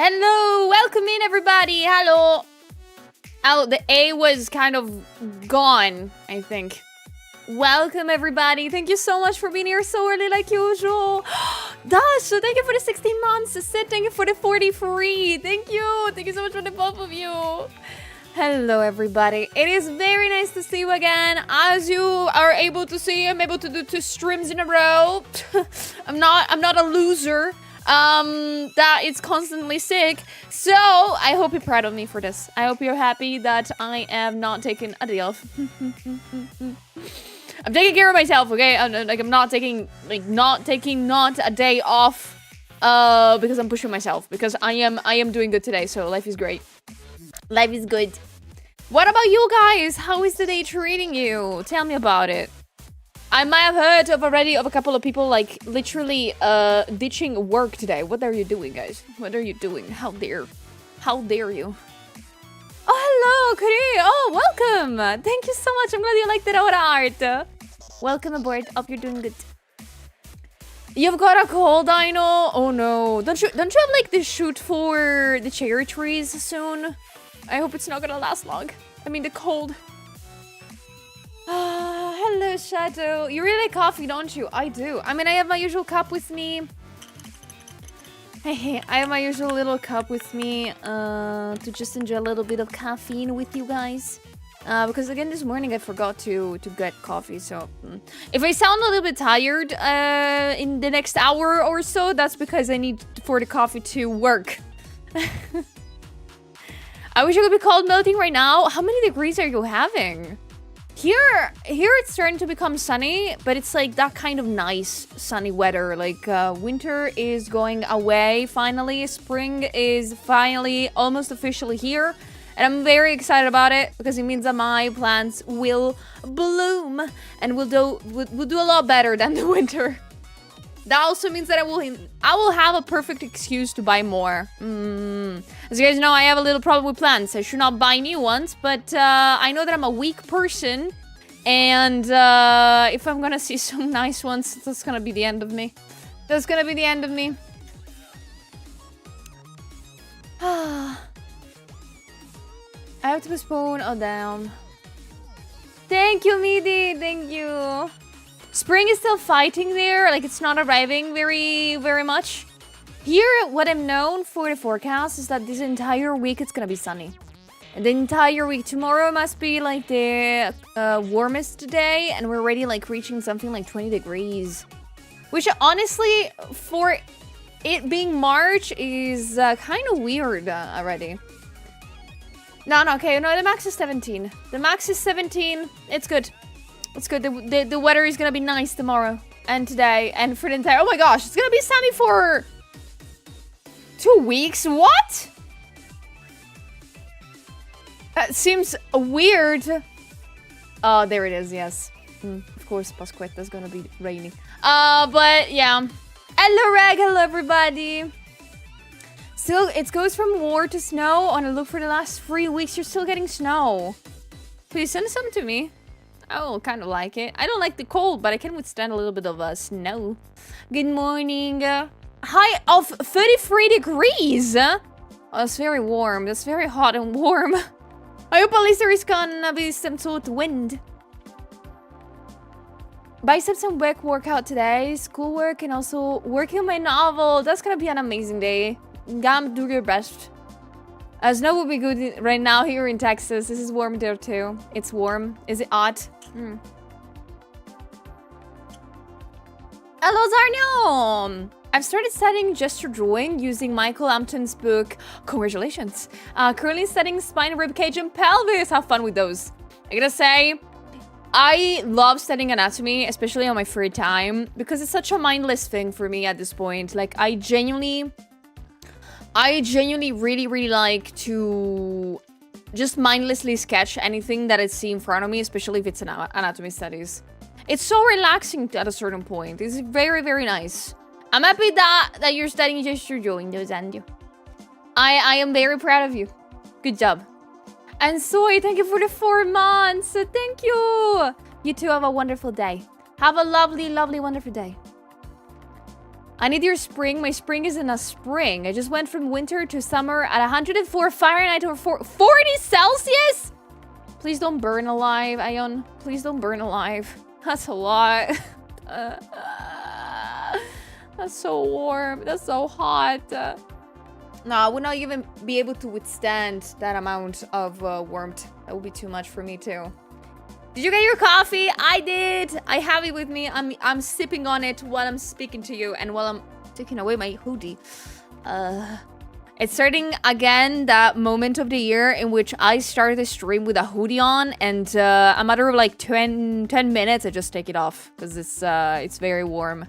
Hello, welcome in everybody. Hello. Oh, the A was kind of gone, I think. Welcome everybody. Thank you so much for being here so early like usual. Dash, thank you for the 16 months. Sid, thank you for the 40 free. Thank you. Thank you so much for the both of you. Hello everybody. It is very nice to see you again. As you are able to see, I'm able to do 2 streams in a row. I'm not a loser. that is constantly sick. So I hope you're proud of me for this. I hope you're happy that I am not taking a day off. I'm taking care of myself, okay? I'm not taking a day off because I'm pushing myself, because I am doing good today, so life is great. Life is good. What about you guys? How is the day treating you? Tell me about it. I might have heard already of a couple of people like literally ditching work today. What are you doing, guys? What are you doing? How dare you? Oh, hello, Kuri. Oh, welcome. Thank you so much. I'm glad you liked that art. Welcome aboard. Hope you're doing good. You've got a cold, I know. Oh no. Don't you have like the shoot for the cherry trees soon? I hope it's not gonna last long. I mean the cold. Hello, Shadow. You really like coffee, don't you? I do. I mean, I have my usual cup with me. Hey, I have my usual little cup with me to just enjoy a little bit of caffeine with you guys. Because again, this morning I forgot to get coffee, so if I sound a little bit tired in the next hour or so, that's because I need for the coffee to work. I wish it could be cold melting right now. How many degrees are you having? Here it's starting to become sunny, but it's like that kind of nice sunny weather. Like winter is going away finally. Spring is finally almost officially here. And I'm very excited about it because it means that my plants will bloom and will do a lot better than the winter. That also means that I will have a perfect excuse to buy more. As you guys know, I have a little problem with plants. I should not buy new ones, but I know that I'm a weak person. And if I'm gonna see some nice ones, that's gonna be the end of me. That's gonna be the end of me. I have to postpone. Oh, damn. Thank you, Midi. Thank you. Spring is still fighting there. Like, it's not arriving very much. Here, what I'm known for the forecast is that this entire week it's gonna be sunny. And the entire week. Tomorrow must be, like, the warmest day. And we're already, like, reaching something like 20 degrees. Which, honestly, for it being March is kind of weird already. No, okay, no, the max is 17. The max is 17. It's good. It's good. The weather is gonna be nice tomorrow and today and for the entire... Oh my gosh, it's gonna be sunny for 2 weeks? What? That seems weird. Oh, there it is, yes. Of course, Pasquetta's gonna be rainy. But yeah. Hello, Reg. Hello, everybody. Still, it goes from warm to snow on a look for the last 3 weeks. You're still getting snow. Please send some to me. I will kind of like it. I don't like the cold, but I can withstand a little bit of snow. Good morning. High of 33 degrees. Oh, that's very warm. That's very hot and warm. I hope at least there is gonna be some sort of wind. Biceps and back workout today. Schoolwork and also working on my novel. That's gonna be an amazing day. Gam, do your best. Snow will be good right now here in Texas. This is warm there too. It's warm. Is it hot? Hello, Zarnium! I've started studying gesture drawing using Michael Ampton's book. Congratulations. Currently studying spine, ribcage, and pelvis. Have fun with those. I gotta say, I love studying anatomy, especially on my free time, because it's such a mindless thing for me at this point. Like, I genuinely really like to just mindlessly sketch anything that I see in front of me, especially if it's anatomy studies. It's so relaxing at a certain point. It's very, very nice. I'm happy that you're studying gesture drawing, Zandio. I am very proud of you. Good job. And Soy, thank you for the 4 months. Thank you. You two have a wonderful day. Have a lovely, lovely, wonderful day. I need your spring. My spring isn't a spring. I just went from winter to summer at 104 Fahrenheit or 40 Celsius? Please don't burn alive, Ion. Please don't burn alive. That's a lot. That's so warm. That's so hot. No, I would not even be able to withstand that amount of warmth. That would be too much for me too. Did you get your coffee? I did. I have it with me. I'm sipping on it while I'm speaking to you and while I'm taking away my hoodie. It's starting again that moment of the year in which I start the stream with a hoodie on, and a matter of like 10 minutes, I just take it off because it's very warm.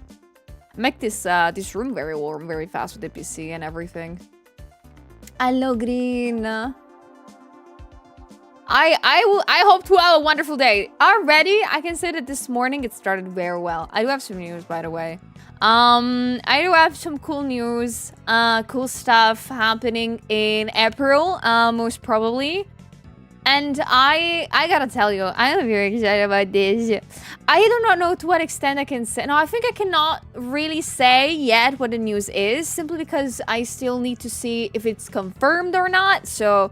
Make this room very warm very fast with the PC and everything. Hello, Green. I hope to have a wonderful day. Already, I can say that this morning it started very well. I do have some news, by the way. I do have some cool news, cool stuff happening in April, most probably. And I gotta tell you, I am very excited about this. I do not know to what extent I can say. No, I think I cannot really say yet what the news is, simply because I still need to see if it's confirmed or not. So,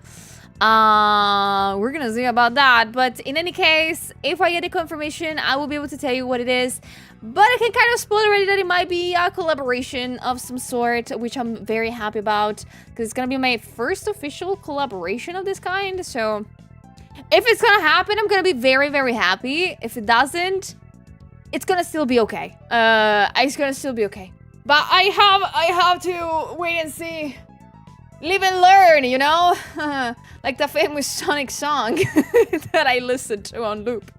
we're gonna see about that. But in any case, if I get a confirmation, I will be able to tell you what it is. But I can kind of spoil already that it might be a collaboration of some sort, which I'm very happy about, because it's gonna be my first official collaboration of this kind. So if it's gonna happen, I'm gonna be very, very happy. If it doesn't, it's gonna still be okay. It's gonna still be okay. But I have to wait and see. Live and learn, you know? Like the famous Sonic song that I listened to on loop.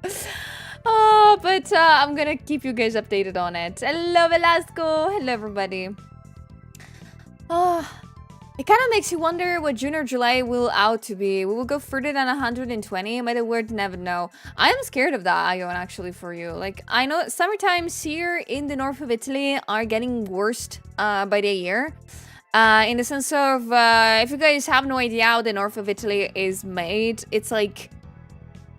But I'm gonna keep you guys updated on it. Hello, Velasco. Hello, everybody. It kind of makes you wonder what June or July will out to be. We will go further than 120. By the word, never know. I am scared of that, Ion, actually, for you. Like, I know summertimes here in the north of Italy are getting worse by the year. In the sense of, if you guys have no idea how the north of Italy is made, it's like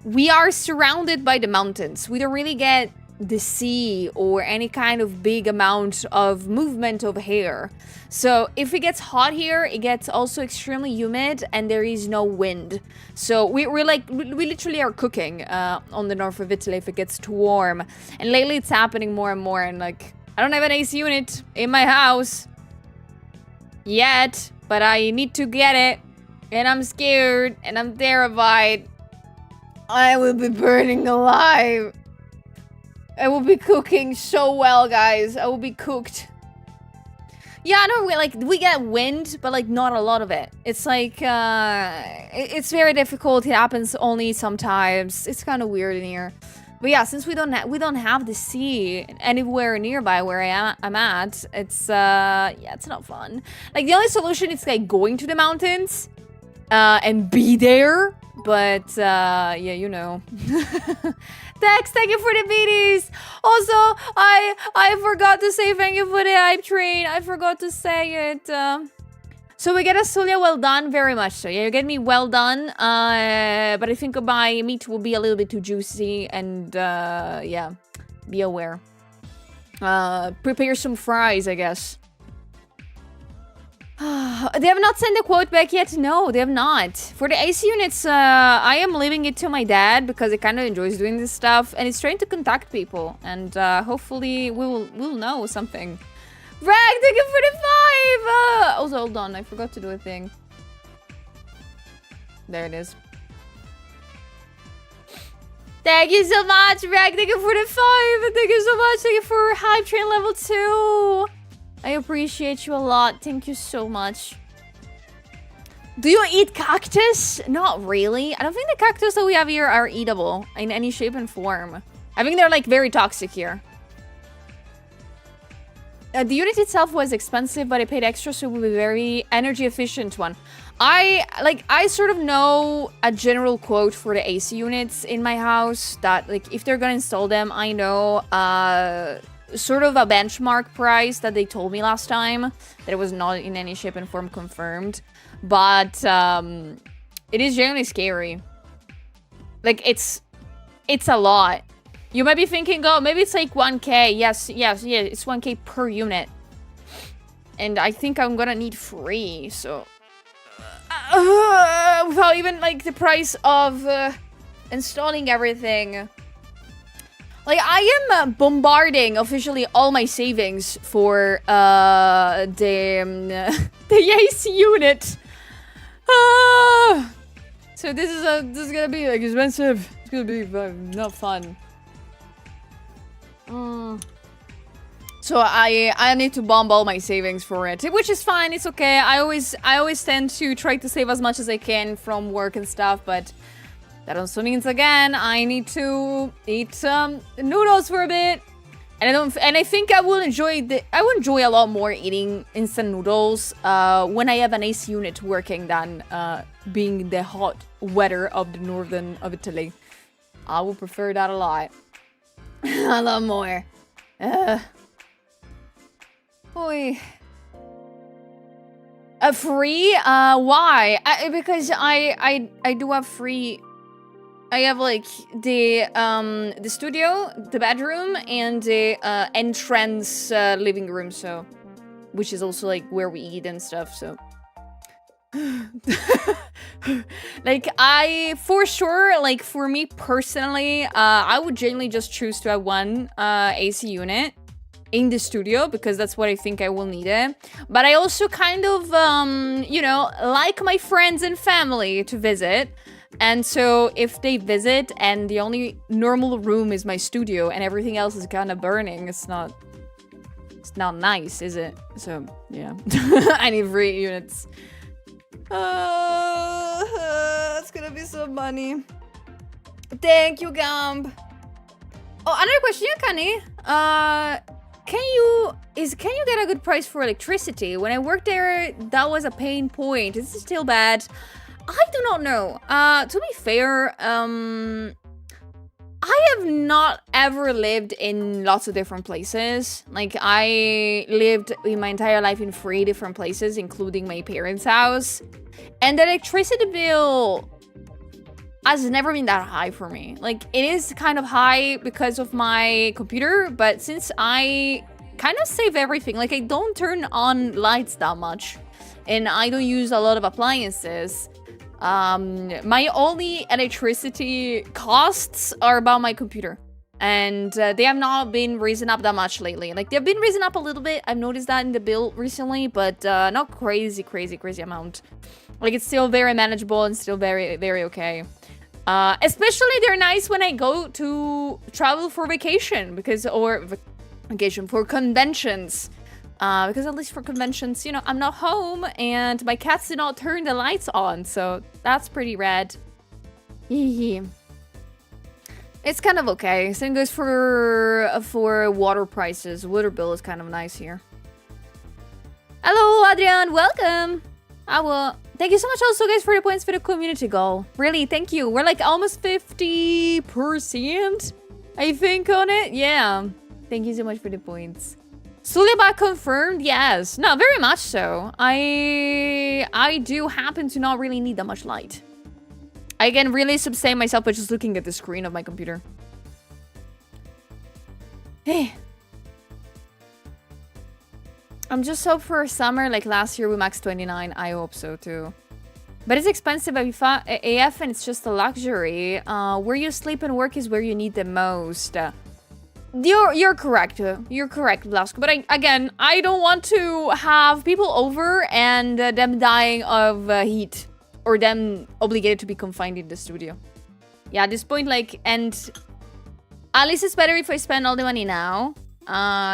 we are surrounded by the mountains. We don't really get the sea or any kind of big amount of movement of air. So if it gets hot here, it gets also extremely humid and there is no wind. So we literally are cooking on the north of Italy if it gets too warm. And lately it's happening more and more, and like, I don't have an AC unit in my house yet, but I need to get it, and I'm scared and I'm terrified. I will be burning alive. I will be cooking so well, guys. I will be cooked. Yeah, no, we get wind, but like not a lot of it. It's like it's very difficult. It happens only sometimes. It's kind of weird in here. But yeah, since we don't have the sea anywhere nearby where I'm at, it's yeah, it's not fun. Like the only solution is like going to the mountains and be there. But yeah, you know. Dex, thank you for the BDs. Also, I forgot to say thank you for the hype train. I forgot to say it. So we get a Solia well done, very much so. Yeah, you get me well done. But I think my meat will be a little bit too juicy, and yeah, be aware. Prepare some fries, I guess. They have not sent the quote back yet. No, they have not. For the AC units, I am leaving it to my dad because he kind of enjoys doing this stuff, and he's trying to contact people, and hopefully we'll know something. Rag, thank you for the 5! Also, hold on, I forgot to do a thing. There it is. Thank you so much, Rag. Thank you for the 5. Thank you so much. Thank you for hype train level 2. I appreciate you a lot. Thank you so much. Do you eat cactus? Not really. I don't think the cactus that we have here are eatable in any shape and form. I think they're like very toxic here. The unit itself was expensive, but I paid extra, so it would be a very energy efficient one. I sort of know a general quote for the AC units in my house that like if they're gonna install them, I know sort of a benchmark price that they told me last time that it was not in any shape and form confirmed, but it is genuinely scary. Like it's a lot. You might be thinking, oh, maybe it's like 1k. Yes, it's 1k per unit. And I think I'm gonna need 3, so... without even, like, the price of installing everything. Like, I am bombarding officially all my savings for the AC unit. So this is gonna be, like, expensive. It's gonna be not fun. So So I need to bomb all my savings for it, which is fine. It's okay. I always tend to try to save as much as I can from work and stuff, but that also means again I need to eat noodles for a bit. And I think I will enjoy a lot more eating instant noodles when I have an AC unit working than being the hot weather of the northern of Italy. I would prefer that a lot. A lot more. Oi. Free? Why? Because I do have free. I have like the studio, the bedroom, and the entrance living room. So, which is also like where we eat and stuff. So, like for sure, like for me personally, I would generally just choose to have one AC unit in the studio because that's what I think I will need it. But I also kind of, you know, like my friends and family to visit. And so if they visit and the only normal room is my studio and everything else is kind of burning, it's not nice, is it? So, yeah. I need 3 units. It's gonna be some money. Thank you, Gamb. Oh, another question, Kani. Can you get a good price for electricity? When I worked there, that was a pain point. Is it still bad? I do not know. To be fair, I have not ever lived in lots of different places. Like, I lived in my entire life in 3 different places, including my parents' house. And the electricity bill has never been that high for me. Like, it is kind of high because of my computer, but since I kind of save everything, like, I don't turn on lights that much, and I don't use a lot of appliances, my only electricity costs are about my computer. And they have not been risen up that much lately. Like, they've been risen up a little bit. I've noticed that in the bill recently, but not crazy amount. Like, it's still very manageable and still very, very okay. Especially they're nice when I go to travel for vacation, vacation for conventions. Because at least for conventions, you know, I'm not home and my cats do not turn the lights on, so that's pretty rad. It's kind of okay. Same goes for water prices. Water bill is kind of nice here. Hello, Adrian. Welcome. Thank you so much also, guys, for the points for the community goal. Really, thank you. We're like almost 50%, I think, on it. Yeah. Thank you so much for the points. Suliba confirmed? Yes. No, very much so. I do happen to not really need that much light. I can really sustain myself by just looking at the screen of my computer. Hey. I'm just hope for summer like last year with Max 29. I hope so too. But it's expensive AF and it's just a luxury. Where you sleep and work is where you need the most. You're correct. You're correct, Blasco. But again, I don't want to have people over and them dying of heat. Or them obligated to be confined in the studio. Yeah, at this point, like, and at least it's better if I spend all the money now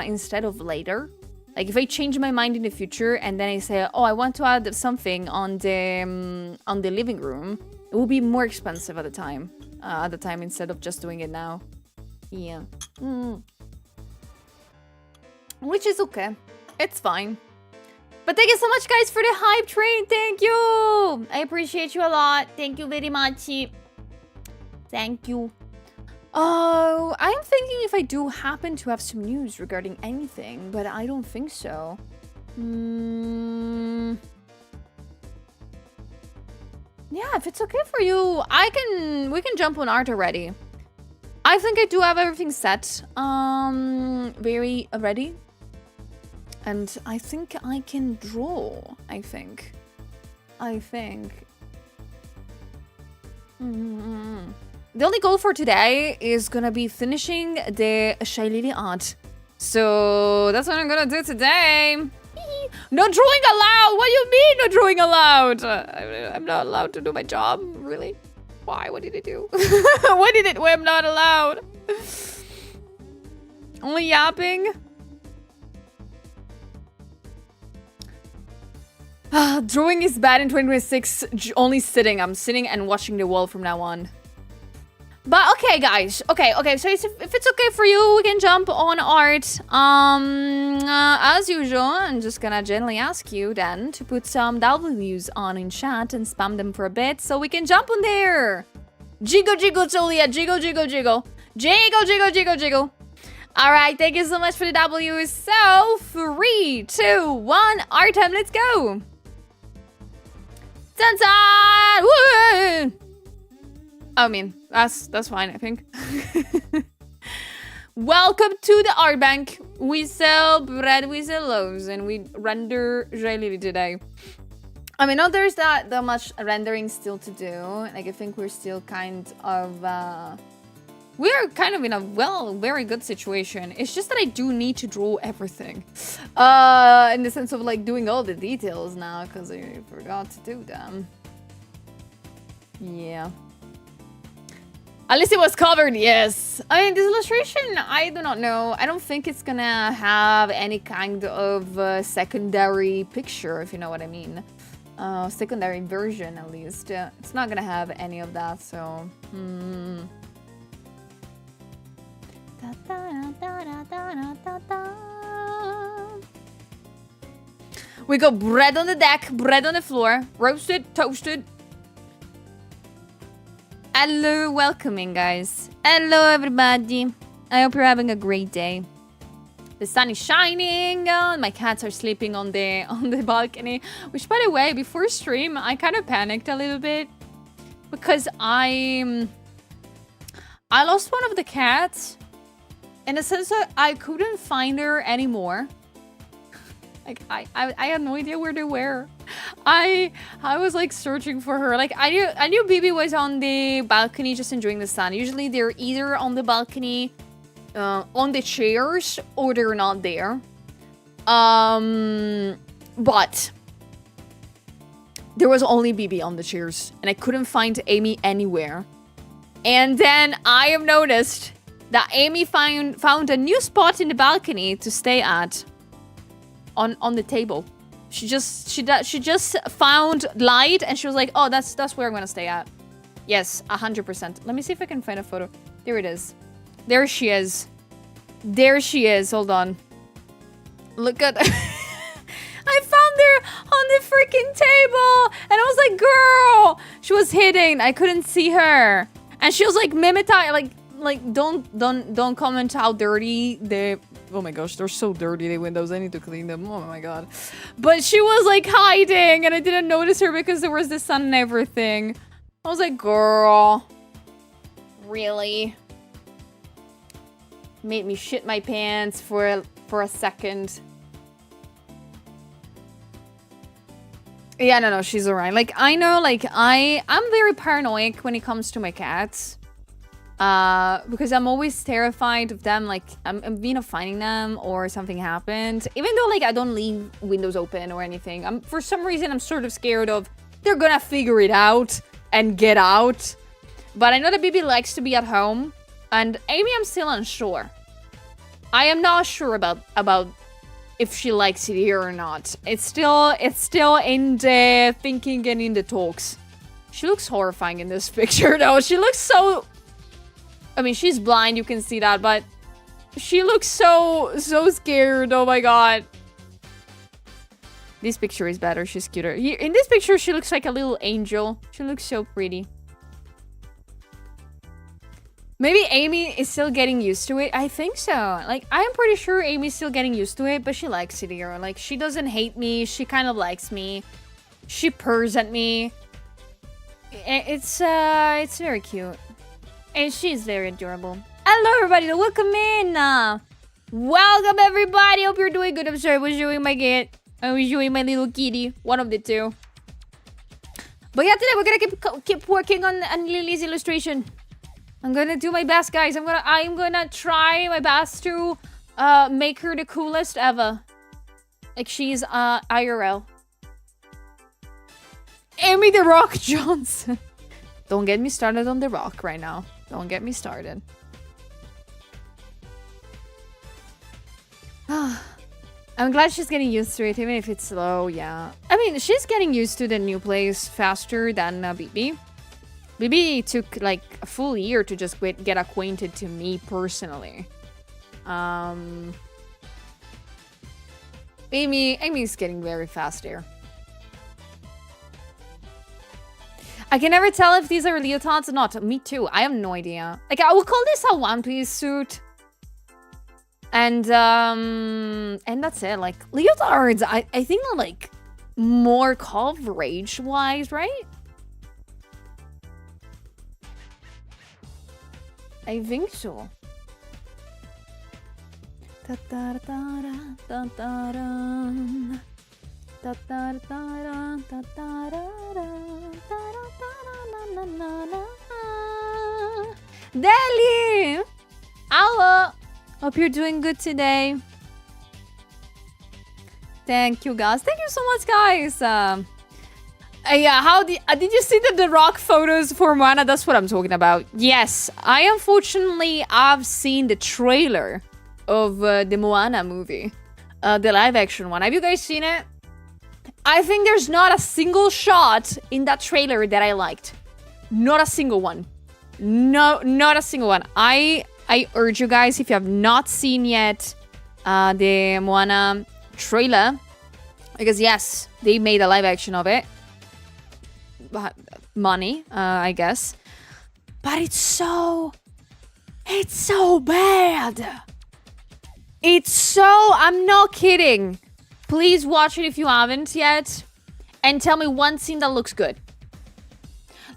instead of later. Like, if I change my mind in the future and then I say, oh, I want to add something on the living room, it will be more expensive at the time instead of just doing it now. Yeah. Which is okay. It's fine. But thank you so much, guys, for the hype train. Thank you. I appreciate you a lot. Thank you very much. Thank you. Oh, I'm thinking if I do happen to have some news regarding anything, but I don't think so. Yeah, if it's okay for you, we can jump on art already. I think I do have everything set. Very ready. And I think I can draw, I think. The only goal for today is gonna be finishing the Shy Lily art. So that's what I'm gonna do today. No drawing allowed! What do you mean no drawing allowed? I'm not allowed to do my job, really? Why? What did I do? Why I'm not allowed? Only yapping? Drawing is bad in 2026. Only sitting. I'm sitting and watching the wall from now on. But okay, guys. Okay. So if it's okay for you, we can jump on art. As usual, I'm just gonna gently ask you then to put some W's on in chat and spam them for a bit so we can jump on there. Jiggle, Julia. Jiggle. Jiggle. All right, thank you so much for the W's. So 3, 2, 1, art time. Let's go. Dun dun! Woo! I mean, that's fine, I think. Welcome to the art bank. We sell bread, we sell loaves, and we render really today. I mean, not there's that much rendering still to do. Like, I think we're still kind of we're kind of in a very good situation. It's just that I do need to draw everything. In the sense of like doing all the details now, because I forgot to do them. Yeah. At least it was covered, yes. I mean, this illustration, I do not know. I don't think it's gonna have any kind of secondary picture, if you know what I mean. Secondary version, at least. It's not gonna have any of that, so... We got bread on the deck, bread on the floor, roasted, toasted. Hello, welcoming guys. Hello everybody. I hope you're having a great day. The sun is shining. My cats are sleeping on the balcony. Which, by the way, before stream, I kind of panicked a little bit because I lost one of the cats. In a sense that I couldn't find her anymore. Like, I had no idea where they were. I was like searching for her. Like, I knew Bibi was on the balcony just enjoying the sun. Usually they're either on the balcony, on the chairs, or they're not there. But there was only Bibi on the chairs, and I couldn't find Amy anywhere. And then I have noticed that Amy found a new spot in the balcony to stay at. On the table. She just found light and she was like, oh, that's where I'm gonna stay at. Yes, 100%. Let me see if I can find a photo. There it is. There she is. There she is. Hold on. Look at... I found her on the freaking table and I was like, girl! She was hidden. I couldn't see her. And she was like, like don't comment how dirty the... Oh my gosh, they're so dirty, the windows. I need to clean them. Oh my god. But she was like hiding and I didn't notice her because there was the sun and everything. I was like, girl. Really? Made me shit my pants for a second. Yeah, no, she's alright. Like, I know, like, I'm very paranoid when it comes to my cats. Because I'm always terrified of them, like, I'm finding them or something happened. Even though, like, I don't leave windows open or anything. For some reason, I'm sort of scared of they're gonna figure it out and get out. But I know that Bibi likes to be at home. And Amy, I'm still unsure. I am not sure about if she likes it here or not. It's still in the thinking and in the talks. She looks horrifying in this picture, though. She looks so... I mean, she's blind, you can see that, but she looks so scared. Oh my god. This picture is better. She's cuter. In this picture, she looks like a little angel. She looks so pretty. Maybe Amy is still getting used to it. I think so. Like, I'm pretty sure Amy's still getting used to it, but she likes it here. Like, she doesn't hate me. She kind of likes me. She purrs at me. It's very cute. And she's very adorable. Hello, everybody. Welcome in. Welcome, everybody. Hope you're doing good. I'm sorry. I was showing my cat. I was showing my little kitty. One of the two. But yeah, today we're gonna keep working on Lily's illustration. I'm gonna do my best, guys. I'm gonna try my best to make her the coolest ever. Like she's IRL. Amy the Rock Johnson. Don't get me started on The Rock right now. Don't get me started. I'm glad she's getting used to it, even if it's slow, yeah. I I mean, she's getting used to the new place faster than BB. BB took like a full year to just get acquainted to me personally. Amy's getting very fast there. I can never tell if these are leotards or not. Me too. I have no idea. Like, I would call this a one-piece suit. And that's it. Like, leotards, I think they're, like, more coverage-wise, right? I think so. Deli! Hello! Hope you're doing good today. Thank you, guys. Thank you so much, guys. Yeah, how did you see the rock photos for Moana? That's what I'm talking about. Yes, I unfortunately have seen the trailer of the Moana movie. The live action one. Have you guys seen it? I think there's not a single shot in that trailer that I liked. Not a single one. No, not a single one. I urge you guys, if you have not seen yet the Moana trailer, because yes, they made a live action of it. Money, I guess. But it's so bad. I'm not kidding. Please watch it if you haven't yet. And tell me one scene that looks good.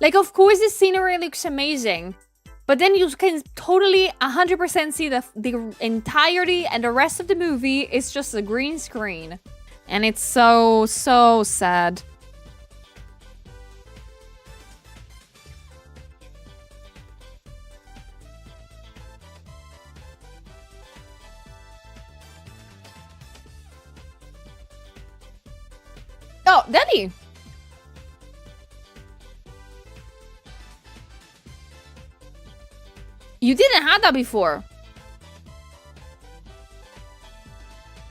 Like, of course, the scenery looks amazing. But then you can totally 100% see the entirety and the rest of the movie is just a green screen. And it's so sad. Oh, Danny! You didn't have that before.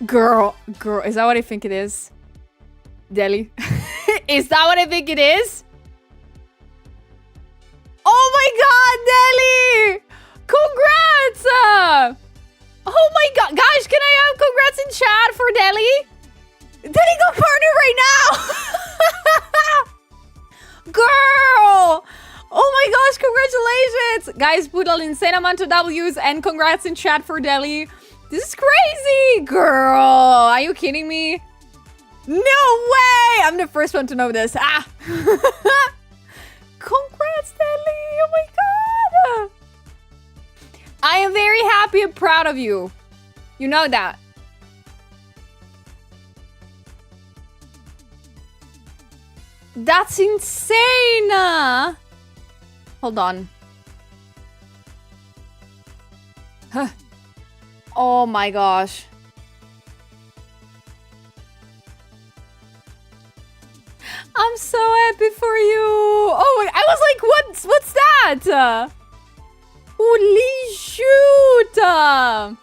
Girl, is that what I think it is? Deli? Is that what I think it is? Oh my god, Deli! Congrats! Oh my god, guys, can I have congrats in chat for Deli? Deli, go partner right now! Girl! Oh my gosh, congratulations! Guys, put an insane amount of W's and congrats in chat for Deli. This is crazy! Girl, are you kidding me? No way! I'm the first one to know this. Ah! Congrats, Deli! Oh my god! I am very happy and proud of you. You know that. That's insane! Hold on. Huh. Oh my gosh. I'm so happy for you. Oh, I was like, what's that? Holy shoot! I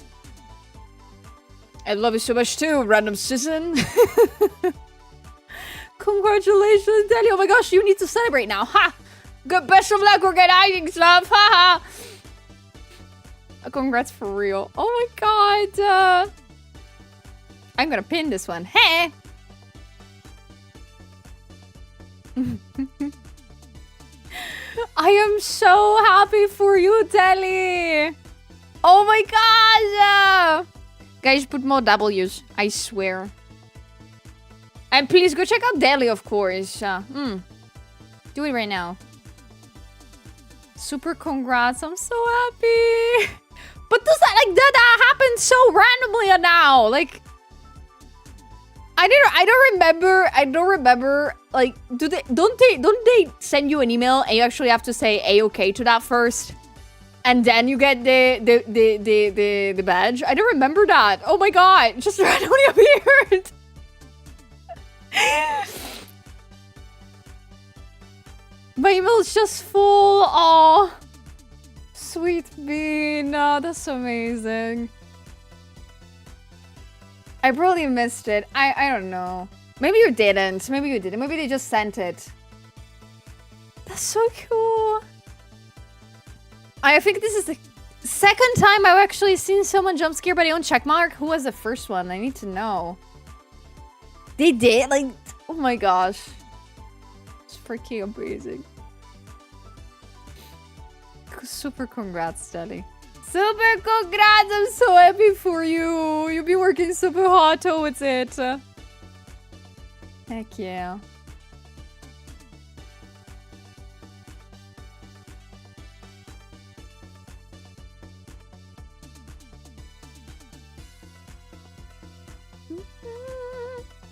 love you so much too, random citizen. Congratulations, Deli. Oh my gosh, you need to celebrate now. Ha! Good, best of luck, we're getting stuff. Ha ha! Congrats for real. Oh my god. I'm gonna pin this one. Hey! I am so happy for you, Deli. Oh my god. Guys, put more W's. I swear. And please go check out Deli, of course. Do it right now. Super congrats. I'm so happy. But does that happen so randomly now? Like, I don't remember. Like, don't they send you an email and you actually have to say A-okay to that first? And then you get the badge? I don't remember that. Oh my god, it just randomly appeared. My email's just full. Oh, sweet bean. Oh, that's amazing. I probably missed it. I don't know. Maybe you didn't. Maybe you didn't. Maybe they just sent it. That's so cool. I think this is the second time I've actually seen someone jump scare by their own checkmark. Who was the first one? I need to know. They did? Like, oh my gosh. It's freaking amazing. Super congrats, Daddy. Super congrats! I'm so happy for you. You've been working super hard towards it. Heck yeah.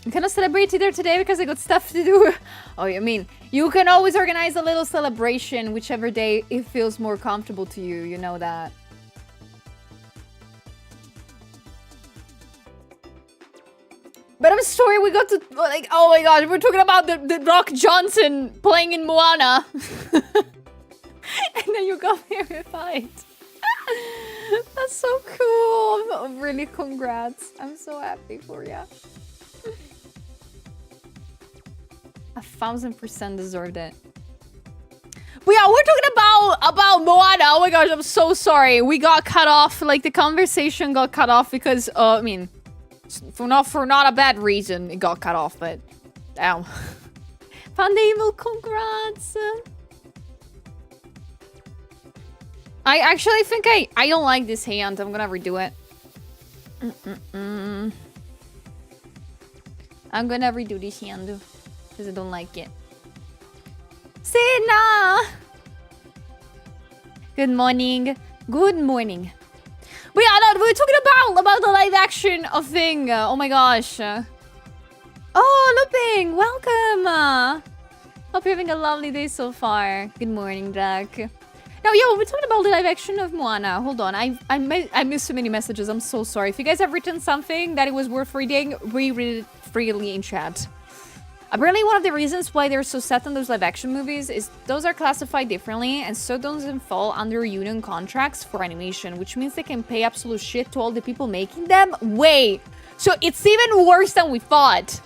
I cannot celebrate either today because I got stuff to do. Oh, you mean you can always organize a little celebration whichever day it feels more comfortable to you. You know that. But I'm sorry, we got to, like, oh my god, we're talking about the Rock Johnson playing in Moana. And then you got me a fight. That's so cool. Really, congrats. I'm so happy for you. 1000% deserved it. But yeah, we're talking about Moana. Oh my gosh, I'm so sorry. We got cut off. Like, the conversation got cut off because, I mean, for not a bad reason, it got cut off, but damn. Found the evil, congrats. I actually think I don't like this hand. I'm gonna redo it. I'm gonna redo this hand because I don't like it. Sena! Good morning. Good morning. But yeah, no, we're talking about the live action of thing. Oh my gosh. Oh, Looping, welcome. Hope you're having a lovely day so far. Good morning, Jack. Now, yo, we're talking about the live action of Moana. Hold on, I missed so many messages. I'm so sorry. If you guys have written something that it was worth reading, reread it freely in chat. Apparently, one of the reasons why they're so set on those live action movies is those are classified differently and so doesn't fall under union contracts for animation, which means they can pay absolute shit to all the people making them. Wait, so it's even worse than we thought.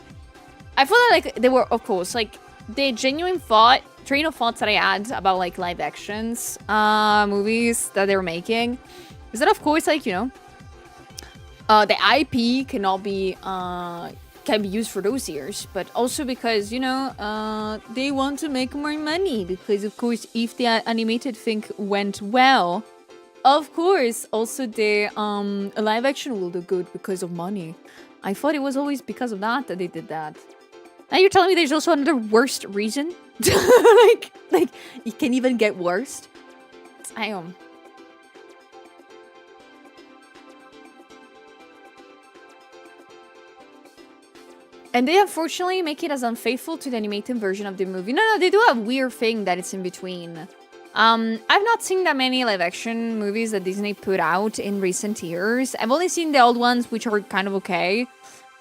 I feel like they were, of course, like the genuine train of thoughts that I had about like live actions movies that they're making is that, of course, like, you know, the IP cannot be can be used for those years, but also because, you know, they want to make more money, because of course if the animated thing went well, of course also the live action will do good because of money. I thought it was always because of that they did that. Now you're telling me there's also another worst reason? like it can even get worse? I am. And they unfortunately make it as unfaithful to the animated version of the movie. No, they do a weird thing that it's in between. I've not seen that many live action movies that Disney put out in recent years. I've only seen the old ones, which are kind of okay.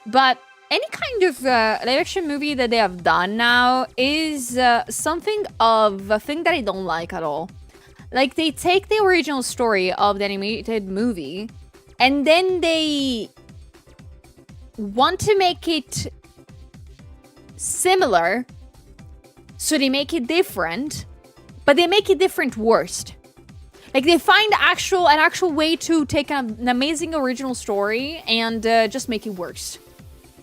But any kind of live action movie that they have done now is something of a thing that I don't like at all. Like, they take the original story of the animated movie and then they want to make it similar, so they make it different, but they make it different worst. Like, they find an actual way to take an amazing original story and just make it worse.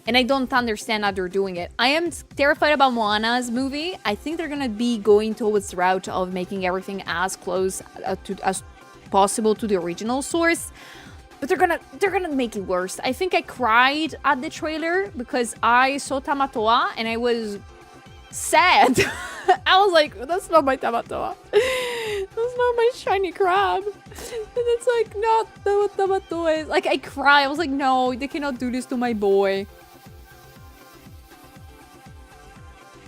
And I don't understand how they're doing it. I am terrified about Moana's movie. I think they're gonna be going towards the route of making everything as close as possible to the original source. But they're gonna make it worse. I think I cried at the trailer because I saw Tamatoa and I was sad. I was like, that's not my Tamatoa. That's not my shiny crab. And it's like, not what Tamatoa is. Like, I cry. I was like, no, they cannot do this to my boy.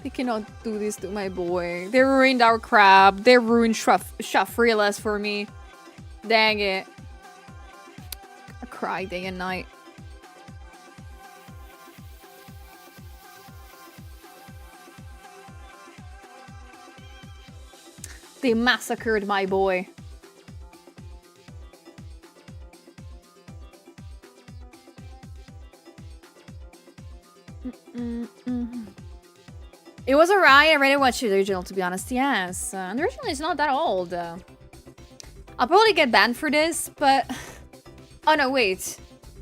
They cannot do this to my boy. They ruined our crab. They ruined Shafrilas for me. Dang it. I cry day and night. They massacred my boy. It was alright. I really watched the original, to be honest. Yes. And the original is not that old. I'll probably get banned for this, but... Oh, no, wait.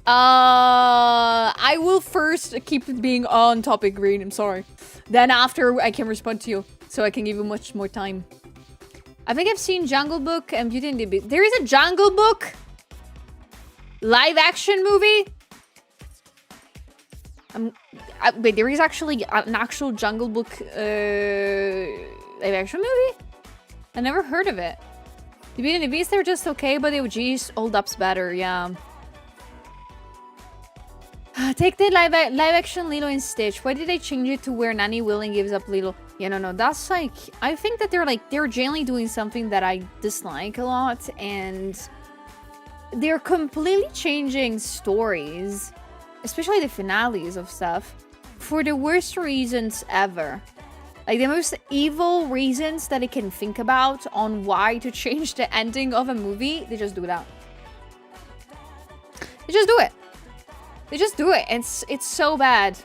I will first keep being on topic, Green. I'm sorry. Then after, I can respond to you. So I can give you much more time. I think I've seen Jungle Book and Beauty and the Beast. There is a Jungle Book live action movie? Wait, there is actually an actual Jungle Book live action movie? I never heard of it. The Beauty and the Beast, they're just okay, but the OGs hold up's better, yeah. Take the live action Lilo and Stitch. Why did they change it to where Nanny Willing gives up Lilo? Yeah, no, that's like... I think that they're generally doing something that I dislike a lot, and... They're completely changing stories, especially the finales of stuff, for the worst reasons ever. Like, the most evil reasons that I can think about on why to change the ending of a movie, they just do that. They just do it. They just do it. It's so bad.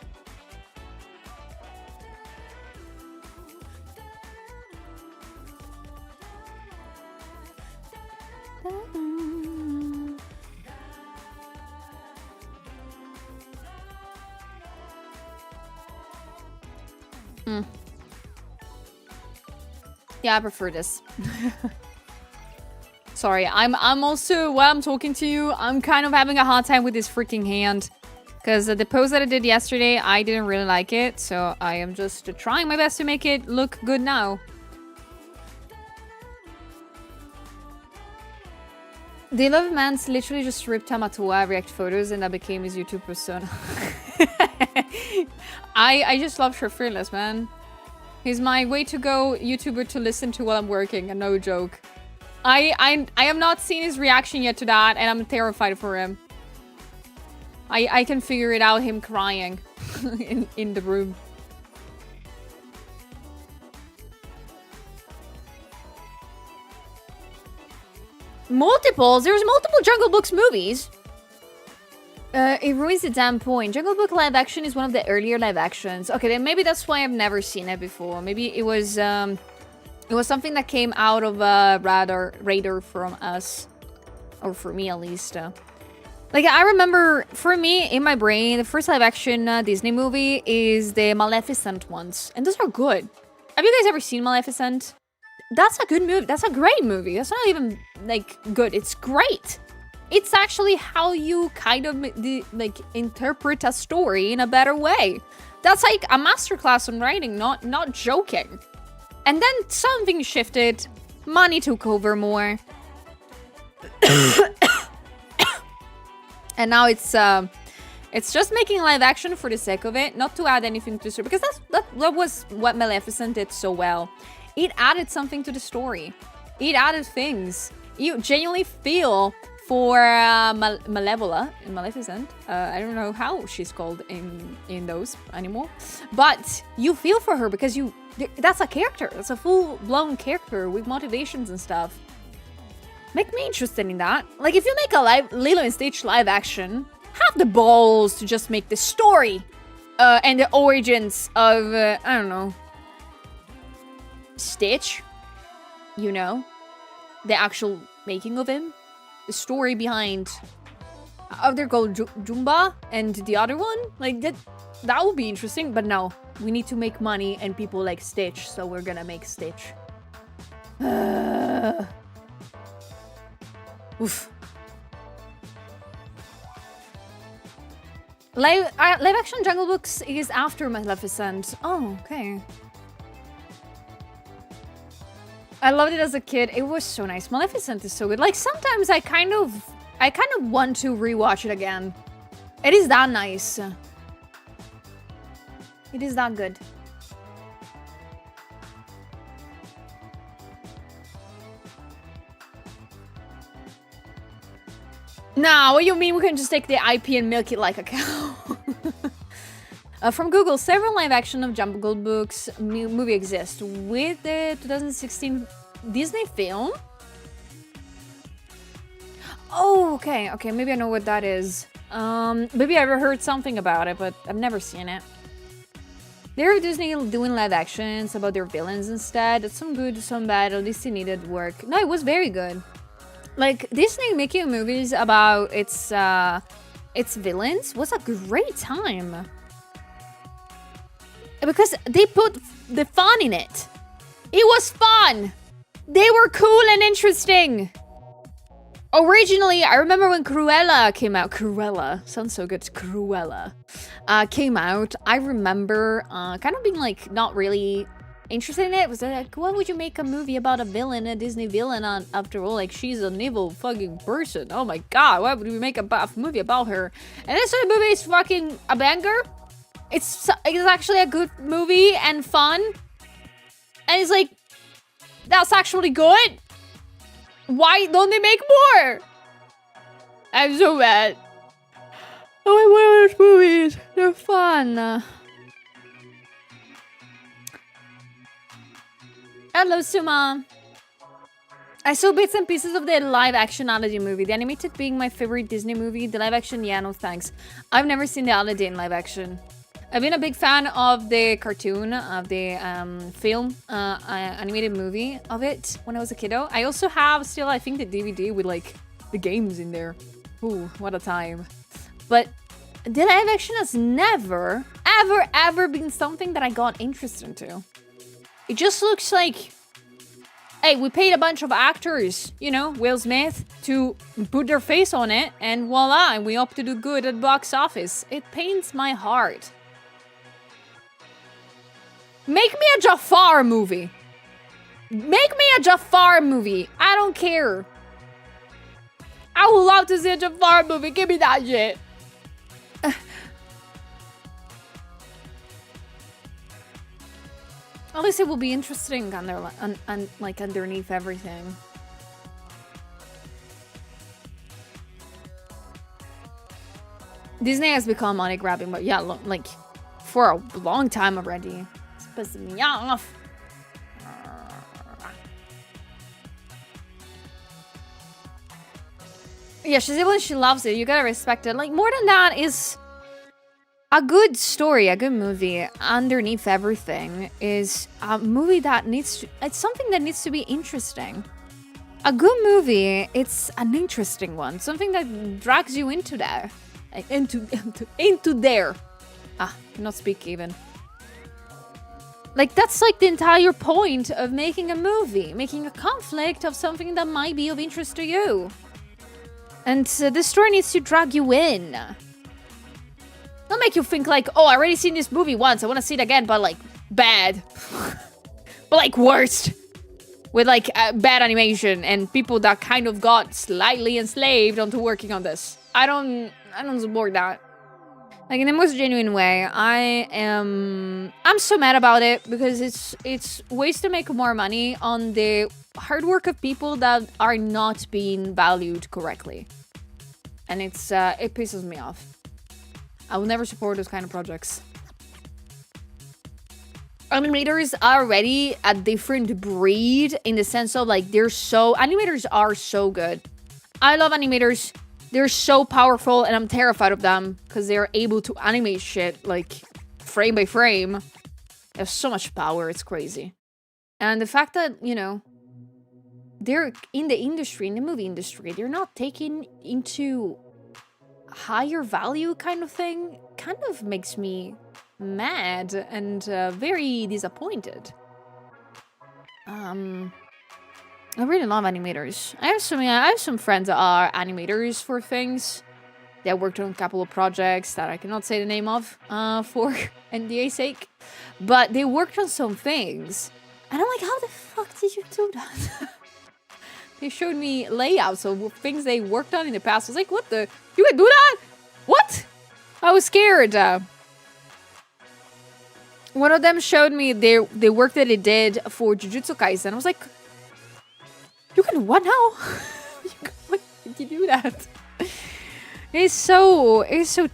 Yeah, I prefer this. Sorry, I'm also, while I'm talking to you, I'm kind of having a hard time with this freaking hand. Because the pose that I did yesterday, I didn't really like it. So I am just trying my best to make it look good now. The Love Man's literally just ripped Tamatoa react photos and that became his YouTube persona. I just love Short Fearless, man. He's my way to go YouTuber to listen to while I'm working, and no joke. I have not seen his reaction yet to that, and I'm terrified for him. I can figure it out, him crying in the room. Multiples? There's multiple Jungle Books movies. It ruins the damn point. Jungle Book live action is one of the earlier live actions. Okay, then maybe that's why I've never seen it before. Maybe it was something that came out of radar from us, or for me at least. Like, I remember, for me, in my brain, the first live action Disney movie is the Maleficent ones, and those are good. Have you guys ever seen Maleficent? That's a good movie. That's a great movie. That's not even, like, good. It's great. It's actually how you kind of, like, interpret a story in a better way. That's like a masterclass on writing, not joking. And then something shifted. Money took over more. And now it's just making live action for the sake of it, not to add anything to the story. Because that was what Maleficent did so well. It added something to the story. It added things. You genuinely feel for Maleficent. I don't know how she's called in those anymore. But you feel for her because that's a character. That's a full-blown character with motivations and stuff. Make me interested in that. Like, if you make a Lilo and Stitch live action, have the balls to just make the story and the origins of, I don't know, Stitch, you know, the actual making of him, the story behind, they're called Jumba and the other one, like that would be interesting. But no, we need to make money and people like Stitch, so we're gonna make Stitch. Oof. Live action Jungle Books is after Maleficent. Oh, okay. I loved it as a kid. It was so nice. Maleficent is so good. Like, sometimes I kind of want to rewatch it again. It is that nice. It is that good. Nah, what do you mean we can just take the IP and milk it like a cow? From Google, several live-action of Jungle Books movie exist. With the 2016 Disney film? Oh, okay. Okay, maybe I know what that is. Maybe I ever heard something about it, but I've never seen it. They're Disney doing live actions about their villains instead. That's some good, some bad. At least it needed work. No, it was very good. Like, Disney making movies about its villains was a great time. Because they put the fun in it. It was fun! They were cool and interesting! Originally, I remember when Cruella came out. Cruella. Sounds so good. Cruella. Came out. I remember kind of being like, not really interested in it. It was like, why would you make a movie about a villain, a Disney villain, after all? Like, she's an evil fucking person. Oh my god, why would we make a movie about her? And this movie is fucking a banger. It's actually a good movie and fun. And it's like, that's actually good. Why don't they make more? I'm so mad. Oh, I want those movies. They're fun. Hello, Suma. I saw bits and pieces of the live-action Aladdin movie. The animated being my favorite Disney movie. The live-action, yeah, no thanks. I've never seen the Aladdin live-action. I've been a big fan of the cartoon, of the film, animated movie of it when I was a kiddo. I also have still, I think, the DVD with, like, the games in there. Ooh, what a time. But the live action has never, ever been something that I got interested into. It just looks like, hey, we paid a bunch of actors, you know, Will Smith, to put their face on it, and voila, and we hope to do good at box office. It pains my heart. Make me a Jafar movie. Make me a Jafar movie. I don't care. I would love to see a Jafar movie. Give me that shit. At least it will be interesting like underneath everything. Disney has become money grabbing, but yeah, like for a long time already. It's pissing me off. Yeah, she's able, she loves it. You gotta respect it. Like, more than that is a good story, a good movie underneath everything is a movie that needs to, it's something that needs to be interesting. A good movie, it's an interesting one. Something that drags you into there. Into there. Ah, cannot speak even. Like, that's like the entire point of making a movie. Making a conflict of something that might be of interest to you. And the story needs to drag you in. Not make you think like, oh, I already seen this movie once. I want to see it again, but like, bad. But like, worst. With like, bad animation and people that kind of got slightly enslaved onto working on this. I don't support that. Like, in the most genuine way, I'm so mad about it because it's ways to make more money on the hard work of people that are not being valued correctly. And it pisses me off. I will never support those kind of projects. Animators are already a different breed in the sense of like animators are so good. I love animators. They're so powerful and I'm terrified of them because they're able to animate shit like frame by frame. They have so much power, it's crazy. And the fact that, you know, they're in the industry, in the movie industry, they're not taken into higher value kind of thing, kind of makes me mad and very disappointed. I really love animators. I have some friends that are animators for things. They worked on a couple of projects that I cannot say the name of for NDA sake. But they worked on some things. And I'm like, how the fuck did you do that? They showed me layouts of things they worked on in the past. I was like, what the? You can do that? What? I was scared. One of them showed me the work that they did for Jujutsu Kaisen. I was like, you can what now? Why did you do that? It's so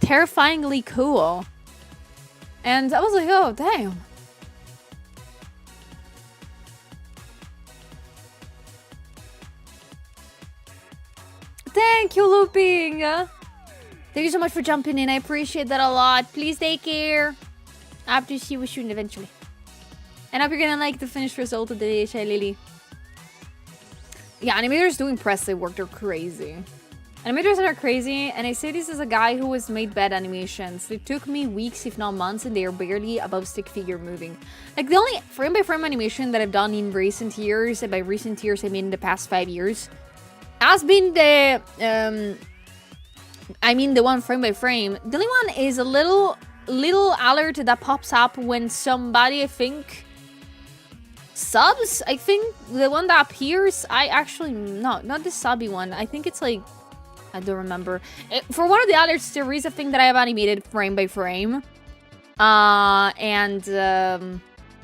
terrifyingly cool. And I was like, oh, damn. Thank you, Looping. Thank you so much for jumping in. I appreciate that a lot. Please take care. I have to see you soon eventually. And I hope you're gonna like the finished result of the DHI Lily. Yeah, animators doing press they work, they're crazy. Animators are crazy, and I say this as a guy who has made bad animations. It took me weeks, if not months, and they are barely above stick figure moving. Like, the only frame-by-frame animation that I've done in recent years, and by recent years I mean in the past 5 years, has been the, the one frame-by-frame. The only one is a little alert that pops up when somebody, I think, subs. I think the one that appears, no, not the subby one. I think it's like, I don't remember. For one of the alerts, there is a thing that I have animated frame by frame.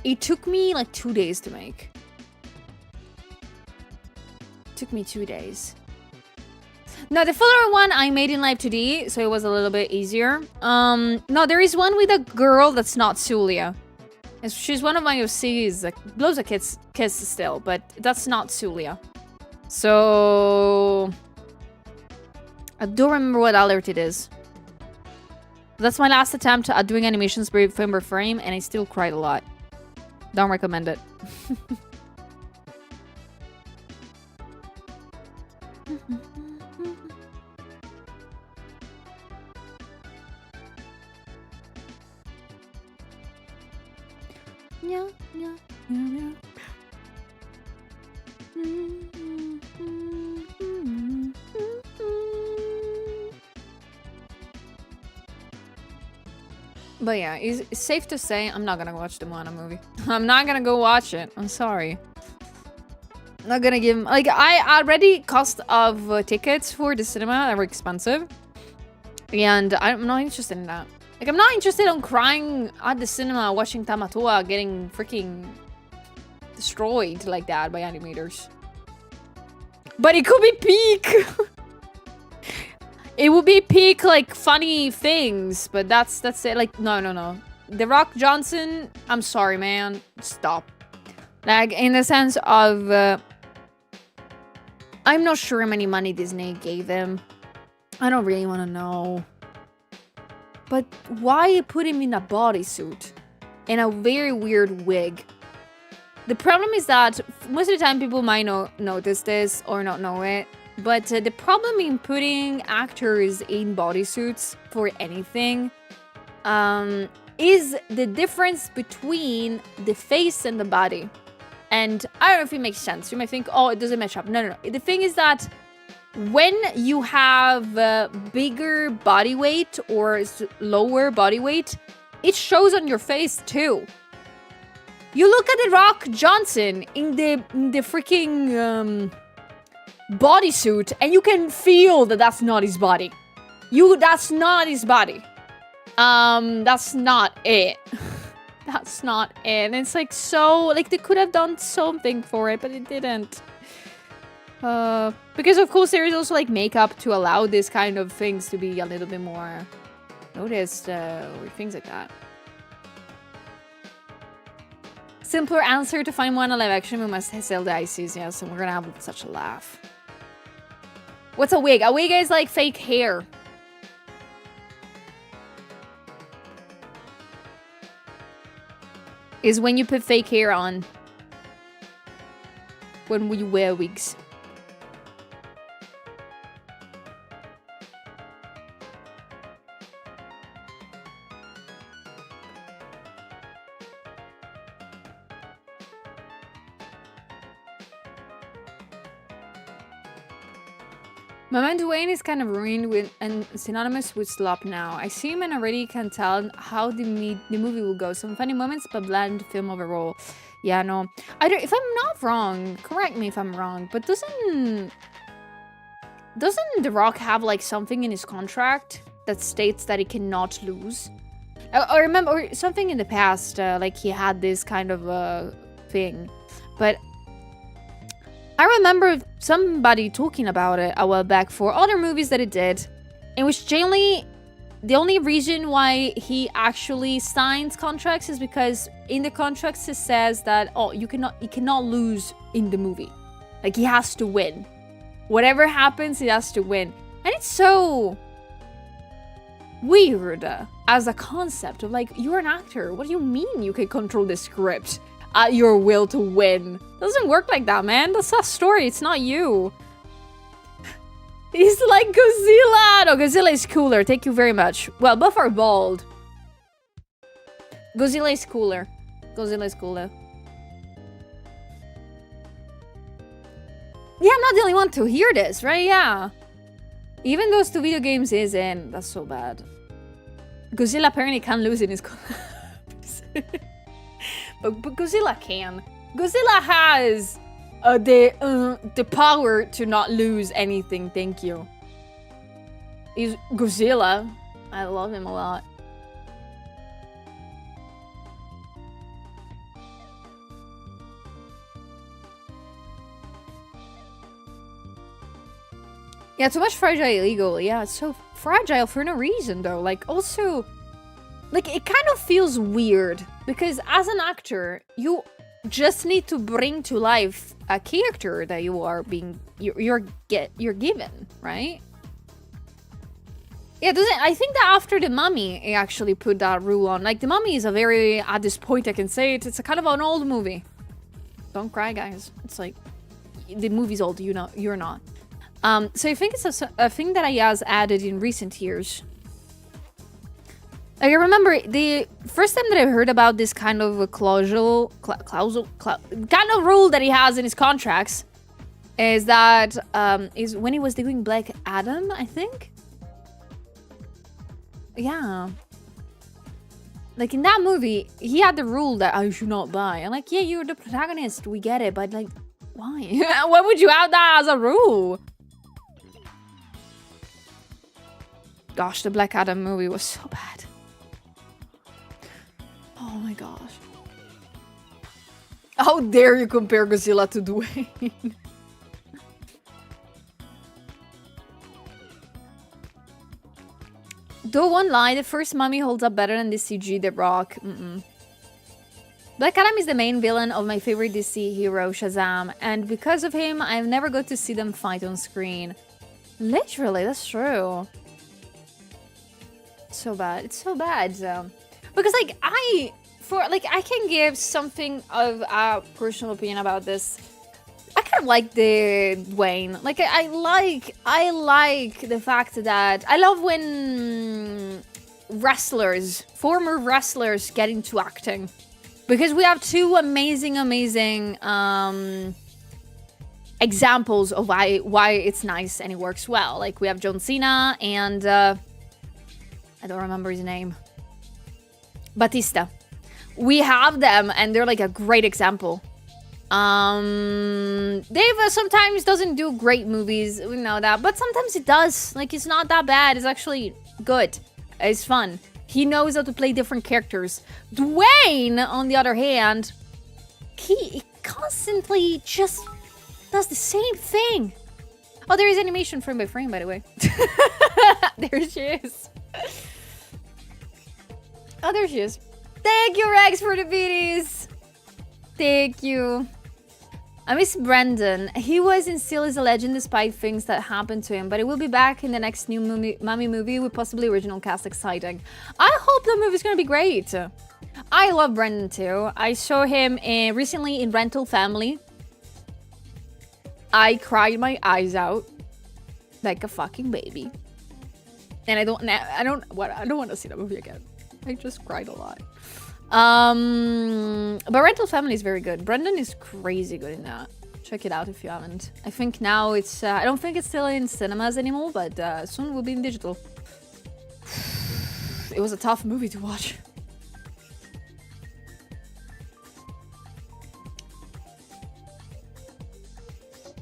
It took me like 2 days to make. Took me 2 days. No, the fuller one I made in Live 2D, so it was a little bit easier. No, there is one with a girl that's not Sulia. She's one of my OCs, like, blows a kiss still, but that's not Sulia. So I don't remember what alert it is. That's my last attempt at doing animations frame by frame, and I still cried a lot. Don't recommend it. Yeah. But yeah, it's safe to say I'm not gonna watch the Moana movie. I'm not gonna go watch it. I'm sorry. I'm not gonna give... Like, I already cost of tickets for the cinema that were expensive. And I'm not interested in that. Like, I'm not interested in crying at the cinema watching Tamatoa getting freaking destroyed like that by animators. But it could be peak! It would be peak, like, funny things, but that's it. Like, no. The Rock Johnson, I'm sorry, man. Stop. Like, in the sense of... I'm not sure how many money Disney gave him. I don't really want to know. But why put him in a bodysuit? And a very weird wig? The problem is that most of the time people might not notice this or not know it. But the problem in putting actors in bodysuits for anything is the difference between the face and the body. And I don't know if it makes sense. You might think, oh, it doesn't match up. No. The thing is that when you have bigger body weight or lower body weight, it shows on your face too. You look at The Rock Johnson in the freaking... bodysuit, and you can feel that that's not his body. That's not his body. That's not it. That's not it. And it's like so, like they could have done something for it, but it didn't. Because of course there is also like makeup to allow this kind of things to be a little bit more noticed, or things like that. Simpler answer to find one a live action, we must sell the ICs, yes, and we're gonna have such a laugh. What's a wig? A wig is like fake hair. Is when you put fake hair on. When we wear wigs. My mind Dwayne is kind of ruined with and synonymous with slop now. I see him and already can tell how the movie will go. Some funny moments, but bland film overall. Yeah, no. If I'm not wrong, correct me if I'm wrong, but doesn't The Rock have like something in his contract that states that he cannot lose? I remember something in the past, like he had this kind of thing, but I remember somebody talking about it a while back for other movies that it did, in which generally the only reason why he actually signs contracts is because in the contracts it says that he cannot lose in the movie. Like he has to win. Whatever happens, he has to win. And it's so weird as a concept of like, you're an actor. What do you mean you can control the script at your will to win? Doesn't work like that, man. That's a story. It's not you. He's like Godzilla. No, Godzilla is cooler. Thank you very much. Well, both are bald. Godzilla is cooler. Godzilla is cooler. Yeah, I'm not the only one to hear this, right? Yeah. Even those 2 video games is in. That's so bad. Godzilla apparently can't lose in his collabs. but Godzilla can. Godzilla has the power to not lose anything. Thank you. He's Godzilla. I love him a lot. Yeah, too much fragile illegal. Yeah, it's so fragile for no reason, though. Like, also, like, it kind of feels weird because as an actor, you just need to bring to life a character that you are being you're given, right? Yeah, doesn't I think that after The Mummy, it actually put that rule on. Like, The Mummy is a very, at this point, I can say it's a kind of an old movie. Don't cry, guys. It's like the movie's old. You know, you're not. So I think it's a thing that Ayaz added in recent years. Like, I remember the first time that I heard about this kind of a kind of rule that he has in his contracts is that is when he was doing Black Adam, I think. Yeah. Like, in that movie, he had the rule that I should not buy. I'm like, yeah, you're the protagonist, we get it, but like, why? Why would you have that as a rule? Gosh, the Black Adam movie was so bad. Oh my gosh. How dare you compare Godzilla to Dwayne? Though one lie, the first Mummy holds up better than the CG The Rock. Black Adam is the main villain of my favorite DC hero, Shazam, and because of him, I've never got to see them fight on screen. Literally, that's true. So bad. It's so bad. Because like I can give something of a personal opinion about this. I kind of like the Dwayne. Like I like the fact that I love when former wrestlers get into acting. Because we have two amazing examples of why it's nice and it works well. Like we have John Cena and I don't remember his name. Batista. We have them and they're like a great example. Dave sometimes doesn't do great movies, we know that, but sometimes it does. Like, it's not that bad. It's actually good. It's fun. He knows how to play different characters. Dwayne, on the other hand, he constantly just does the same thing. Oh, there is animation frame by frame, by the way. There she is. Oh, there she is. Thank you, Rex, for the beaties. Thank you. I miss Brandon. He was in Still is a Legend despite things that happened to him, but he will be back in the next new Mummy movie with possibly original cast. Exciting. I hope the movie's gonna be great. I love Brandon too. I saw him recently in Rental Family. I cried my eyes out like a fucking baby. And I don't want to see that movie again. I just cried a lot. But Rental Family is very good. Brendan is crazy good in that. Check it out if you haven't. I think now it's I don't think it's still in cinemas anymore, but soon it will be in digital. It was a tough movie to watch.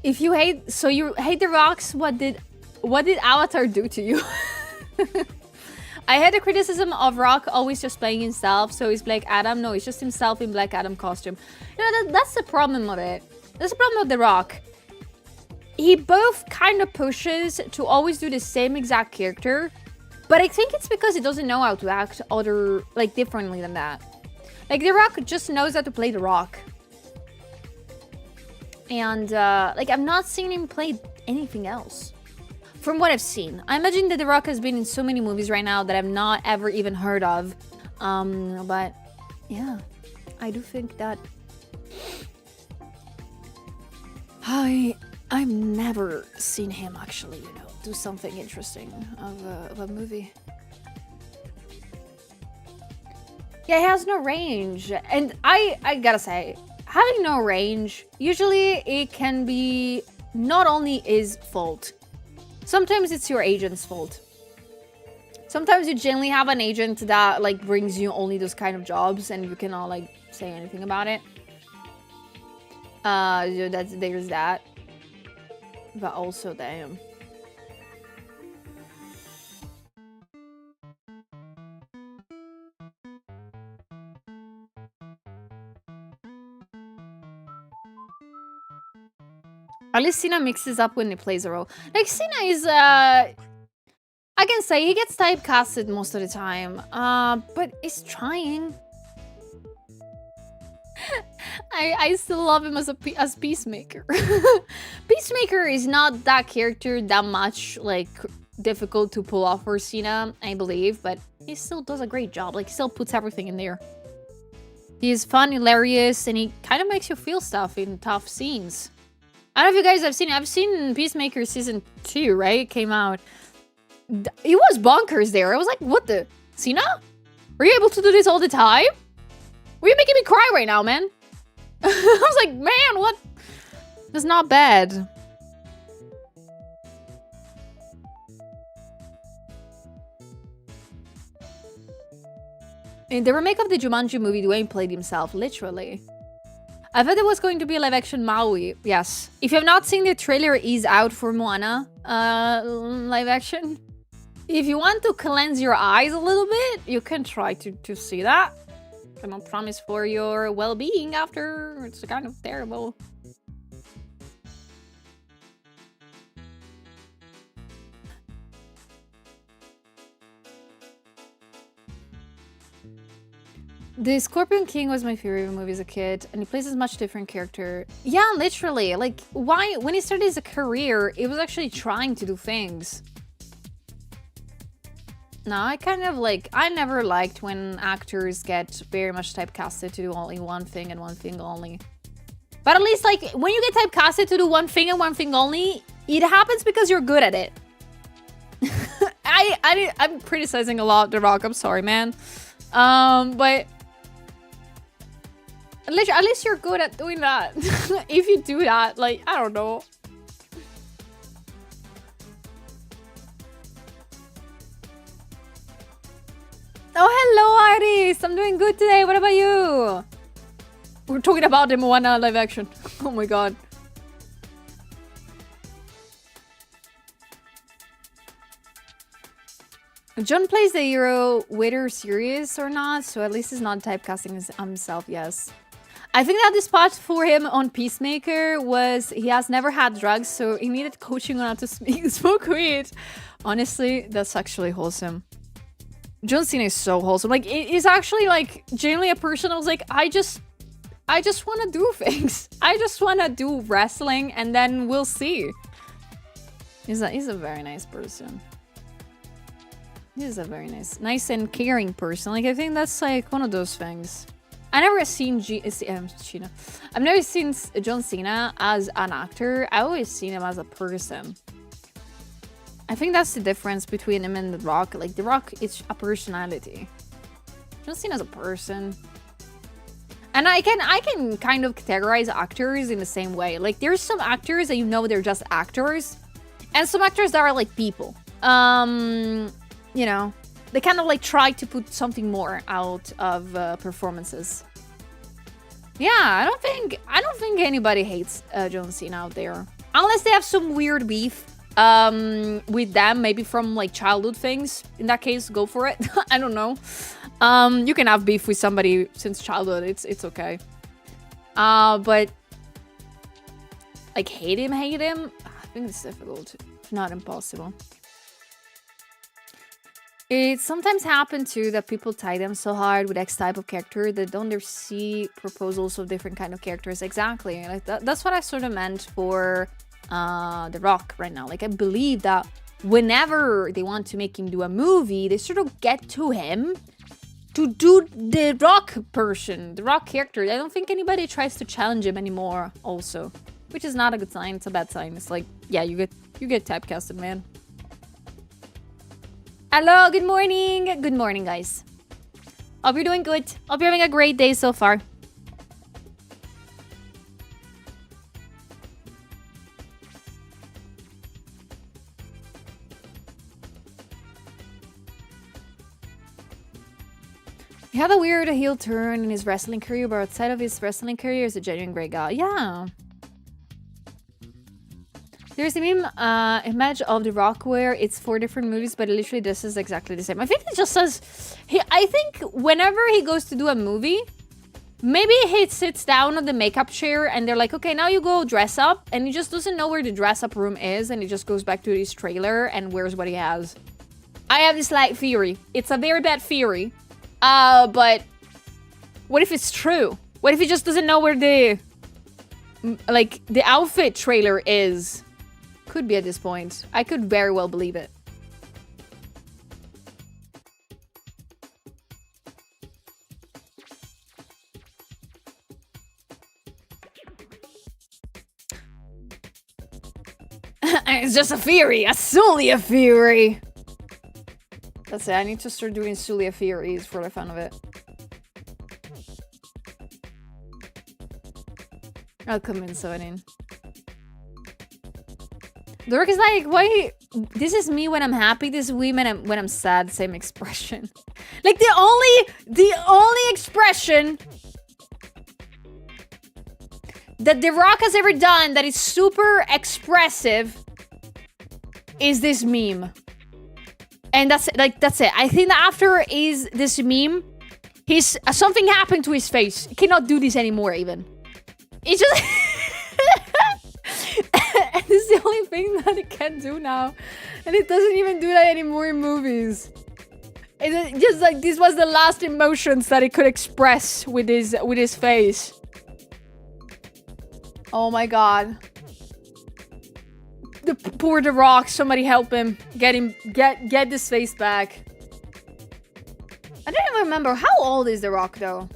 If you hate The Rocks, what did Avatar do to you? I had a criticism of Rock always just playing himself, so he's Black Adam. No, he's just himself in Black Adam costume. You know, that's the problem of it. That's the problem with The Rock. He both kind of pushes to always do the same exact character, but I think it's because he doesn't know how to act differently than that. Like, The Rock just knows how to play The Rock. And, I've not seen him play anything else. From what I've seen. I imagine that The Rock has been in so many movies right now that I've not ever even heard of. But yeah, I do think that I've never seen him actually, you know, do something interesting of a movie. Yeah, he has no range. And I gotta say, having no range, usually it can be not only his fault. Sometimes it's your agent's fault. Sometimes you generally have an agent that like brings you only those kind of jobs and you cannot like say anything about it. There's that. But also, damn. At least Cena mixes up when he plays a role. Like, Cena is, I can say he gets typecasted most of the time. But he's trying. I still love him as Peacemaker. Peacemaker is not that character that much, like, difficult to pull off for Cena, I believe. But he still does a great job. Like, he still puts everything in there. He is fun, hilarious, and he kind of makes you feel stuff in tough scenes. I don't know if you guys have seen it. I've seen Peacemaker season 2, right? It came out. It was bonkers there. I was like, what the? Cena? Were you able to do this all the time? Were you making me cry right now, man? I was like, man, what? That's not bad. In the remake of the Jumanji movie, Dwayne played himself, literally. I thought it was going to be a live-action Maui. Yes. If you have not seen the trailer, is out for Moana live-action. If you want to cleanse your eyes a little bit, you can try to see that. I cannot promise for your well-being after. It's kind of terrible. The Scorpion King was my favorite movie as a kid, and he plays a much different character. Yeah, literally. Like, why? When he started his career, he was actually trying to do things. No, I kind of like... I never liked when actors get very much typecasted to do only one thing and one thing only. But at least, like, when you get typecasted to do one thing and one thing only, it happens because you're good at it. I'm criticizing a lot The Rock. I'm sorry, man. But... At least you're good at doing that. If you do that, like, I don't know. Oh, hello, Iris. I'm doing good today. What about you? We're talking about the Moana live action. Oh my god. John plays the hero, whether serious or not, so at least he's not typecasting himself, yes. I think that the spot for him on Peacemaker was he has never had drugs, so he needed coaching on how to smoke weed. Honestly, that's actually wholesome. John Cena is so wholesome. Like, it's actually, like, genuinely a person I was like, I just want to do things. I just want to do wrestling, and then we'll see. He's a very nice person. He's a very nice and caring person. Like, I think that's, like, one of those things. I never seen I've never seen John Cena as an actor. I always seen him as a person. I think that's the difference between him and The Rock. Like, The Rock is a personality. John Cena's a person. And I can kind of categorize actors in the same way. Like, there's some actors that you know they're just actors. And some actors that are like people. You know, they kind of like try to put something more out of performances. Yeah, I don't think anybody hates John Cena out there, unless they have some weird beef with them, maybe from like childhood things. In that case, go for it. I don't know. You can have beef with somebody since childhood. It's okay. But like hate him. I think it's difficult, if not impossible. It sometimes happens too that people tie them so hard with X type of character that don't ever see proposals of different kind of characters. Exactly. Like that's what I sort of meant for The Rock right now. Like, I believe that whenever they want to make him do a movie, they sort of get to him to do the Rock person, the Rock character. I don't think anybody tries to challenge him anymore also, which is not a good sign. It's a bad sign. It's like, yeah, you get typecasted, man. Hello, good morning. Good morning, guys. Hope you're doing good. Hope you're having a great day so far. He had a weird heel turn in his wrestling career, but outside of his wrestling career, he's a genuine great guy. Yeah. There's a meme image of The Rock where it's 4 different movies, but literally this is exactly the same. I think it just says... I think whenever he goes to do a movie, maybe he sits down on the makeup chair and they're like, okay, now you go dress up. And he just doesn't know where the dress up room is, and he just goes back to his trailer and wears what he has. I have this like theory. It's a very bad theory. But what if it's true? What if he just doesn't know where the outfit trailer is? Could be at this point. I could very well believe it. It's just a theory. Solely a theory. That's it. I need to start doing Sulia theories for the fun of it. I'll come in so in. Dork is like, why? This is me when I'm happy. This is me when I'm sad. Same expression. Like the only expression that The Rock has ever done that is super expressive is this meme. And that's it. I think that after is this meme, something happened to his face. He cannot do this anymore even. It's just... And it's the only thing that it can do now. And it doesn't even do that anymore in movies. It's just like this was the last emotions that it could express with his face. Oh my god. The poor The Rock, somebody help him. Get this face back. I don't even remember. How old is The Rock though?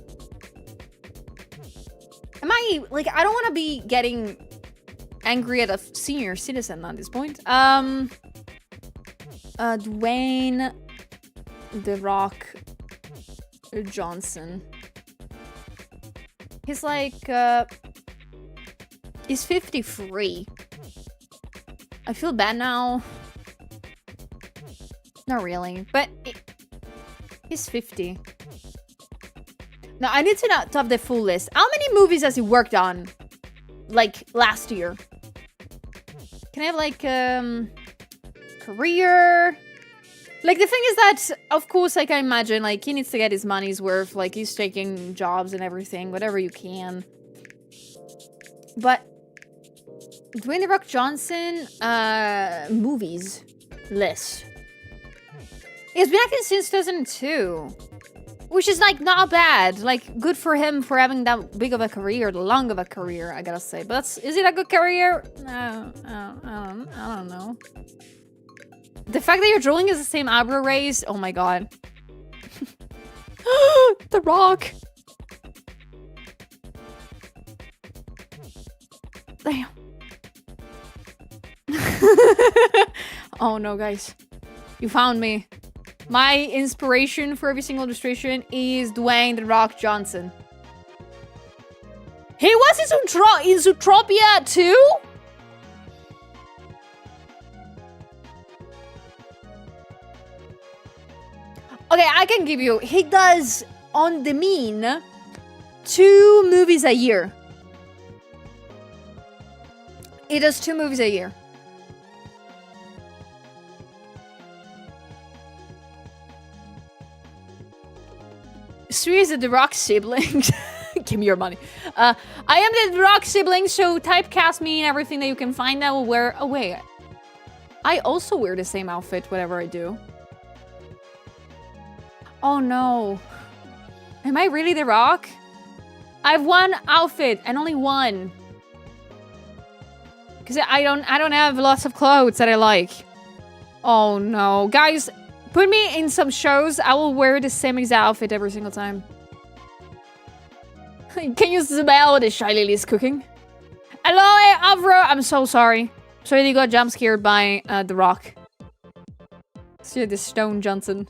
Am I, like, I don't want to be getting angry at a senior citizen at this point. Dwayne The Rock Johnson. He's like, he's 53. I feel bad now. Not really, but he's 50. Now, I need to not have the full list. How many movies has he worked on? Like, last year? Can I have, like, career? Like, the thing is that, of course, like, I imagine, like, he needs to get his money's worth. Like, he's taking jobs and everything, whatever you can. But Dwayne The Rock Johnson, movies list. He's been acting since 2002. Which is, like, not bad. Like, good for him for having that big of a career, long of a career, I gotta say. But is it a good career? No, I don't know. The fact that your drawing is the same eyebrow raise, oh my god. The Rock. Damn. Oh no, guys. You found me. My inspiration for every single illustration is Dwayne The Rock Johnson. He was in Zootropia too? Okay, I can give you. He does, on the mean, 2 movies a year. He does 2 movies a year. Sue is the Rock sibling. Give me your money. I am the Rock sibling, so typecast me and everything that you can find. I will wear... Oh, wait. I also wear the same outfit, whatever I do. Oh, no. Am I really The Rock? I have 1 outfit and only 1. Because I don't have lots of clothes that I like. Oh no. Guys, put me in some shows. I will wear the same exact outfit every single time. Can you smell the Shy Lily's cooking? Hello, Avro. I'm so sorry. Sorry you got jump scared by The Rock. See the Stone Johnson.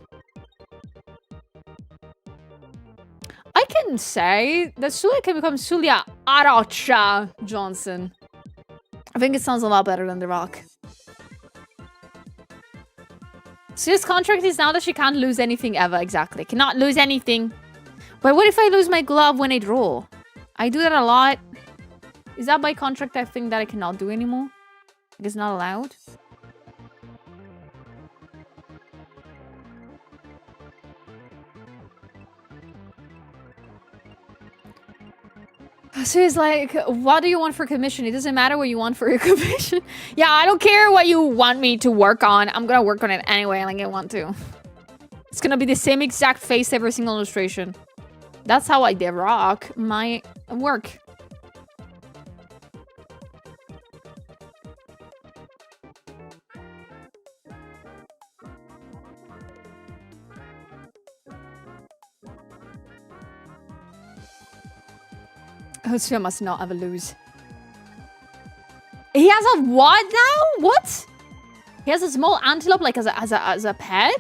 I can say that Sulia can become Sulia Aracha Johnson. I think it sounds a lot better than The Rock. Sulia's contract is now that she can't lose anything ever. Exactly. Cannot lose anything. But what if I lose my glove when I draw? I do that a lot. Is that by contract a thing that I cannot do anymore? Like it's not allowed? So he's like, what do you want for commission? It doesn't matter what you want for your commission. Yeah, I don't care what you want me to work on. I'm gonna work on it anyway, like I want to. It's gonna be the same exact face every single illustration. That's how I did rock my work. Hotsuya must not ever lose. He has a what now? What? He has a small antelope like as a pet?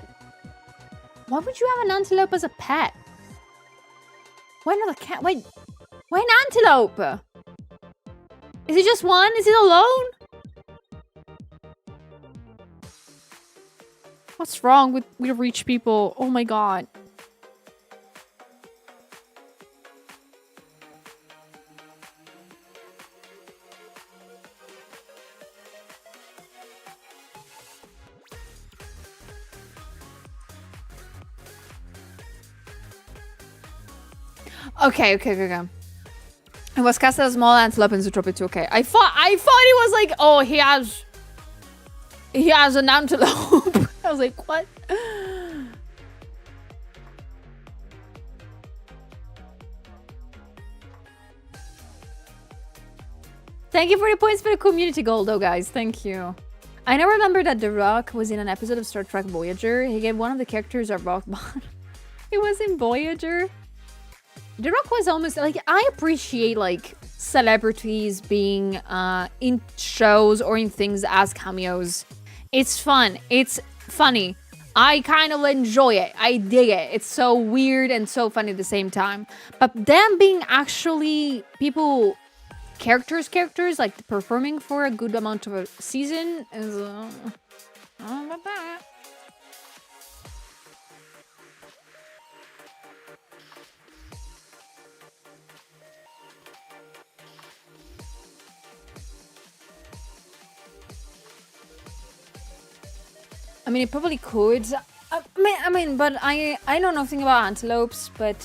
Why would you have an antelope as a pet? Why not a cat? Why an antelope? Is it just one? Is it alone? What's wrong with rich people? Oh my god. Okay. It was cast as a small antelope in Zootropia 2. Okay. I thought it was like, oh, he has an antelope. I was like, what? Thank you for the points for the community goal, though, guys. Thank you. I now remember that The Rock was in an episode of Star Trek Voyager. He gave one of the characters a rock bottom. He was in Voyager. The Rock was almost like, I appreciate like celebrities being in shows or in things as cameos. It's fun. It's funny. I kind of enjoy it. I dig it. It's so weird and so funny at the same time. But them being actually people, characters, like performing for a good amount of a season is I don't know about that. I mean, it probably could. I mean, but I know nothing about antelopes, but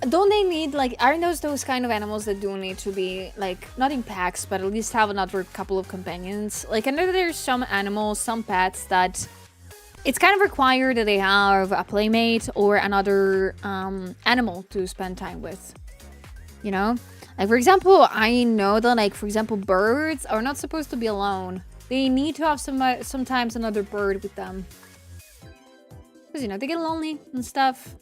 don't they need, like, aren't those kind of animals that do need to be, like, not in packs, but at least have another couple of companions? Like, I know there's some animals, some pets that it's kind of required that they have a playmate or another animal to spend time with, you know? Like, for example, I know that, like, for example, birds are not supposed to be alone. They need to have sometimes another bird with them. Because, you know, they get lonely and stuff.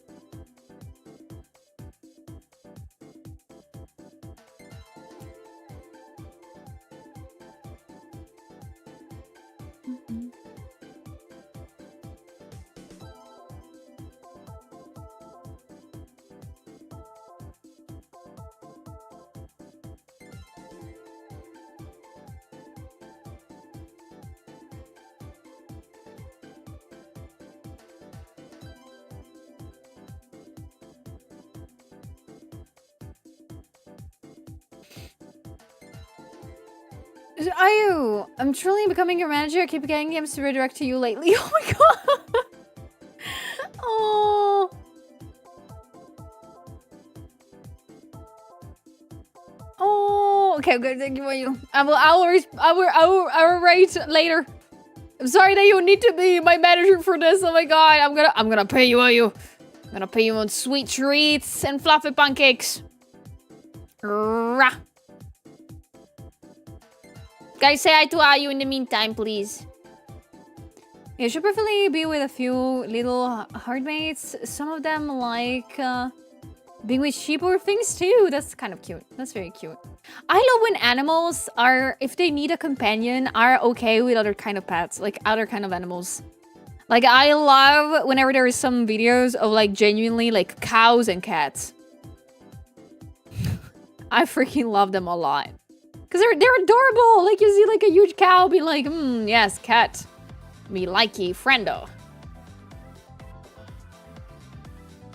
I'm truly becoming your manager. I keep getting games to redirect to you lately. Oh my god. Oh. Oh. Okay, good. Thank you for you. I will write later. I'm sorry that you need to be my manager for this. Oh my god. I'm gonna pay you, I'm gonna pay you on sweet treats and fluffy pancakes. Rah. Guys, say hi to Ayu in the meantime, please. You should preferably be with a few little hardmates. Some of them like being with sheep or things too. That's kind of cute. That's very cute. I love when animals are, if they need a companion, are okay with other kind of pets, like other kind of animals. Like I love whenever there is some videos of like genuinely like cows and cats. I freaking love them a lot. Because they're adorable. Like you see like a huge cow be like, yes, cat. Me likey friendo.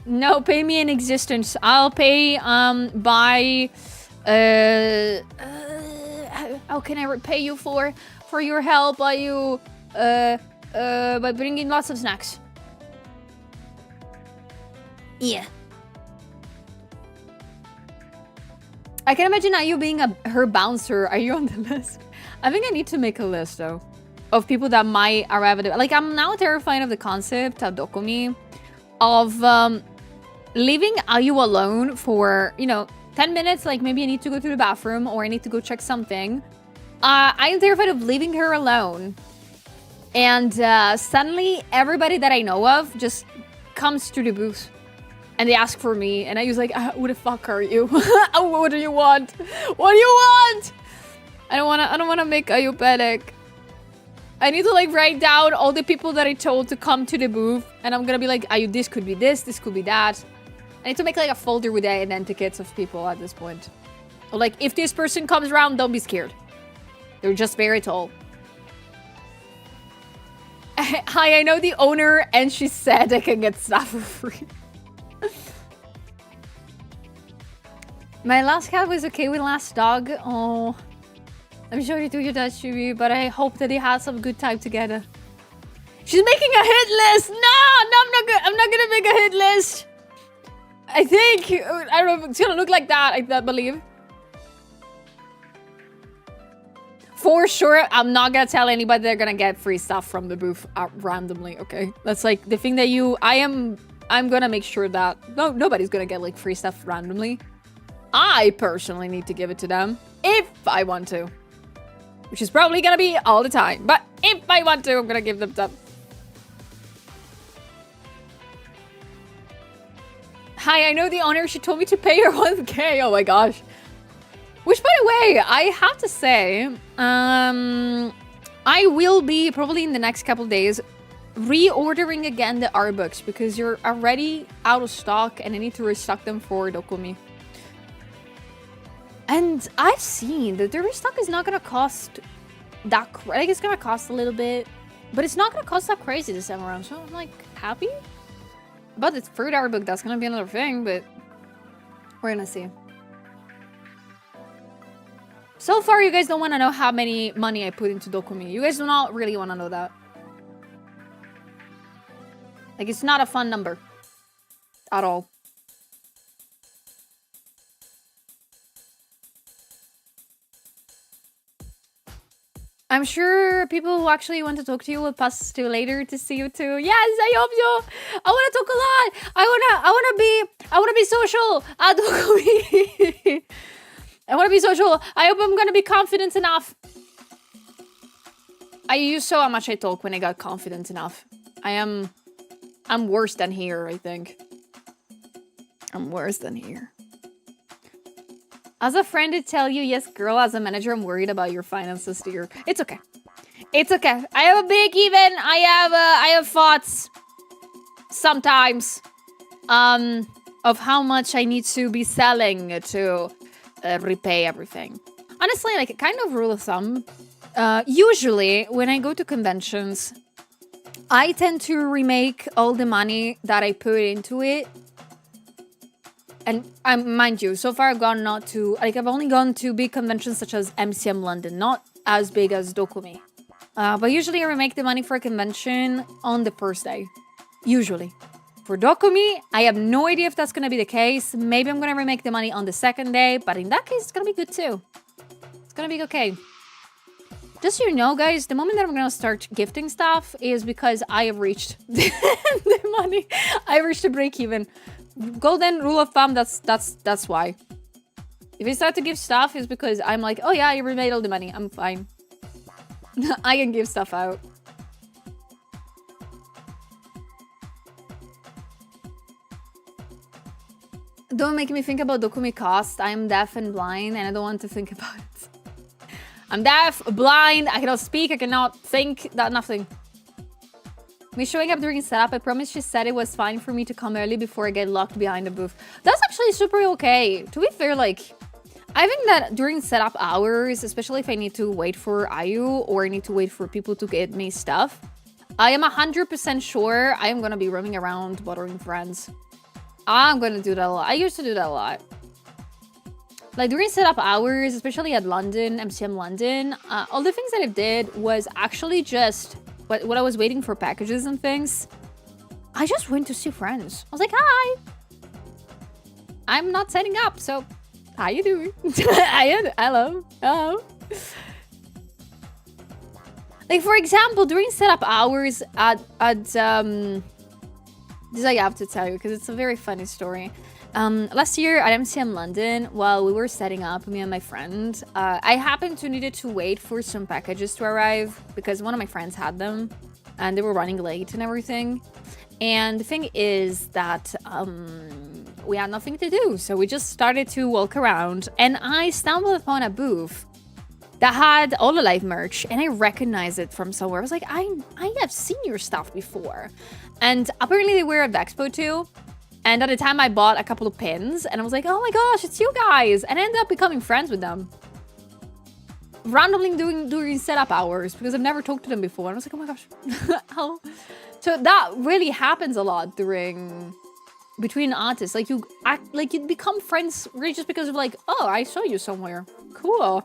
No, pay me in existence. I'll pay by how can I repay you for your help? By you by bringing lots of snacks. Yeah. I can imagine you being her bouncer. Are you on the list? I think I need to make a list though of people that might arrive at it. Like I'm now terrified of the concept of Dokumi of leaving Ayu alone for, 10 minutes. Like maybe I need to go to the bathroom or I need to go check something. I'm terrified of leaving her alone. And suddenly everybody that I know of just comes to the booth. And they ask for me, and I was like, who the fuck are you? What do you want? What do you want? I don't wanna make Ayu panic. I need to like write down all the people that I told to come to the booth, and I'm gonna be like, Ayu, this could be this could be that. I need to make like a folder with the identikits of people at this point. Or, like, if this person comes around, don't be scared. They're just very tall. Hi, I know the owner, and she said I can get stuff for free. My last cat was okay with last dog. Oh, I'm sure you do your best, Shubi, but I hope that they had some good time together. She's making a hit list. No, I'm not gonna make a hit list. I think I don't know if it's gonna look like that. I believe. For sure, I'm not gonna tell anybody they're gonna get free stuff from the booth randomly. Okay, that's like the thing that I'm gonna make sure that nobody's gonna get like free stuff randomly. I personally need to give it to them if I want to, which is probably gonna be all the time. But if I want to, I'm gonna give them stuff. Hi, I know the owner. She told me to pay her 1K. Oh my gosh. Which, by the way, I have to say, I will be probably in the next couple of days reordering again the art books because you're already out of stock and I need to restock them for Dokumi. And I've seen that the restock is not gonna cost that like it's gonna cost a little bit, but it's not gonna cost that crazy this time around. So I'm like happy. But it's fruit art book, that's gonna be another thing, but we're gonna see. So far, you guys don't want to know how many money I put into Dokumi. You guys do not really want to know that. Like, it's not a fun number. At all. I'm sure people who actually want to talk to you will pass to later to see you too. Yes, I hope so. I want to talk a lot. I want to be social at Dokumi. I want to be social. I hope I'm going to be confident enough. I used so how much I talk when I got confident enough. I'm worse than here, I think. I'm worse than here. As a friend to tell you, yes, girl, as a manager, I'm worried about your finances dear. It's okay. It's okay. I have a break even. I have thoughts sometimes of how much I need to be selling to repay everything. Honestly, like, kind of rule of thumb, usually when I go to conventions, I tend to remake all the money that I put into it. And mind you, so far I've gone not to, like, I've only gone to big conventions such as MCM London, not as big as Dokumi. But usually I remake the money for a convention on the first day. Usually. For Dokumi, I have no idea if that's going to be the case. Maybe I'm going to remake the money on the second day, but in that case, it's going to be good too. It's going to be okay. Just so you know, guys, the moment that I'm going to start gifting stuff is because I have reached the money. I reached the break even. Golden rule of thumb, that's why. If I start to give stuff, it's because I'm like, oh yeah, you remade all the money. I'm fine. I can give stuff out. Don't make me think about Dokumi cost. I am deaf and blind and I don't want to think about it. I'm deaf, blind, I cannot speak, I cannot think, that nothing. Me showing up during setup, I promise she said it was fine for me to come early before I get locked behind the booth. That's actually super okay. To be fair, like, I think that during setup hours, especially if I need to wait for Ayu or I need to wait for people to get me stuff, I am 100% sure I am gonna be roaming around bothering friends. I'm gonna do that a lot. I used to do that a lot. Like during setup hours, especially at London, MCM London, all the things that I did was actually just when I was waiting for packages and things, I just went to see friends. I was like, hi. I'm not setting up, so how you doing? Hello. Hello. Like for example, during setup hours at this I have to tell you because it's a very funny story. Last year at MCM London, while we were setting up, me and my friend, I happened to needed to wait for some packages to arrive because one of my friends had them and they were running late and everything. And the thing is that we had nothing to do, so we just started to walk around and I stumbled upon a booth that had all the live merch and I recognized it from somewhere. I was like, I have seen your stuff before. And apparently they were at the expo too. And at the time I bought a couple of pins and I was like, oh my gosh, it's you guys. And I ended up becoming friends with them. Randomly during setup hours because I've never talked to them before. And I was like, oh my gosh. How? So that really happens a lot between artists. Like you act like you become friends really just because of like, oh, I saw you somewhere. Cool.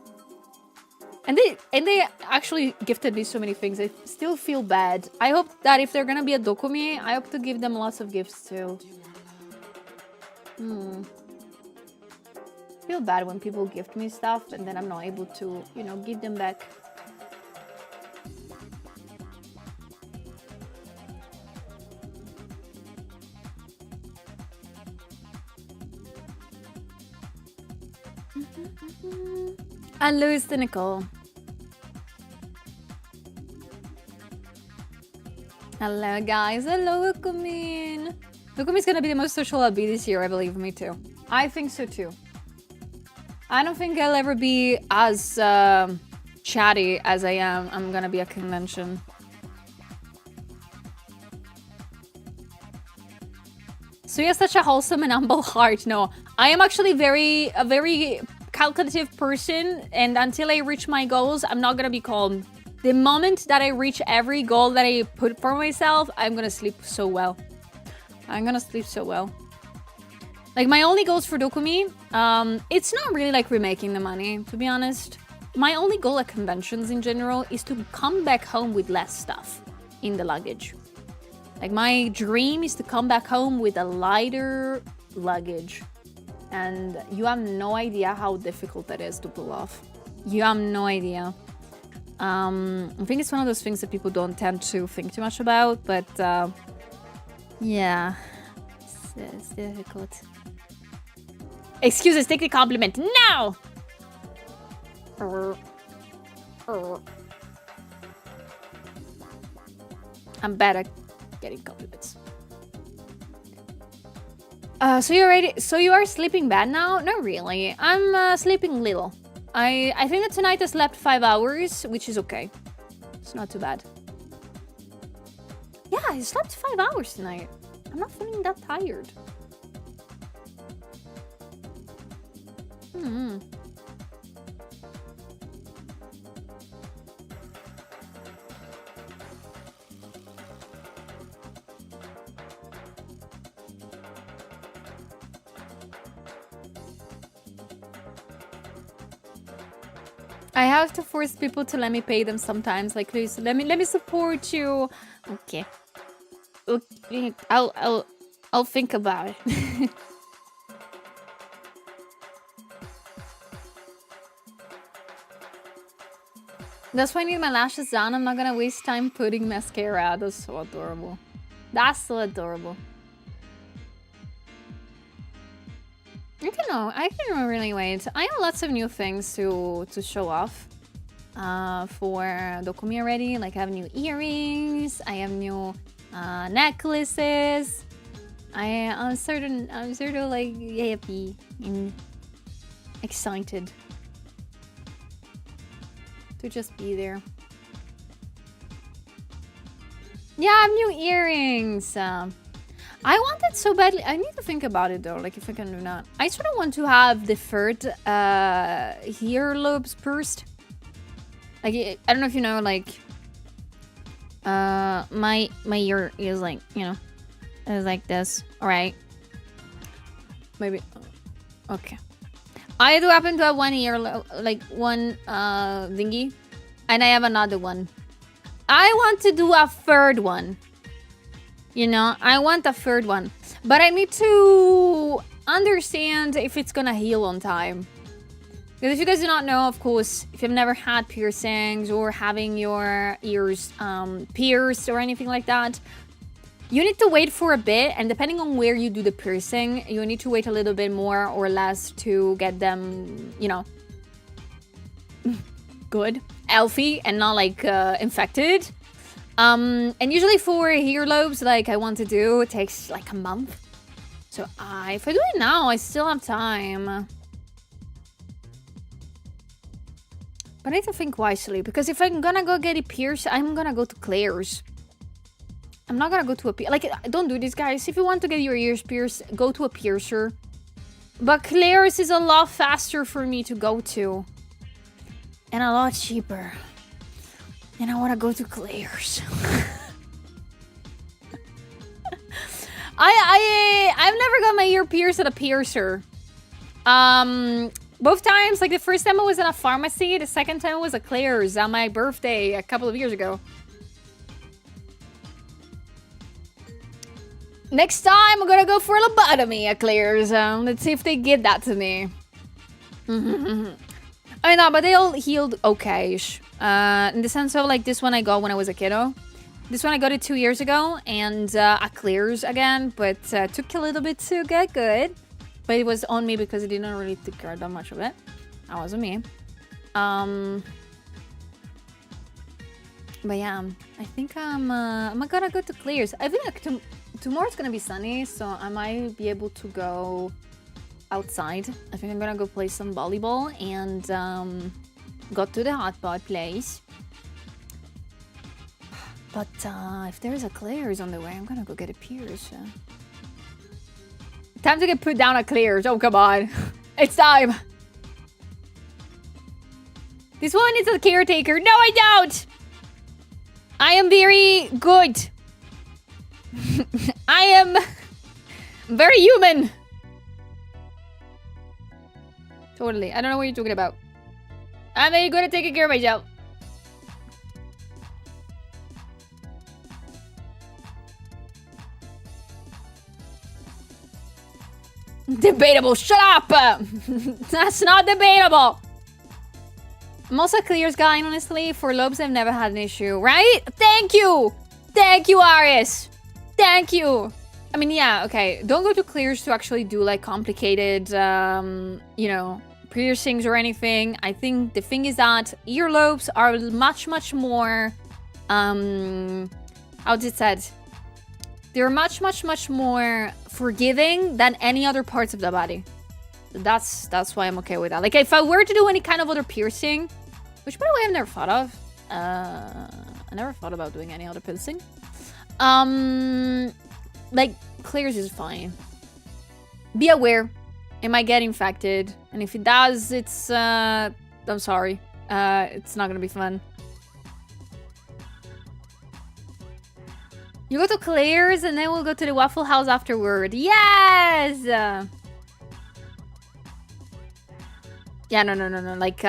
And they actually gifted me so many things. I still feel bad. I hope that if they're gonna be a Dokumi, I hope to give them lots of gifts too. Feel bad when people gift me stuff and then I'm not able to, you know, give them back. Hello, it's Nicole. Hello, guys. Hello, Ukumin. Ukumi's gonna be the most social I'll be this year, I believe. Me too. I think so too. I don't think I'll ever be as chatty as I am. I'm gonna be at convention. So you have such a wholesome and humble heart. No, I am actually a very calculative person, and until I reach my goals, I'm not gonna be calm. The moment that I reach every goal that I put for myself, I'm gonna sleep so well. I'm gonna sleep so well. Like my only goals for Dokumi, it's not really like remaking the money, to be honest. My only goal at conventions in general is to come back home with less stuff in the luggage. Like my dream is to come back home with a lighter luggage. And you have no idea how difficult that is to pull off. You have no idea. I think it's one of those things that people don't tend to think too much about, but yeah, it's difficult. Excuses, take the compliment now! I'm bad at getting compliments. So you're ready? So you are sleeping bad now? Not really. I'm sleeping little. I think that tonight I slept 5 hours, which is okay. It's not too bad. Yeah, I slept 5 hours tonight. I'm not feeling that tired. I have to force people to let me pay them sometimes. Like, please, let me support you. Okay. Okay, I'll think about it. That's why I need my lashes done. I'm not gonna waste time putting mascara. That's so adorable. That's so adorable. I don't know. I can really wait. I have lots of new things to show off. for Dokumi already. Like, I have new earrings. I have new necklaces. I'm sort of like happy and excited to just be there. Yeah, I have new earrings. I want it so badly. I need to think about it though, like if I can do that. I sort of want to have the third earlobes pierced. Like, I don't know if you know, like my ear is like, you know, it's like this. All right. Maybe. Okay. I do happen to have one ear, like one thingy, and I have another one. I want to do a third one. You know, I want a third one, but I need to understand if it's gonna heal on time. Because if you guys do not know, of course, if you've never had piercings or having your ears pierced or anything like that, you need to wait for a bit, and depending on where you do the piercing, you need to wait a little bit more or less to get them, you know, good, healthy, and not like infected. And usually for earlobes, like I want to do, it takes like a month. So if I do it now, I still have time. But I need to think wisely, because if I'm gonna go get it pierced, I'm gonna go to Claire's. I'm not gonna go to a like, don't do this, guys. If you want to get your ears pierced, go to a piercer. But Claire's is a lot faster for me to go to. And a lot cheaper. And I wanna go to Claire's. I've never got my ear pierced at a piercer. Both times, like the first time I was in a pharmacy, the second time it was at Claire's on my birthday a couple of years ago. Next time, I'm gonna go for a lobotomy at Claire's. Let's see if they give that to me. I know, but they all healed okay-ish. In the sense of, like, this one I got when I was a kiddo. This one I got it 2 years ago, and at Claire's again, but took a little bit to get good. But it was on me because I didn't really take care that much of it. That wasn't me. But yeah, I think I'm gonna go to Claire's. I think like tomorrow's gonna be sunny, so I might be able to go outside. I think I'm gonna go play some volleyball and go to the hot pot place. But if there's a Claire's on the way, I'm gonna go get a pierce. Time to get put down at Claire's. Oh, come on. It's time. This one is a caretaker. No, I don't. I am very good. I am very human. Totally. I don't know what you're talking about. I'm very good at taking care of myself. Debatable. Shut up. That's not debatable. I'm also a Claire's guy, honestly. For lobes, I've never had an issue, right? Thank you. Thank you, Aris. Thank you. I mean, yeah, okay. Don't go to Claire's to actually do, like, complicated, you know, piercings or anything. I think the thing is that earlobes are much, much more, how's it said? They're much, much, much more forgiving than any other parts of the body. That's why I'm okay with that. Like, if I were to do any kind of other piercing, which, by the way, I've never thought of. I never thought about doing any other piercing. Like, Claire's is fine. Be aware. It might get infected. And if it does, it's, I'm sorry. It's not gonna be fun. You go to Claire's and then we'll go to the Waffle House afterward. Yes! Yeah, no. Like,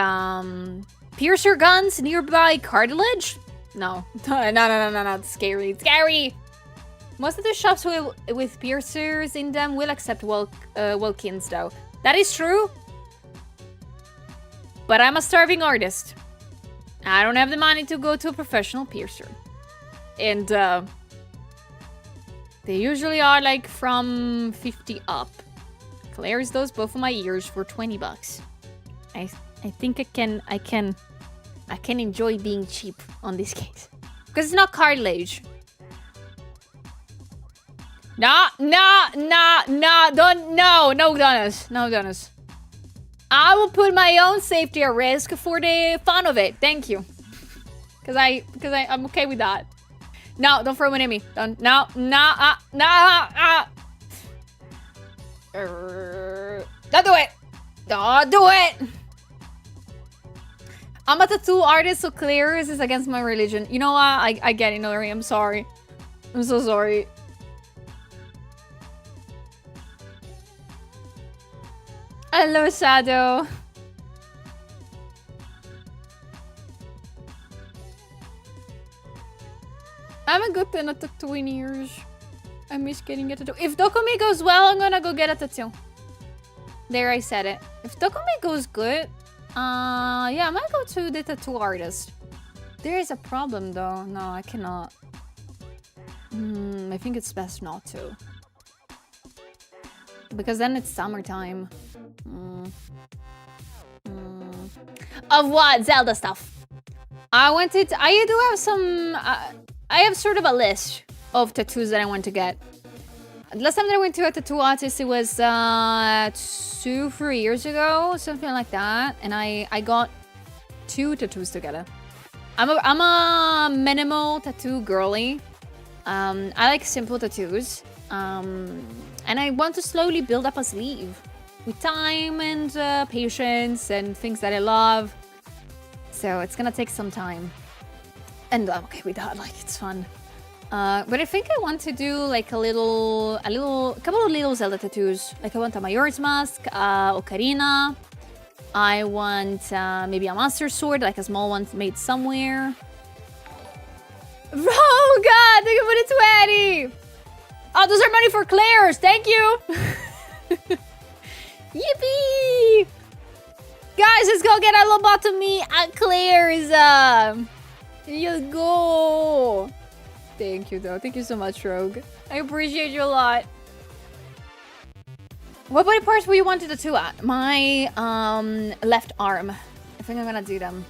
piercer guns nearby cartilage? No. No. It's scary. It's scary! Most of the shops with piercers in them will accept walk-ins, though. That is true. But I'm a starving artist. I don't have the money to go to a professional piercer. And, they usually are, like, from 50 up. Claire's does both of my ears for 20 bucks. I think I can I can enjoy being cheap on this case. Because it's not cartilage. No, don't, no, Donuts. No, Donuts. I will put my own safety at risk for the fun of it. Thank you. Because I'm okay with that. No, don't throw it at me. Don't, no. Don't do it. Don't do it. I'm a tattoo artist, so clears is against my religion. You know what? I get it, Nori. I'm sorry. I'm so sorry. Hello, Shadow. I haven't gotten a tattoo in years. I miss getting a tattoo. If Dokumi goes well, I'm gonna go get a tattoo. There, I said it. If Dokumi goes good, yeah, I might go to the tattoo artist. There is a problem, though. No, I cannot. I think it's best not to. Because then it's summertime. Of what? Zelda stuff. I do have some... I have sort of a list of tattoos that I want to get. Last time that I went to a tattoo artist, it was 2-3 years ago, something like that. And I got 2 tattoos together. I'm a minimal tattoo girly. I like simple tattoos. And I want to slowly build up a sleeve with time and patience and things that I love. So it's gonna take some time. And I'm okay with that, like, it's fun. But I think I want to do like a couple of little Zelda tattoos. Like I want a Majora's Mask, Ocarina. I want maybe a Master Sword, like a small one made somewhere. Oh God, thank you for the 20! Oh, those are money for Claire's, thank you! Yippee! Guys, let's go get a lobotomy at Claire's. Let's go. Thank you, though. Thank you so much, Rogue. I appreciate you a lot. What body parts will you want to tattoo at? My left arm. I think I'm gonna do them.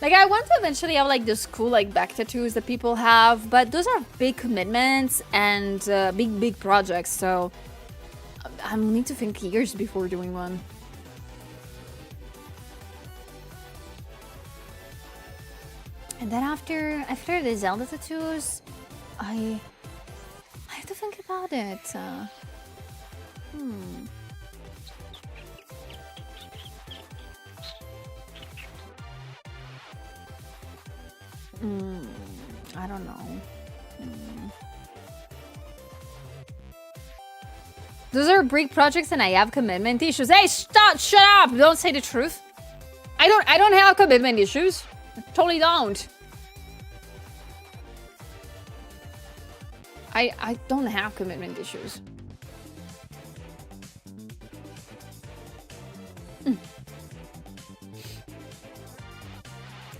Like, I want to eventually have like those cool like back tattoos that people have, but those are big commitments and big projects. So I need to think years before doing one. And then after the Zelda tattoos, I have to think about it. I don't know. Those are big projects and I have commitment issues. Hey, stop! Shut up! Don't say the truth. I don't have commitment issues. I totally don't. I don't have commitment issues.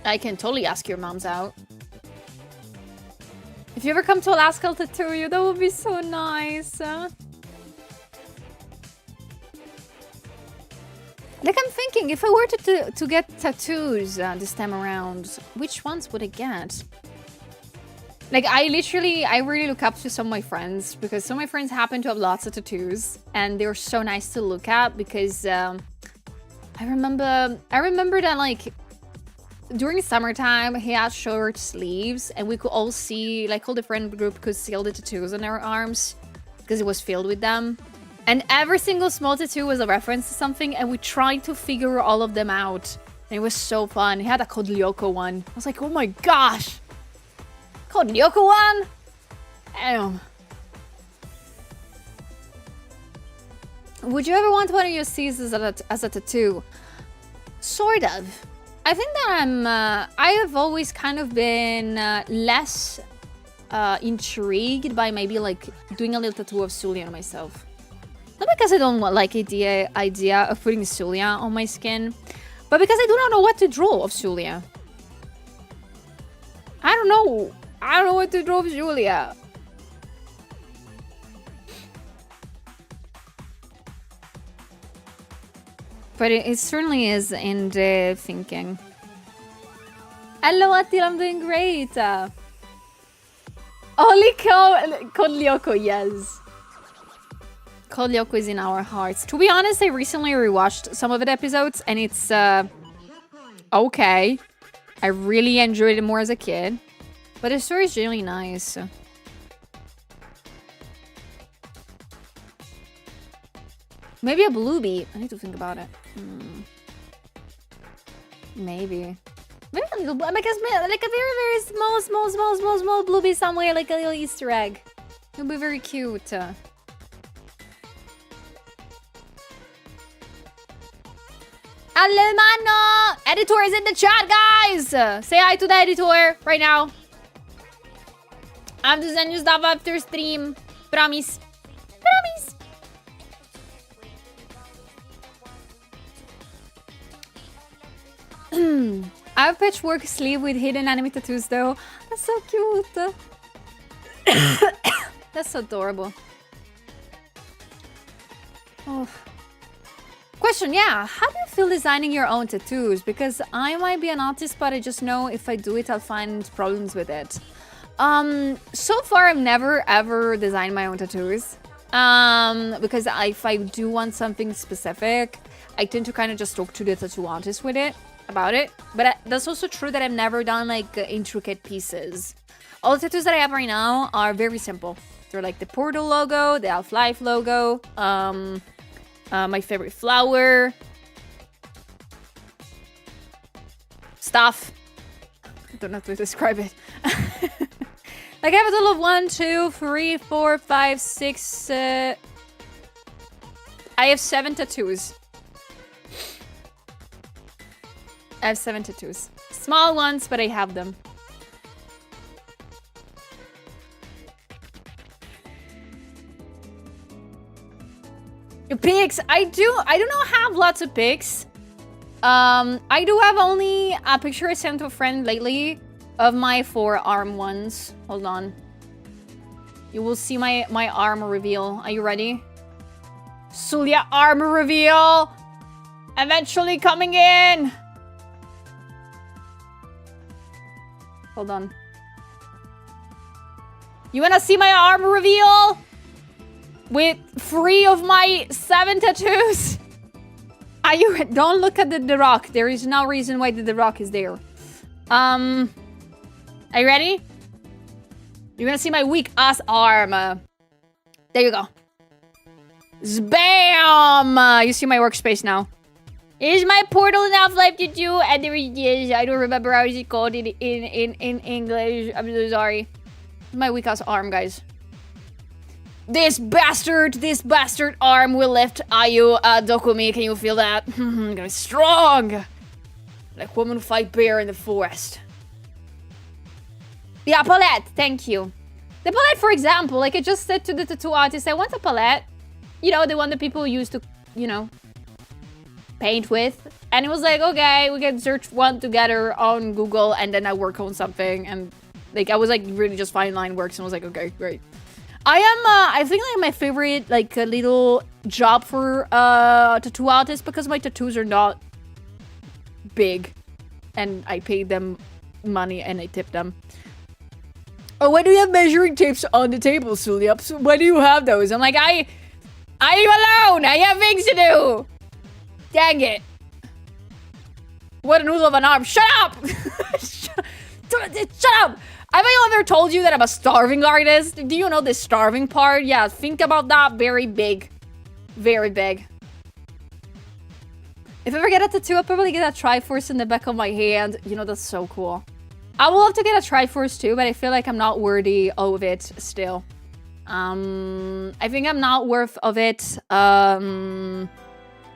I can totally ask your moms out. If you ever come to Alaska, I'll tattoo you. That would be so nice. Like, I'm thinking, if I were to get tattoos this time around, which ones would I get? Like, I really look up to some of my friends, because some of my friends happen to have lots of tattoos, and they're so nice to look at, because I remember that, like, during summertime, he had short sleeves, and we could all see, like, all the friend group could see all the tattoos on their arms, because it was filled with them. And every single small tattoo was a reference to something, and we tried to figure all of them out. And it was so fun. He had a Code Lyoko one. I was like, oh my gosh! Code Lyoko one? Damn. Would you ever want one of your C's as a tattoo? Sort of. I think that I have always kind of been less intrigued by maybe like doing a little tattoo of Sulia on myself. Not because I don't like the idea of putting Sulia on my skin, but because I do not know what to draw of Sulia. I don't know what to draw of Julia. But it certainly is in the thinking. Hello, Attila, I'm doing great. Only Code Lyoko, yes. Code Lyoko is in our hearts. To be honest, I recently rewatched some of the episodes, and it's okay. I really enjoyed it more as a kid, but the story is really nice. Maybe a blue beat. I need to think about it. Maybe. Maybe a little, like a very small blue beat somewhere, like a little Easter egg. It would be very cute. Alemano! Editor is in the chat, guys! Say hi to the editor right now. I have to send you stuff after stream. Promise. Promise. I have patchwork sleeve with hidden anime tattoos, though. That's so cute. That's adorable. Oh. Question, yeah, how do you feel designing your own tattoos? Because I might be an artist, but I just know if I do it, I'll find problems with it. So far, I've never ever designed my own tattoos. Because if I do want something specific, I tend to kind of just talk to the tattoo artist with it, about it. But that's also true that I've never done like intricate pieces. All the tattoos that I have right now are very simple. They're like the Portal logo, the Half-Life logo, my favorite flower. Stuff. I don't know how to describe it. Like I have a total of 1, 2, 3, 4, 5, 6. I have 7 tattoos. I have 7 tattoos. Small ones, but I have them. Pics. I do not have lots of pics. I do have only a picture I sent to a friend lately of my forearm ones. Hold on. You will see my arm reveal. Are you ready? Sulia arm reveal. Eventually coming in. Hold on. You wanna see my arm reveal? With 3 of my 7 tattoos. Are you? Don't look at the rock. There is no reason why the rock is there. Are you ready? You're gonna see my weak ass arm. There you go. Bam! You see my workspace now. Is my portal in Half-Life to do? And there it is. I don't remember how it's called in English. I'm so sorry. My weak ass arm, guys. This bastard arm will lift Ayu Dokumi. Can you feel that? I'm gonna be strong. Like woman who fight bear in the forest. Yeah, palette. Thank you. The palette, for example, like I just said to the tattoo artist, I want a palette. You know, the one that people used to, you know, paint with. And it was like, okay, we can search one together on Google and then I work on something. And like, I was like, really just fine line works. And I was like, okay, great. I think like my favorite like little job for tattoo artist because my tattoos are not big and I paid them money and I tip them. Oh, why do you have measuring tapes on the table, Suliup? So why do you have those? I'm like, I'm alone. I have things to do. Dang it. What a noodle of an arm. Shut up. Shut up. Have I ever told you that I'm a starving artist? Do you know the starving part? Yeah, think about that. Very big. Very big. If I ever get a tattoo, I'll probably get a Triforce in the back of my hand. You know, that's so cool. I would love to get a Triforce too, but I feel like I'm not worthy of it still. I think I'm not worth of it.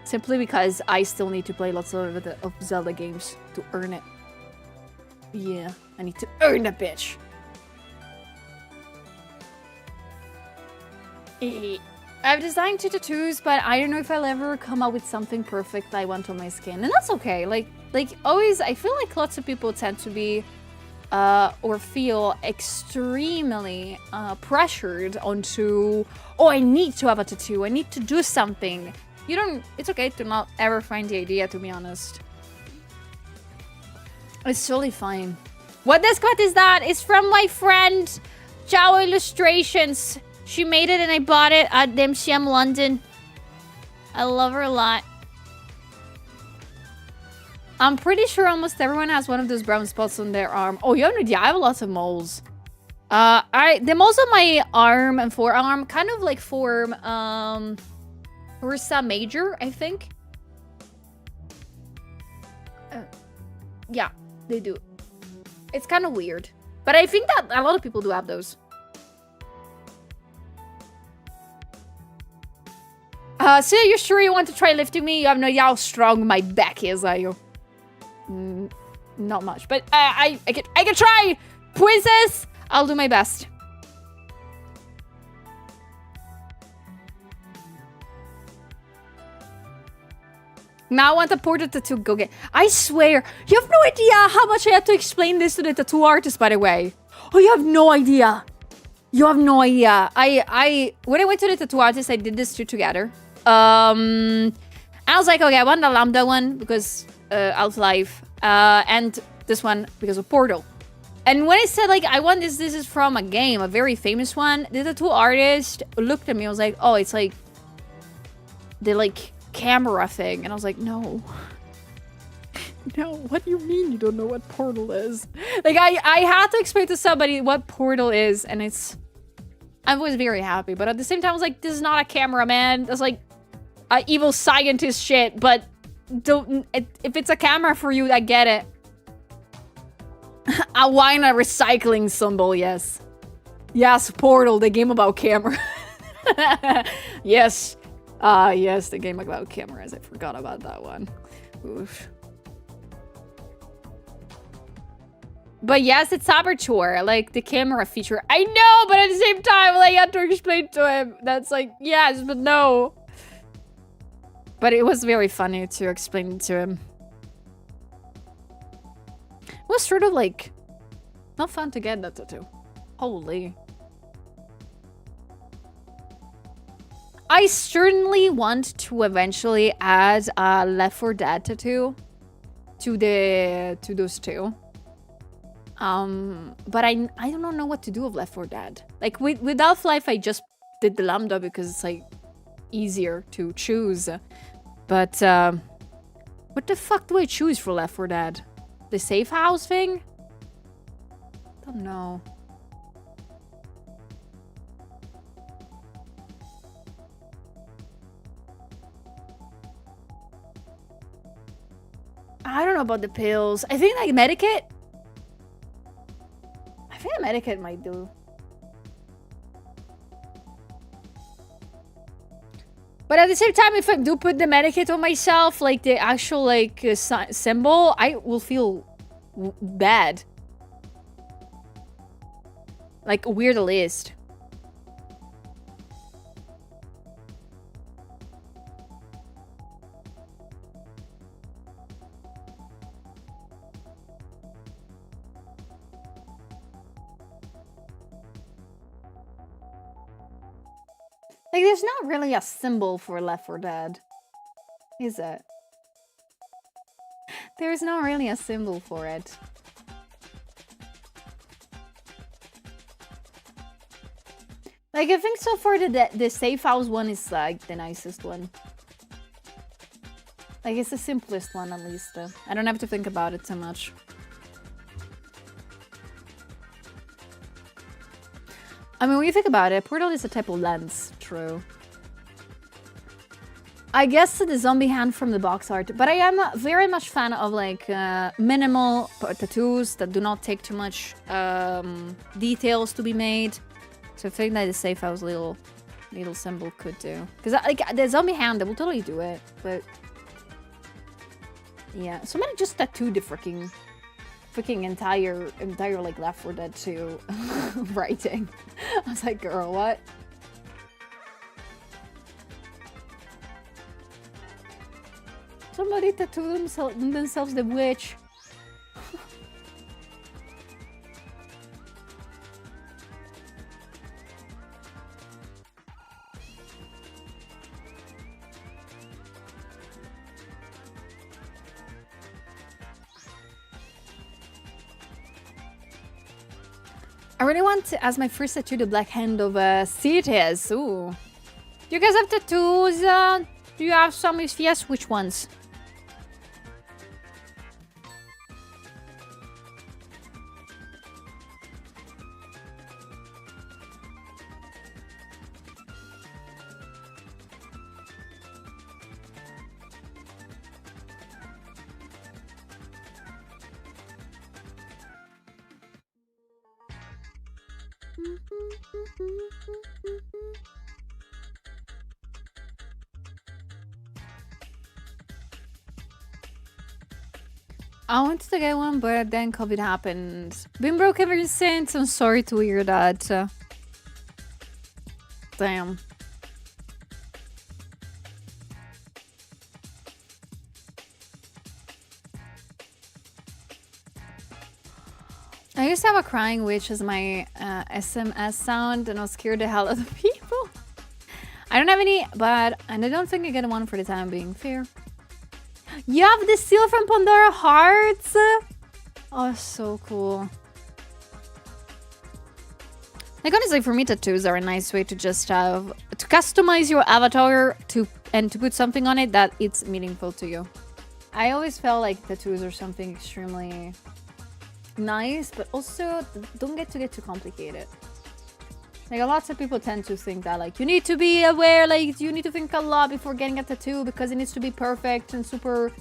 Simply because I still need to play lots of Zelda games to earn it. Yeah, I need to earn that bitch. I've designed 2 tattoos, but I don't know if I'll ever come up with something perfect I want on my skin. And that's okay. Like always, I feel like lots of people tend to be or feel extremely pressured onto, oh, I need to have a tattoo. I need to do something. It's okay to not ever find the idea, to be honest. It's totally fine. What Discord is that? It's from my friend Ciao Illustrations. She made it and I bought it at the MCM London. I love her a lot. I'm pretty sure almost everyone has one of those brown spots on their arm. Oh, you have no idea. I have lots of moles. The moles on my arm and forearm kind of like form Ursa Major, I think. Yeah, they do. It's kind of weird. But I think that a lot of people do have those. So you're sure you want to try lifting me? You have no idea how strong my back is, are you? Not much, but I can try! Princess! I'll do my best. Now I want a portrait tattoo. Go get. I swear, you have no idea how much I had to explain this to the tattoo artist, by the way. Oh, you have no idea. You have no idea. When I went to the tattoo artist, I did this two together. And I was like, okay, I want the Lambda one because Half-Life, and this one because of Portal. And when I said, like, I want this is from a game, a very famous one, the tattoo artist looked at me and was like, oh, it's like the, like, camera thing. And I was like, no. No, what do you mean you don't know what Portal is? Like, I had to explain to somebody what Portal is, and I was very happy. But at the same time, I was like, this is not a camera, man. That's, like, evil scientist shit, but if it's a camera for you, I get it. A wine, a recycling symbol, yes. Yes, Portal, the game about camera. Yes. Yes, the game about cameras. I forgot about that one. Oof. But yes, it's Saboteur, like the camera feature. I know, but at the same time, like, I had to explain to him. That's like, yes, but no. But it was very funny to explain it to him. It was sort of like not fun to get that tattoo. Holy. I certainly want to eventually add a Left 4 Dead tattoo to those two. But I don't know what to do with Left 4 Dead. Like with Half-Life, I just did the Lambda because it's like easier to choose. But what the fuck do I choose for Left 4 Dead? The safe house thing? Don't know. I don't know about the pills. I think like Medikit. I think a Medikit might do. But at the same time, if I do put the Medikit on myself, like the actual like symbol, I will feel bad. Like a weird list. Like, there's not really a symbol for Left 4 Dead, is it? There's not really a symbol for it. Like, I think so far the safe house one is like the nicest one. Like, it's the simplest one at least. I don't have to think about it too much. I mean, when you think about it, Portal is a type of lens. True. I guess the zombie hand from the box art, but I am very much fan of like minimal tattoos that do not take too much details to be made. So I think that the safe house little symbol could do. Because like the zombie hand, they will totally do it. But yeah, somebody just tattooed the freaking entire like Left 4 Dead 2 writing. I was like, girl, what? Somebody tattooed themselves the witch. really want to, as my first tattoo, the black hand of Cities. Ooh. Do you guys have tattoos? Do you have some? If yes, which ones? I wanted to get one, but then COVID happened. Been broke ever since. I'm sorry to hear that. Damn. I used to have a crying witch as my SMS sound, and I was scared the hell out of people. I don't have any, but and I don't think I get one for the time being. Fair. You have the seal from Pandora Hearts? Oh, so cool. Like, honestly, for me, tattoos are a nice way to just have to customize your avatar and to put something on it that it's meaningful to you. I always felt like tattoos are something extremely nice, but also don't get too complicated. Like, lots of people tend to think that, like, you need to be aware, like, you need to think a lot before getting a tattoo because it needs to be perfect and super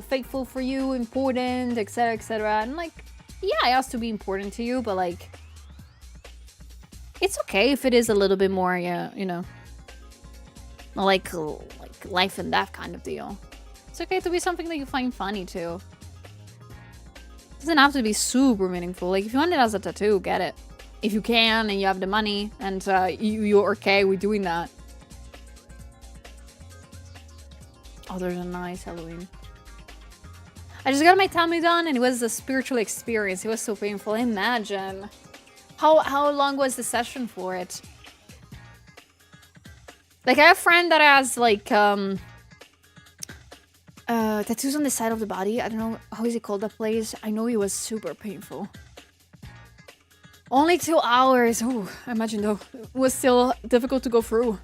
faithful for you, important, etc, etc. And, like, yeah, it has to be important to you, but, like, it's okay if it is a little bit more, yeah, you know, like life and death kind of deal. It's okay to be something that you find funny, too. It doesn't have to be super meaningful. Like, if you want it as a tattoo, get it. If you can and you have the money and you're okay with doing that. Oh, there's a nice Halloween. I just got my tummy done and it was a spiritual experience. It was so painful. Imagine. How long was the session for it? Like, I have a friend that has, like, tattoos on the side of the body. I don't know, how is it called, that place? I know it was super painful. Only 2 hours. Oh, I imagine though. It was still difficult to go through.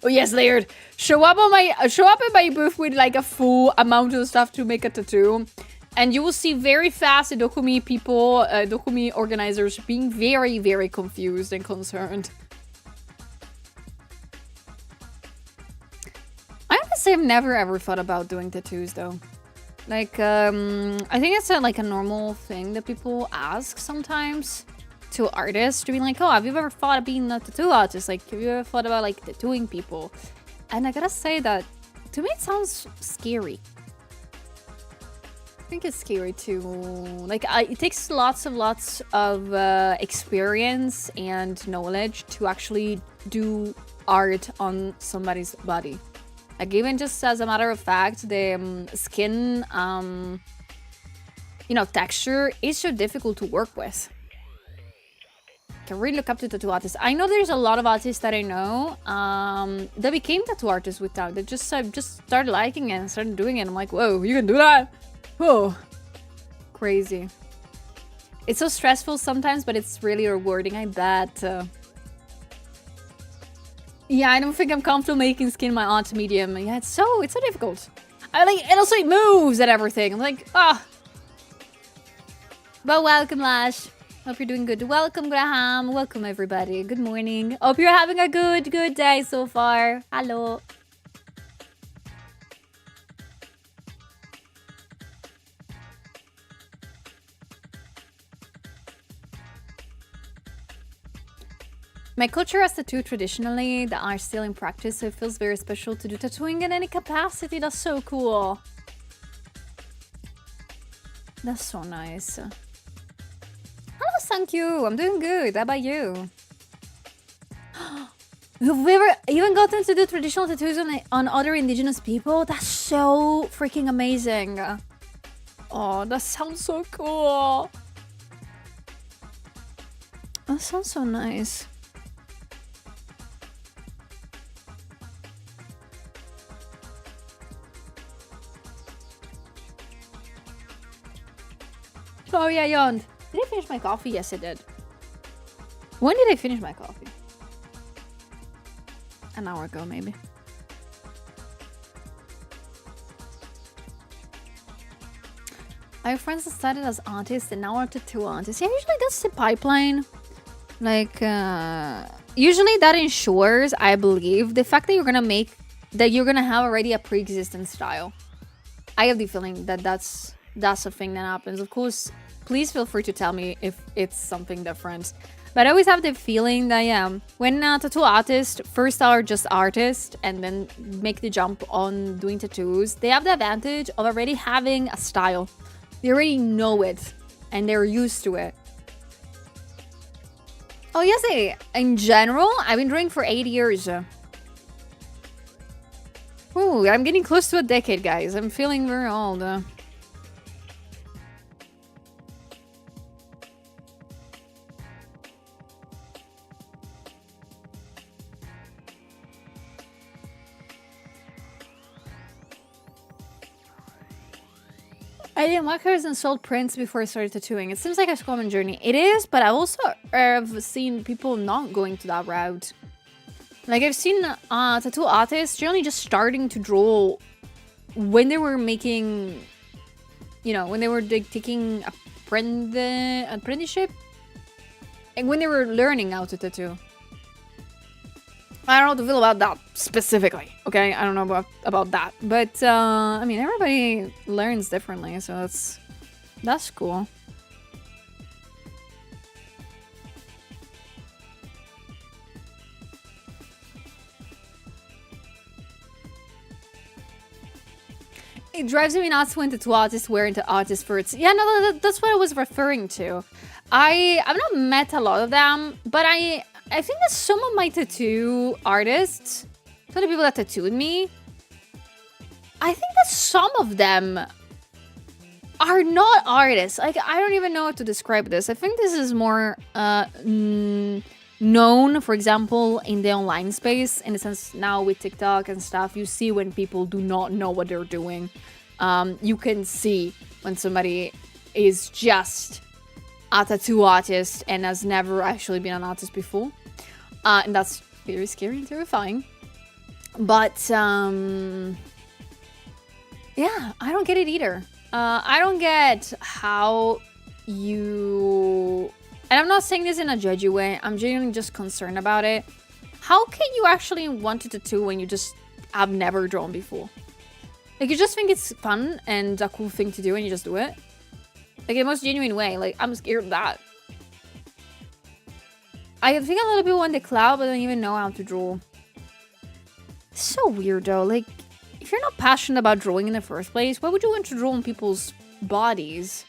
Oh yes, layered. Show up at my booth with like a full amount of stuff to make a tattoo. And you will see very fast the Dokumi people, Dokumi organizers being very, very confused and concerned. I honestly have never ever thought about doing tattoos though. Like, I think it's like a normal thing that people ask sometimes to artists to be like, oh, have you ever thought of being a tattoo artist? Like, have you ever thought about like tattooing people? And I gotta say that to me it sounds scary. I think it's scary too. Like, it takes lots of experience and knowledge to actually do art on somebody's body. Like, even just as a matter of fact, the skin, you know, texture is so difficult to work with. I can really look up to tattoo artists. I know there's a lot of artists that I know that became tattoo artists with time. They just started liking it and started doing it. I'm like, whoa, you can do that? Oh, crazy. It's so stressful sometimes, but it's really rewarding, I bet. Yeah, I don't think I'm comfortable making skin my art medium. Yeah, it's so difficult. I like, and also it moves and everything. I'm like, ah. But welcome, Lash. Hope you're doing good. Welcome, Graham. Welcome, everybody. Good morning. Hope you're having a good day so far. Hello. My culture has tattoo traditionally that are still in practice, so it feels very special to do tattooing in any capacity. That's so cool. That's so nice. Hello, thank you. I'm doing good. How about you? You've ever even gotten to do traditional tattoos on other indigenous people? That's so freaking amazing. Oh, that sounds so cool. That sounds so nice. Oh yeah, yawned. Did I finish my coffee? Yes, I did. When did I finish my coffee? An hour ago, maybe. I have friends that started as artists and now are tattoo artists. Yeah, usually that's the pipeline. Like, usually that ensures, I believe, the fact that you're gonna have already a pre-existing style. I have the feeling that that's a thing that happens. Of course, please feel free to tell me if it's something different. But I always have the feeling that, yeah, when tattoo artists first are just artists and then make the jump on doing tattoos, they have the advantage of already having a style. They already know it and they're used to it. Oh, yes, in general, I've been drawing for 8 years. Ooh, I'm getting close to a decade, guys. I'm feeling very old. I did markers and sold prints before I started tattooing. It seems like a common journey. It is, but I also have seen people not going to that route. Like, I've seen tattoo artists generally just starting to draw when they were making, you know, when they were taking apprenticeship, and when they were learning how to tattoo. I don't know how to feel about that specifically, okay? I don't know about that. But, I mean, everybody learns differently, so that's cool. It drives me nuts when tattoo artists wear into artist furs. Yeah, no, that's what I was referring to. I've not met a lot of them, but I think that some of my tattoo artists, some of the people that tattooed me, I think that some of them are not artists. Like, I don't even know how to describe this. I think this is more known, for example, in the online space, in the sense now with TikTok and stuff, you see when people do not know what they're doing. You can see when somebody is just a tattoo artist and has never actually been an artist before. And that's very scary and terrifying. But, yeah, I don't get it either. I don't get how you... And I'm not saying this in a judgy way. I'm genuinely just concerned about it. How can you actually want to tattoo when you just have never drawn before? Like, you just think it's fun and a cool thing to do and you just do it? Like, in the most genuine way. Like, I'm scared of that. I think a lot of people want the cloud but don't even know how to draw. It's so weird, though. Like, if you're not passionate about drawing in the first place, why would you want to draw on people's bodies?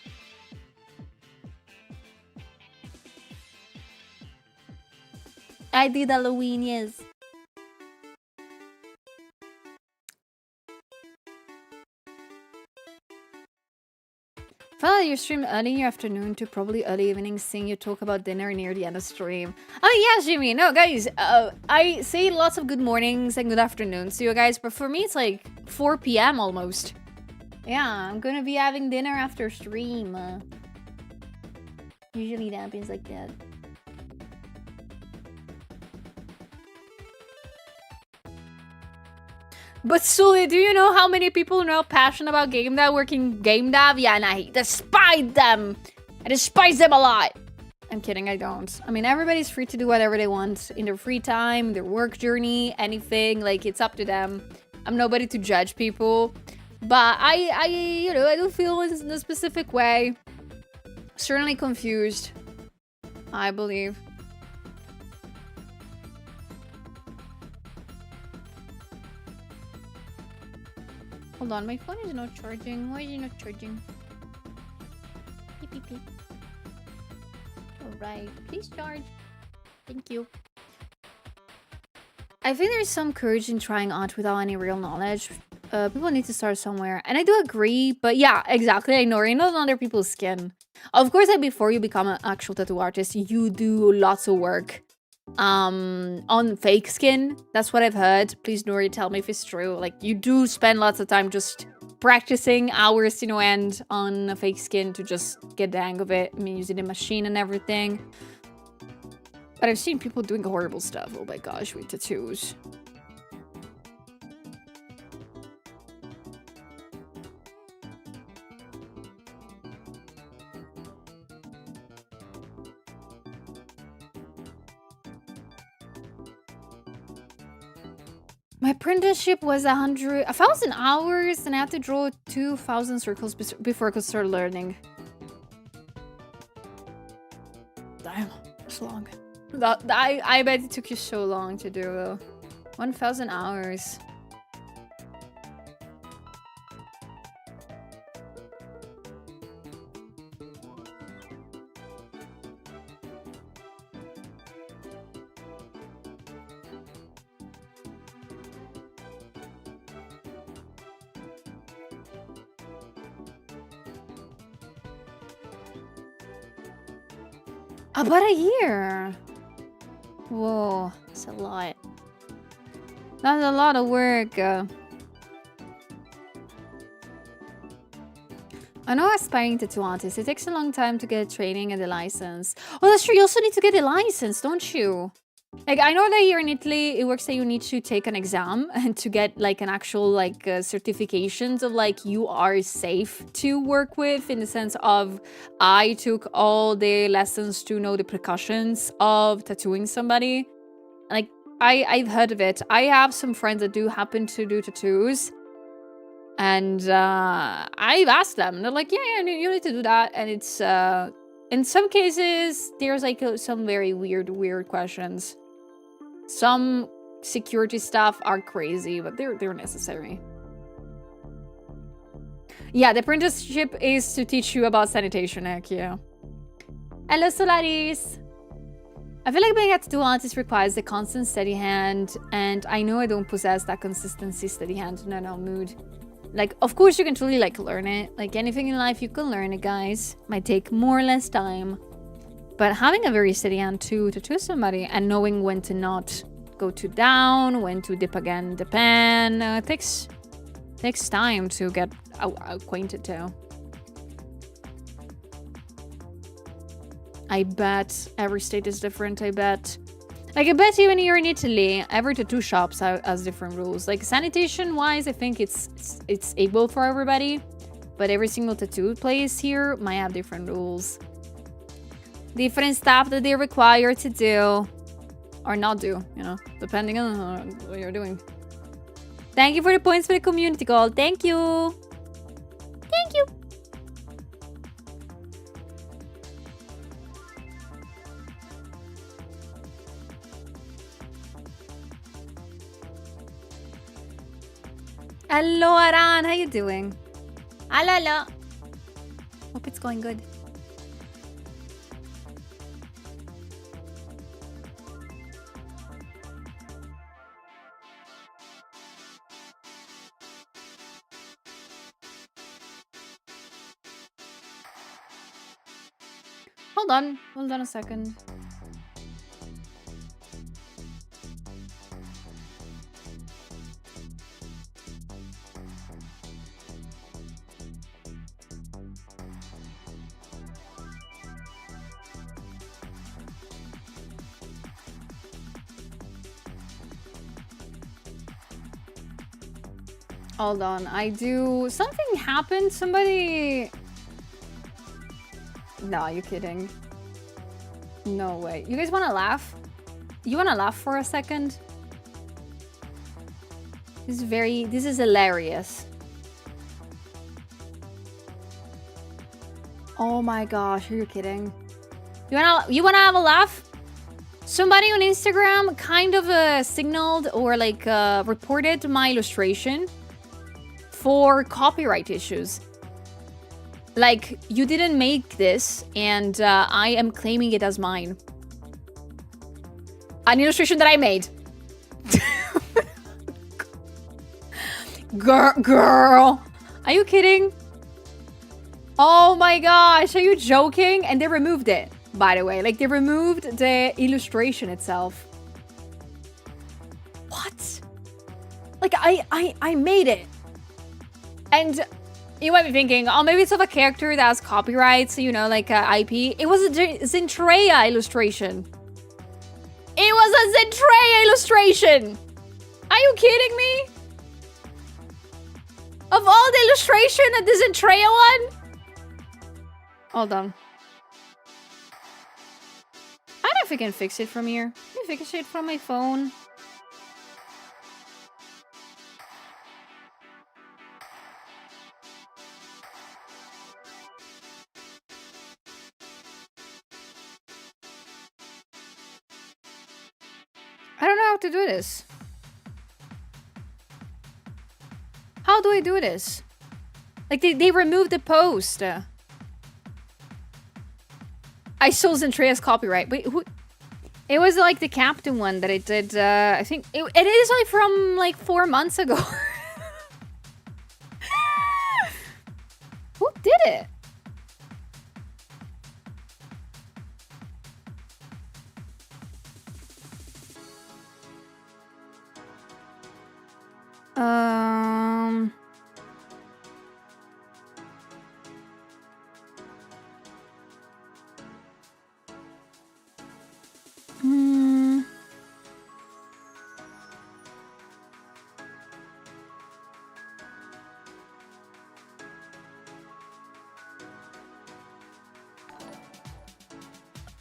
I did Halloween, yes. Follow your stream early in your afternoon to probably early evening, seeing you talk about dinner near the end of stream. Oh yeah, Jimmy. No, guys, I say lots of good mornings and good afternoons to you guys, but for me it's like 4 p.m. almost. Yeah, I'm gonna be having dinner after stream. Usually it happens like that. But Sully, do you know how many people are now passionate about game dev, working game dev? Yeah, and I despise them. I despise them a lot. I'm kidding, I don't. I mean, everybody's free to do whatever they want in their free time, their work journey, anything. Like, it's up to them. I'm nobody to judge people. But I do feel in a specific way. Certainly confused, I believe. Hold on, my phone is not charging. Why is it not charging? Beep, beep, beep. Alright, please charge. Thank you. I think there's some courage in trying art without any real knowledge. People need to start somewhere. And I do agree, but yeah, exactly. I know, you're not on other people's skin. Of course, like, before you become an actual tattoo artist, you do lots of work on fake skin. That's what I've heard. Please, Nori, tell me if it's true. Like, you do spend lots of time just practicing hours to no end on a fake skin to just get the hang of it. I mean, using the machine and everything. But I've seen people doing horrible stuff, oh my gosh, with tattoos. My apprenticeship was 1,000 hours, and I had to draw 2,000 circles before I could start learning. Damn, that's long. I bet it took you so long to do, though. 1,000 hours. About a year. Whoa, that's a lot. That's a lot of work. I know aspiring tattoo artist, it takes a long time to get training and the license. Oh, that's true. You also need to get the license, don't you? Like, I know that here in Italy, it works that you need to take an exam and to get, like, an actual, like, certifications of, like, you are safe to work with, in the sense of I took all the lessons to know the precautions of tattooing somebody. Like, I've heard of it. I have some friends that do happen to do tattoos. And I've asked them. They're like, yeah, you need to do that. And it's, in some cases, there's, like, some very weird questions. Some security stuff are crazy, but they're necessary. Yeah, the apprenticeship is to teach you about sanitation, yeah. Hello, Solaris! I feel like being a tattoo artist requires a constant steady hand, and I know I don't possess that consistency, steady hand. No, mood. Like, of course you can truly, like, learn it. Like, anything in life, you can learn it, guys. Might take more or less time. But having a very steady hand to tattoo somebody and knowing when to not go too down, when to dip again the pen, takes time to get acquainted to. I bet every state is different, I bet. Like, I bet even here in Italy, every tattoo shop has different rules. Like, sanitation-wise, I think it's equal for everybody. But every single tattoo place here might have different rules. Different stuff that they require to do. Or not do, you know, depending on what you're doing. Thank you for the points for the community call. Thank you. Thank you. Hello, Aran. How you doing? Hello. Hope it's going good. Hold on a second. Hold on, something happened, somebody... No, you're kidding. No way. You guys want to laugh? You want to laugh for a second? This is hilarious. Oh my gosh, are you kidding? You wanna have a laugh? Somebody on Instagram kind of signaled or like reported my illustration for copyright issues. Like, you didn't make this, and I am claiming it as mine. An illustration that I made. Girl. Are you kidding? Oh my gosh, are you joking? And they removed it, by the way. Like, they removed the illustration itself. What? Like, I made it. And you might be thinking, oh, maybe it's of a character that has copyright, so, you know, like IP. It was a Zentreya illustration. It was a Zentreya illustration. Are you kidding me? Of all the illustration, the Zentreya one? Hold on. I don't know if I can fix it from here. Can you fix it from my phone? I don't know how to do this. How do I do this? Like, they removed the post. I stole Zentreya's copyright. Wait, who? It was like the captain one that I did. I think it is like from like 4 months ago. Who did it?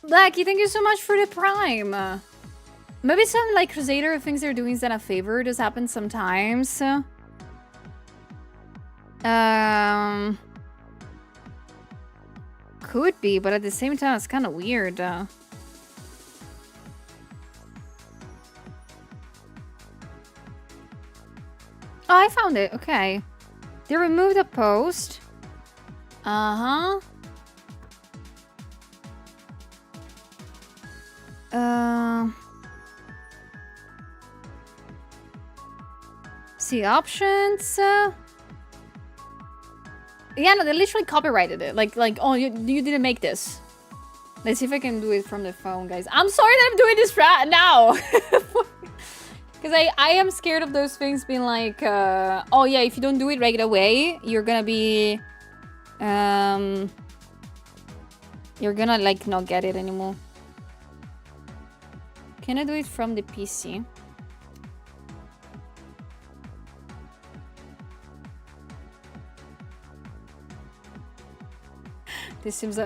Blackie, thank you so much for the prime. Maybe some like Crusader things they're doing is that a favor. This happens sometimes. Could be, but at the same time, it's kind of weird. Oh, I found it. Okay. They removed a post. Uh-huh. See options. Yeah, no, they literally copyrighted it. Like, oh, you didn't make this. Let's see if I can do it from the phone, guys. I'm sorry that I'm doing this right now. Because I am scared of those things being like, oh yeah, if you don't do it right away, you're gonna be, you're gonna like not get it anymore. Can I do it from the PC? This is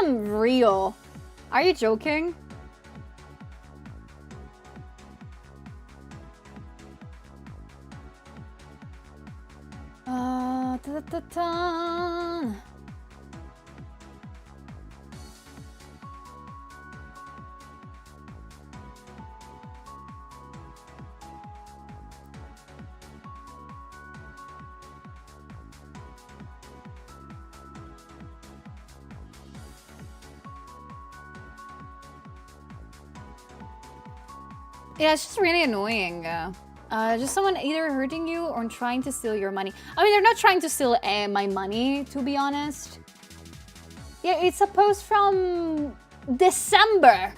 unreal. Are you joking? Ta-ta-ta. Yeah, it's just really annoying. Just someone either hurting you or trying to steal your money. I mean, they're not trying to steal my money, to be honest. Yeah, it's a post from December.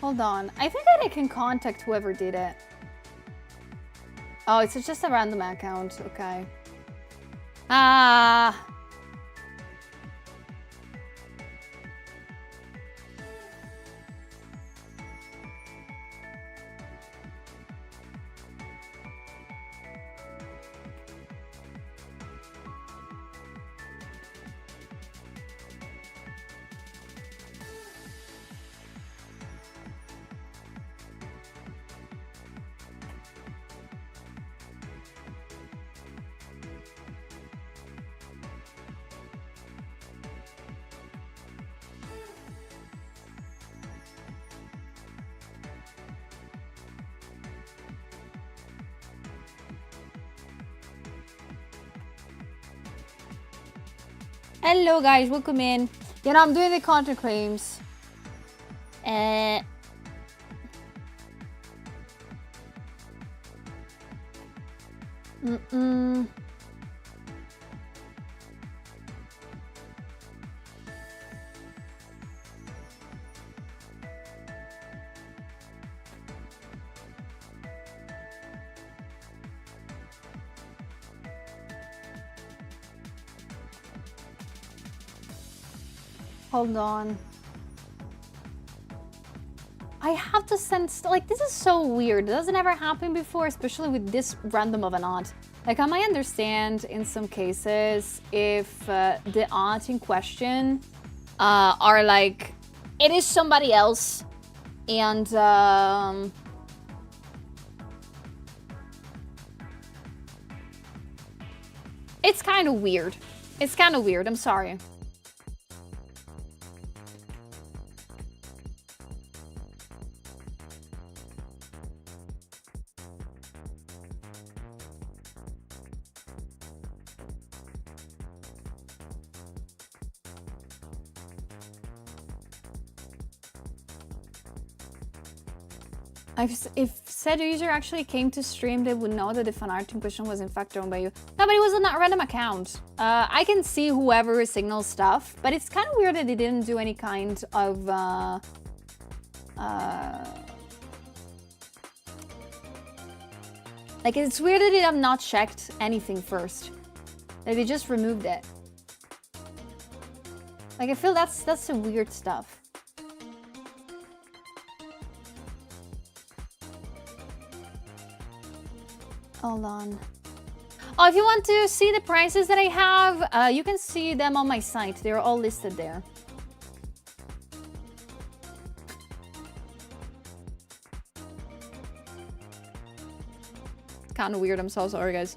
Hold on. I think that I can contact whoever did it. Oh, it's just a random account. Okay. Ah. Hello guys, welcome in. You know, I'm doing the content claims. Hold on. I have to send like, this is so weird. It doesn't ever happen before, especially with this random of an aunt. Like, I might understand in some cases if the aunt in question are like, it is somebody else, and it's kind of weird. It's kind of weird, I'm sorry. If said user actually came to stream, they would know that the fan art in question was in fact owned by you. No, but it was a random account. I can see whoever signals stuff, but it's kind of weird that they didn't do any kind of like, it's weird that they have not checked anything first. Like, they just removed it. Like, I feel that's some weird stuff. Hold on. Oh, if you want to see the prices that I have, you can see them on my site. They're all listed there. Kind of weird. I'm so sorry, guys.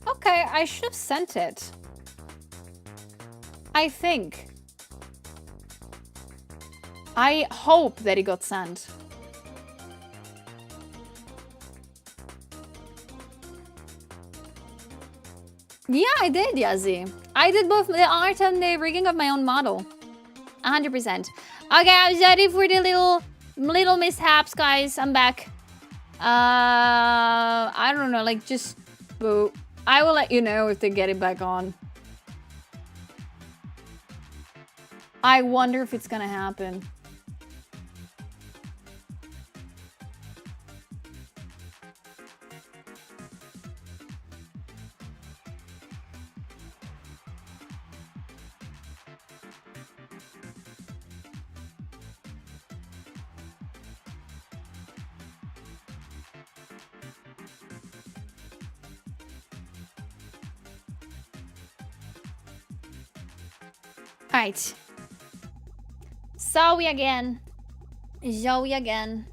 Okay, I should have sent it. I think. I hope that it got sent. Yeah, I did, Yazzie. I did both the art and the rigging of my own model. 100%. Okay, I'm sorry for the little mishaps, guys. I'm back. I don't know, like, just boo. I will let you know if they get it back on. I wonder if it's gonna happen. Alright. Zoe again. Zoe again.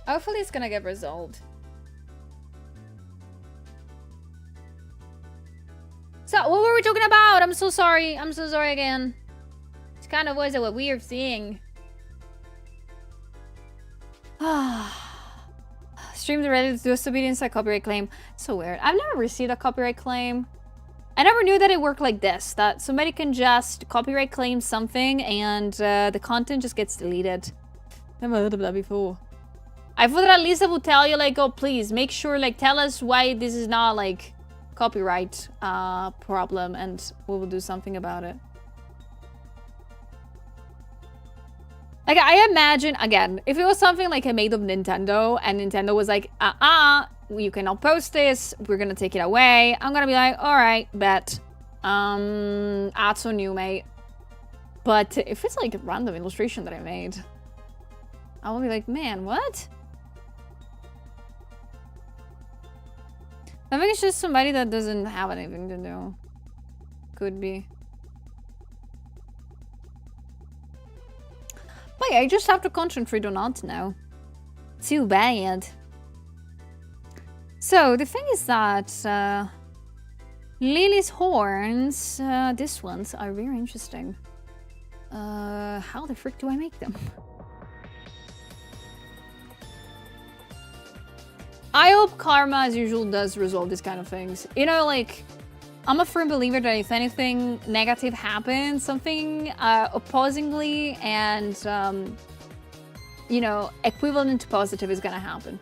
Hopefully it's gonna get resolved. So, what were we talking about? I'm so sorry. I'm so sorry again. It kind of was a weird thing. Stream the Reddit to disobedience a copyright claim. So weird. I've never received a copyright claim. I never knew that it worked like this, that somebody can just copyright claim something and the content just gets deleted. I've never heard of that before. I thought that at least I would tell you, like, oh, please, make sure, like, tell us why this is not, like, copyright problem, and we will do something about it. Like, I imagine, again, if it was something like I made of Nintendo, and Nintendo was like, you cannot post this, we're gonna take it away, I'm gonna be like, alright, bet. That's on you, mate. But if it's like a random illustration that I made, I will be like, man, what? I think it's just somebody that doesn't have anything to do. Could be. Wait, I just have to concentrate on art now. Too bad. So, the thing is that Lily's horns, these ones are very interesting. How the frick do I make them? I hope karma, as usual, does resolve these kind of things. You know, like, I'm a firm believer that if anything negative happens, something opposingly and, you know, equivalent to positive is gonna happen.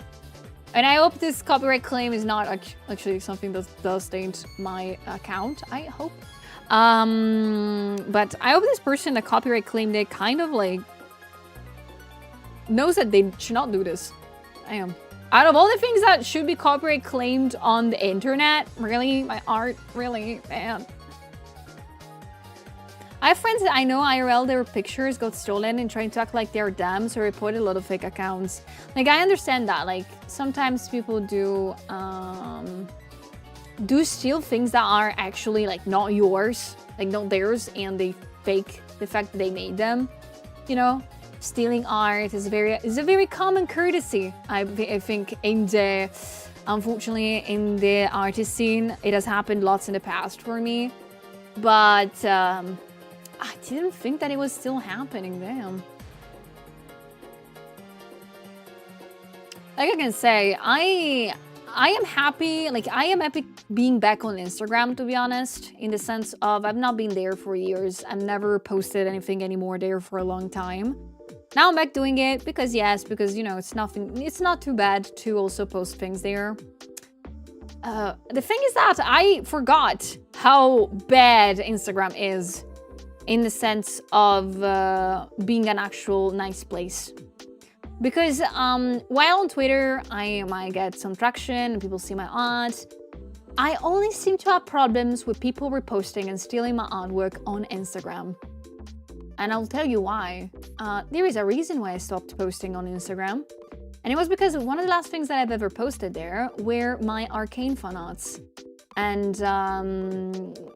And I hope this copyright claim is not actually something that does taint my account, I hope. But I hope this person that copyright claimed it kind of, like, knows that they should not do this. I am. Out of all the things that should be copyright claimed on the internet, really? My art? Really? Man. I have friends that I know IRL, their pictures got stolen and trying to act like they're them, so reported a lot of fake accounts. Like, I understand that. Like, sometimes people do steal things that are actually, like, not yours, like, not theirs, and they fake the fact that they made them, you know? Stealing art is a very common courtesy. I think unfortunately in the artist scene, it has happened lots in the past for me. But I didn't think that it was still happening. Damn. Like I can say, I am happy. Like I am happy being back on Instagram, to be honest. In the sense of I've not been there for years. I've never posted anything anymore there for a long time. Now I'm back doing it because you know, it's not too bad to also post things there. The thing is that I forgot how bad Instagram is in the sense of being an actual nice place. Because while on Twitter, I might get some traction and people see my art, I only seem to have problems with people reposting and stealing my artwork on Instagram. And I'll tell you why. There is a reason why I stopped posting on Instagram. And it was because one of the last things that I've ever posted there were my arcane fan arts. And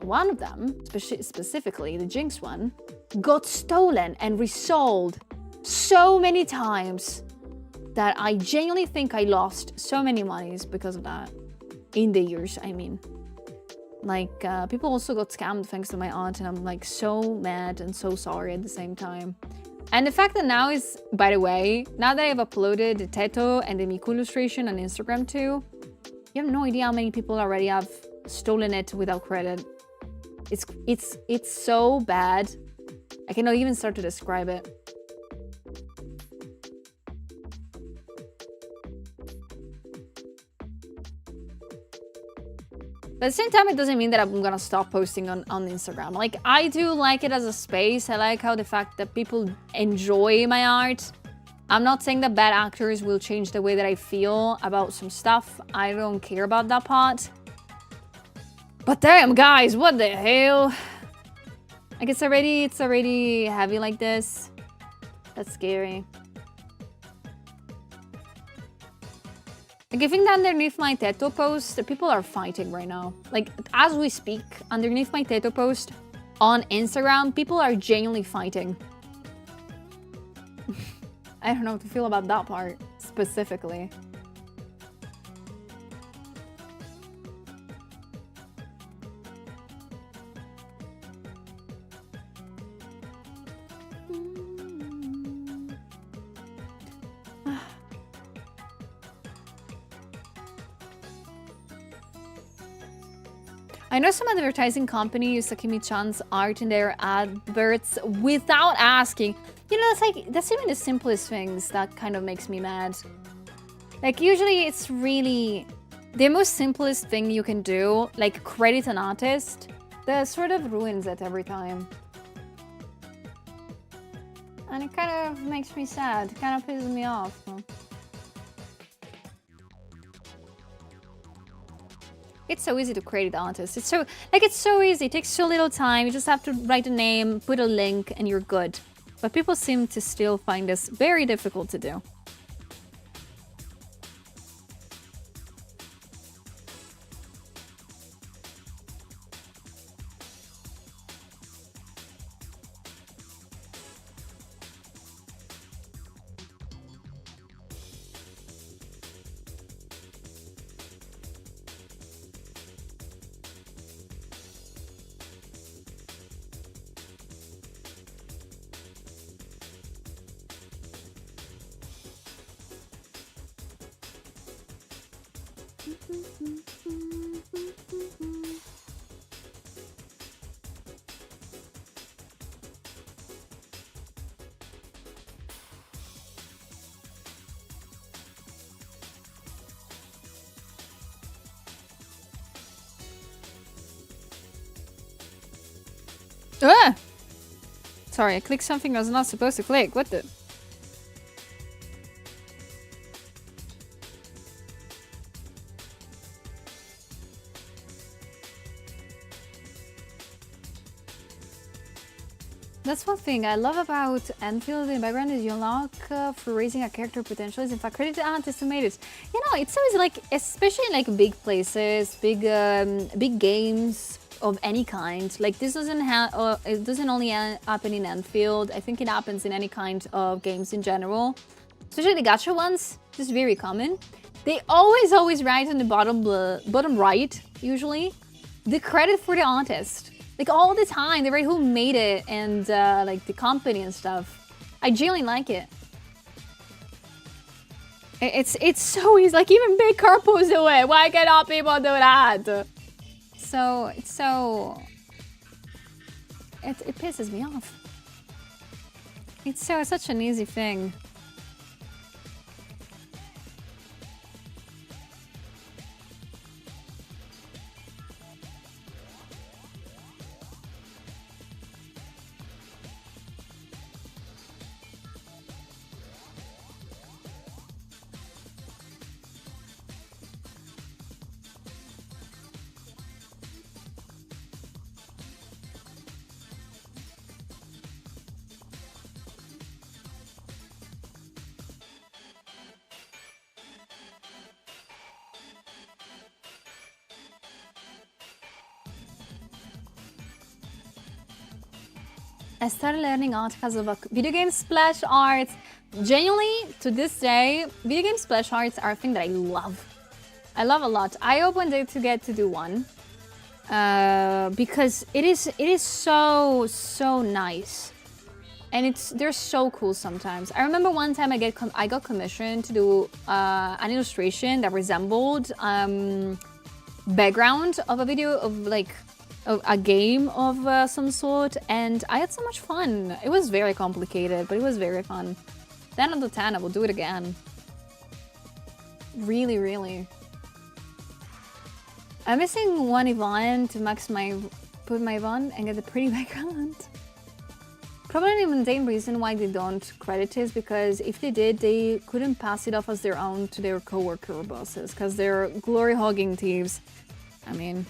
one of them, specifically the Jinx one, got stolen and resold so many times that I genuinely think I lost so many monies because of that. In the years, I mean. Like, people also got scammed thanks to my art, and I'm like so mad and so sorry at the same time. And the fact that now is, by the way, now that I've uploaded the Teto and the Miku illustration on Instagram too, you have no idea how many people already have stolen it without credit. It's so bad. I cannot even start to describe it. But at the same time, it doesn't mean that I'm gonna stop posting on Instagram. Like, I do like it as a space. I like how the fact that people enjoy my art. I'm not saying that bad actors will change the way that I feel about some stuff. I don't care about that part. But damn, guys, what the hell? Like, it's already heavy like this. That's scary. Like, I think that underneath my Teto post, the people are fighting right now. Like, as we speak, underneath my Teto post on Instagram, people are genuinely fighting. I don't know what to feel about that part, specifically. I know some advertising company use Sakimi-chan's art in their adverts without asking. You know, that's even the simplest things that kind of makes me mad. Like, usually it's really the most simplest thing you can do, like credit an artist, that sort of ruins it every time. And it kind of makes me sad. It kind of pisses me off. It's so easy to create artists. It's so easy. It takes so little time. You just have to write a name, put a link, and you're good. But people seem to still find this very difficult to do. Ah! Sorry, I clicked something I was not supposed to click. What the? That's one thing I love about Enfield in the background is you unlock for raising a character potential is in fact credited artists who made it. You know, it's always like, especially in like big places, big games of any kind. Like this doesn't have, it doesn't only happen in Enfield. I think it happens in any kind of games in general. Especially the gacha ones, this is very common. They always write on the bottom right, usually, the credit for the artist. Like all the time, they write who made it and like the company and stuff. I genuinely like it. It's so easy. Like even big corpos do it. Why cannot people do that? So it's so it pisses me off. It's such an easy thing. I started learning art because of a video game splash art. Genuinely, to this day, video game splash arts are a thing that I love. I love a lot. I hope one day to get to do one. Because it is so nice. And they're so cool sometimes. I remember one time I got commissioned to do an illustration that resembled background of a video of like a game of some sort, and I had so much fun. It was very complicated, but it was very fun. 10 out of 10, I will do it again. Really, really. I'm missing one Yvonne to put my Yvonne and get a pretty background. Probably the mundane reason why they don't credit is because if they did, they couldn't pass it off as their own to their coworker or bosses, because they're glory-hogging thieves. I mean...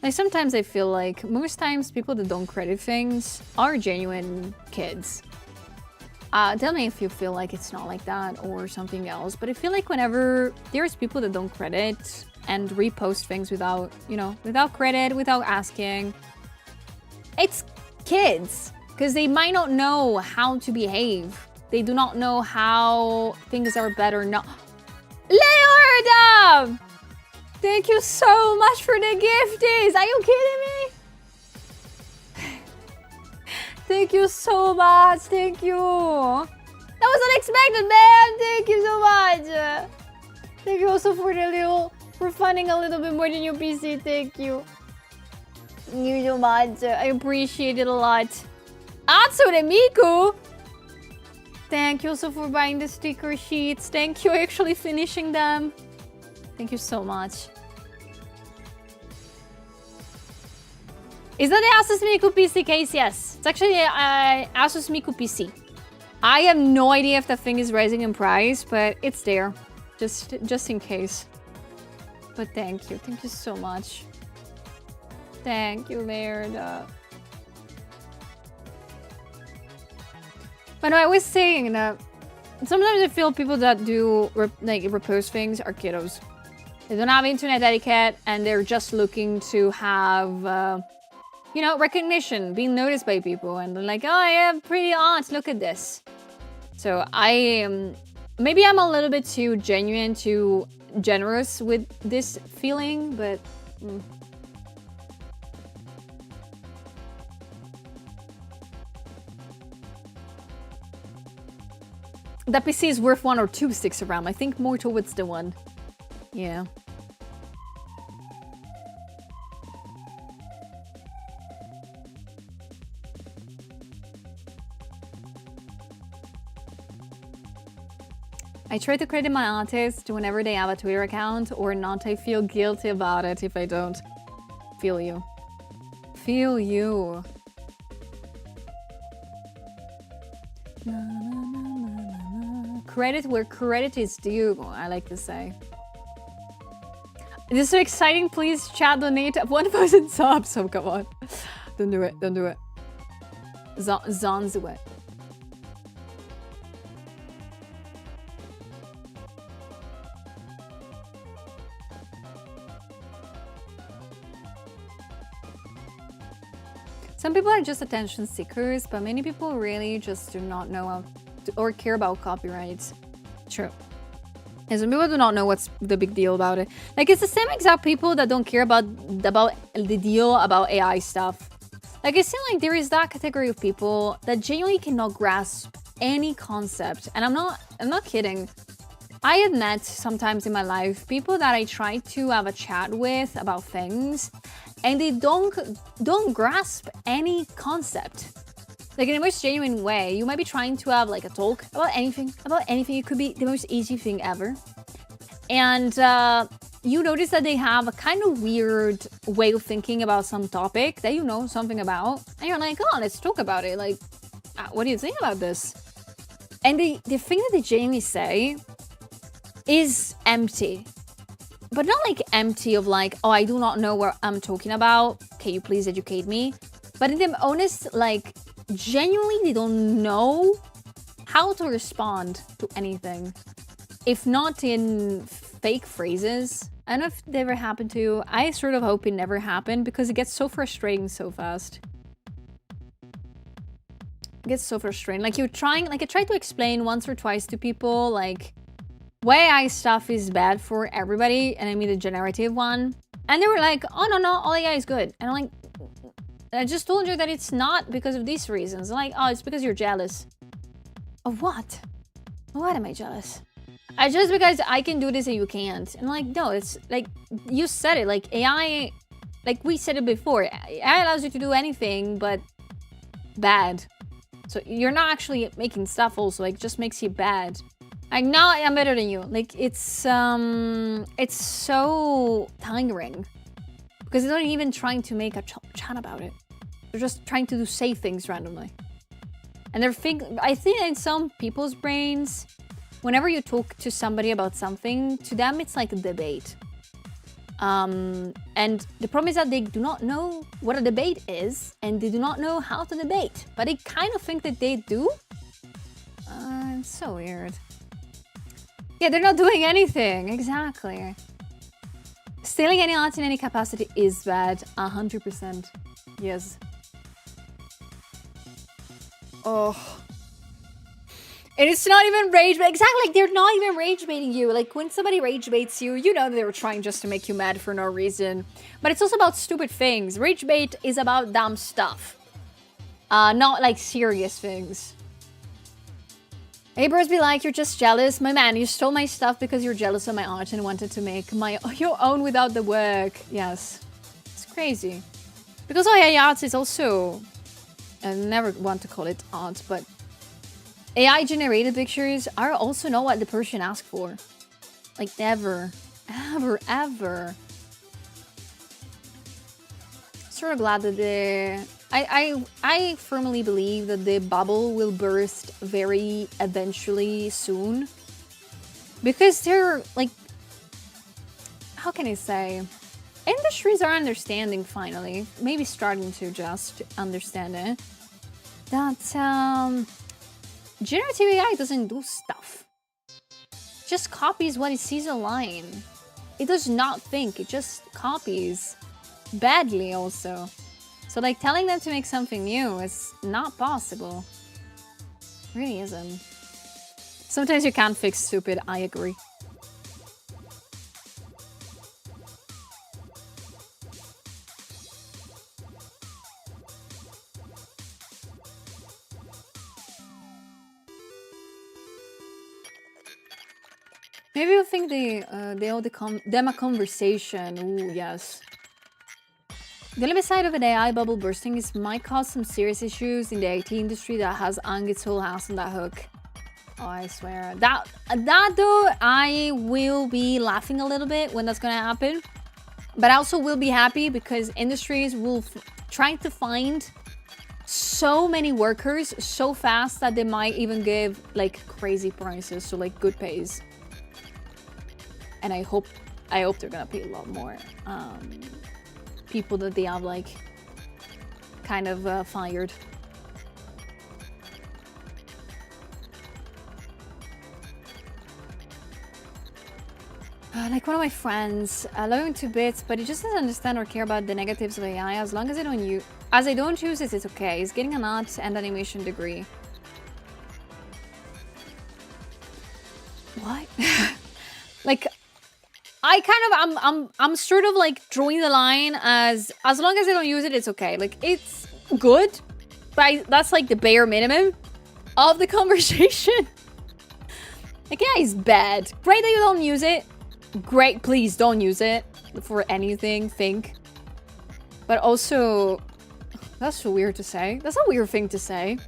Like sometimes I feel like most times people that don't credit things are genuine kids. Tell me if you feel like it's not like that or something else, but I feel like whenever there's people that don't credit and repost things without, you know, without credit, without asking, it's kids, because they might not know how to behave. They do not know how things are better not. Leorda! Thank you so much for the gifties! Are you kidding me? Thank you so much, thank you! That was unexpected, man! Thank you so much! Thank you also for the little... for funding a little bit more than your PC, thank you. Thank you so much, I appreciate it a lot. Atsure Miku! Thank you also for buying the sticker sheets, thank you for actually finishing them. Thank you so much. Is that the Asus Miku PC case? Yes. It's actually Asus Miku PC. I have no idea if that thing is rising in price, but it's there. Just in case. But thank you. Thank you so much. Thank you, Laird. But no, I was saying that sometimes I feel people that do repost things are kiddos. They don't have internet etiquette, and they're just looking to have, you know, recognition, being noticed by people, and they're like, oh, I have pretty art, look at this. So maybe I'm a little bit too genuine, too generous with this feeling, but... That PC is worth 1 or 2 sticks around. I think more towards the 1. Yeah. I try to credit my artists whenever they have a Twitter account or not. I feel guilty about it if I don't. Feel you. Feel you. Credit where credit is due, I like to say. This is so exciting. Please chat donate 1,000 subs. Oh, come on. Don't do it. Don't do it. Zonzo it. Some people are just attention seekers, but many people really just do not know how to, or care about copyrights. True. And some people do not know what's the big deal about it. Like, it's the same exact people that don't care about the deal about AI stuff. Like, it seems like there is that category of people that genuinely cannot grasp any concept. And I'm not kidding. I have met sometimes in my life people that I try to have a chat with about things, and they don't grasp any concept. Like, in the most genuine way, you might be trying to have like a talk about anything. It could be the most easy thing ever. And you notice that they have a kind of weird way of thinking about some topic that you know something about. And you're like, oh, let's talk about it. Like, what do you think about this? And the thing that they genuinely say is empty. But not like empty of like, oh, I do not know what I'm talking about. Can you please educate me? But in the honest, like, genuinely, they don't know how to respond to anything. If not in fake phrases. I don't know if it ever happened to you. I sort of hope it never happened because it gets so frustrating so fast. It gets so frustrating. Like, you're trying, like, I tried to explain once or twice to people, like, why AI stuff is bad for everybody, and I mean the generative one. And they were like, oh, no, all AI is good. And I'm like, I just told you that it's not because of these reasons. I'm like, oh, it's because you're jealous. Of what? What am I jealous? Just because I can do this and you can't. And I'm like, no, it's like, you said it. Like, AI, like we said it before, AI allows you to do anything, but bad. So you're not actually making stuff also, like, just makes you bad. Like, now I'm better than you. Like, it's so tiring. Because they're not even trying to make a chat about it. They're just trying to say things randomly. And I think in some people's brains, whenever you talk to somebody about something, to them it's like a debate. And the problem is that they do not know what a debate is, and they do not know how to debate. But they kind of think that they do. It's so weird. Yeah, they're not doing anything. Exactly. Stealing any art in any capacity is bad. 100%. Yes. Oh. And it's not even rage bait. Exactly, like, they're not even rage baiting you. Like, when somebody rage baits you, you know they were trying just to make you mad for no reason. But it's also about stupid things. Rage bait is about dumb stuff. Not like serious things. Hey, bros, be like, you're just jealous. My man, you stole my stuff because you're jealous of my art and wanted to make your own without the work. Yes. It's crazy. Because AI art is also... I never want to call it art, but... AI-generated pictures are also not what the person asked for. Like, never. Ever. Sort of glad that the... I firmly believe that the bubble will burst very eventually soon. Because they're, like... How can I say? Industries are understanding, finally. Maybe starting to just understand it. That, generative AI doesn't do stuff. It just copies what it sees online. It does not think, it just copies. Badly, also. So, like, telling them to make something new is not possible. It really isn't. Sometimes you can't fix stupid, I agree. Maybe you think they all them a conversation. Ooh, yes. The only side of an AI bubble bursting is might cause some serious issues in the IT industry that has hung its whole house on that hook. Oh, I swear. That though, I will be laughing a little bit when that's gonna happen. But I also will be happy because industries will try to find so many workers so fast that they might even give like crazy prices, so like good pays. And I hope they're gonna pay a lot more people that they have like kind of fired. Like one of my friends, I love him to bits, but he just doesn't understand or care about the negatives of AI. As long as I don't use it, it's okay. He's getting an art and animation degree. What? Like, I'm sort of like drawing the line as long as I don't use it, it's okay. Like, it's good, but that's like the bare minimum of the conversation. Like, yeah, it's bad. Great that you don't use it. Great, please don't use it for anything, think. But also, that's so weird to say. That's a weird thing to say.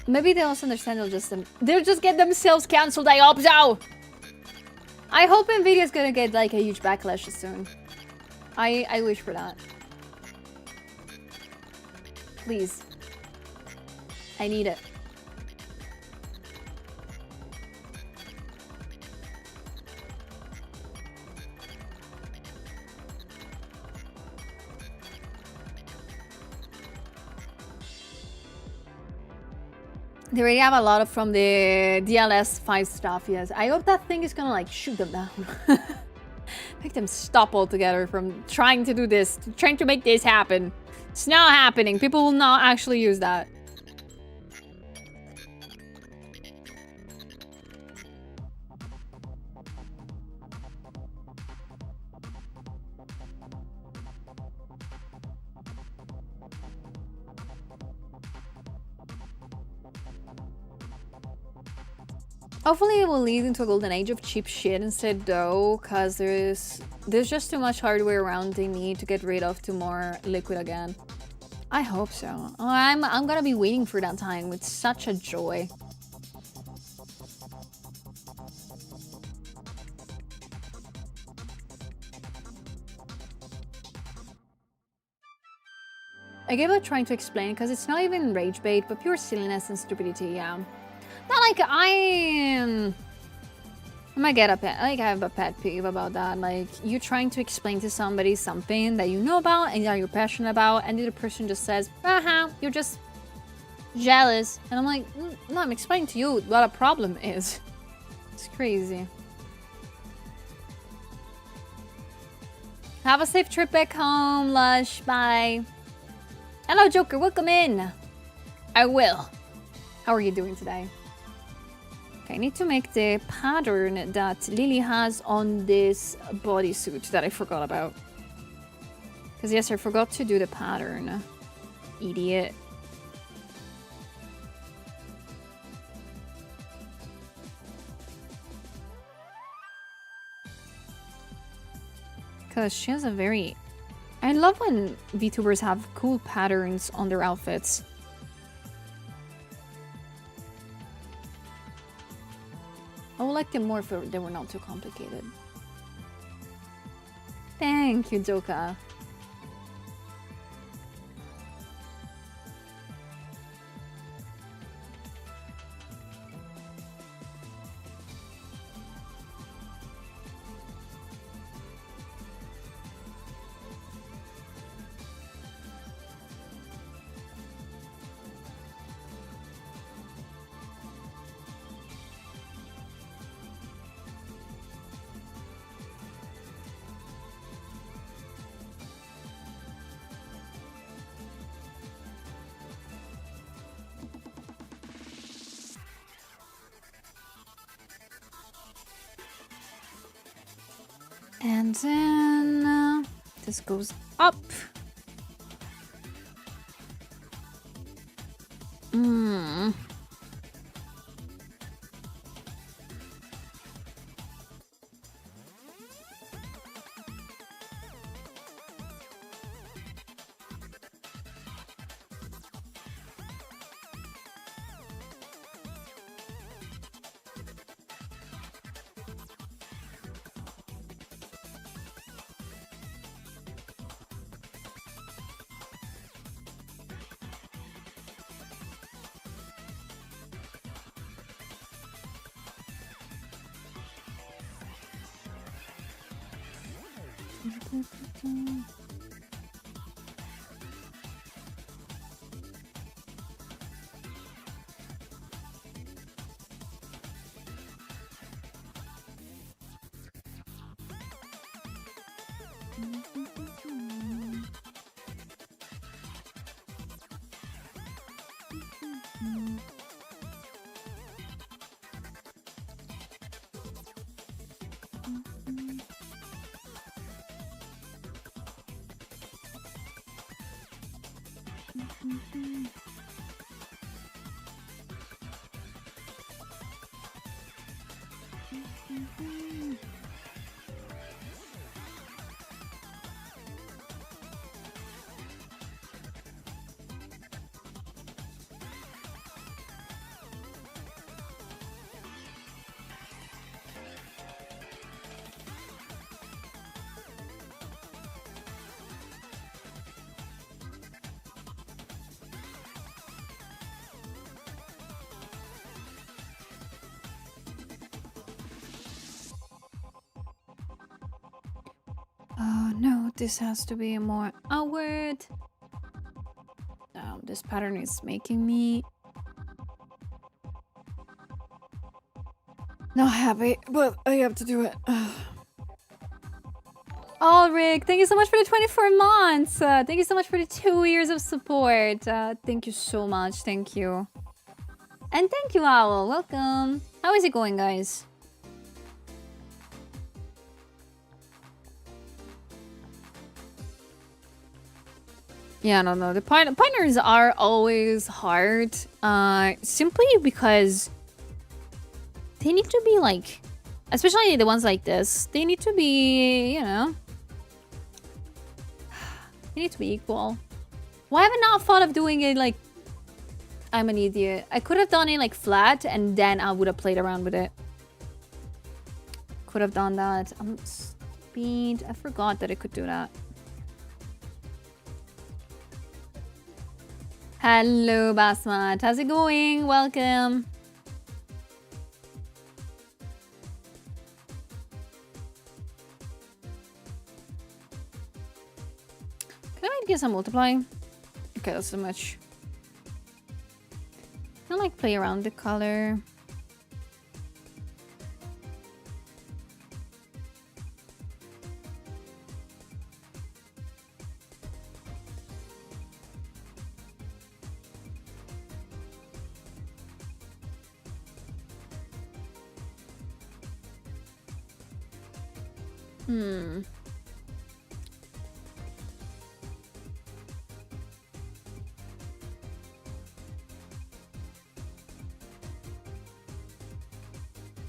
Maybe they also understand they'll just get themselves cancelled, I hope so! I hope Nvidia's gonna get like a huge backlash soon. I wish for that. Please. I need it. They already have a lot of from the DLS 5 stuff, yes. I hope that thing is gonna like shoot them down. Make them stop altogether from trying to do this, trying to make this happen. It's not happening. People will not actually use that. Hopefully it will lead into a golden age of cheap shit instead though, cause there's just too much hardware around they need to get rid of to more liquid again. I hope so. Oh, I'm gonna be waiting for that time with such a joy. I gave up trying to explain because it's not even rage bait, but pure silliness and stupidity, yeah. Not like I might get a pet. Like I have a pet peeve about that. Like you trying to explain to somebody something that you know about and that you're passionate about, and the other person just says, you're just jealous. And I'm like, no, I'm explaining to you what a problem is. It's crazy. Have a safe trip back home, Lush. Bye. Hello, Joker. Welcome in. I will. How are you doing today? Okay, I need to make the pattern that Lily has on this bodysuit that I forgot about. Because yes, I forgot to do the pattern. Idiot. Because she has a very... I love when VTubers have cool patterns on their outfits. I would like them more if they were not too complicated. Thank you, Joka. And then this goes up. Oh no, this has to be more outward. This pattern is making me not happy, but I have to do it. Ulrich, thank you so much for the 24 months. Thank you so much for the 2 years of support. Thank you so much. Thank you. And thank you, Owl. Welcome. How is it going, guys? Yeah, no. The pointers are always hard. Simply because they need to be like, especially the ones like this, they need to be, you know, they need to be equal. Why have I not thought of doing it like, I'm an idiot. I could have done it like flat and then I would have played around with it. Could have done that. I'm stupid. I forgot that I could do that. Hello, Basmat. How's it going? Welcome. Can I get some multiply? Okay, that's too much. I like play around the color.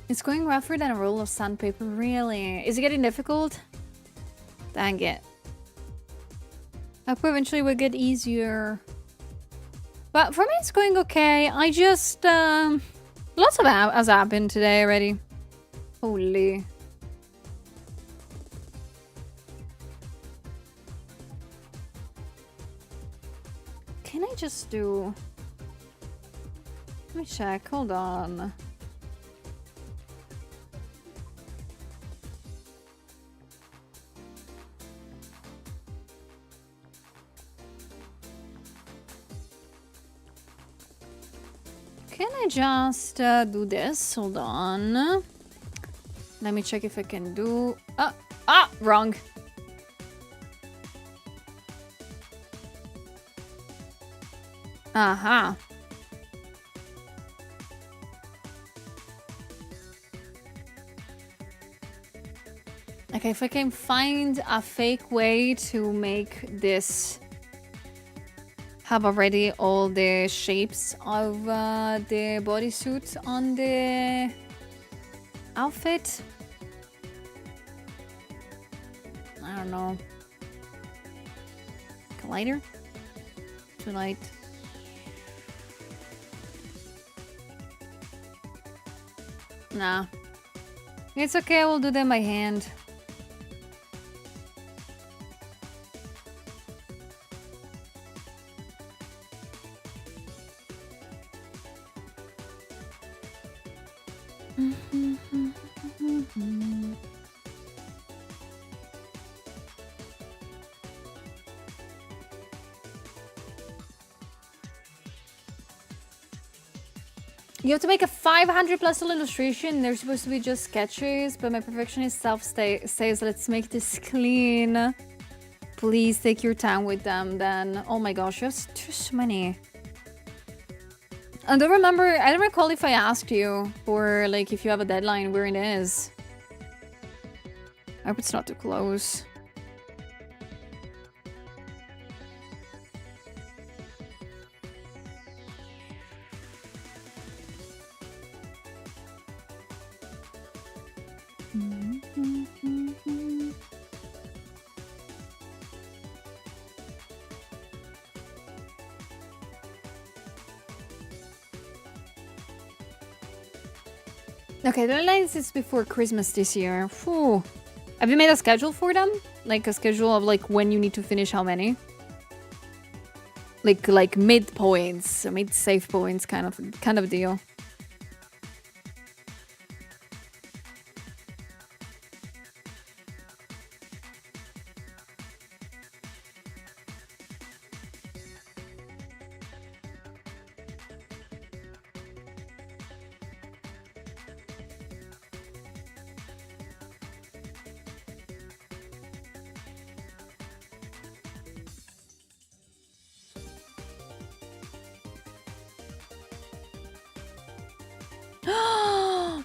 It's going rougher than a roll of sandpaper, really. Is it getting difficult? Dang it. Hope eventually will get easier. But for me, it's going okay. I just, lots of has happened today already. Holy. Can I just do... Let me check, hold on. Can I just do this? Hold on. Let me check if I can do... wrong. Aha. Okay, if I can find a fake way to make this have already all the shapes of the bodysuit on the outfit. I don't know. Lighter? Too light. Nah. It's okay, I will do them by hand. You have to make a 500 plus illustration. They're supposed to be just sketches, but my perfectionist self says, let's make this clean. Please take your time with them then. Oh my gosh, you have so many. I don't recall if I asked you for, like, if you have a deadline where it is. I hope it's not too close. Okay, the deadline is before Christmas this year. Whew. Have you made a schedule for them? Like a schedule of like when you need to finish how many? Like mid points, mid save points kind of deal.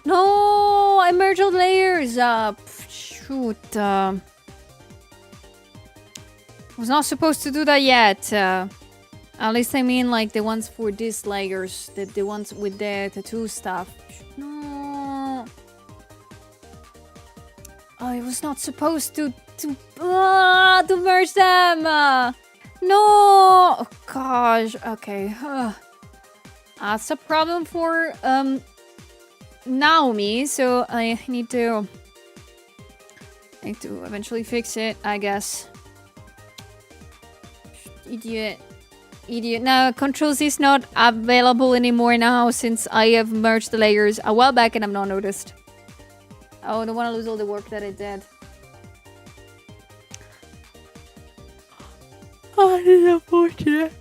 No, I merged all layers. Shoot. I was not supposed to do that yet. At least I mean like the ones for these layers, the ones with the tattoo stuff. No. I was not supposed to merge them. No. Oh gosh. Okay. That's a problem for Naomi, so I need to eventually fix it, I guess. Idiot. Now, Control Z is not available anymore now since I have merged the layers a while back and I've not noticed. Oh, I don't want to lose all the work that I did. Oh, this is unfortunate.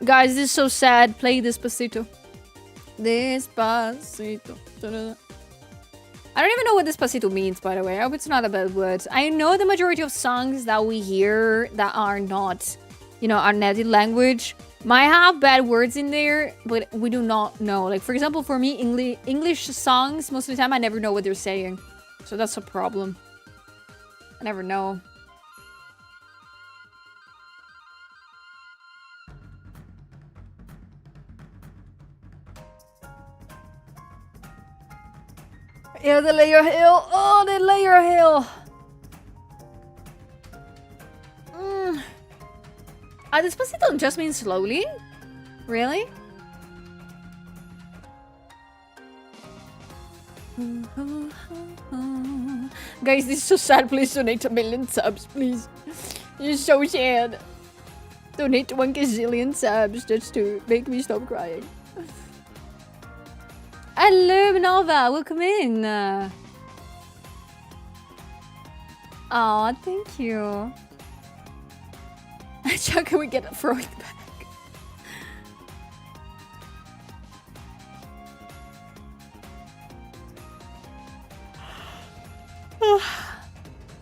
Guys, this is so sad. Play Despacito. Despacito. I don't even know what Despacito means, by the way. I hope it's not a bad word. I know the majority of songs that we hear that are not, you know, our native language might have bad words in there, but we do not know. Like, for example, for me, English songs, most of the time, I never know what they're saying. So that's a problem. I never know. Yeah, the layer hill. Oh, the layer hill. Despacito just means slowly? Really? Guys, this is so sad. Please donate 1 million subs, please. It's so sad. Donate 1 gazillion subs just to make me stop crying. Hello, Nova. Welcome in. Aw, thank you. How can we get a throwing back?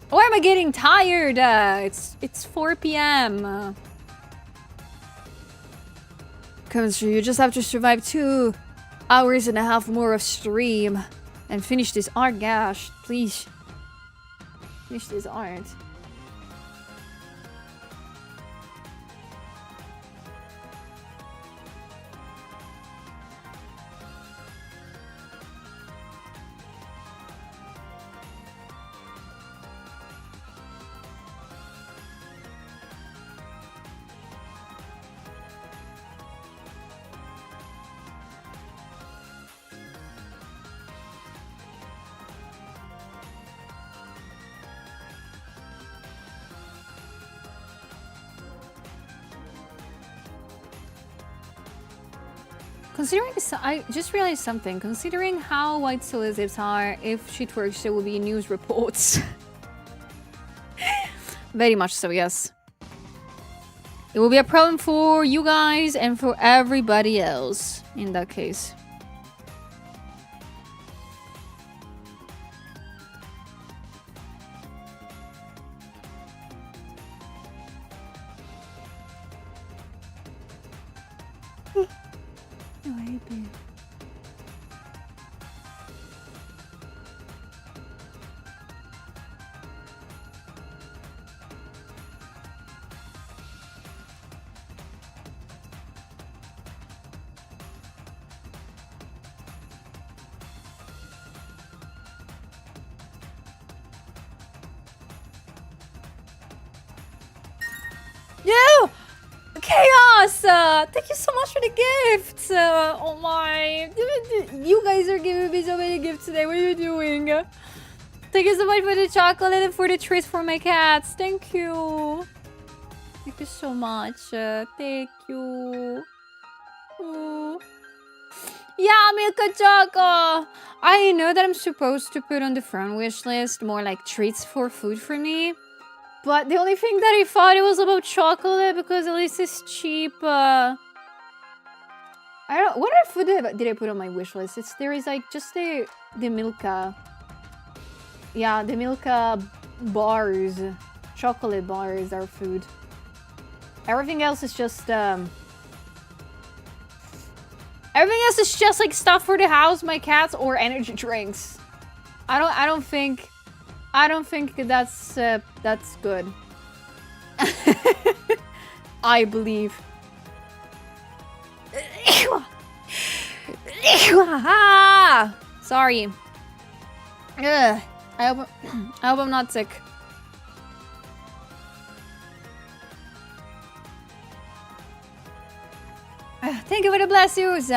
Why am I getting tired? It's 4 p.m. Come through. You just have to survive 2 hours and a half more of stream and finish this art. Gosh, please finish this art. Considering this, I just realized something. Considering how white celebs are, if shit works, there will be news reports. Very much so, yes. It will be a problem for you guys and for everybody else in that case. No! Chaos! Thank you so much for the gifts! Oh my... You guys are giving me so many gifts today. What are you doing? Thank you so much for the chocolate and for the treats for my cats. Thank you. Thank you so much. Thank you. Oh. Yeah, Milka Choco! I know that I'm supposed to put on the front wish list more like treats for food for me. But the only thing that I thought it was about chocolate because at least it's cheap. I don't. What other food did I put on my wish list? There is like just the Milka. Yeah, the Milka bars, chocolate bars are food. Everything else is just everything else is just like stuff for the house, my cats, or energy drinks. I don't think that's good. I believe. Sorry. Ugh. I hope I'm not sick. Thank you for the blessings.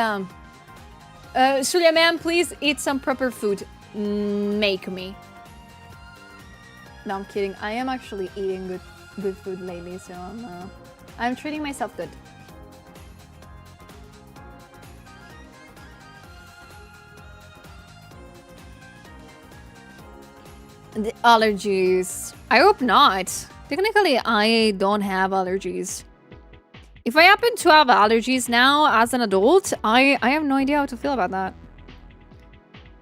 Sulia, ma'am, please eat some proper food. Make me. No, I'm kidding. I am actually eating good food lately, so I'm treating myself good. The allergies. I hope not. Technically, I don't have allergies. If I happen to have allergies now as an adult, I have no idea how to feel about that.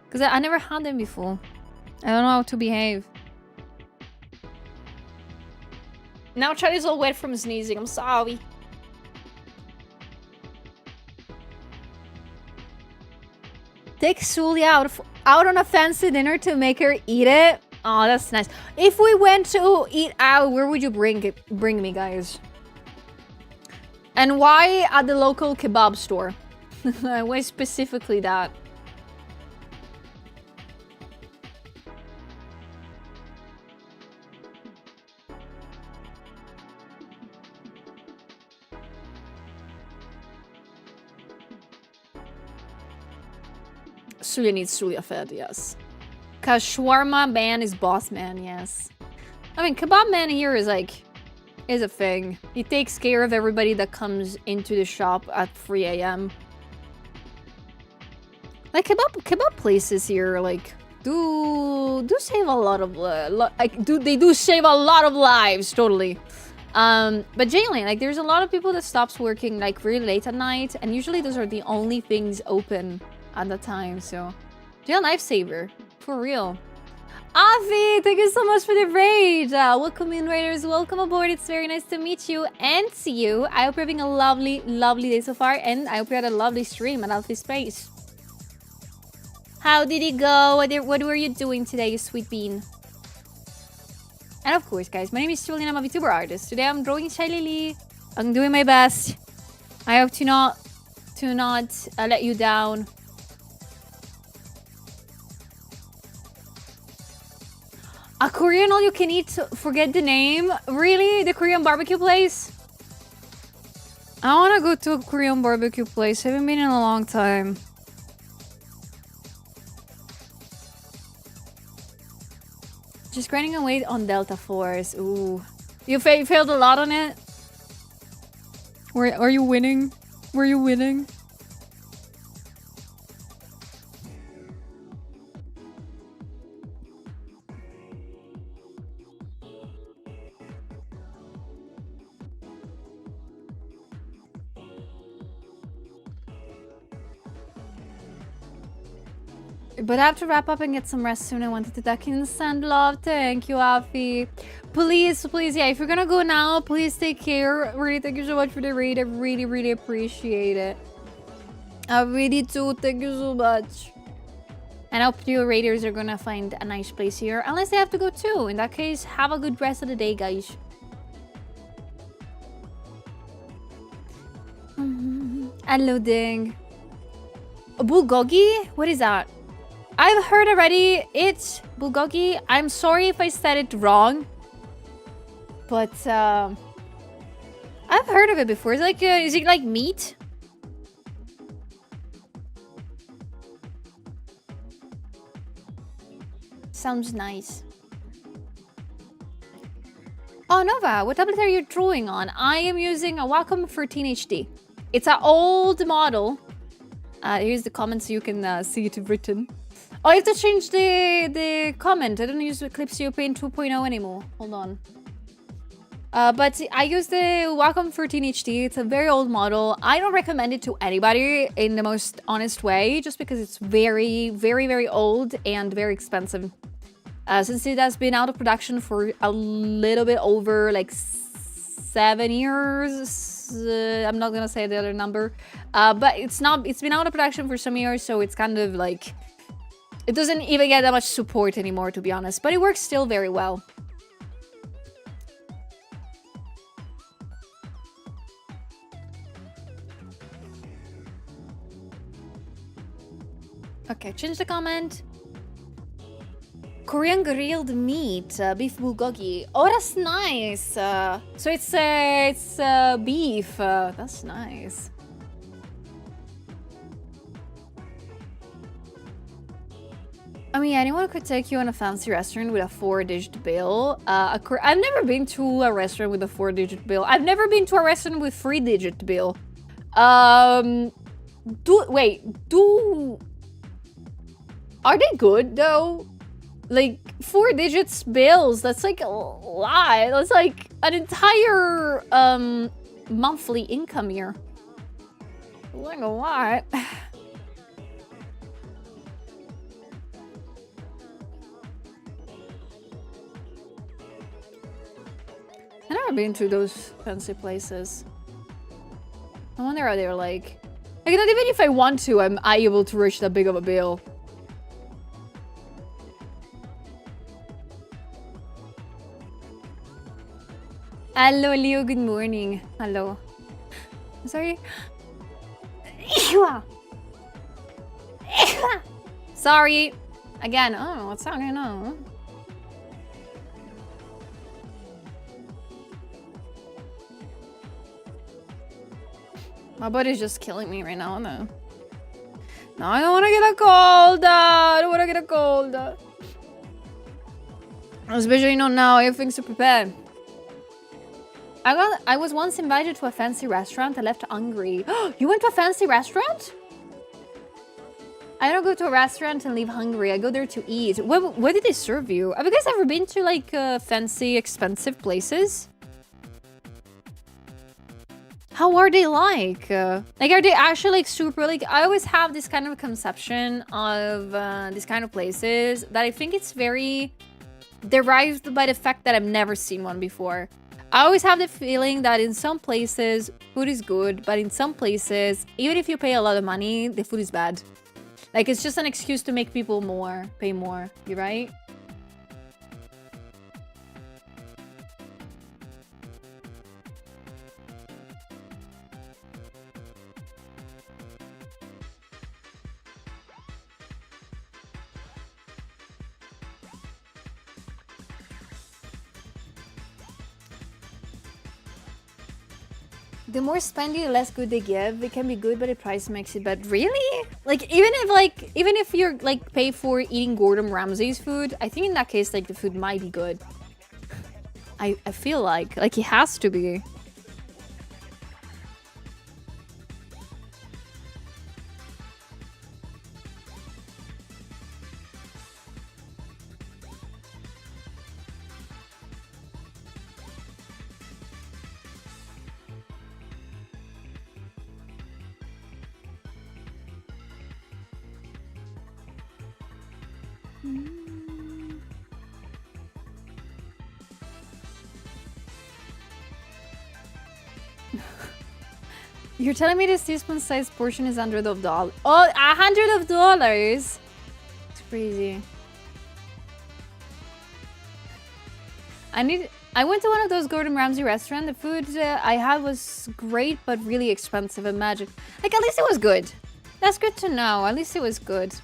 Because I never had them before. I don't know how to behave. Now chat is all wet from sneezing. I'm sorry. Take Sully out on a fancy dinner to make her eat it. Oh, that's nice. If we went to eat out, where would you bring me, guys? And why at the local kebab store? Why specifically that? Sulia needs Sulia fed, yes. Cause shawarma man is boss man, yes. I mean, kebab man here is like, is a thing. He takes care of everybody that comes into the shop at 3 AM. Like kebab places here, like do save a lot of they do save a lot of lives, totally. But genuinely, like there's a lot of people that stops working like really late at night, and usually those are the only things open at the time. So, they're a lifesaver for real. Avi, thank you so much for the raid. Welcome in, raiders. Welcome aboard. It's very nice to meet you and see you. I hope you're having a lovely, lovely day so far, and I hope you had a lovely stream at Alfie Space. How did it go? What were you doing today, you sweet bean? And of course, guys, my name is Julian. I'm a VTuber artist. Today I'm drawing Shy Lily. I'm doing my best. I hope to not let you down. A Korean all-you-can-eat, forget the name? Really? The Korean barbecue place? I want to go to a Korean barbecue place. I haven't been in a long time. Just grinding away on Delta Force. Ooh. You failed a lot on it? Are you winning? Were you winning? But I have to wrap up and get some rest soon. I wanted to duck in and send love. Thank you, Afi. Please, yeah, if you're gonna go now, please take care. Really, thank you so much for the raid. I really, really appreciate it. I really do. Thank you so much. And I hope your raiders are gonna find a nice place here. Unless they have to go too. In that case, have a good rest of the day, guys. Unloading. Bulgogi? What is that? I've heard already. It's bulgogi. I'm sorry if I said it wrong. But, I've heard of it before. Is it like meat? Sounds nice. Oh, Nova, what tablet are you drawing on? I am using a Wacom 13 HD. It's an old model. Here's the comment so you can see it written. Oh, I have to change the comment. I don't use Eclipse Paint 2.0 anymore. Hold on. But I use the Wacom 13 HD. It's a very old model. I don't recommend it to anybody in the most honest way, just because it's very, very, very old and very expensive. Since it has been out of production for a little bit over like 7 years. I'm not gonna say the other number. But it's been out of production for some years, so it's kind of like, it doesn't even get that much support anymore, to be honest. But it works still very well. Okay, change the comment. Korean grilled meat, beef bulgogi. Oh, that's nice. So it's beef. That's nice. I mean, anyone could take you on a fancy restaurant with a 4-digit bill. I've never been to a restaurant with a 4-digit bill. I've never been to a restaurant with 3-digit bill. Are they good though? Like 4 digits bills, that's like a lot. That's like an entire monthly income here. Like a lot. I've never been to those fancy places. I wonder how they're like. Like, not even if I want to, am I able to reach that big of a bill? Hello, Leo. Good morning. Hello. Sorry. Sorry. Again. Oh, what's happening now? My body's just killing me right now. No. No, I don't want to get a cold. I don't want to get a cold. Especially not now. I have things to prepare. I was once invited to a fancy restaurant. I left hungry. You went to a fancy restaurant? I don't go to a restaurant and leave hungry. I go there to eat. What did they serve you? Have you guys ever been to like fancy, expensive places? How are they like? Like, are they actually like super like? I always have this kind of conception of these kind of places that I think it's very derived by the fact that I've never seen one before. I always have the feeling that in some places, food is good, but in some places, even if you pay a lot of money, the food is bad. Like, it's just an excuse to make people pay more, you right? The more spendy, the less good they give. It can be good, but the price makes it bad. Really? Like, even if you're like pay for eating Gordon Ramsay's food, I think in that case, like, the food might be good. I feel like it has to be. You're telling me this teaspoon-sized portion is $100? Oh, $100! It's crazy. I went to one of those Gordon Ramsay restaurants. The food I had was great, but really expensive and magic. Like, at least it was good. That's good to know. At least it was good.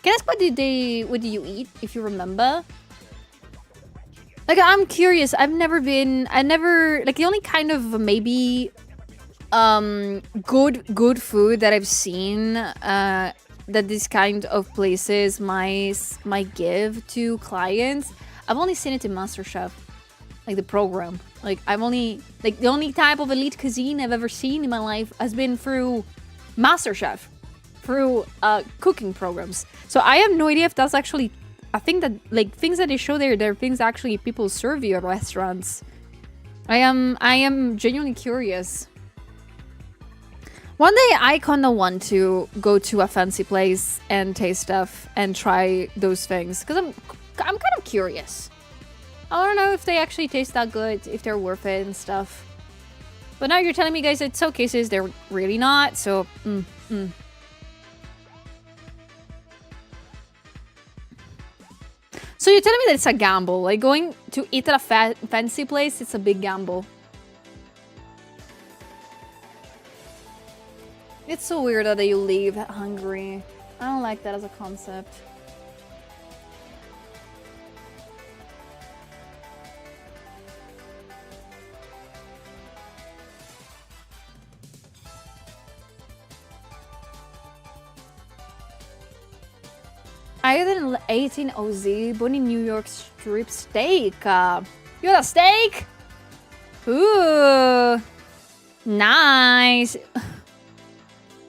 Can I ask what did you eat, if you remember? Like, I'm curious. Like, the only kind of maybe good food that I've seen that this kind of places might give to clients, I've only seen it in MasterChef. Like the program. Like the only type of elite cuisine I've ever seen in my life has been through MasterChef, through cooking programs. So I have no idea if that's actually, I think that like things that they show there, they're things actually people serve you at restaurants. I am genuinely curious. One day I kind of want to go to a fancy place and taste stuff and try those things because I'm kind of curious. I don't know if they actually taste that good, if they're worth it and stuff. But now you're telling me, guys, that some cases they're really not, so... So you're telling me that it's a gamble. Like, going to eat at a fancy place, it's a big gamble. It's so weird that you leave hungry. I don't like that as a concept. I had an 18 OZ Bonnie New York strip steak. You had a steak? Ooh. Nice.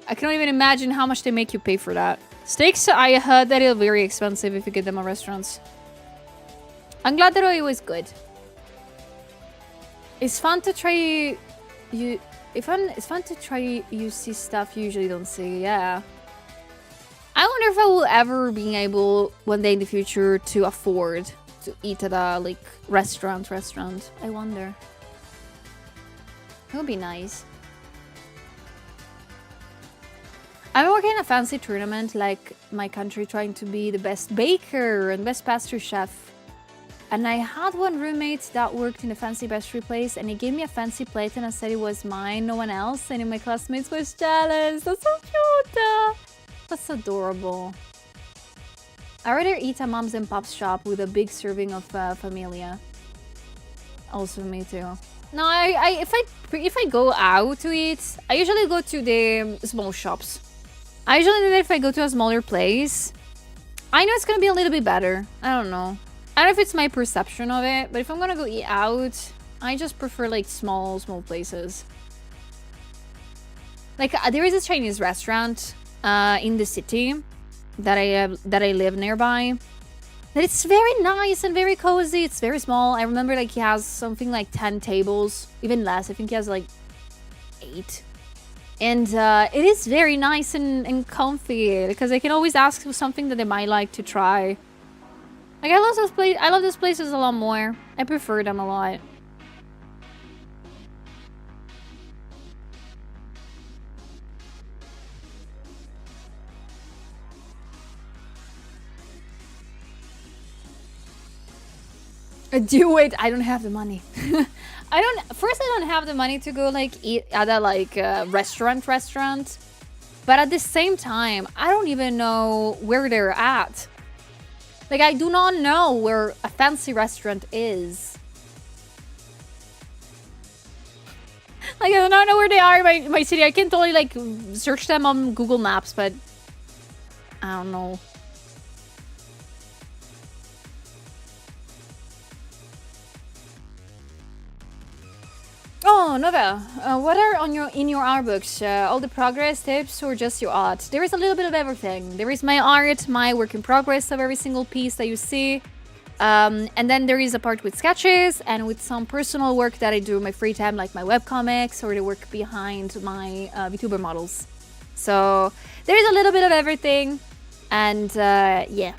I cannot even imagine how much they make you pay for that. Steaks, I heard that they're very expensive if you get them at restaurants. I'm glad that it was good. It's fun to try it's fun to try you see stuff you usually don't see, yeah. I wonder if I will ever be able one day in the future to afford to eat at a like restaurant. I wonder. It would be nice. I'm working in a fancy tournament, like my country trying to be the best baker and best pastry chef. And I had one roommate that worked in a fancy pastry place, and he gave me a fancy plate and I said it was mine, no one else. And my classmates was jealous. That's so cute. That's adorable. I rather eat at Moms and Pop's shop with a big serving of Familia. Also me too. No, if I go out to eat, I usually go to the small shops. I usually do that if I go to a smaller place. I know it's gonna be a little bit better. I don't know. I don't know if it's my perception of it, but if I'm gonna go eat out, I just prefer like small places. Like there is a Chinese restaurant in the city that I live nearby. That it's very nice and very cozy. It's very small. I remember like he has something like 10 tables, even less. I think he has like 8. And it is very nice and comfy because I can always ask for something that they might like to try. Like I love those places a lot more. I prefer them a lot. Do it. I don't have the money. I don't have the money to go like eat at a like restaurant. But at the same time, I don't even know where they're at. Like I do not know where a fancy restaurant is. Like I do not know where they are in my city. I can totally like search them on Google Maps, but I don't know. Oh, Nova, what are in your art books? All the progress tips or just your art? There is a little bit of everything. There is my art, my work in progress of every single piece that you see. And then there is a part with sketches and with some personal work that I do in my free time, like my webcomics or the work behind my VTuber models. So there is a little bit of everything. And yeah.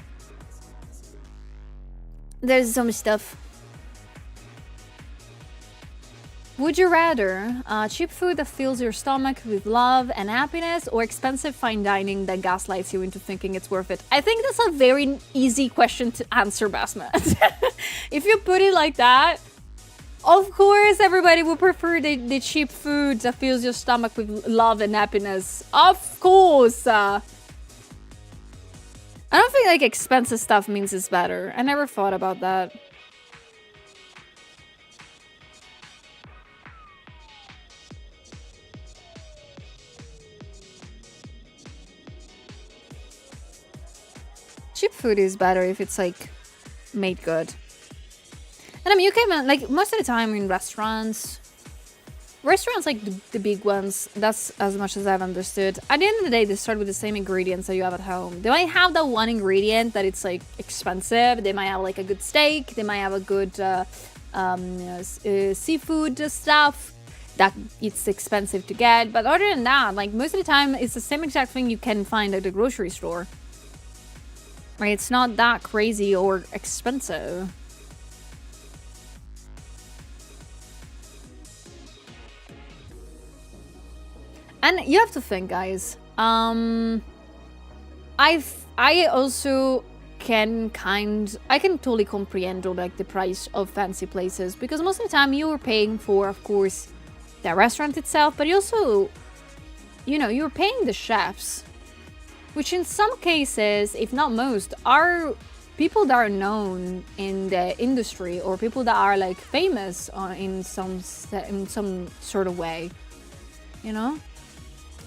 There's so much stuff. Would you rather cheap food that fills your stomach with love and happiness, or expensive fine dining that gaslights you into thinking it's worth it? I think that's a very easy question to answer, Basma. If you put it like that, of course everybody would prefer the cheap food that fills your stomach with love and happiness. Of course. I don't think like expensive stuff means it's better. I never thought about that. Cheap food is better if it's like made good. And I mean, you can like most of the time in restaurants like the big ones, that's as much as I've understood. At the end of the day, they start with the same ingredients that you have at home. They might have that one ingredient that it's like expensive. They might have like a good steak. They might have a good seafood stuff that it's expensive to get. But other than that, like most of the time, it's the same exact thing you can find at the grocery store. Right? It's not that crazy or expensive. And you have to think, guys. I also can I can totally comprehend like the price of fancy places, because most of the time you were paying for, of course, the restaurant itself, but you also, you know, you're paying the chefs, which in some cases, if not most, are people that are known in the industry, or people that are like famous in some sort of way, you know.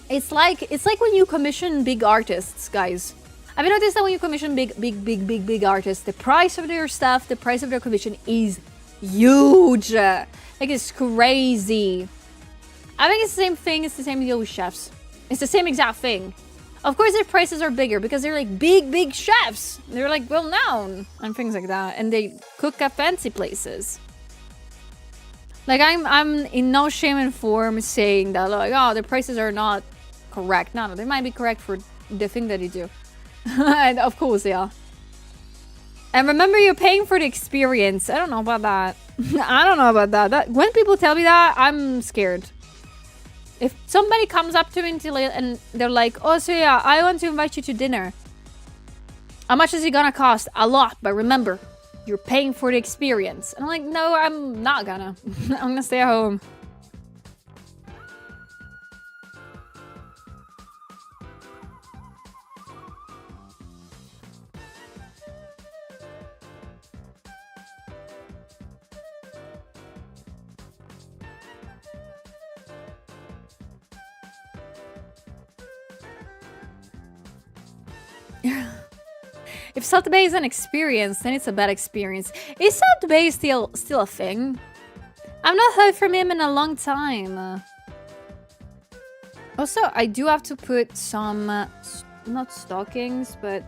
It's like when you commission big artists, guys. Have you noticed that when you commission big artists, the price of their stuff, the price of their commission is huge. Like, it's crazy. I think it's the same thing. It's the same deal with chefs. It's the same exact thing. Of course, their prices are bigger because they're like big chefs. They're like well known and things like that, and they cook at fancy places. Like I'm in no shame and form saying that like, oh, the prices are not correct. No, they might be correct for the thing that you do. And of course they are. And remember, you're paying for the experience. I don't know about that. I don't know about that. When people tell me that, I'm scared. If somebody comes up to me and they're like, oh, so yeah, I want to invite you to dinner. How much is it gonna cost? A lot, but remember, you're paying for the experience. And I'm like, no, I'm not gonna. I'm gonna stay at home. If Salt Bay is an experience, then it's a bad experience. Is Salt Bay still a thing? I've not heard from him in a long time. Also, I do have to put some, not stockings, but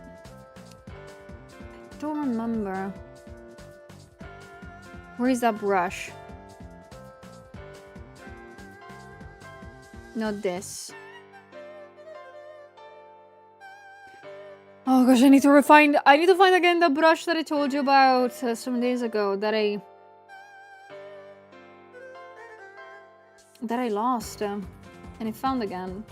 I don't remember. Where is that brush? Not this. Oh gosh, I need to find again the brush that I told you about some days ago that I lost and I found again.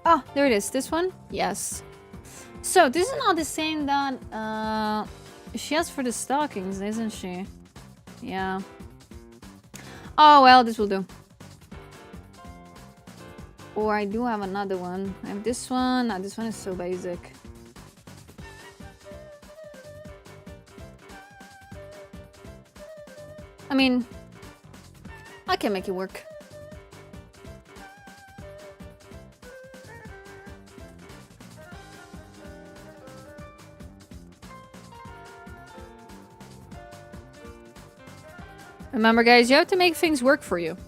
Ah, there it is. This one? Yes. So this is not the same that she has for the stockings, isn't she? Yeah. Oh well, this will do. Or I do have another one. I have this one. Ah, this one is so basic. I mean, I can make it work. Remember, guys, you have to make things work for you.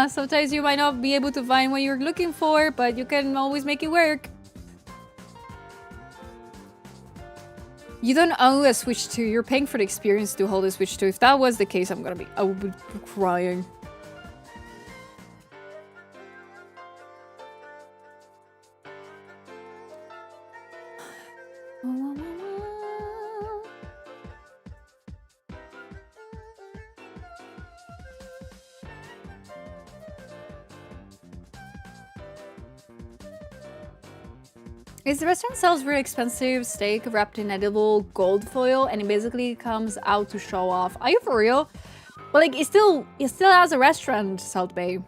Sometimes you might not be able to find what you're looking for, but you can always make it work. You don't own a Switch 2. You're paying for the experience to hold a Switch 2. If that was the case, I would be crying. Is the restaurant sells really expensive steak wrapped in edible gold foil, and it basically comes out to show off. Are you for real? But like, it still has a restaurant, South Bay.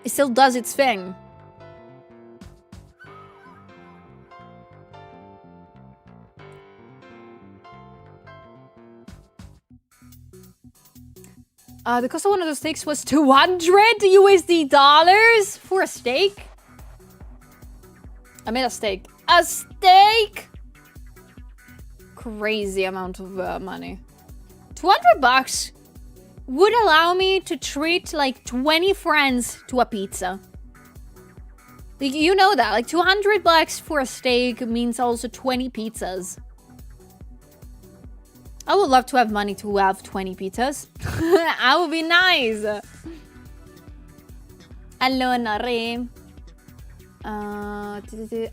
It still does its thing. The cost of one of those steaks was 200 USD dollars for a steak. I made a steak. A steak! Crazy amount of money. 200 bucks would allow me to treat like 20 friends to a pizza. Like, you know that. Like 200 bucks for a steak means also 20 pizzas. I would love to have money to have 20 pizzas. That would be nice. Allora,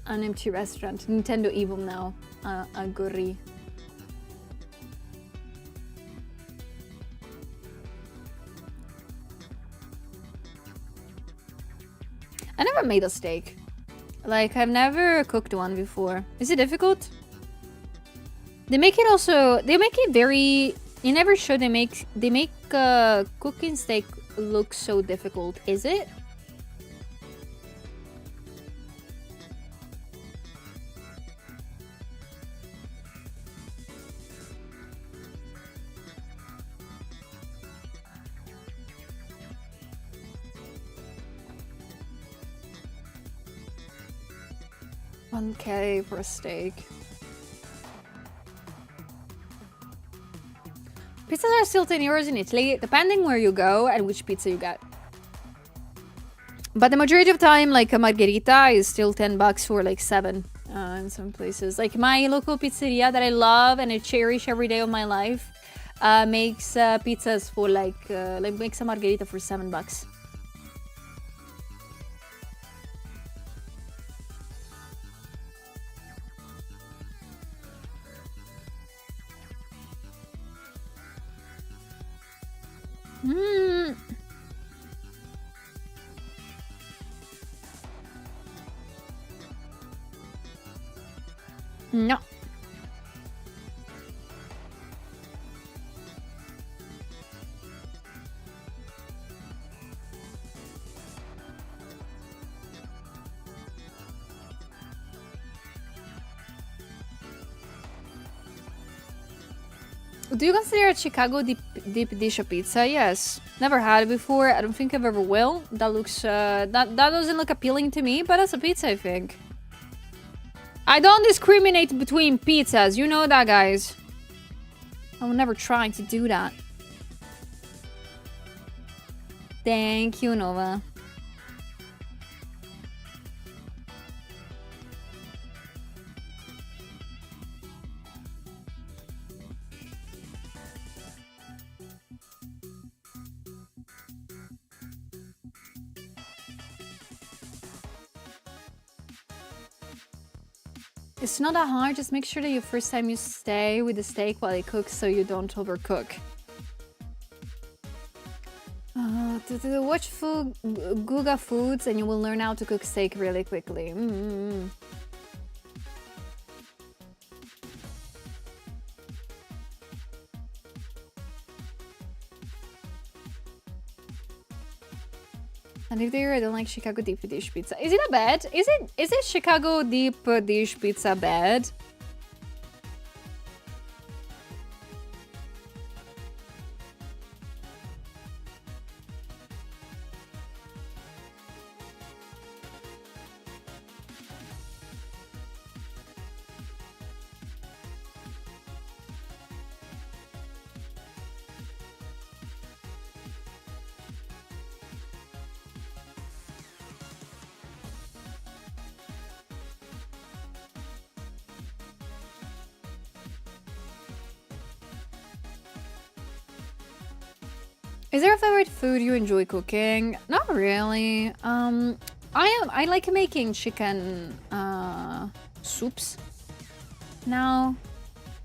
an empty restaurant. Nintendo Evil now. Agree. I never made a steak. Like, I've never cooked one before. Is it difficult? They make it also... They make it very... You never show they make cooking steak look so difficult. Is it? $1K for a steak. Pizzas are still 10 euros in Italy, depending where you go and which pizza you get. But the majority of time, like a margherita is still 10 bucks for like 7 in some places. Like my local pizzeria that I love and I cherish every day of my life makes pizzas for like makes a margherita for 7 bucks. No. Do you consider a Chicago deep dish a pizza? Yes. Never had it before. I don't think I've ever will. That looks that doesn't look appealing to me, but that's a pizza, I think. I don't discriminate between pizzas. You know that, guys. I will never try to do that. Thank you, Nova. It's not that hard, just make sure that your first time you stay with the steak while it cooks so you don't overcook. Watch Guga Foods and you will learn how to cook steak really quickly. And if there, I don't like Chicago deep dish pizza. Is it a bad? Is it Chicago deep dish pizza bad? Is there a favorite food you enjoy cooking? Not really. I like making chicken soups now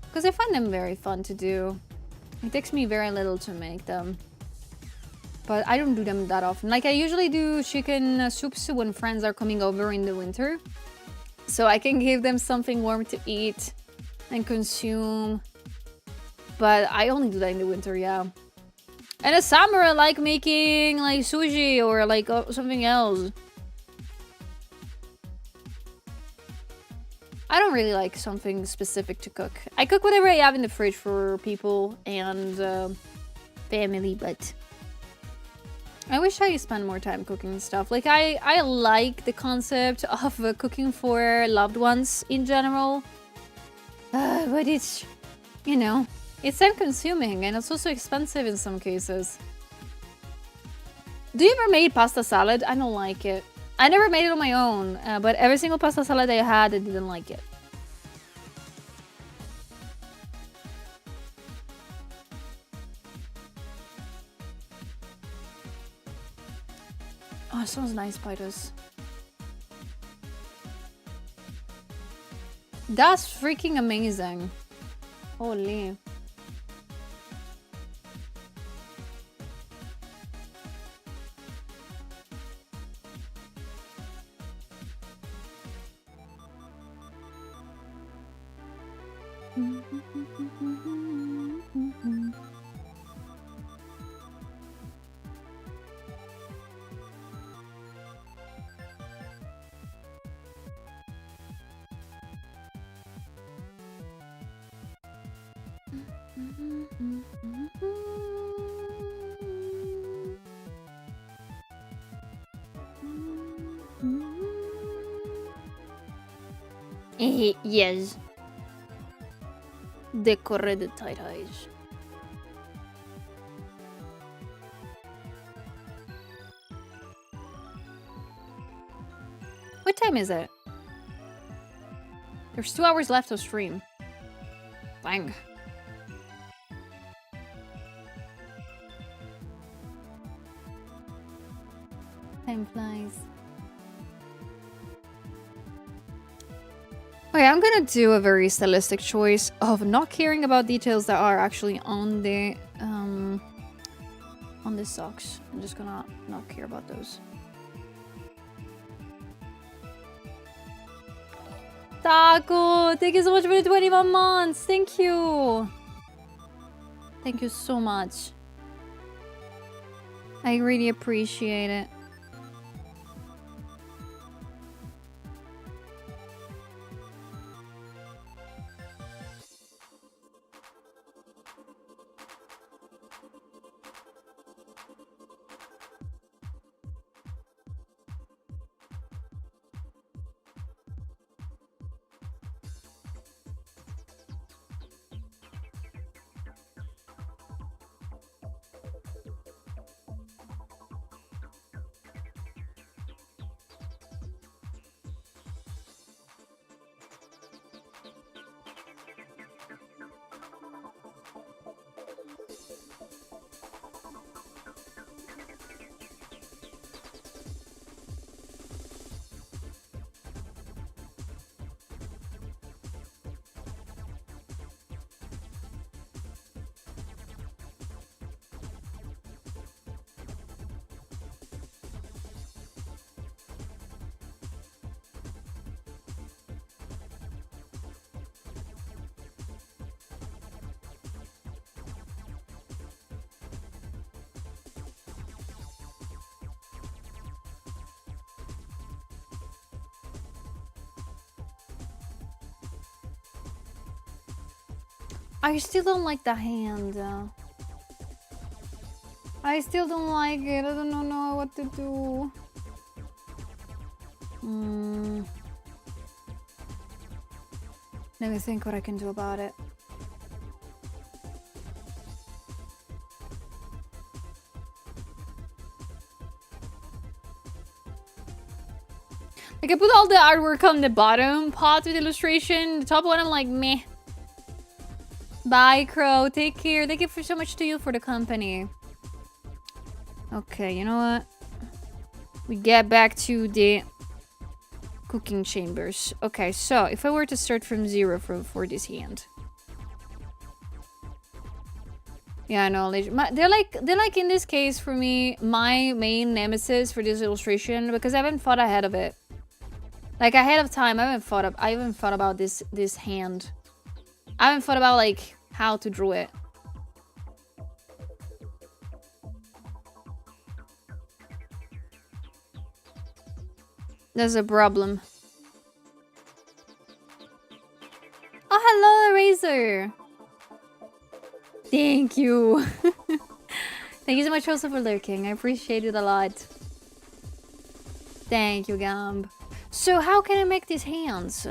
because I find them very fun to do. It takes me very little to make them, but I don't do them that often. Like I usually do chicken soups when friends are coming over in the winter. So I can give them something warm to eat and consume. But I only do that in the winter, yeah. And in summer, I like making like sushi or like something else. I don't really like something specific to cook. I cook whatever I have in the fridge for people and family, but I wish I spent more time cooking stuff. Like, I like the concept of cooking for loved ones in general. But it's, you know, it's time-consuming and it's also expensive in some cases. Do you ever make pasta salad? I don't like it. I never made it on my own, but every single pasta salad I had, I didn't like it. Oh, it smells nice, spiders. That's freaking amazing. Holy. Yes. Decorre de tight-eyes. What time is it? There's 2 hours left of stream. Bang. Time flies. Okay, I'm gonna do a very stylistic choice of not caring about details that are actually on the socks. I'm just gonna not care about those. Taco, thank you so much for the 21 months. Thank you. Thank you so much. I really appreciate it. I still don't like the hand. I still don't like it. I don't know what to do. Let me think what I can do about it. Like, I put all the artwork on the bottom part with illustration. The top one, I'm like, meh. Bye, Crow. Take care. Thank you so much to you for the company. Okay, you know what? We get back to the cooking chambers. Okay, so if I were to start from 0 for this hand. Yeah, no, they're like in this case for me my main nemesis for this illustration because I haven't thought ahead of it. Like ahead of time, I haven't thought about this hand. I haven't thought about like how to draw it. There's a problem. Oh, hello, Eraser. Thank you. Thank you so much also for lurking. I appreciate it a lot. Thank you, Gamb. So how can I make these hands?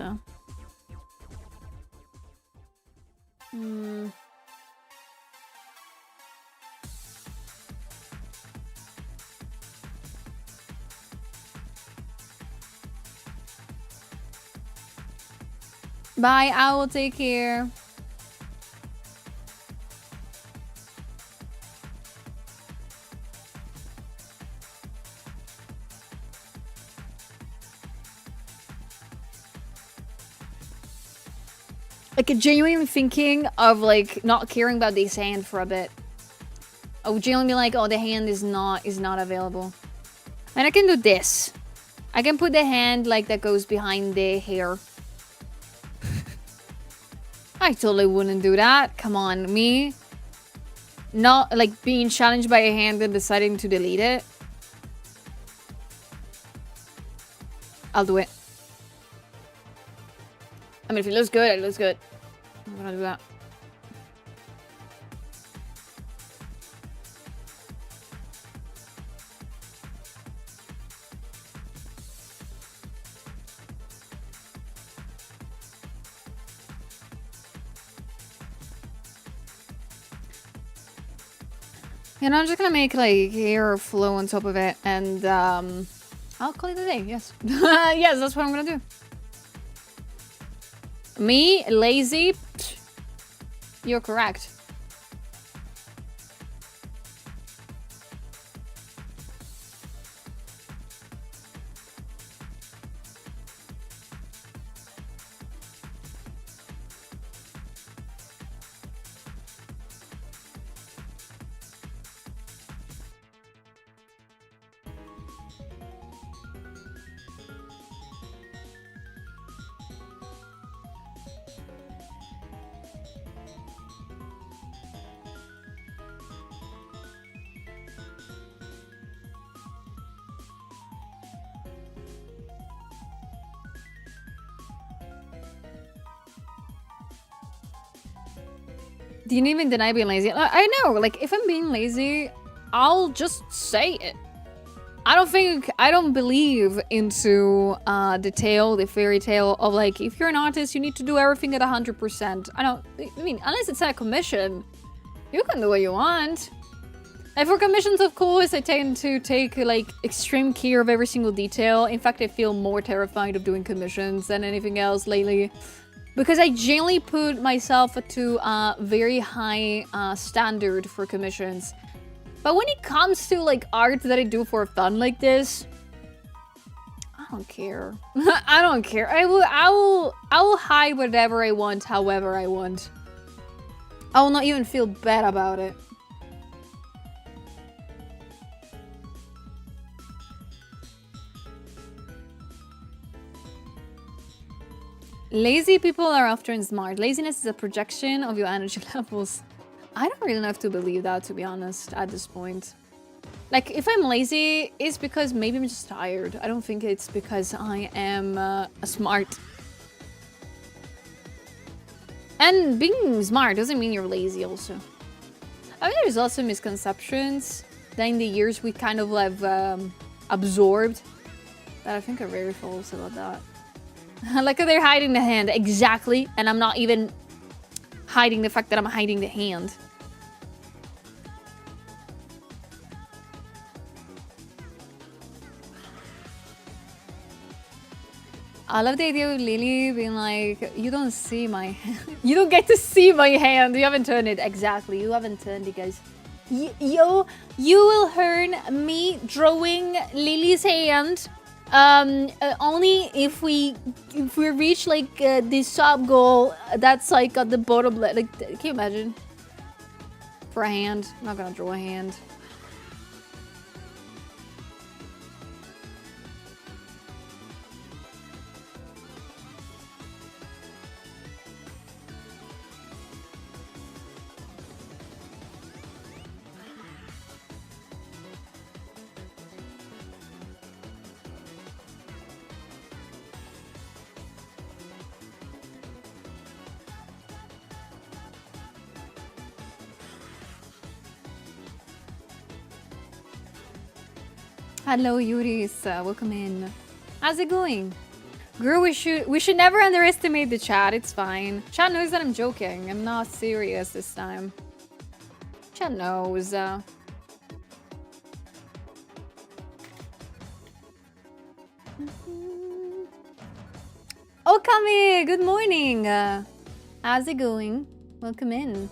Bye, I will take care. Like genuinely thinking of like not caring about this hand for a bit. I would genuinely be like, oh, the hand is not available. And I can do this. I can put the hand like that goes behind the hair. I totally wouldn't do that. Come on, me. Not like being challenged by a hand and deciding to delete it. I'll do it. I mean, if it looks good, it looks good. I'm gonna do that. And I'm just gonna make like hair flow on top of it, and I'll call it a day. Yes, yes, that's what I'm gonna do. Me lazy? You're correct. Do you even deny being lazy? I know, like, if I'm being lazy, I'll just say it. I don't believe into the fairy tale of, like, if you're an artist, you need to do everything at 100%. I mean, unless it's a commission, you can do what you want. And for commissions, of course, I tend to take, like, extreme care of every single detail. In fact, I feel more terrified of doing commissions than anything else lately. Because I generally put myself to a very high standard for commissions. But when it comes to like art that I do for fun like this, I don't care. I don't care. I will hide whatever I want, however I want. I will not even feel bad about it. Lazy people are often smart. Laziness is a projection of your energy levels. I don't really have to believe that, to be honest, at this point. Like, if I'm lazy, it's because maybe I'm just tired. I don't think it's because I am smart. And being smart doesn't mean you're lazy also. I mean, there's also misconceptions that in the years we kind of have absorbed that I think are very false about that. Like, they're hiding the hand. Exactly. And I'm not even hiding the fact that I'm hiding the hand. I love the idea of Lily being like, you don't see my hand. You don't get to see my hand. You haven't turned it. Exactly. You haven't turned it, guys. You will learn me drawing Lily's hand only if we reach like the sub goal that's like at the bottom. Like, can you imagine? For a hand, I'm not gonna draw a hand. Hello, Yuris. Welcome in. How's it going? Girl, we should never underestimate the chat. It's fine. Chat knows that I'm joking. I'm not serious this time. Chat knows. Okami, good morning. How's it going? Welcome in.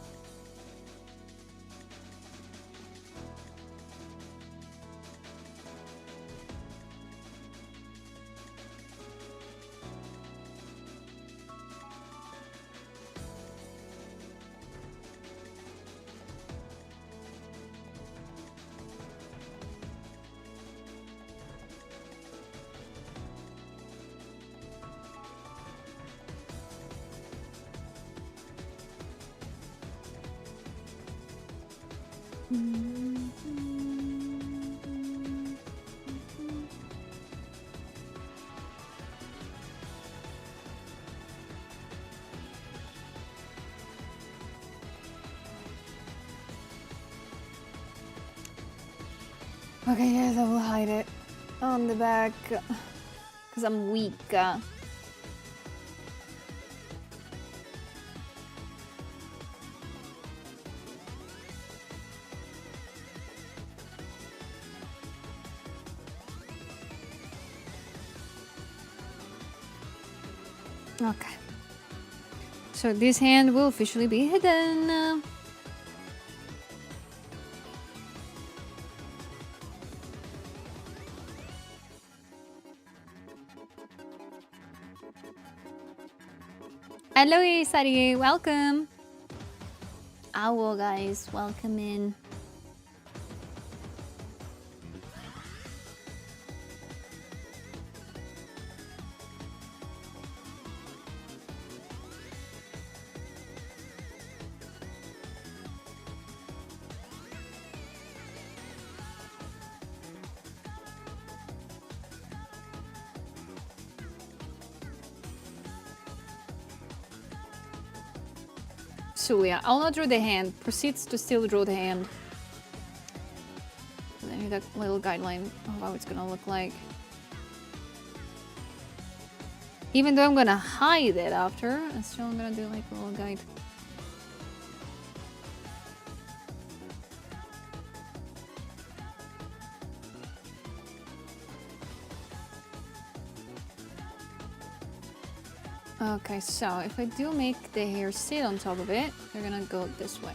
Okay, yes, I will hide it on the back because I'm weak. Okay. So this hand will officially be hidden. Hello, Sari. Welcome. Owl, guys. Welcome in. So yeah, I'll not draw the hand. Proceeds to still draw the hand. I need a little guideline of how it's gonna look like. Even though I'm gonna hide it after, still I'm gonna do like a little guide. Okay, so if I do make the hair sit on top of it, they're gonna go this way.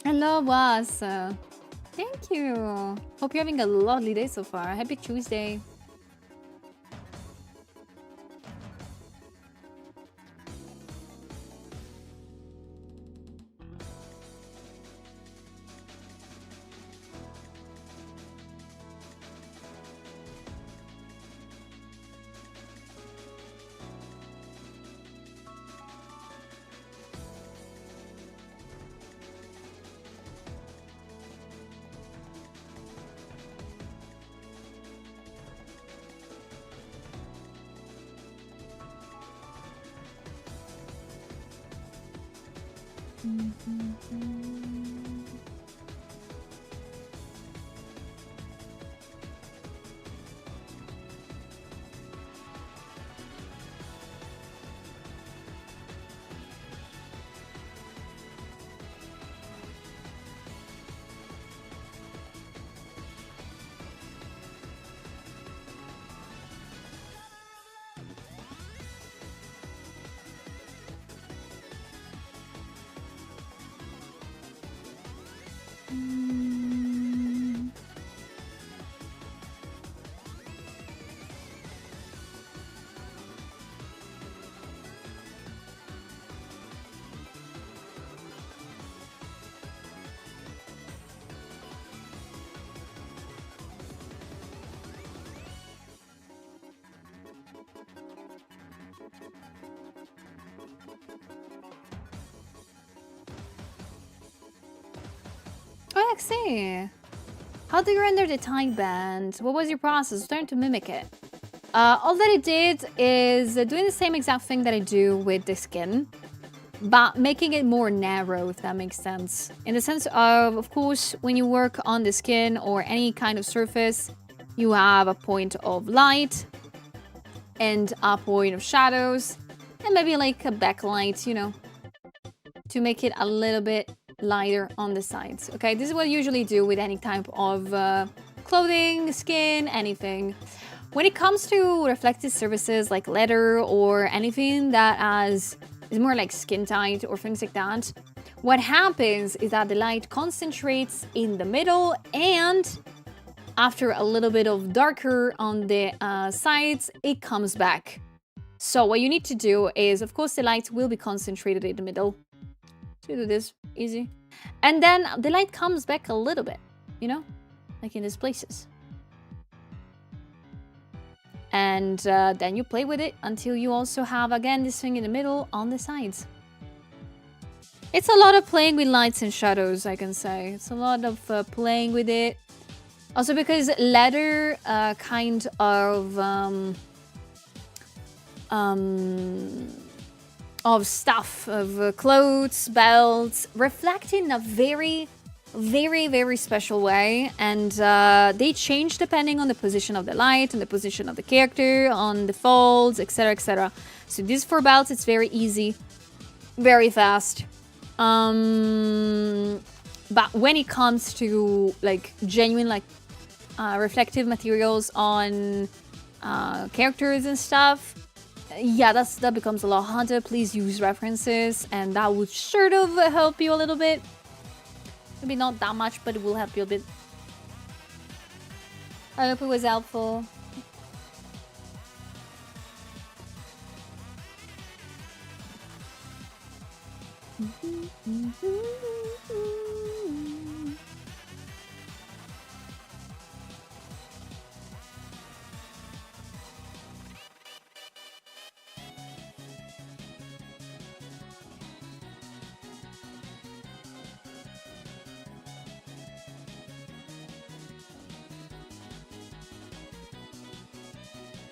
Hello, boss. Thank you. Hope you're having a lovely day so far. Happy Tuesday. Oh, I see. How do you render the tight band? What was your process? Trying to mimic it. All that I did is doing the same exact thing that I do with the skin, but making it more narrow, if that makes sense. In the sense of course, when you work on the skin or any kind of surface, you have a point of light and a point of shadows, and maybe like a backlight, you know, to make it a little bit lighter on the sides. Okay, this is what I usually do with any type of clothing, skin, anything. When it comes to reflective surfaces like leather or anything that is more like skin tight or things like that, what happens is that the light concentrates in the middle, and after a little bit of darker on the sides, it comes back. So what you need to do is, of course, the light will be concentrated in the middle. So you do this, easy. And then the light comes back a little bit, you know, like in these places. And then you play with it until you also have, again, this thing in the middle on the sides. It's a lot of playing with lights and shadows, I can say. It's a lot of playing with it. Also because leather kind of stuff, of clothes, belts, reflect in a very, very special way, and they change depending on the position of the light, and the position of the character, on the folds, etc, etc. So these 4 belts, it's very easy, very fast. But when it comes to like genuine like reflective materials on characters and stuff, yeah, that becomes a lot harder. Please use references, and that would sort of help you a little bit. Maybe not that much, but it will help you a bit. I hope it was helpful.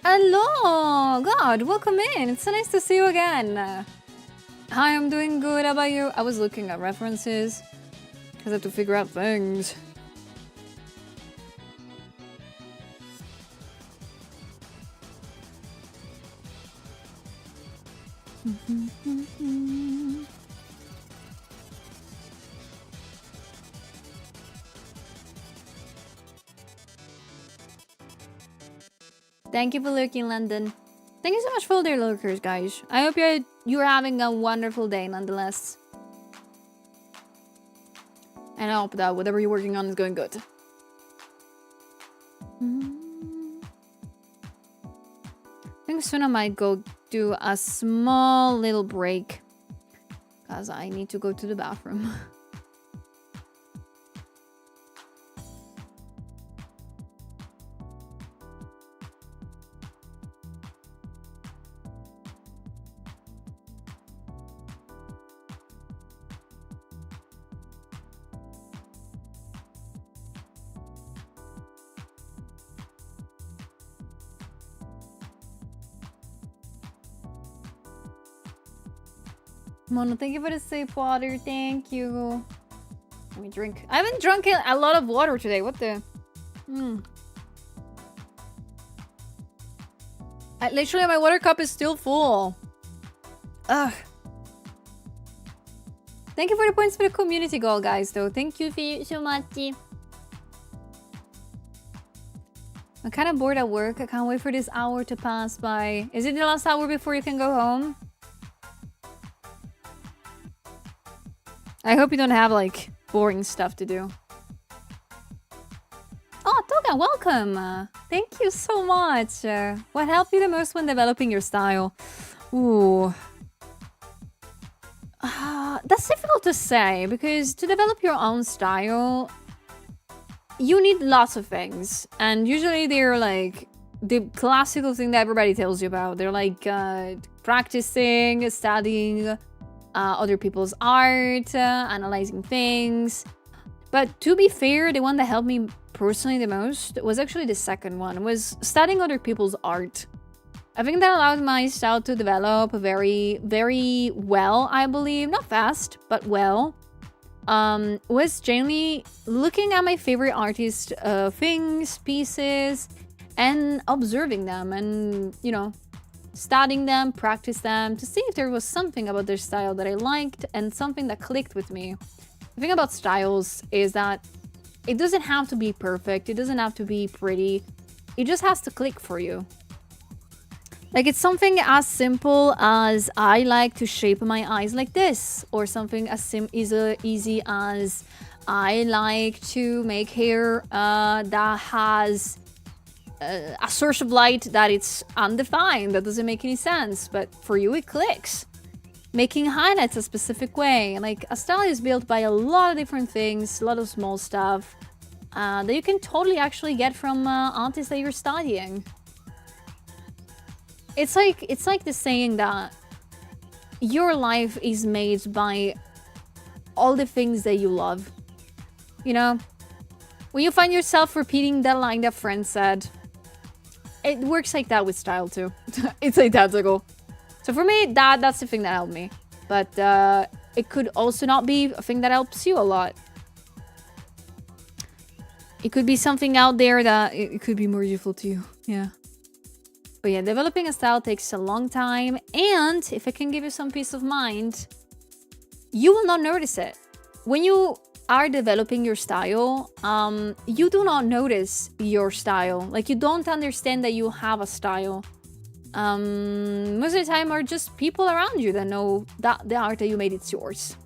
Hello, God, welcome in. It's so nice to see you again. Hi, I'm doing good. How about you? I was looking at references because I have to figure out things. Thank you for lurking, London. Thank you so much for all their lurkers, guys. I hope you're having a wonderful day, nonetheless. And I hope that whatever you're working on is going good. I think soon I might go do a small little break, because I need to go to the bathroom. Mono, thank you for the safe water. Thank you. Let me drink. I haven't drunk a lot of water today. What the? Literally, my water cup is still full. Ugh. Thank you for the points for the community goal, guys, though. Thank you so much. I'm kind of bored at work. I can't wait for this hour to pass by. Is it the last hour before you can go home? I hope you don't have, like, boring stuff to do. Oh, Toga, welcome! Thank you so much! What helped you the most when developing your style? Ooh. That's difficult to say, because to develop your own style, you need lots of things. And usually they're, like, the classical thing that everybody tells you about. They're, like, practicing, studying other people's art, analyzing things. But to be fair, the one that helped me personally the most was actually the second one, was studying other people's art. I think that allowed my style to develop very, very well, I believe. Not fast, but well. Was generally looking at my favorite artists' things, pieces, and observing them and, you know, studying them, practice them to see if there was something about their style that I liked and something that clicked with me. The thing about styles is that it doesn't have to be perfect. It doesn't have to be pretty. It just has to click for you. Like, it's something as simple as I like to shape my eyes like this, or something as easy as I like to make hair that has a source of light that it's undefined, that doesn't make any sense, but for you it clicks. Making highlights a specific way. Like, a style is built by a lot of different things, a lot of small stuff that you can totally actually get from artists that you're studying. It's like the saying that your life is made by all the things that you love. You know? When you find yourself repeating that line that friend said, it works like that with style too. It's identical. So for me, that's the thing that helped me. But it could also not be a thing that helps you a lot. It could be something out there that it could be more useful to you. Yeah. But yeah, developing a style takes a long time, and if it can give you some peace of mind, you will not notice it. When you are developing your style, you do not notice your style. Like, you don't understand that you have a style. Most of the time are just people around you that know that the art that you made, it's yours.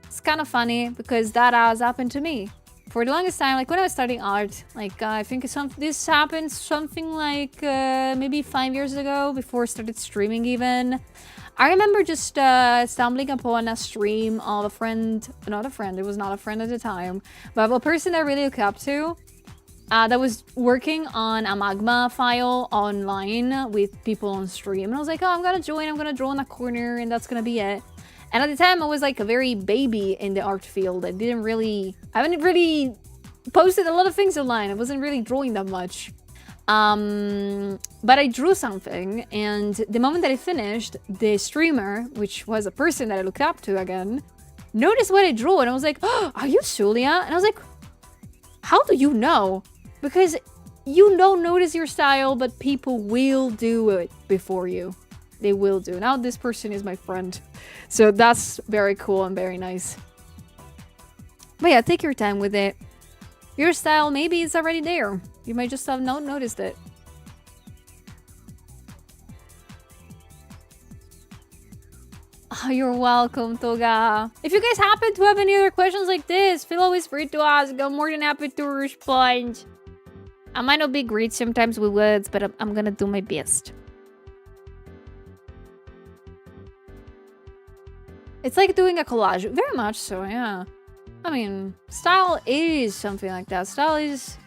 It's kind of funny because that has happened to me. For the longest time, like when I was studying art, like I think this happened something like maybe 5 years ago, before I started streaming even. I remember just stumbling upon a stream of a friend, not a friend, it was not a friend at the time, but a person I really look up to that was working on a magma file online with people on stream. And I was like, oh, I'm gonna join, I'm gonna draw in a corner, and that's gonna be it. And at the time, I was like a very baby in the art field. I haven't really posted a lot of things online. I wasn't really drawing that much. But I drew something, and the moment that I finished, the streamer, which was a person that I looked up to again, noticed what I drew, and I was like, oh, are you Julia? And I was like, how do you know? Because you don't notice your style, but people will do it before you. They will do. Now this person is my friend. So that's very cool and very nice. But yeah, take your time with it. Your style maybe is already there. You might just have not noticed it. Oh, you're welcome, Toga. If you guys happen to have any other questions like this, feel always free to ask. I'm more than happy to respond. I might not be great sometimes with words, but I'm gonna do my best. It's like doing a collage. Very much so, yeah. I mean, style is something like that. Style is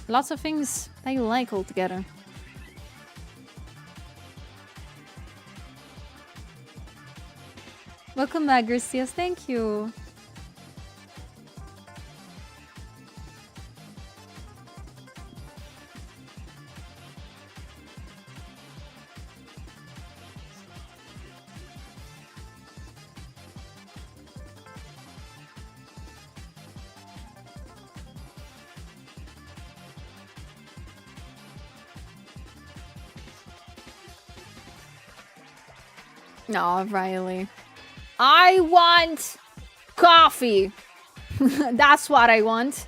lots of things that you like all together. Welcome back, Garcias. Thank you. No, Riley. I want coffee. That's what I want.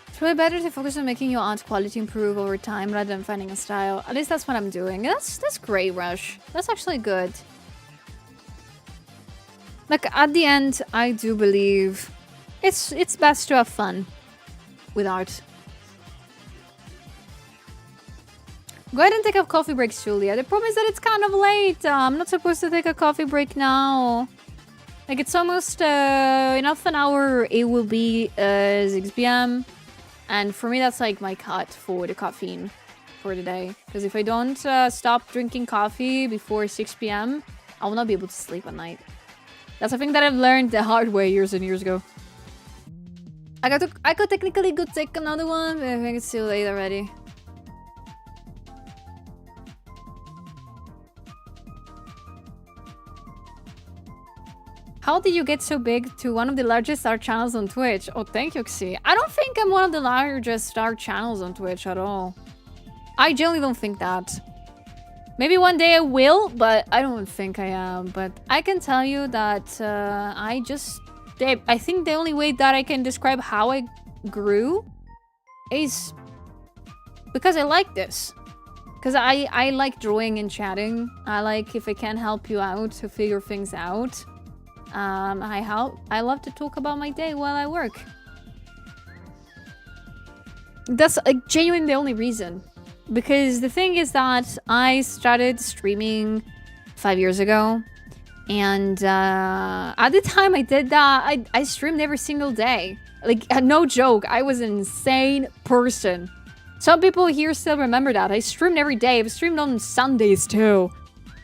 It's really better to focus on making your art quality improve over time rather than finding a style. At least that's what I'm doing. That's great, Rush. That's actually good. Like, at the end, I do believe it's best to have fun with art. Go ahead and take a coffee break, Julia. The problem is that it's kind of late. I'm not supposed to take a coffee break now. Like, it's almost in half an hour, it will be 6 p.m. And for me, that's like my cut for the caffeine for the day. Because if I don't stop drinking coffee before 6 p.m., I will not be able to sleep at night. That's a thing that I've learned the hard way years and years ago. I could technically go take another one, but I think it's too late already. How did you get so big to one of the largest art channels on Twitch? Oh, thank you, Xi. I don't think I'm one of the largest art channels on Twitch at all. I generally don't think that. Maybe one day I will, but I don't think I am. But I can tell you that I think the only way that I can describe how I grew is because I like this. Because I like drawing and chatting. I like if I can help you out to figure things out. I love to talk about my day while I work. That's genuinely the only reason. Because the thing is that I started streaming 5 years ago. And at the time I did that, I streamed every single day. Like, no joke, I was an insane person. Some people here still remember that. I streamed every day. I streamed on Sundays too.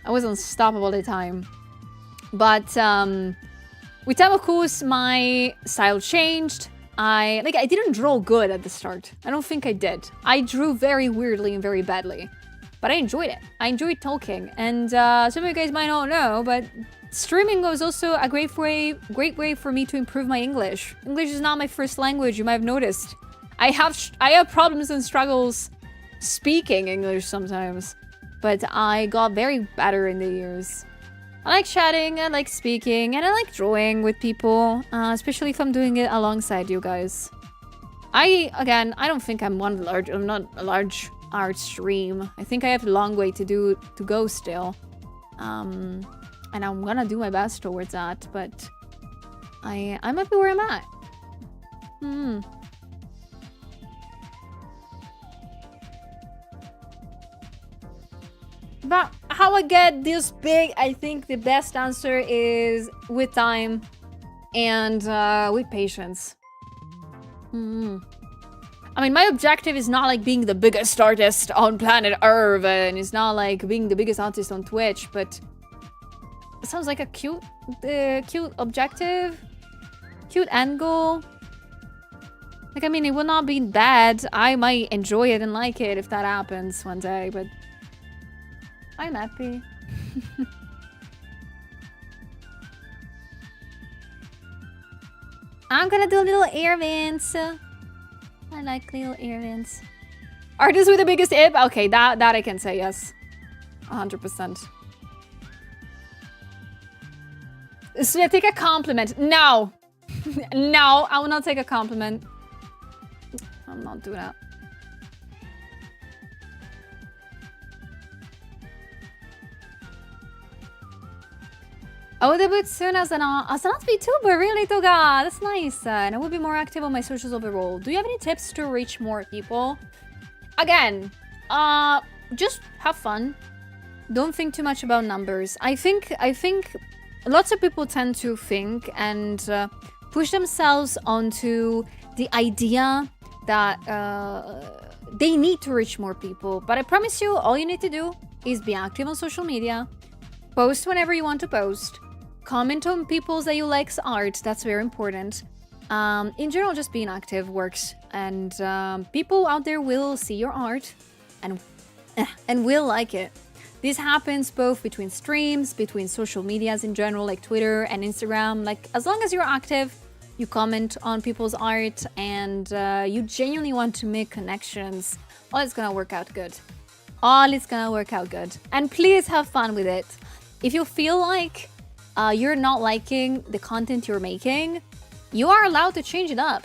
I was unstoppable at the time. But with time, of course, my style changed. I didn't draw good at the start. I don't think I did. I drew very weirdly and very badly. But I enjoyed it. I enjoyed talking. And some of you guys might not know, but streaming was also a great way for me to improve my English. English is not my first language, you might have noticed. I have problems and struggles speaking English sometimes. But I got very better in the years. I like chatting, I like speaking, and I like drawing with people, especially if I'm doing it alongside you guys. I don't think I'm not a large art stream. I think I have a long way to go still. And I'm gonna do my best towards that, but I'm happy where I'm at. But how I get this big, I think the best answer is with time and with patience. I mean, my objective is not like being the biggest artist on planet Earth, and it's not like being the biggest artist on Twitch, but it sounds like a cute objective, cute end goal. Like, I mean, it will not be bad. I might enjoy it and like it if that happens one day, but I'm happy. I'm gonna do little air vents. I like little air vents. Artist with the biggest ib? Okay, that I can say yes. 100%. So I take a compliment. No. No, I will not take a compliment. I'm not doing that. I will debut soon as an VTuber, really, Toga? That's nice. And I will be more active on my socials overall. Do you have any tips to reach more people? Again, just have fun. Don't think too much about numbers. I think lots of people tend to think and push themselves onto the idea that they need to reach more people. But I promise you, all you need to do is be active on social media. Post whenever you want to post. Comment on people's that you like's art. That's very important. In general, just being active works. And people out there will see your art and will like it. This happens both between streams, between social medias in general, like Twitter and Instagram. Like, as long as you're active, you comment on people's art, and you genuinely want to make connections, all it's gonna work out good. All it's gonna work out good. And please have fun with it. If you feel like you're not liking the content you're making, you are allowed to change it up.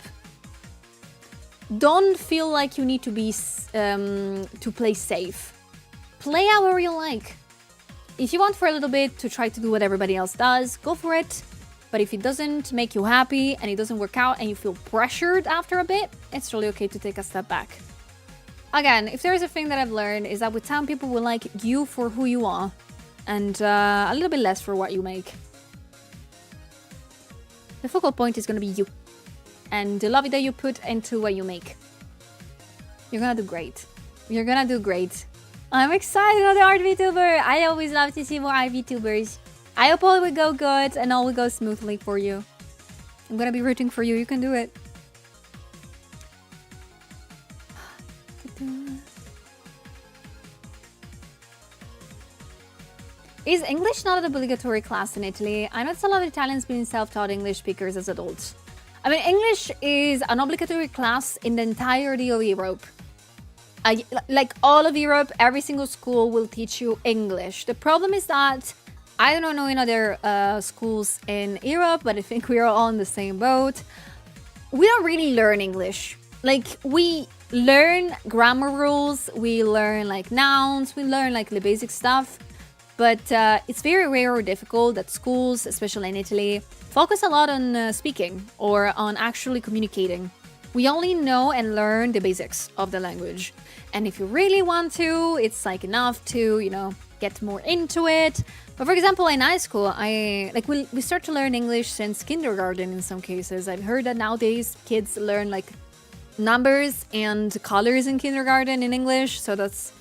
Don't feel like you need to be to play safe. Play however you like. If you want for a little bit to try to do what everybody else does, go for it. But if it doesn't make you happy and it doesn't work out and you feel pressured after a bit, it's totally okay to take a step back. Again, if there is a thing that I've learned, is that with time people will like you for who you are, and a little bit less for what you make. The focal point is gonna be you. And the love that you put into what you make. You're gonna do great. You're gonna do great. I'm excited about the art VTuber. I always love to see more art VTubers. I hope all will go good and all will go smoothly for you. I'm gonna be rooting for you. You can do it. Is English not an obligatory class in Italy? I know it's a lot of Italians being self-taught English speakers as adults. I mean, English is an obligatory class in the entirety of Europe. Like all of Europe, every single school will teach you English. The problem is that, I don't know in other schools in Europe, but I think we are all in the same boat. We don't really learn English. Like, we learn grammar rules, we learn like nouns, we learn like the basic stuff. But it's very rare or difficult that schools, especially in Italy, focus a lot on speaking or on actually communicating. We only know and learn the basics of the language. And if you really want to, it's like enough to, you know, get more into it. But for example, in high school, we start to learn English since kindergarten in some cases. I've heard that nowadays kids learn like numbers and colors in kindergarten in English. So that's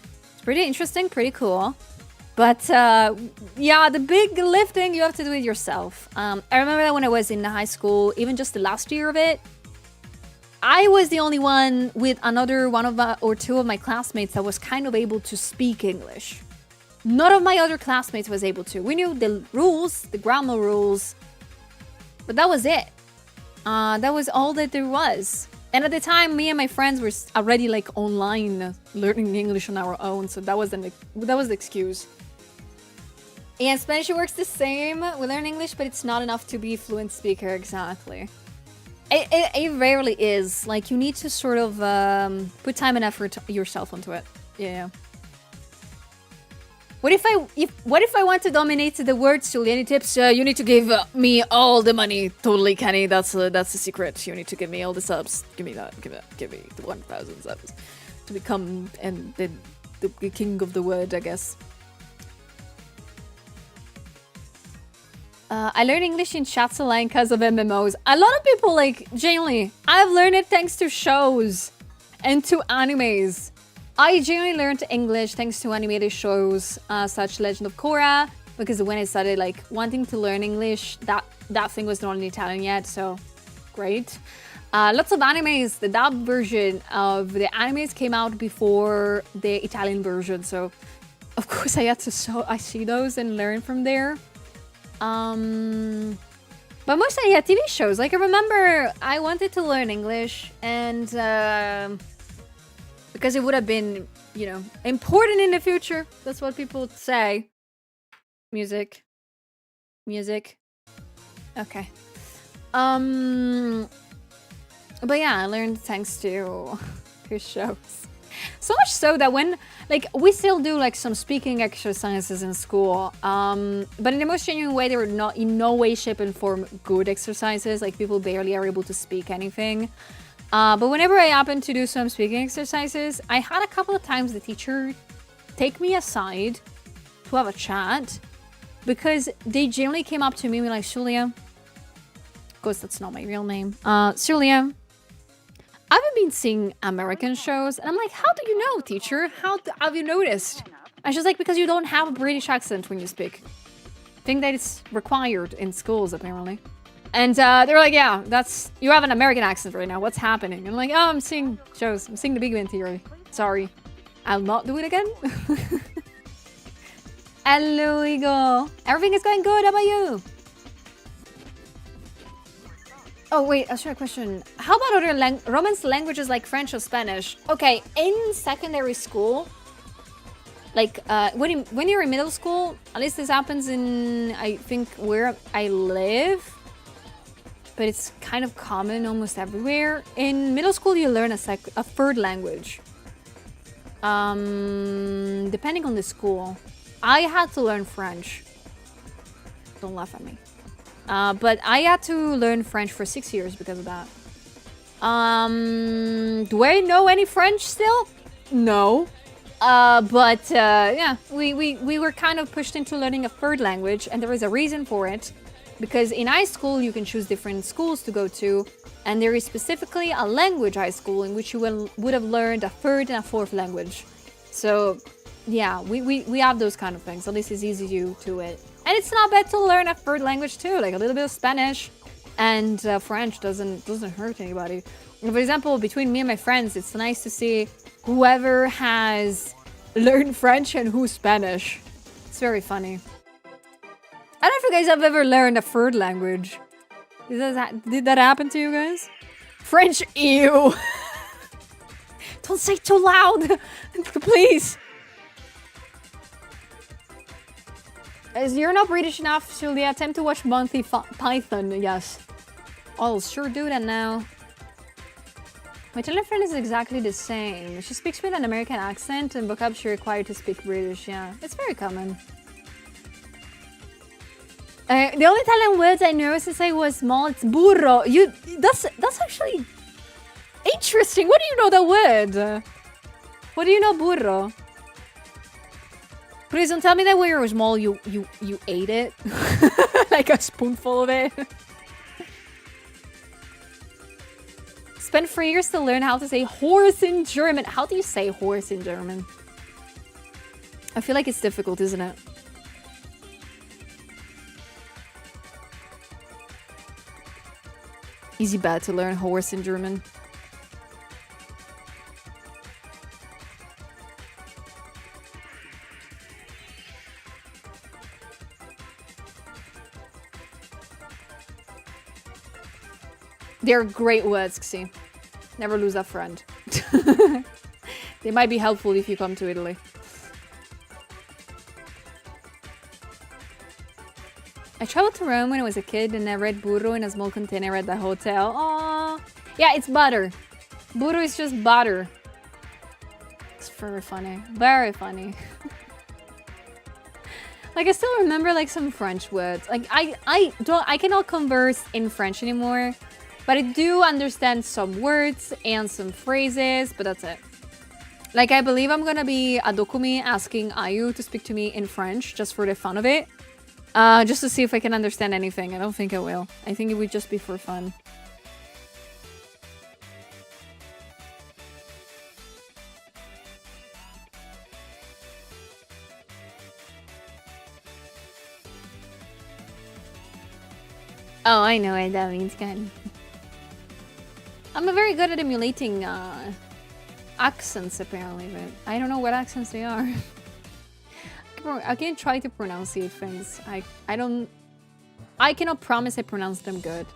pretty interesting, pretty cool. But yeah, the big lifting, you have to do it yourself. I remember that when I was in high school, even just the last year of it, I was the only one with another or two of my classmates that was kind of able to speak English. None of my other classmates was able to. We knew the rules, the grammar rules, but that was it. That was all that there was. And at the time, me and my friends were already like online learning English on our own, so that was the excuse. And Spanish works the same. We learn English, but it's not enough to be a fluent speaker, exactly. It rarely is. Like, you need to sort of put time and effort yourself onto it. Yeah. What if I want to dominate the words, Julie? Any tips? You need to give me all the money. Totally, Kenny. That's the secret. You need to give me all the subs. Give me that. Give me the 1,000 subs to become the king of the word, I guess. I learned English in chats online because of MMOs. A lot of people, like, genuinely, I've learned it thanks to shows and to animes. I genuinely learned English thanks to animated shows such Legend of Korra, because when I started like wanting to learn English, that thing was not in Italian yet, so great. Lots of animes. The dub version of the animes came out before the Italian version, so of course I had to see those and learn from there. But mostly, yeah, TV shows. Like, I remember I wanted to learn English, and because it would have been, you know, important in the future. That's what people say. Music. Okay. But yeah, I learned thanks to shows. So much so that when, like, we still do like some speaking exercises in school, but in the most genuine way, they were not in no way, shape, and form good exercises. Like, people barely are able to speak anything. But whenever I happen to do some speaking exercises, I had a couple of times the teacher take me aside to have a chat, because they generally came up to me and were like, Julia, of course that's not my real name, Julia, I haven't been seeing American shows. And I'm like, how do you know, teacher? How have you noticed? And she's like, because you don't have a British accent when you speak. I think that it's required in schools, apparently. And they're like, yeah, you have an American accent right now. What's happening? And I'm like, oh, I'm seeing shows. I'm seeing The Big Bang Theory. Sorry. I'll not do it again. Hello, Eagle. Everything is going good. How about you? Oh, wait, I'll share a question. How about other Romance languages like French or Spanish? Okay, in secondary school, like, when you're in middle school, at least this happens in, I think, where I live, but it's kind of common almost everywhere. In middle school, you learn a third language. Depending on the school. I had to learn French. Don't laugh at me. But I had to learn French for 6 years because of that. Do I know any French still? No. But yeah, we were kind of pushed into learning a third language, and there is a reason for it. Because in high school, you can choose different schools to go to. And there is specifically a language high school in which you would have learned a third and a fourth language. So, yeah, we have those kind of things. So this is easy to it. And it's not bad to learn a third language too, like a little bit of Spanish. And French doesn't hurt anybody. For example, between me and my friends, it's nice to see whoever has learned French and who's Spanish. It's very funny. I don't know if you guys have ever learned a third language. Did that happen to you guys? French, ew. Don't say it too loud, please. As you're not British enough, Julia, attempt to watch Monty Python, yes. I'll sure do that now. My Italian friend is exactly the same. She speaks with an American accent and vocabulary required to speak British, yeah. It's very common. The only Italian words I know since I was small, it's burro. That's actually interesting. What do you know that word? What do you know, burro? Please don't tell me that when you were small, you ate it. Like a spoonful of it. Spent 3 years to learn how to say horse in German. How do you say horse in German? I feel like it's difficult, isn't it? Easy bad to learn horse in German. They're great words, Xi. Never lose a friend. They might be helpful if you come to Italy. I traveled to Rome when I was a kid and I read burro in a small container at the hotel. Aww. Yeah, it's butter. Burro is just butter. It's very funny. Very funny. Like, I still remember like some French words. Like, I cannot converse in French anymore. But I do understand some words and some phrases, but that's it. Like, I believe I'm gonna be a dokumi asking Ayu to speak to me in French just for the fun of it. Just to see if I can understand anything. I don't think I will. I think it would just be for fun. Oh, I know what that means, good. I'm very good at emulating accents, apparently, but I don't know what accents they are. I can try to pronunciate things. I cannot promise I pronounce them good.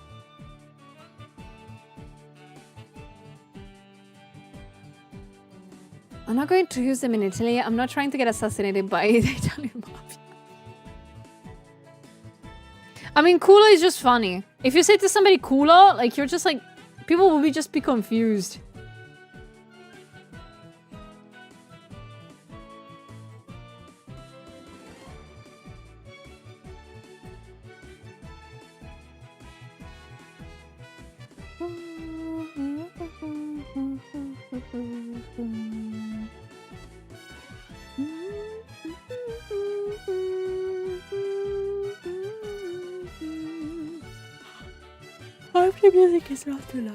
I'm not going to use them in Italy. I'm not trying to get assassinated by the Italian mafia. I mean, culo is just funny. If you say to somebody culo, like, you're just like, people will just be confused. I hope the music is not too low.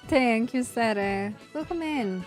Thank you, Sarah. Welcome in.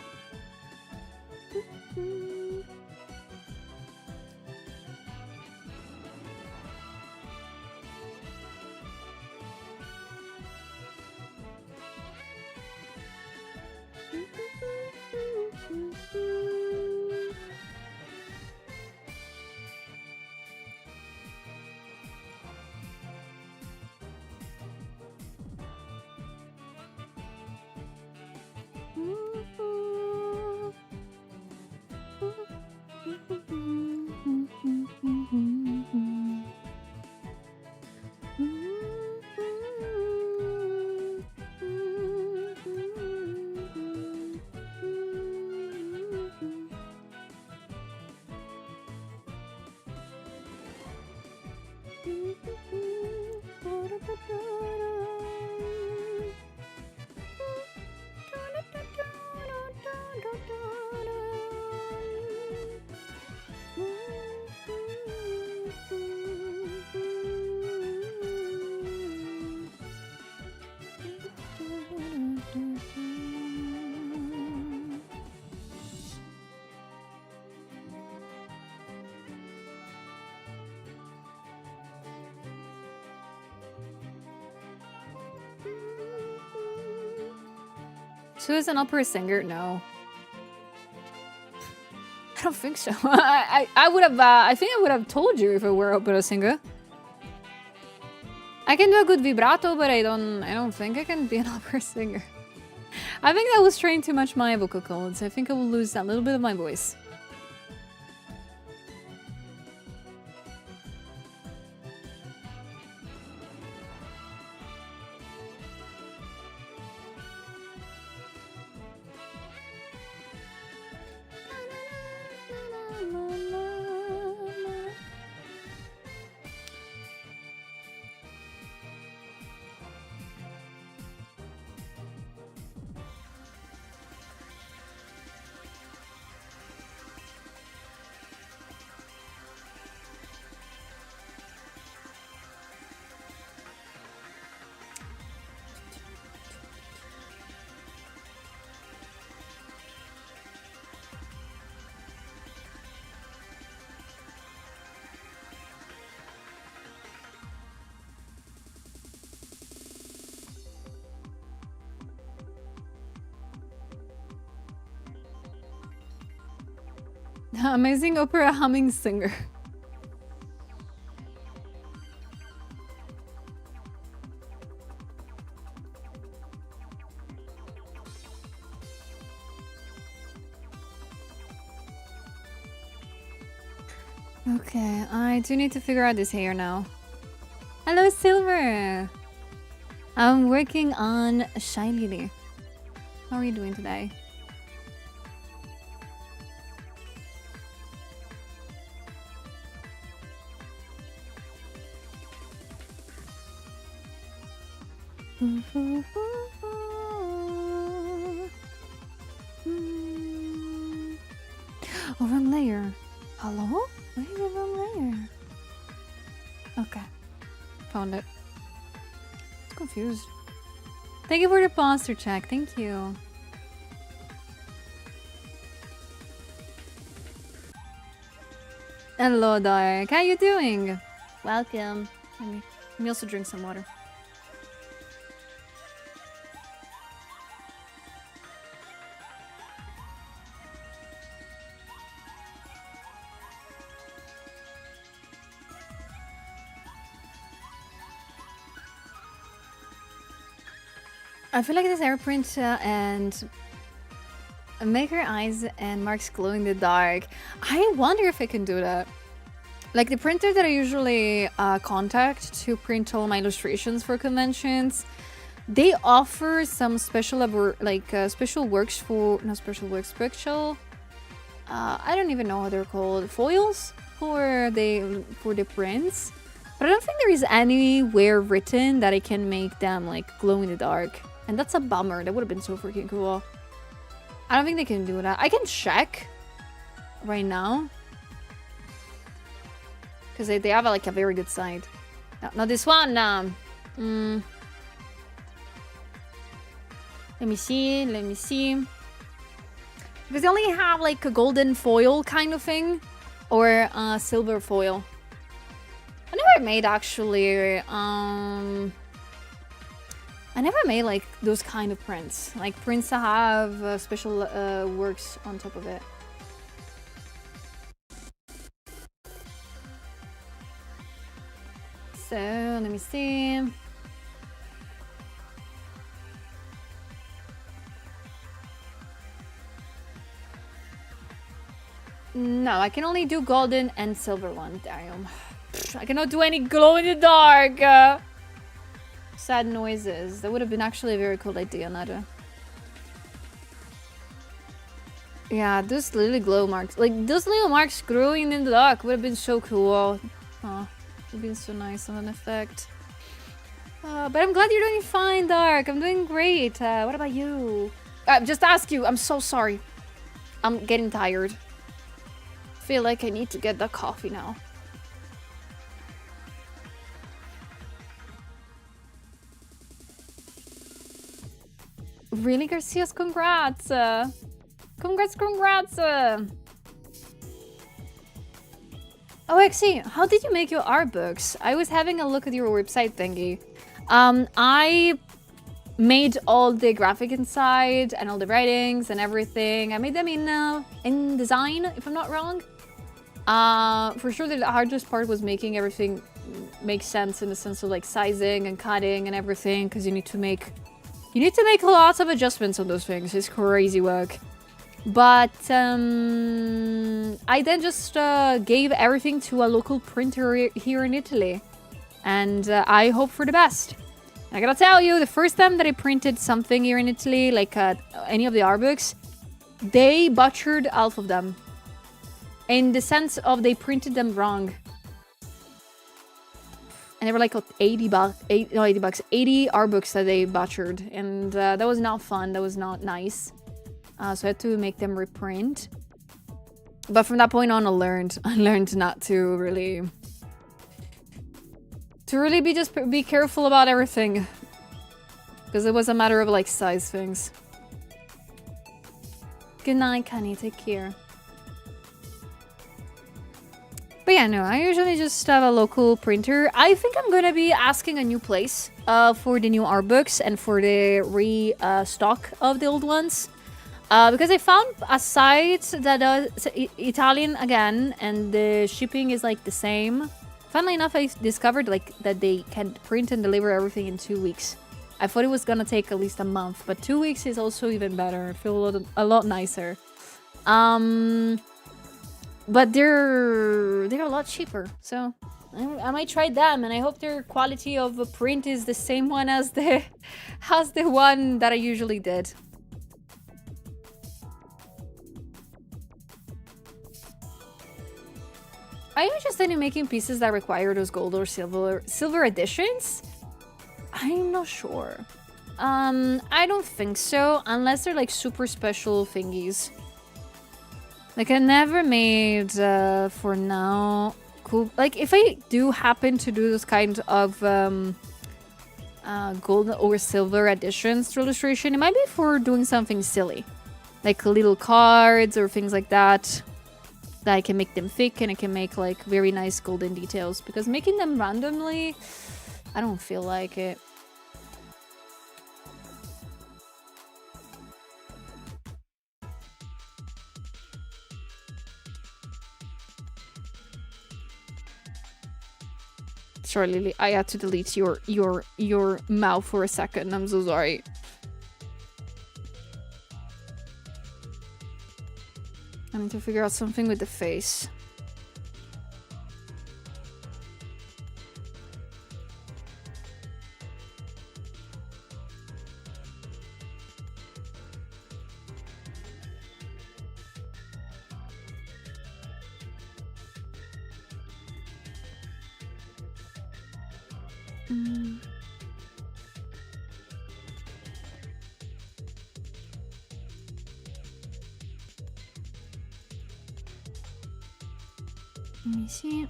So is an opera singer? No. I don't think so. I would have, I think I would have told you if I were opera singer. I can do a good vibrato, but I don't think I can be an opera singer. I think that will strain too much my vocal cords. I think I will lose that little bit of my voice. Amazing opera humming singer. Okay, I do need to figure out this hair now. Hello, Silver! I'm working on Shiny. How are you doing today? Oh, wrong layer. Hello? Where is the wrong layer? Okay. Found it. I'm confused. Thank you for the posture check. Thank you. Hello, Dark. How you doing? Welcome. Let me also drink some water. I feel like this airprint and make her eyes and marks glow in the dark. I wonder if I can do that. Like the printer that I usually contact to print all my illustrations for conventions, they offer some special special works for special. I don't even know what they're called, foils for the prints. But I don't think there is anywhere written that I can make them like glow in the dark. And that's a bummer. That would have been so freaking cool. I don't think they can do that. I can check right now. Because they have like a very good site. Now this one, let me see. Because they only have like a golden foil kind of thing. Or a silver foil. I never made actually, I never made like those kind of prints. Like prints that have special works on top of it. So, let me see. No, I can only do golden and silver one. Damn. I cannot do any glow in the dark. Sad noises. That would have been actually a very cool idea, Nada. Yeah, those little glow marks. Like, those little marks growing in the dark would have been so cool. Oh, would have been so nice of an effect. But I'm glad you're doing fine, Dark. I'm doing great. What about you? Just ask you. I'm so sorry. I'm getting tired. Feel like I need to get the coffee now. Really, Garcias? Congrats! Congrats! Oh, actually, how did you make your art books? I was having a look at your website thingy. I made all the graphic inside and all the writings and everything. I made them in design, if I'm not wrong. For sure the hardest part was making everything make sense in the sense of like sizing and cutting and everything, because you need to make lots of adjustments on those things. It's crazy work. But I then just gave everything to a local printer here in Italy, and I hope for the best. I gotta tell you, the first time that I printed something here in Italy, like any of the art books, they butchered half of them. In the sense of they printed them wrong. And they were like 80 bucks, 80 art books that they butchered. And that was not fun, that was not nice. So I had to make them reprint. But from that point on, I learned not to really... be careful about everything, because it was a matter of like size things. Good night, Connie, take care. But yeah, no, I usually just have a local printer. I think I'm gonna be asking a new place for the new art books and for the restock of the old ones, because I found a site that does Italian again, and the shipping is like the same. Funnily enough, I discovered like that they can print and deliver everything in 2 weeks. I thought it was gonna take at least a month, but 2 weeks is also even better. I feel a lot nicer. But they're a lot cheaper, so I might try them, and I hope their quality of print is the same one as the one that I usually did. Are you interested in making pieces that require those gold or silver editions? I'm not sure. I don't think so, unless they're like super special thingies. Like I never made for now cool. Like if I do happen to do this kind of gold or silver editions to illustration, it might be for doing something silly, like little cards or things like that. That I can make them thick and I can make like very nice golden details, because making them randomly, I don't feel like it. Sorry, Lily, I had to delete your mouth for a second. I'm so sorry. I need to figure out something with the face. Let me see.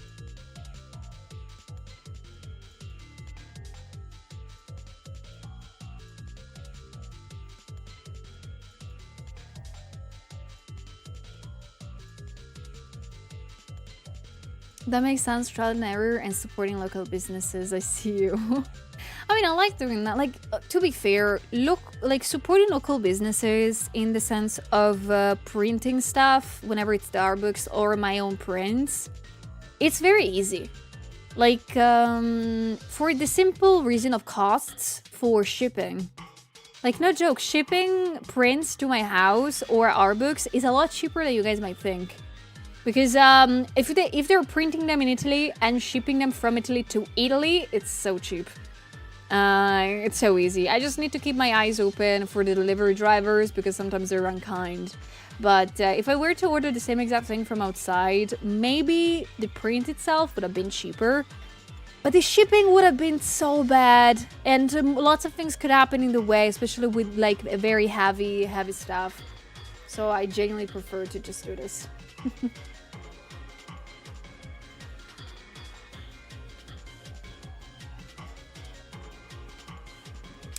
That makes sense, trial and error and supporting local businesses. I see you. I mean, I like doing that. Like, to be fair, supporting local businesses in the sense of printing stuff, whenever it's the art books or my own prints, it's very easy. Like, for the simple reason of costs for shipping. Like, no joke, shipping prints to my house or art books is a lot cheaper than you guys might think. Because if they're printing them in Italy and shipping them from Italy to Italy, it's so cheap. It's so easy. I just need to keep my eyes open for the delivery drivers, because sometimes they're unkind. But if I were to order the same exact thing from outside, maybe the print itself would have been cheaper. But the shipping would have been so bad. And lots of things could happen in the way, especially with like very heavy stuff. So I genuinely prefer to just do this.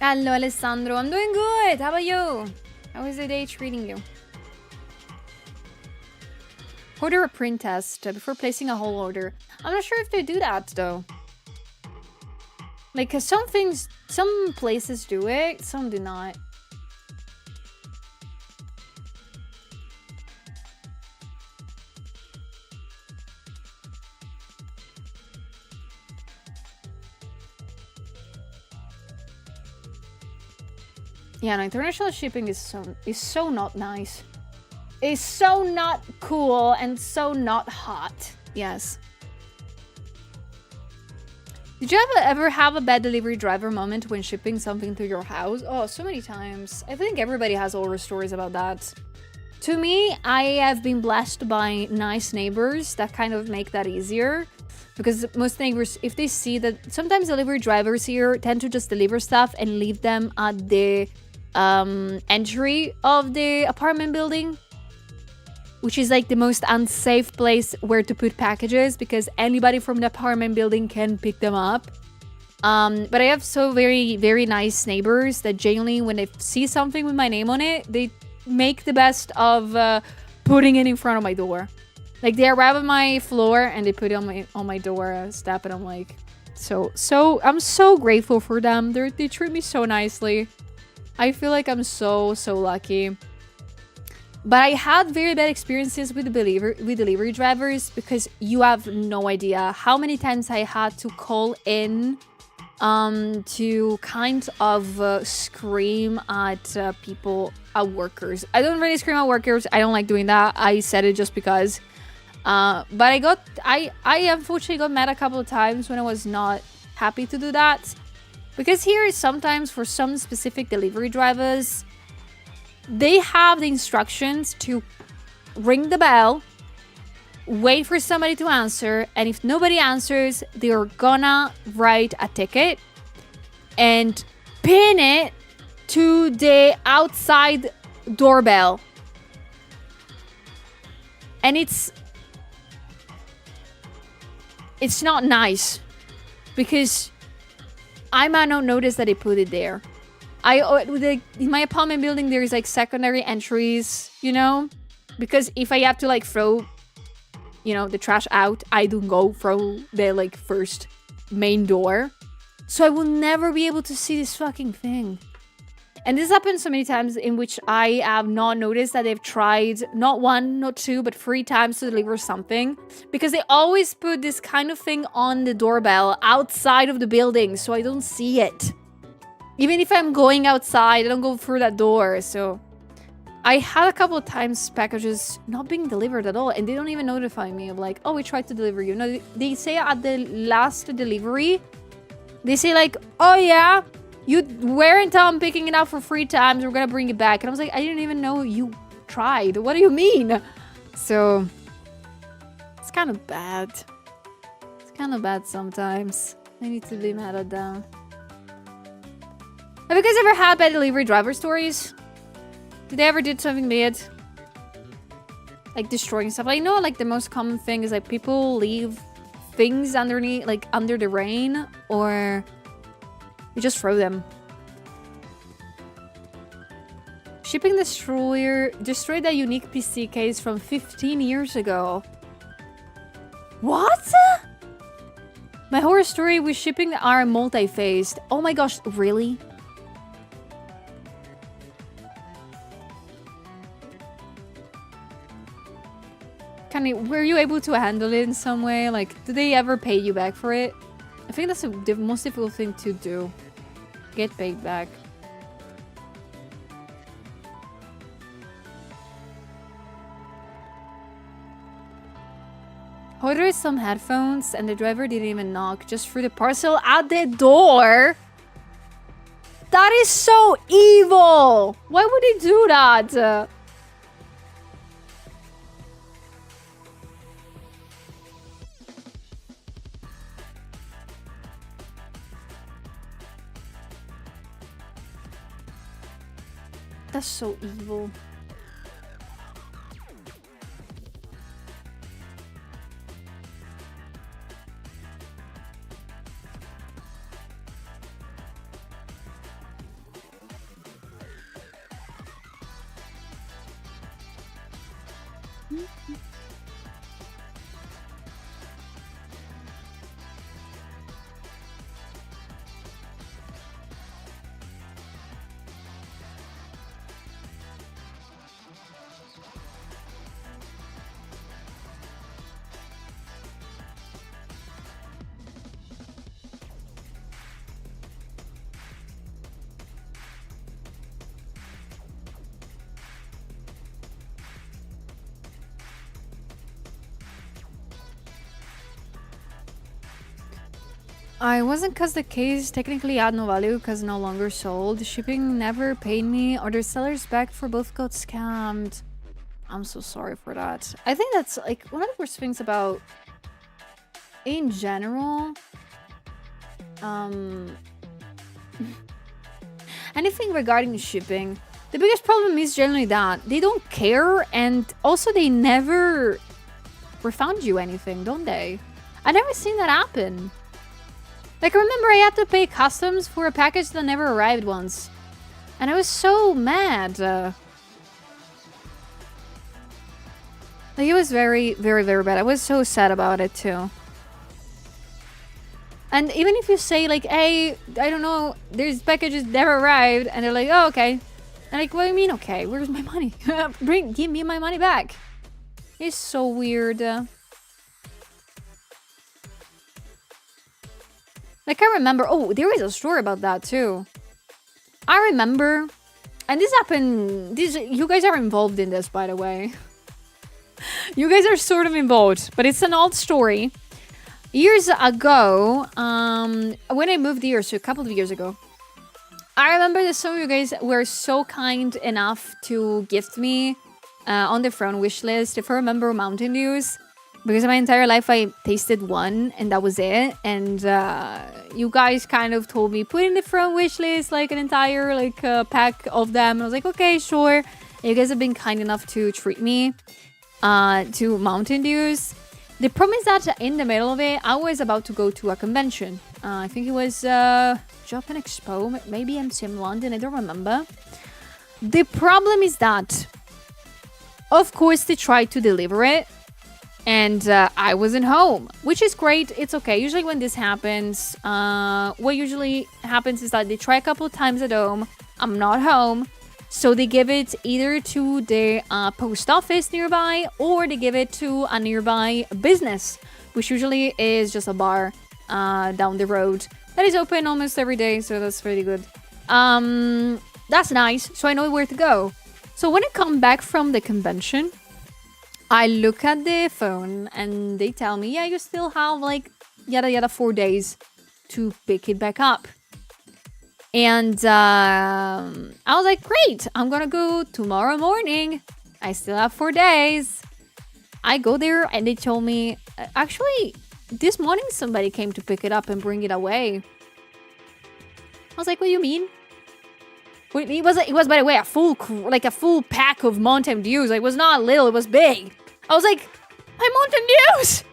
Hello, Alessandro. I'm doing good. How about you? How is the day treating you? Order a print test before placing a whole order. I'm not sure if they do that, though. Like, 'cause some things, some places do it, some do not. Yeah, no, international shipping is so not nice. It's so not cool and so not hot. Yes. Did you ever have a bad delivery driver moment when shipping something to your house? Oh, so many times. I think everybody has horror stories about that. To me, I have been blessed by nice neighbors that kind of make that easier. Because most neighbors, if they see that sometimes delivery drivers here tend to just deliver stuff and leave them at the entry of the apartment building, which is like the most unsafe place where to put packages because anybody from the apartment building can pick them up. But I have so very, very nice neighbors that genuinely when they see something with my name on it, they make the best of putting it in front of my door. Like they arrive at my floor and they put it on my door step, and I'm like, I'm so grateful for them. They treat me so nicely. I feel like I'm so lucky. But I had very bad experiences with delivery drivers because you have no idea how many times I had to call in to kind of scream at people, at workers. I don't really scream at workers. I don't like doing that. I said it just because. But I unfortunately got mad a couple of times when I was not happy to do that. Because here sometimes for some specific delivery drivers, they have the instructions to ring the bell, wait for somebody to answer, and if nobody answers, they're gonna write a ticket and pin it to the outside doorbell. And it's not nice because I might not notice that they put it there. In my apartment building, there's like secondary entries, you know? Because if I have to like throw, the trash out, I don't go through the like first main door. So I will never be able to see this fucking thing. And this happens so many times in which I have not noticed that they've tried not one, not two, but 3 times to deliver something. Because they always put this kind of thing on the doorbell outside of the building, so I don't see it. Even if I'm going outside, I don't go through that door. So I had a couple of times packages not being delivered at all, and they don't even notify me of like, oh, we tried to deliver you. No, they say at the last delivery, they say like, oh yeah, you weren't picking it up for 3 times. We're gonna bring it back. And I was like, I didn't even know you tried. What do you mean? So it's kind of bad. It's kind of bad sometimes. I need to be mad at them. Have you guys ever had bad delivery driver stories? Did they ever did something bad? Like destroying stuff? I know like the most common thing is like people leave things underneath, like under the rain, or you just throw them. Shipping destroyer destroyed a unique PC case from 15 years ago. What? My horror story with shipping are multi-phased. Oh my gosh, really? Were you able to handle it in some way? Like, did they ever pay you back for it? I think that's the most difficult thing to do. Get paid back. Ordered some headphones and the driver didn't even knock, just threw the parcel at the door. That is so evil! Why would he do that? That's so evil. I wasn't because the case technically had no value because no longer sold. Shipping never paid me or the sellers back for both got scammed. I'm so sorry for that. I think that's like one of the worst things about in general. Anything regarding shipping. The biggest problem is generally that they don't care, and also they never refund you anything, don't they? I never seen that happen. Like, I remember I had to pay customs for a package that never arrived once. And I was so mad. Like, it was very, very, very bad. I was so sad about it, too. And even if you say, like, hey, I don't know, there's packages never arrived, and they're like, oh, okay. And like, what do you mean, okay? Where's my money? Give me my money back. It's so weird. Like, I remember... Oh, there is a story about that, too. I remember... And this happened... You guys are involved in this, by the way. You guys are sort of involved. But it's an old story. Years ago, when I moved here, so a couple of years ago, I remember that some of you guys were so kind enough to gift me on the front wish list, if I remember, Mountain Dews. Because my entire life I tasted one and that was it. And you guys kind of told me, put in the front wish list like an entire like pack of them. And I was like, okay, sure. And you guys have been kind enough to treat me to Mountain Dews. The problem is that in the middle of it, I was about to go to a convention. I think it was Japan Expo, maybe MCM London, I don't remember. The problem is that, of course, they tried to deliver it. And I wasn't home, which is great. It's okay. Usually when this happens, what usually happens is that they try a couple of times at home. I'm not home. So they give it either to the post office nearby or they give it to a nearby business, which usually is just a bar down the road that is open almost every day. So that's really good. That's nice. So I know where to go. So when I come back from the convention, I look at the phone and they tell me, yeah, you still have like yada yada 4 days to pick it back up. And I was like, great, I'm gonna go tomorrow morning. I still have 4 days. I go there and they told me, actually, this morning somebody came to pick it up and bring it away. I was like, what do you mean? It was, by the way, a full pack of Mountain Dews. It was not little, it was big. I was like, my Mountain Dews!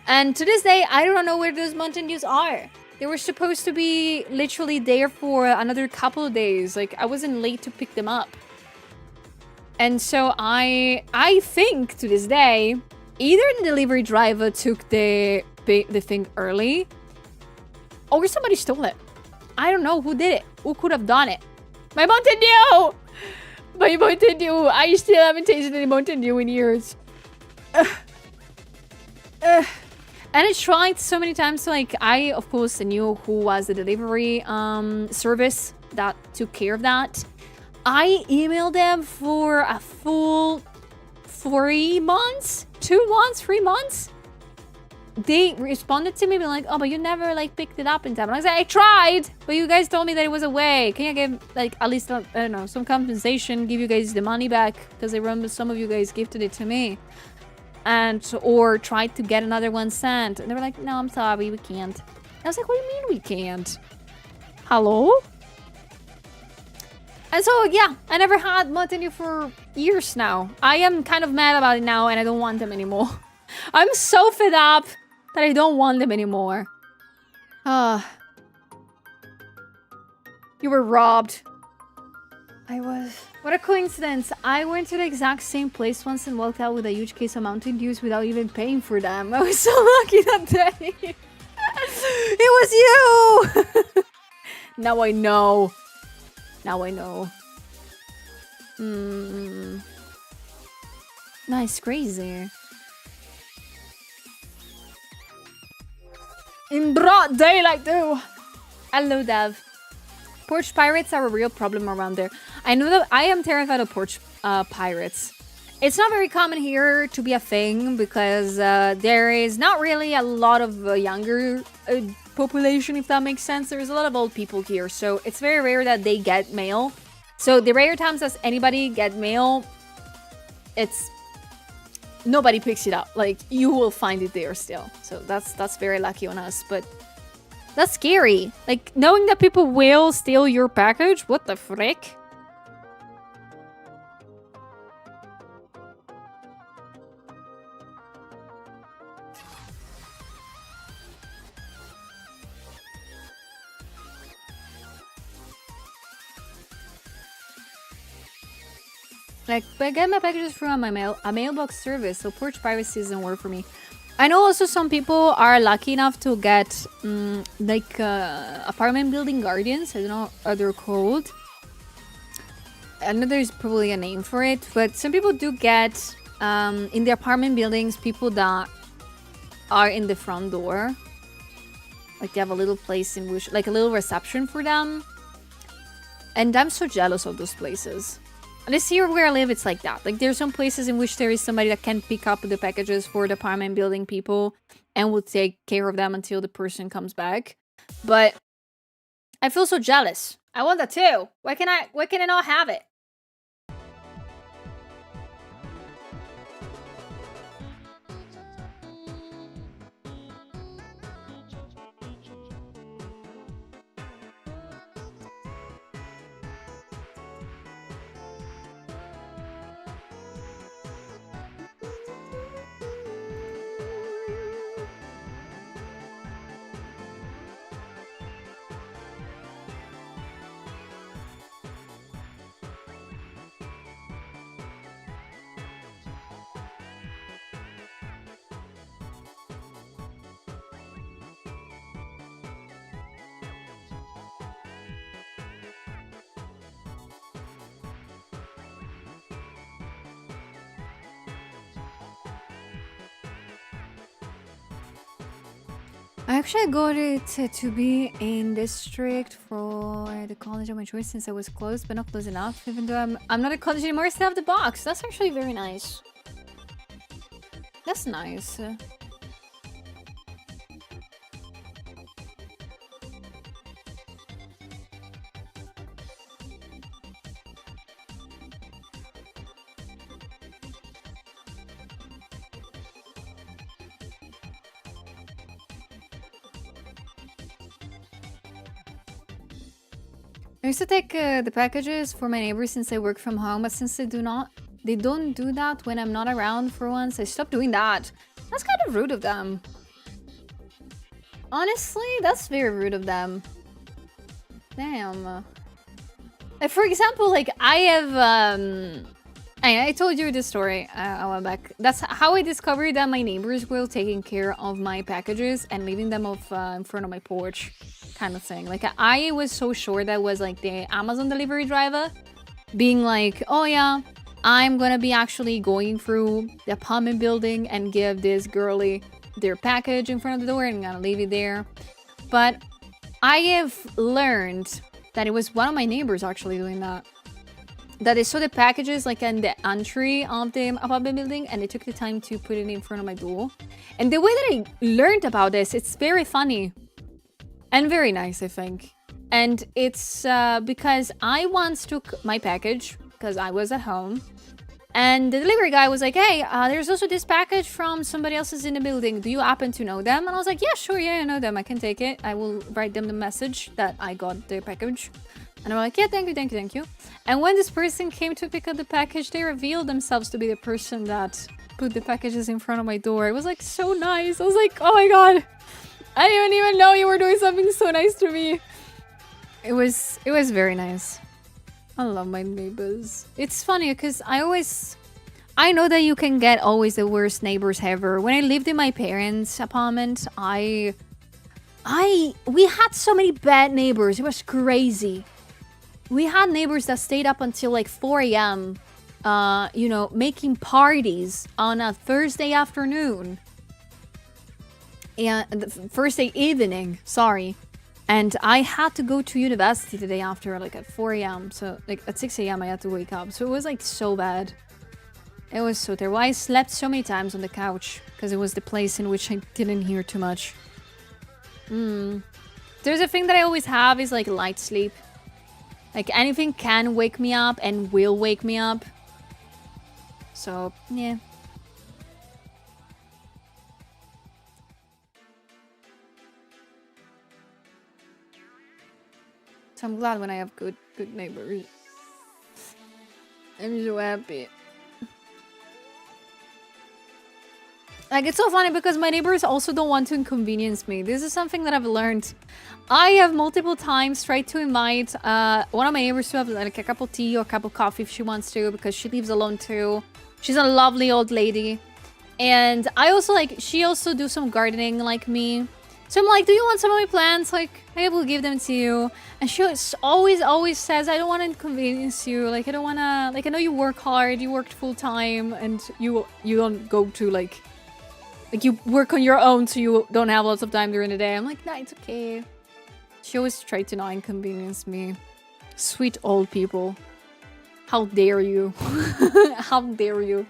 And to this day, I don't know where those Mountain Dews are. They were supposed to be literally there for another couple of days. Like, I wasn't late to pick them up. And so I think, to this day, either the delivery driver took the thing early, or somebody stole it. I don't know who did it. Who could have done it? My Mountain Dew! My Mountain Dew! I still haven't tasted any Mountain Dew in years. And I tried so many times. So, like, I, of course, knew who was the delivery service that took care of that. I emailed them for a full 3 months? 2 months? 3 months? They responded to me being like, oh, but you never like picked it up in time. And I was like, I tried, but you guys told me that it was away. Can you give like at least, I don't know, some compensation, give you guys the money back? Because I remember some of you guys gifted it to me. And or tried to get another one sent. And they were like, no, I'm sorry, we can't. And I was like, what do you mean we can't? Hello? And so, yeah, I never had Mountain Dew for years now. I am kind of mad about it now and I don't want them anymore. I'm so fed up that I don't want them anymore. You were robbed. I was. What a coincidence. I went to the exact same place once and walked out with a huge case of Mountain Dews without even paying for them. I was so lucky that day. It was you! Now I know. Now I know. Nice, crazy. In broad daylight, too. Hello, Dev. Porch pirates are a real problem around there. I know that I am terrified of porch pirates. It's not very common here to be a thing because there is not really a lot of younger population, if that makes sense. There's a lot of old people here, so it's very rare that they get mail. So the rare times that anybody get mail, it's nobody picks it up. Like, you will find it there still. So that's very lucky on us, but that's scary. Like, knowing that people will steal your package, what the frick? Like, but I get my packages through my mailbox service, so porch piracy doesn't work for me. I know also some people are lucky enough to get like apartment building guardians. I don't know what they're called. I know there's probably a name for it, but some people do get in the apartment buildings people that are in the front door. Like, they have a little place in which, like, a little reception for them. And I'm so jealous of those places. At least here where I live, it's like that. Like, there's some places in which there is somebody that can pick up the packages for the apartment building people and will take care of them until the person comes back. But I feel so jealous. I want that too. Why can I not have it? I actually got it to be in district for the college of my choice since I was close, but not close enough. Even though I'm not at college anymore, I still have the box. That's actually very nice. That's nice. I used to take the packages for my neighbors since I work from home, but since they don't do that when I'm not around for once, I stopped doing that. That's kind of rude of them. Honestly, that's very rude of them. Damn. Like, for example, like, I have, I told you this story a while back. That's how I discovered that my neighbors were taking care of my packages and leaving them off in front of my porch. Kind of thing. Like, I was so sure that was like the Amazon delivery driver being like, oh yeah, I'm gonna be actually going through the apartment building and give this girlie their package in front of the door and I'm gonna leave it there. But I have learned that it was one of my neighbors actually doing that. That they saw the packages like in the entry of the apartment building and they took the time to put it in front of my door. And the way that I learned about this, it's very funny. And very nice, I think. And it's because I once took my package, because I was at home, and the delivery guy was like, hey, there's also this package from somebody else's in the building. Do you happen to know them? And I was like, yeah, sure, yeah, I know them. I can take it. I will write them the message that I got the package. And I'm like, yeah, thank you, thank you, thank you. And when this person came to pick up the package, they revealed themselves to be the person that put the packages in front of my door. It was like so nice. I was like, oh my god. I didn't even know you were doing something so nice to me. It was very nice. I love my neighbors. It's funny because I know that you can get always the worst neighbors ever. When I lived in my parents' apartment, we had so many bad neighbors. It was crazy. We had neighbors that stayed up until like 4 a.m. You know, making parties on a Thursday afternoon. Yeah, Thursday evening, sorry. And I had to go to university the day after, like at 4 a.m. So, like at 6 a.m. I had to wake up. So it was like so bad. It was so terrible. I slept so many times on the couch because it was the place in which I didn't hear too much. There's a thing that I always have is like light sleep. Like anything can wake me up and will wake me up. So, yeah. So I'm glad when I have good neighbors. I'm so happy. Like, it's so funny because my neighbors also don't want to inconvenience me. This is something that I've learned. I have multiple times tried to invite one of my neighbors to have like a cup of tea or a cup of coffee if she wants to, because she lives alone too. She's a lovely old lady. And I also like, she also do some gardening like me. So I'm like, do you want some of my plants? Like, I will give them to you. And she always says, I don't want to inconvenience you. Like, I don't want to, like, I know you work hard, you worked full time, and you don't go to like you work on your own, so you don't have lots of time during the day. I'm like, nah, it's okay. She always tried to not inconvenience me. Sweet old people. How dare you? How dare you?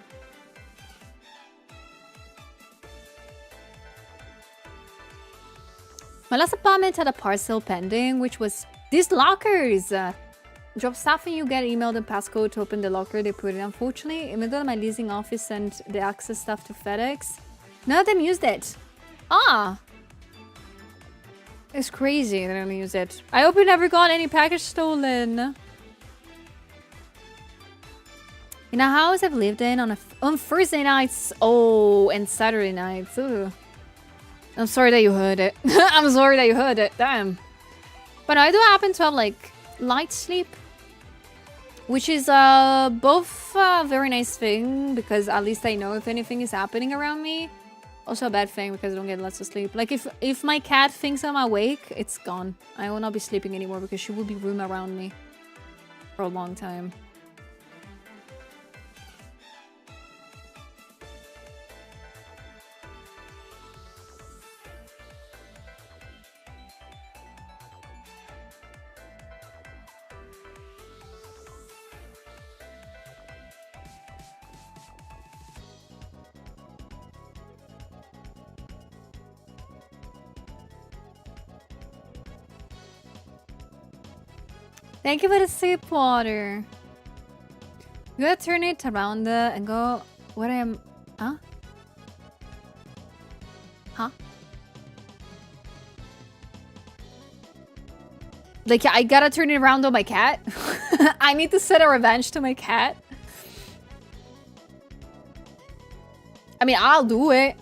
My last apartment had a parcel pending, which was these lockers. Drop stuff and you get emailed a passcode to open the locker. They put it. Unfortunately, even though my leasing office sent the access stuff to FedEx, none of them used it. Ah. It's crazy that I don't use it. I hope you never got any package stolen. In a house I've lived in on Thursday nights. Oh, and Saturday nights. Ooh. I'm sorry that you heard it. I'm sorry that you heard it. Damn. But I do happen to have like light sleep, which is both a very nice thing because at least I know if anything is happening around me. Also a bad thing because I don't get lots of sleep. Like if my cat thinks I'm awake, it's gone. I will not be sleeping anymore because she will be roaming around me for a long time. Thank you for the sip water. You gotta turn it around and go. What am? Huh? Huh? Like I gotta turn it around on my cat. I need to set a revenge to my cat. I mean, I'll do it.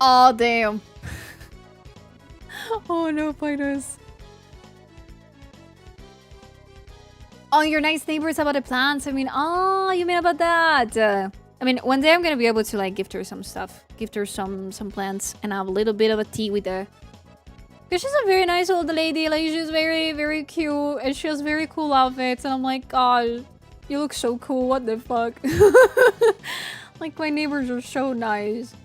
Oh, damn. Oh, no, fighters. Oh, your nice neighbors about the plants. I mean, oh, you mean about that. I mean, one day I'm gonna be able to, like, gift her some stuff. Gift her some plants and have a little bit of a tea with her. Because she's a very nice old lady. Like, she's very, very cute. And she has very cool outfits. And I'm like, God, you look so cool. What the fuck? Like, my neighbors are so nice.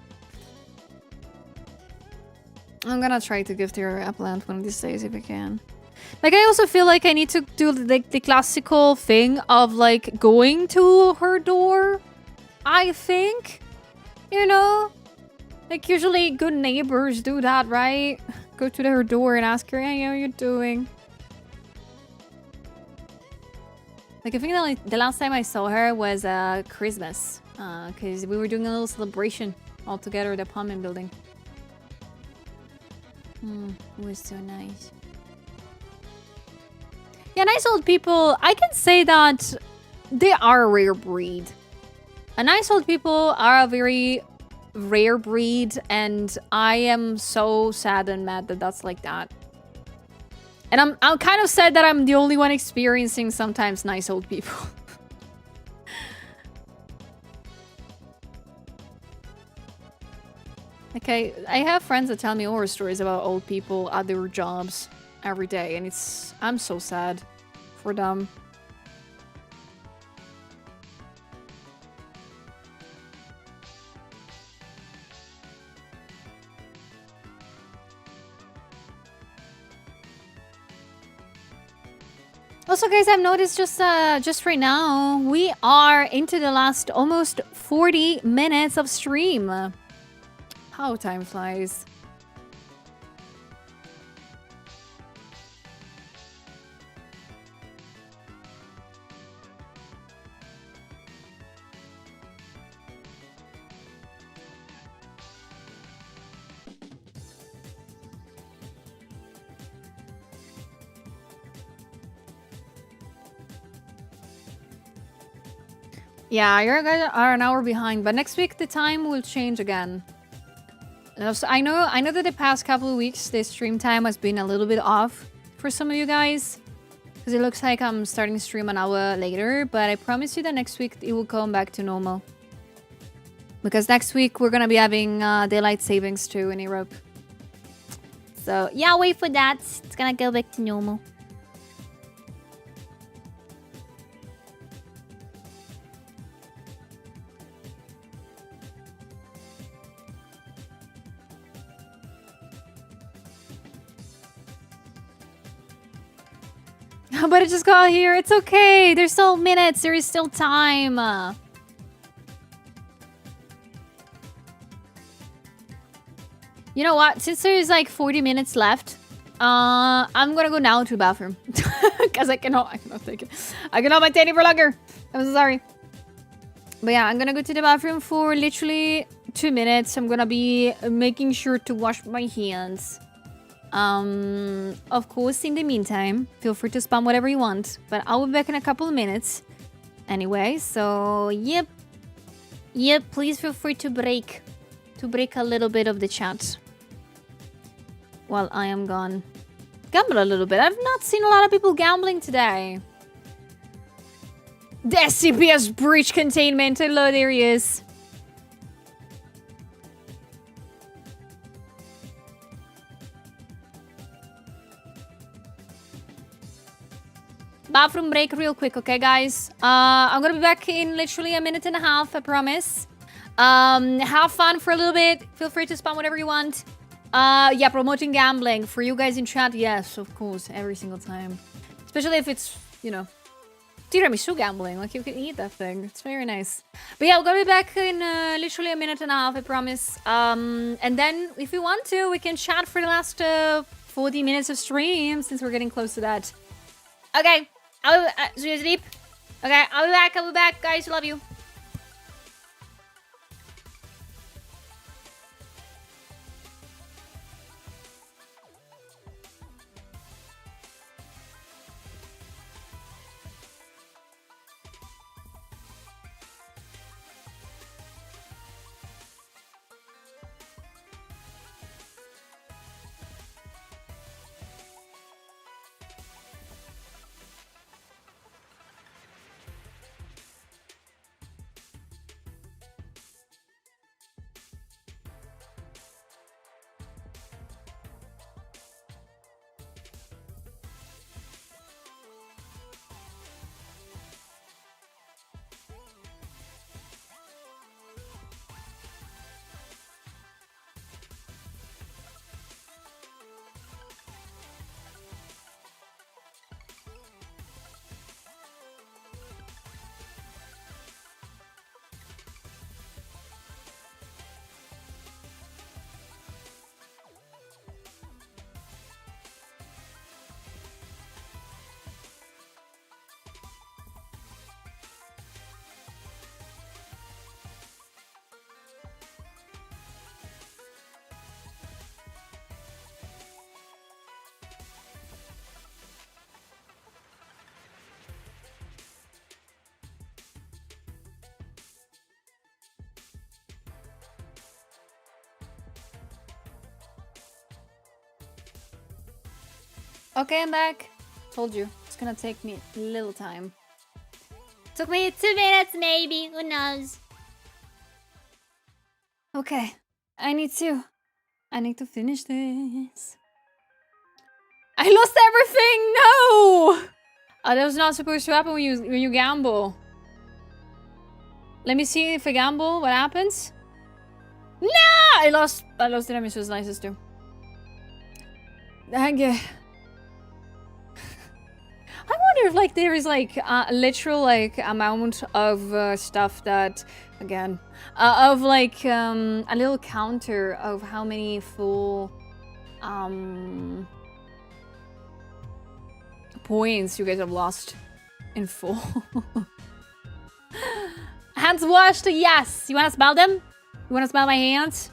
I'm gonna try to gift her a plant one of these days if I can. Like, I also feel like I need to do like the classical thing of like going to her door. I think, you know, like usually good neighbors do that, right? Go to her door and ask her, hey, how you doing? Like, I think that like, the last time I saw her was Christmas, because we were doing a little celebration all together at the apartment building. It was so nice. Yeah, nice old people. I can say that they are a rare breed. And nice old people are a very rare breed, and I am so sad and mad that that's like that. And I'm kind of sad that I'm the only one experiencing sometimes nice old people. Okay, I have friends that tell me horror stories about old people at their jobs every day, and I'm so sad for them. Also, guys, I've noticed just right now, we are into the last almost 40 minutes of stream. How time flies. Yeah, you guys are an hour behind, but next week the time will change again. So I know that the past couple of weeks the stream time has been a little bit off for some of you guys, because it looks like I'm starting to stream an hour later, but I promise you that next week it will come back to normal. Because next week we're gonna be having daylight savings too in Europe. So yeah, wait for that. It's gonna go back to normal. But it just got here. It's okay. There's still minutes. There is still time. You know what? Since there's like 40 minutes left, I'm gonna go now to the bathroom. Because I cannot take it. I cannot maintain it for longer. I'm so sorry. But yeah, I'm gonna go to the bathroom for literally 2 minutes. I'm gonna be making sure to wash my hands. Of course, in the meantime, feel free to spam whatever you want, but I'll be back in a couple of minutes anyway. So yep, please feel free to break a little bit of the chat while I am gone. Gamble a little bit. I've not seen a lot of people gambling today. The CPS breach containment. Hello, there he is. Bathroom break real quick, okay, guys? I'm gonna be back in literally a minute and a half, I promise. Have fun for a little bit. Feel free to spam whatever you want. Yeah, promoting gambling for you guys in chat. Yes, of course, every single time. Especially if it's, you know, tiramisu gambling. Like, you can eat that thing. It's very nice. But yeah, we're gonna be back in literally a minute and a half, I promise. And then, if you want to, we can chat for the last 40 minutes of stream, since we're getting close to that. Okay. So you sleep? Okay, I'll be back, guys. Love you. Okay, I'm back. Told you. It's gonna take me a little time. Took me 2 minutes, maybe. Who knows? Okay. I need to finish this. I lost everything! No! That was not supposed to happen when you gamble. Let me see if I gamble. What happens? No! I lost tiramisu slices too. Dang it. I wonder if like there is like a literal like amount of stuff that, again, of like a little counter of how many full points you guys have lost in full. Hands washed, yes. You wanna smell them? You wanna smell my hands?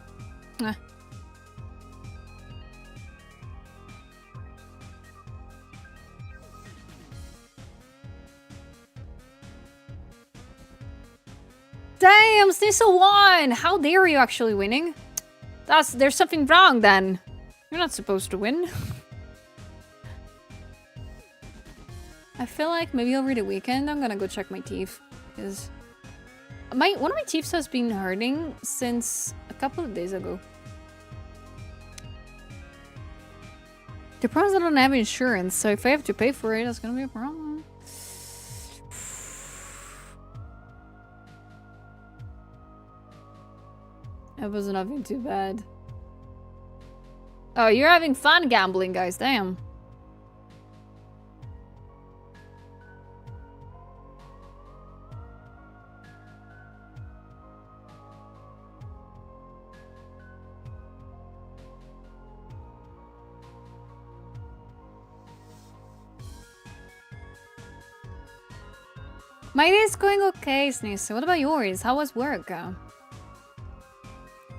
Damn, Sneasel won! How dare you actually winning? There's something wrong then. You're not supposed to win. I feel like maybe over the weekend I'm gonna go check my teeth. Because one of my teeth has been hurting since a couple of days ago. The problem is I don't have insurance, so if I have to pay for it, that's gonna be a problem. It was nothing too bad. Oh, you're having fun gambling, guys. Damn. My day's going okay, Sneeze. What about yours? How was work?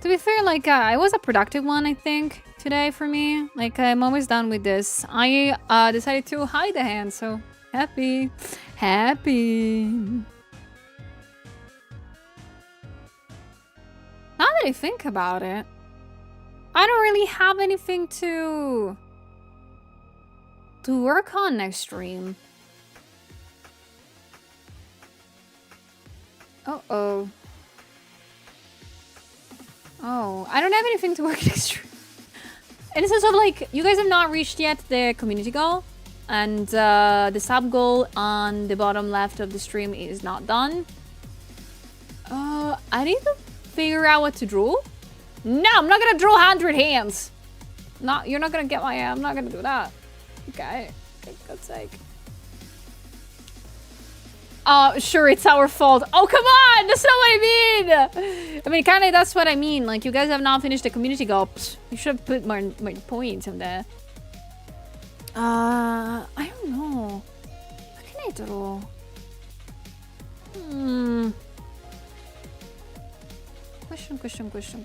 To be fair, like, it was a productive one, I think, today for me. Like, I'm always done with this. I decided to hide the hand, so happy. Happy. Now that I think about it, I don't really have anything to work on next stream. Uh-oh. Oh, I don't have anything to work next stream. In the sense of, like, you guys have not reached yet the community goal. And the sub goal on the bottom left of the stream is not done. I need to figure out what to draw. No, I'm not gonna draw 100 hands. No, you're not gonna get my... I'm not gonna do that. Okay, for God's sake. Sure, it's our fault. Oh, come on! That's not what I mean! I mean, kind of, that's what I mean. Like, you guys have not finished the community goal. Psst, you should have put more points in there. I don't know. What can I draw?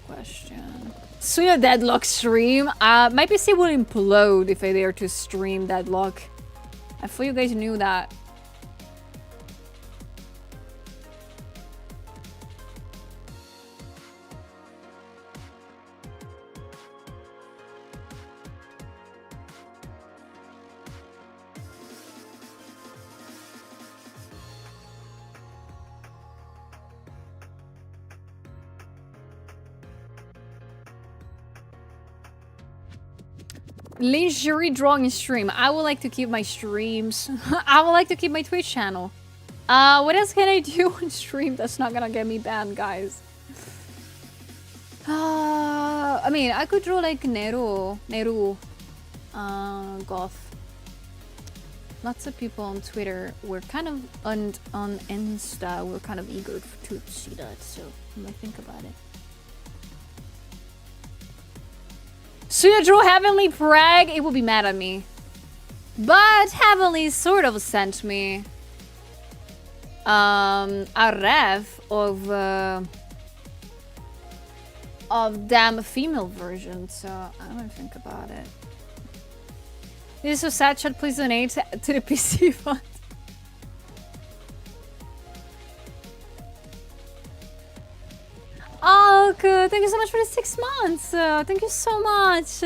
Question. Soon a Deadlock stream. My PC will implode if I dare to stream Deadlock. I thought you guys knew that. Lingerie drawing stream. I would like to keep my streams. I would like to keep my Twitch channel. What else can I do on stream that's not gonna get me banned, guys? I mean, I could draw like Neru, goth. Lots of people on Twitter were kind of on Insta were kind of eager to see that, so I might think about it. Should I draw Heavenly Prag? It would be mad at me. But Heavenly sort of sent me a ref of them female version, so I'm gonna think about it. This is so sad, chat. Please donate to the PC fund. Oh, good. Thank you so much for the 6 months. Thank you so much.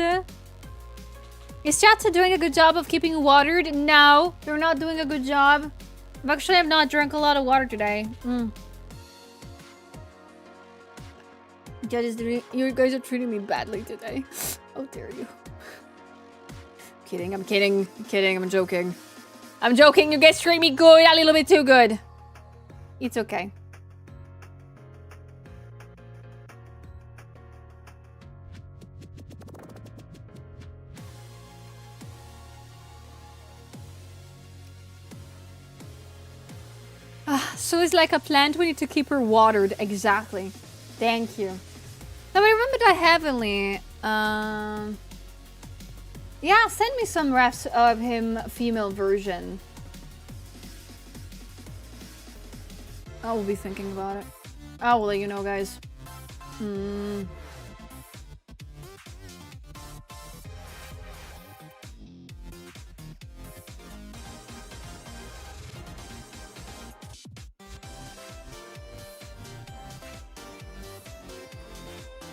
Is chat doing a good job of keeping you watered? No, you're not doing a good job. Actually, I've not drank a lot of water today. You guys are treating me badly today. How dare you? I'm kidding. I'm joking. I'm joking. You guys treat me good, a little bit too good. It's okay. So it's like a plant, we need to keep her watered. Exactly. Thank you. Now I remember that heavily. Yeah, send me some refs of him female version. I will be thinking about it. I will let you know, guys.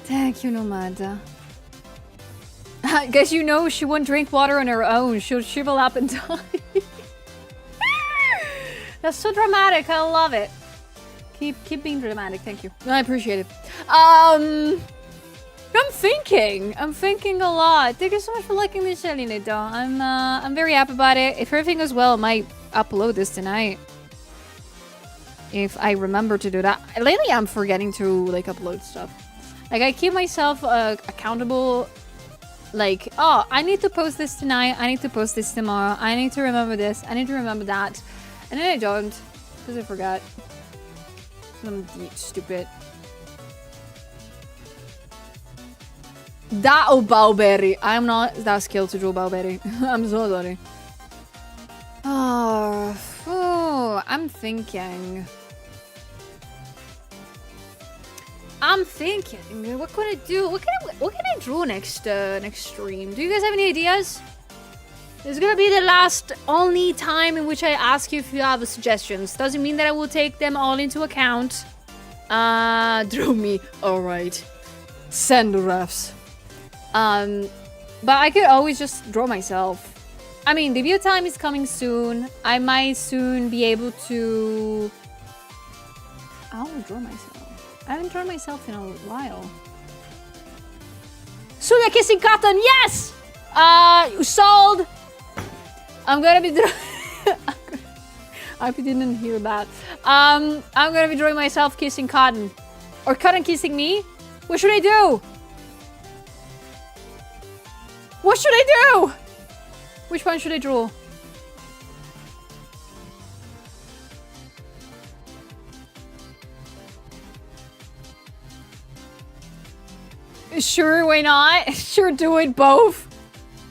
Thank you, Nomada. I guess you know she won't drink water on her own. She'll shrivel up and die. That's so dramatic. I love it. Keep being dramatic. Thank you. I appreciate it. I'm thinking a lot. Thank you so much for liking this, Elinito. I'm very happy about it. If everything goes well, I might upload this tonight. If I remember to do that. Lately, I'm forgetting to like upload stuff. Like I keep myself accountable. Like, oh, I need to post this tonight. I need to post this tomorrow. I need to remember this. I need to remember that. And then I don't. Because I forgot. I'm stupid. That or Bowberry. I'm not that skilled to draw Bowberry. I'm so sorry. Oh, I'm thinking. What can I do? What can I draw next stream? Do you guys have any ideas? This is gonna be the only time in which I ask you if you have suggestions. Doesn't mean that I will take them all into account. Draw me. Alright. Send the refs. But I could always just draw myself. I mean, debut time is coming soon. I might soon be able to... I will draw myself. I haven't drawn myself in a while. Suya kissing cotton, yes! Sold! I'm gonna be I hope you didn't hear that. I'm gonna be drawing myself kissing cotton. Or cotton kissing me? What should I do? What should I do? Which one should I draw? Sure, why not? Sure, do it both.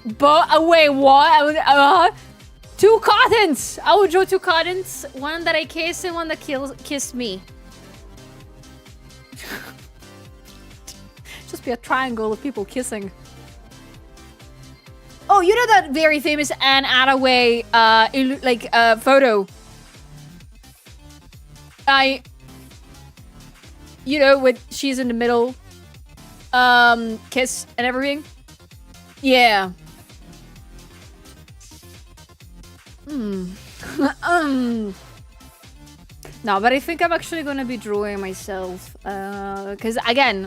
Wait, what? Two cottons! I will draw two cottons. One that I kiss and one that kissed me. Just be a triangle of people kissing. Oh, you know that very famous Anne Hathaway photo? You know, with she's in the middle. Kiss and everything. Yeah. No, but I think I'm actually gonna be drawing myself. Cause again,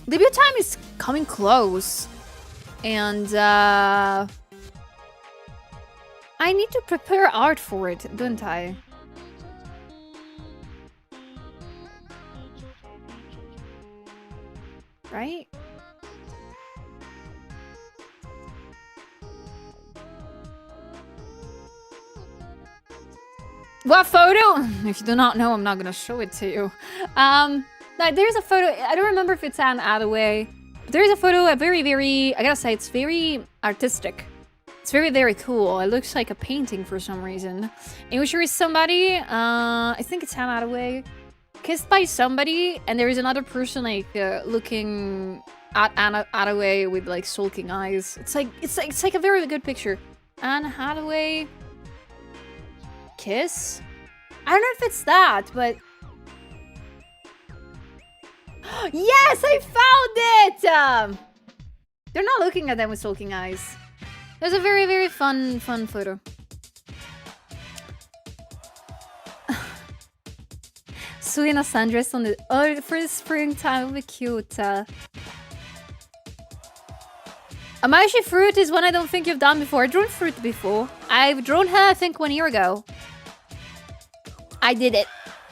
debut time is coming close. And I need to prepare art for it, don't I? Right? What photo? If you do not know, I'm not gonna show it to you. There's a photo. I don't remember if it's Anne Hathaway. There's a photo. I gotta say, it's very artistic. It's very, very cool. It looks like a painting for some reason. In which there is somebody. I think it's Anne Hathaway. Kissed by somebody, and there is another person like looking at Anne Hathaway with like sulking eyes. It's like a very good picture. Anne Hathaway kiss. I don't know if it's that, but yes, I found it. They're not looking at them with sulking eyes. There's a very, very fun photo. Sue and a sundress on the for the springtime would be cute. Amashi fruit is one I don't think you've done before. I've drawn fruit before. I've drawn her, I think, 1 year ago. I did it.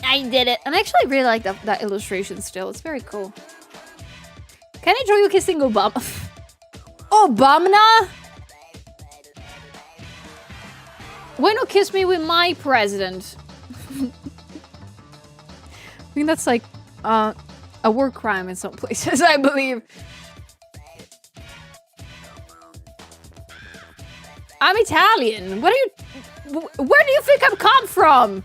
And I actually really like that illustration still. It's very cool. Can I draw you kissing Obama? Obama? Why not kiss me with my president? I think that's like a war crime in some places, I believe. I'm Italian. What are you... Where do you think I've come from?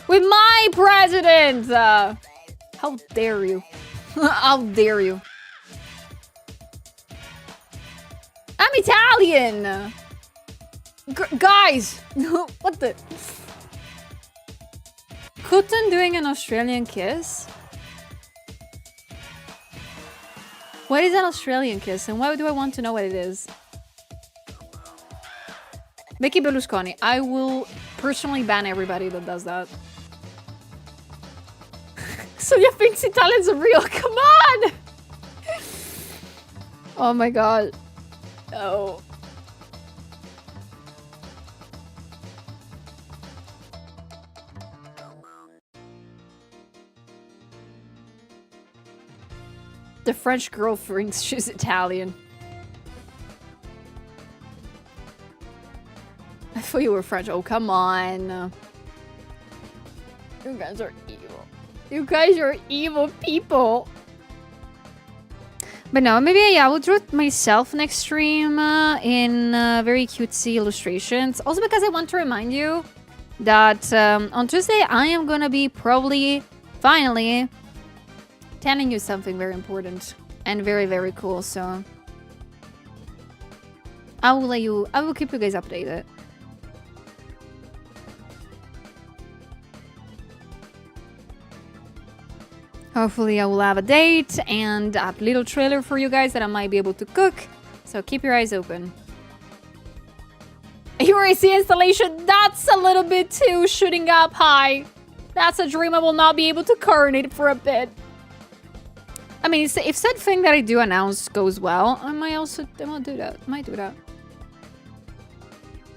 With my president! How dare you? How dare you? I'm Italian! Guys! What the... Cotton doing an Australian kiss? What is an Australian kiss and why do I want to know what it is? Vicky Berlusconi. I will personally ban everybody that does that. Sonia thinks Italians are real. Come on! Oh my god. Oh. The French girl thinks she's Italian. I thought you were French. Oh, come on. You guys are evil. You guys are evil people. But no, maybe yeah, I will draw it myself next stream in very cutesy illustrations. Also because I want to remind you that on Tuesday I am going to be probably, finally, telling you something very important and very, very cool. So I will keep you guys updated. Hopefully I will have a date and a little trailer for you guys that I might be able to cook. So keep your eyes open. UAC installation, that's a little bit too shooting up high. That's a dream I will not be able to coordinate for a bit. I mean, if said thing that I do announce goes well, I might do that. I might do that.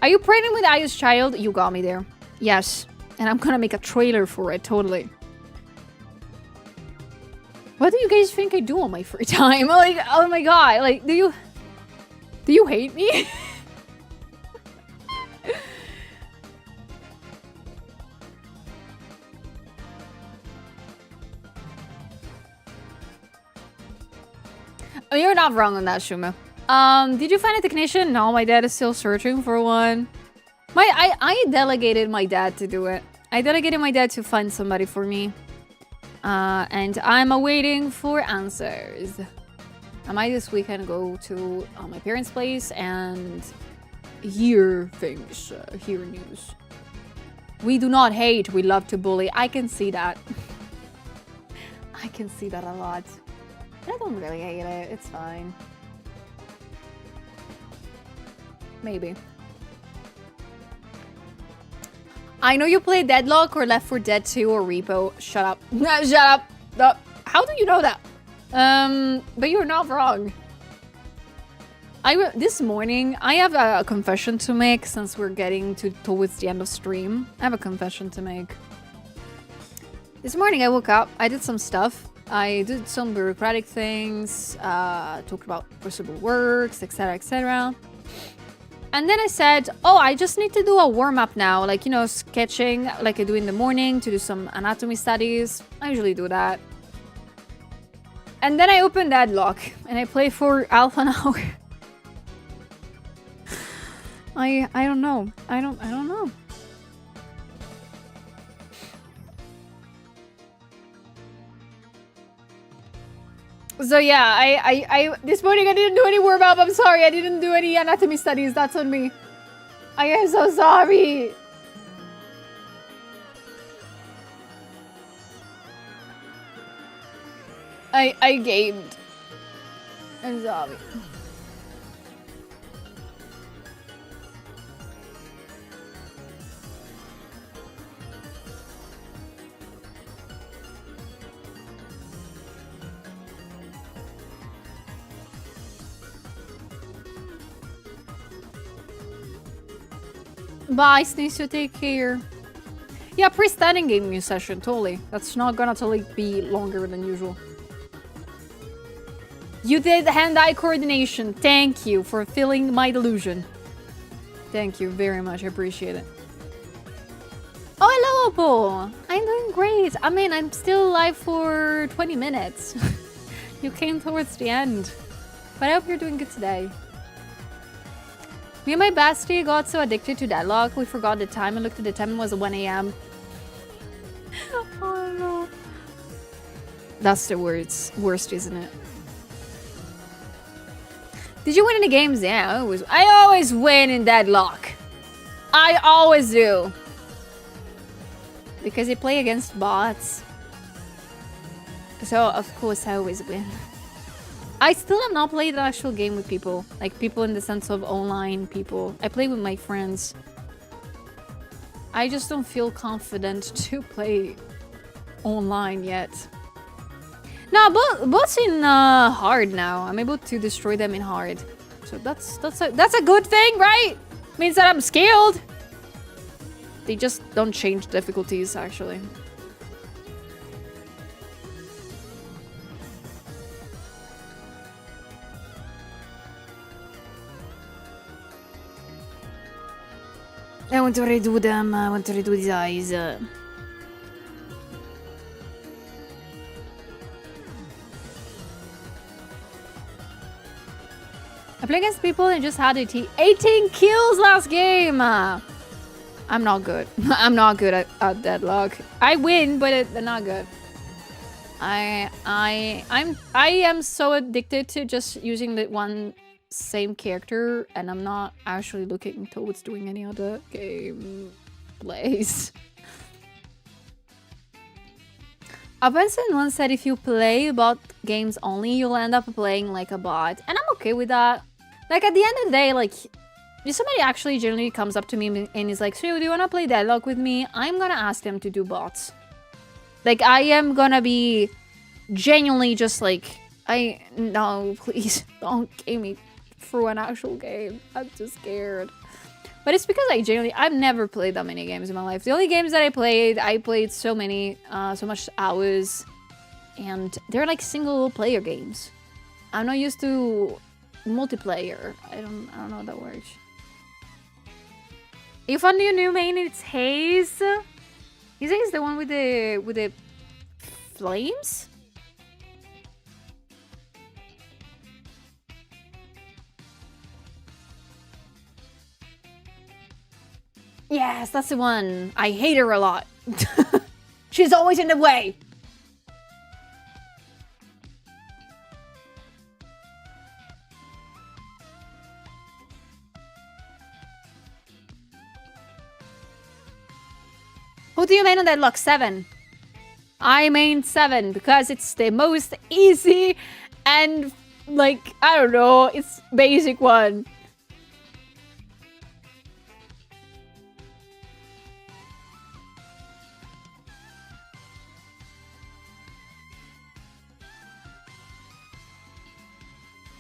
Are you pregnant with Aya's child? You got me there. Yes. And I'm gonna make a trailer for it, totally. What do you guys think I do on my free time? Like, oh my god, like, do you hate me? Oh, you're not wrong on that, Shuma. Did you find a technician? No, my dad is still searching for one. I delegated my dad to do it. I delegated my dad to find somebody for me. And I'm awaiting for answers. I might this weekend go to my parents' place and hear things, hear news. We do not hate, we love to bully. I can see that. I can see that a lot. I don't really hate it, it's fine. Maybe. I know you play Deadlock or Left 4 Dead 2 or Repo. Shut up. Shut up. How do you know that? But you're not wrong. This morning, I have a confession to make since we're getting towards the end of stream. I have a confession to make. This morning I woke up, I did some stuff. I did some bureaucratic things, talked about possible works, etc, etc. And then I said, oh, I just need to do a warm-up now, like, you know, sketching like I do in the morning to do some anatomy studies. I usually do that. And then I opened Deadlock and I played for half an hour. I don't know. I don't know. So yeah, I this morning I didn't do any warm-up. I'm sorry, I didn't do any anatomy studies. That's on me. I am so sorry. I gamed. I'm sorry. Bye, Sneezo, take care. Yeah, pre-standing gaming session, totally. That's not gonna totally be longer than usual. You did hand-eye coordination. Thank you for filling my delusion. Thank you very much. I appreciate it. Oh, hello, Oppo. I'm doing great. I mean, I'm still alive for 20 minutes. You came towards the end. But I hope you're doing good today. Me and my bestie got so addicted to Deadlock, we forgot the time and looked at the time and it was 1 a.m. Oh no. That's the worst, isn't it? Did you win any games? Yeah, I always win in Deadlock. I always do. Because I play against bots. So, of course, I always win. I still have not played an actual game with people. Like, people in the sense of online people. I play with my friends. I just don't feel confident to play online yet. No, bots in hard now. I'm able to destroy them in hard. So that's a good thing, right? Means that I'm skilled. They just don't change difficulties, actually. I want to redo them. I want to redo these eyes. I play against people and just had 18 kills last game. I'm not good. I'm not good at Deadlock. I win, but they're not good. I am so addicted to just using the one same character, and I'm not actually looking towards doing any other game plays. A person once said if you play bot games only, you'll end up playing like a bot, and I'm okay with that. Like, at the end of the day, like, if somebody actually generally comes up to me and is like, so do you want to play Deadlock with me? I'm gonna ask them to do bots. Like, I am gonna be genuinely just like, no, please, don't game me through an actual game. I'm too scared. But it's because I've never played that many games in my life. The only games that I played so much hours, and they're like single player games. I'm not used to multiplayer. I don't know how that works. You found your new main, it's Haze. Is Haze the one with the flames? Yes, that's the one. I hate her a lot. She's always in the way. Who do you main on Deadlock? 7. I main 7 because it's the most easy and, like, I don't know, it's basic one.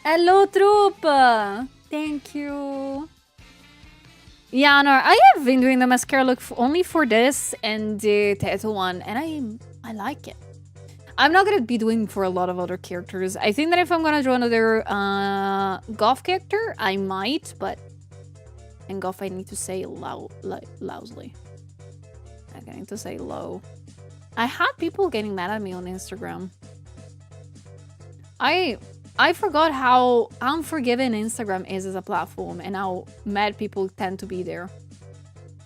Hello, troop! Thank you. Yeah, no, I have been doing the mascara look only for this and the tattoo one, and I like it. I'm not gonna be doing for a lot of other characters. I think that if I'm gonna draw another Goth character, I might, but in Goth I need to say loudly. I need to say low. I had people getting mad at me on Instagram. I forgot how unforgiving Instagram is as a platform and how mad people tend to be there.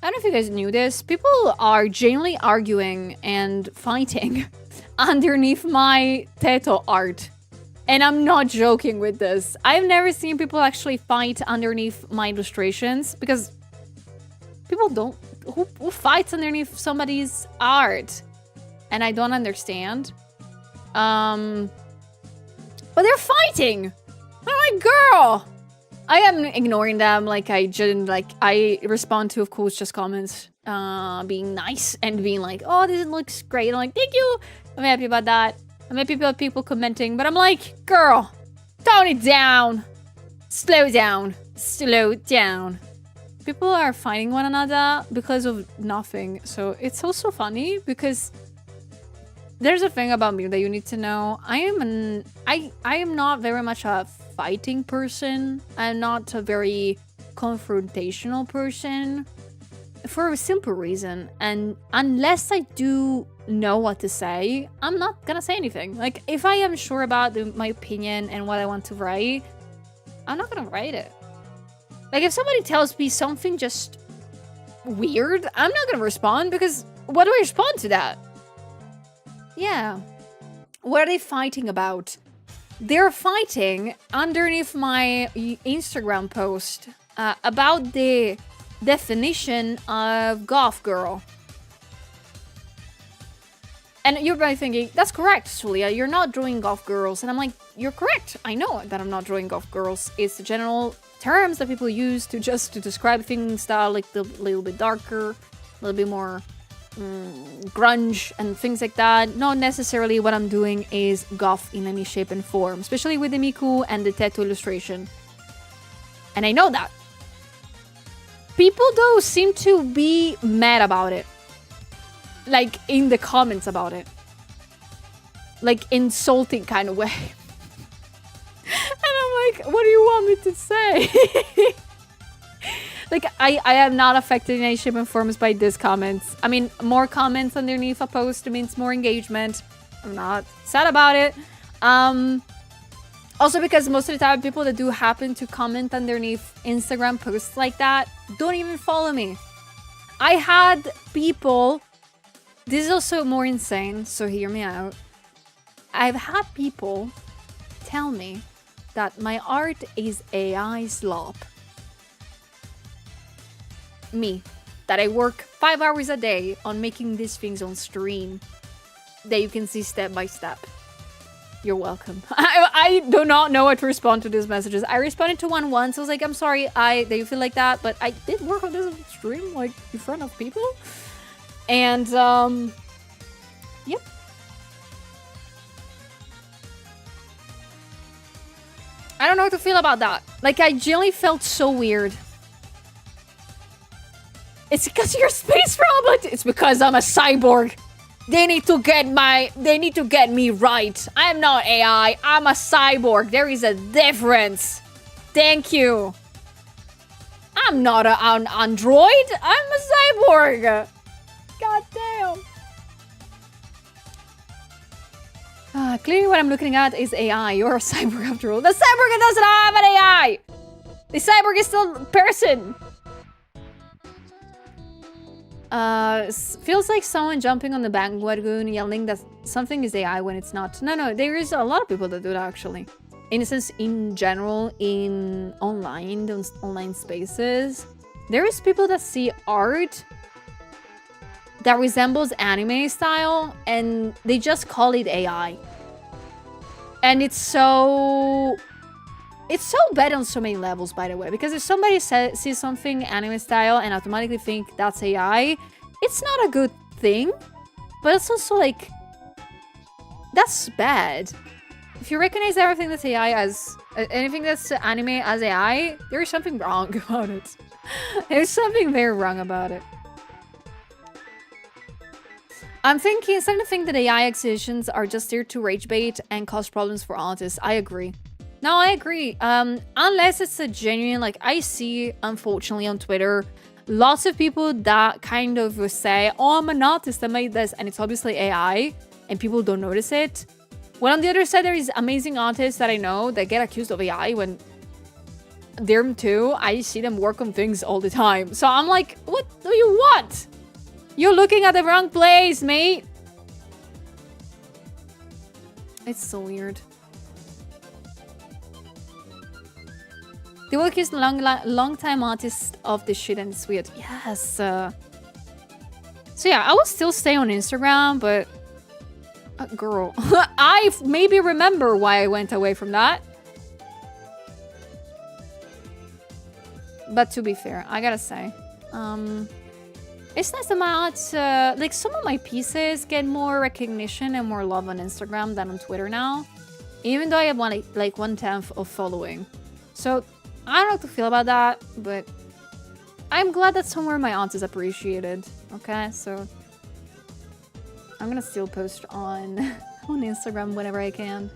I don't know if you guys knew this. People are genuinely arguing and fighting underneath my tattoo art. And I'm not joking with this. I've never seen people actually fight underneath my illustrations because people don't... Who fights underneath somebody's art? And I don't understand. But they're fighting! I'm like, girl! I am ignoring them like I didn't, like, I respond to, of course, just comments, being nice and being like, oh, this looks great. I'm like, thank you! I'm happy about that. I'm happy about people commenting, but I'm like, girl, tone it down! Slow down. Slow down. People are fighting one another because of nothing, so it's also funny because there's a thing about me that you need to know. I am not very much a fighting person. I'm not a very confrontational person for a simple reason. And unless I do know what to say, I'm not gonna say anything. Like, if I am sure about my opinion and what I want to write, I'm not gonna write it. Like, if somebody tells me something just weird, I'm not gonna respond, because what do I respond to that? Yeah. What are they fighting about? They're fighting underneath my Instagram post about the definition of goth girl. And you're probably thinking, that's correct, Julia, you're not drawing goth girls. And I'm like, you're correct. I know that I'm not drawing goth girls. It's the general terms that people use to describe things that are like a little bit darker, a little bit more grunge and things like that. Not necessarily what I'm doing is goth in any shape and form, especially with the Miku and the tattoo illustration. And I know that. People, though, seem to be mad about it. Like, in the comments about it. Like, insulting kind of way. And I'm like, what do you want me to say? Like, I am not affected in any shape and forms by these comments. I mean, more comments underneath a post means more engagement. I'm not sad about it. Also, because most of the time, people that do happen to comment underneath Instagram posts like that don't even follow me. I had people... This is also more insane, so hear me out. I've had people tell me that my art is AI slop. Me. That I work 5 hours a day on making these things on stream that you can see step by step. You're welcome. I do not know what to respond to these messages. I responded to one once. I was like, I'm sorry that you feel like that, but I did work on this stream, like, in front of people. And, yep. I don't know how to feel about that. Like, I genuinely felt so weird. It's because you're space robot. It's because I'm a cyborg. They need to get me right. I am not AI. I'm a cyborg. There is a difference. Thank you. I'm not an android. I'm a cyborg. God damn. Clearly what I'm looking at is AI. You're a cyborg after all. The cyborg doesn't have an AI. The cyborg is still a person. Feels like someone jumping on the bandwagon yelling that something is AI when it's not. No, there is a lot of people that do that, actually. In a sense, in general, in those online spaces, there is people that see art that resembles anime style and they just call it AI. And it's so bad on so many levels, by the way, because if somebody sees something anime style and automatically think that's AI, it's not a good thing, but it's also like, that's bad. If you recognize everything that's AI as anything that's anime as AI, there is something wrong about it. There's something very wrong about it. I'm starting to think that AI exhibitions are just there to rage bait and cause problems for artists. I agree. No, I agree. Unless it's a genuine, like, I see, unfortunately, on Twitter, lots of people that kind of say, oh, I'm an artist, I made this, and it's obviously AI, and people don't notice it. When on the other side, there is amazing artists that I know that get accused of AI when them too, I see them work on things all the time. So I'm like, what do you want? You're looking at the wrong place, mate. It's so weird. The work is long-time artist of the shit and it's weird. Yes. So yeah, I will still stay on Instagram, but... girl. I maybe remember why I went away from that. But to be fair, I gotta say... it's nice that my art... like, some of my pieces get more recognition and more love on Instagram than on Twitter now. Even though I have like 1/10 of following. So... I don't know how to feel about that, but I'm glad that somewhere my art is appreciated. Okay, so I'm gonna still post on Instagram whenever I can.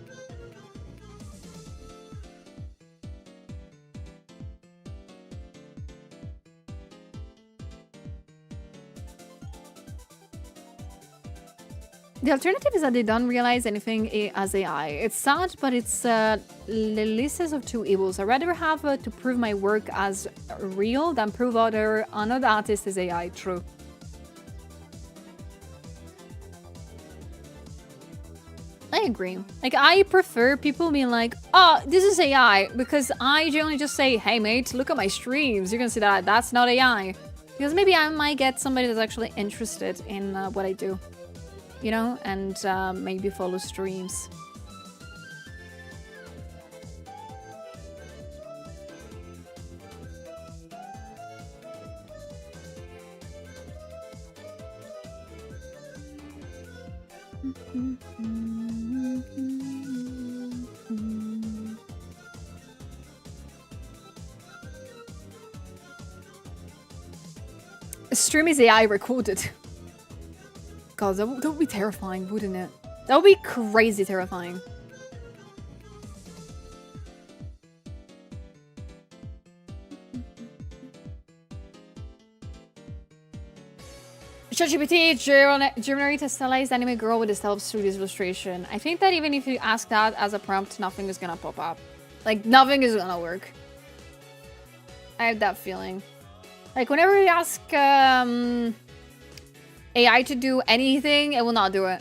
The alternative is that they don't realize anything as AI. It's sad, but it's the least of two evils. I'd rather have to prove my work as real than prove another artist is AI. True. I agree. Like, I prefer people being like, oh, this is AI, because I generally just say, hey, mate, look at my streams. You're gonna see that that's not AI. Because maybe I might get somebody that's actually interested in what I do, you know, and maybe follow streams. Stream is AI recorded. God, that would be terrifying, wouldn't it? That would be crazy terrifying. ChatGPT generate a stylized anime girl with a self-studios illustration. I think that even if you ask that as a prompt, nothing is gonna pop up. Like, nothing is gonna work. I have that feeling. Like, whenever you ask AI to do anything, it will not do it.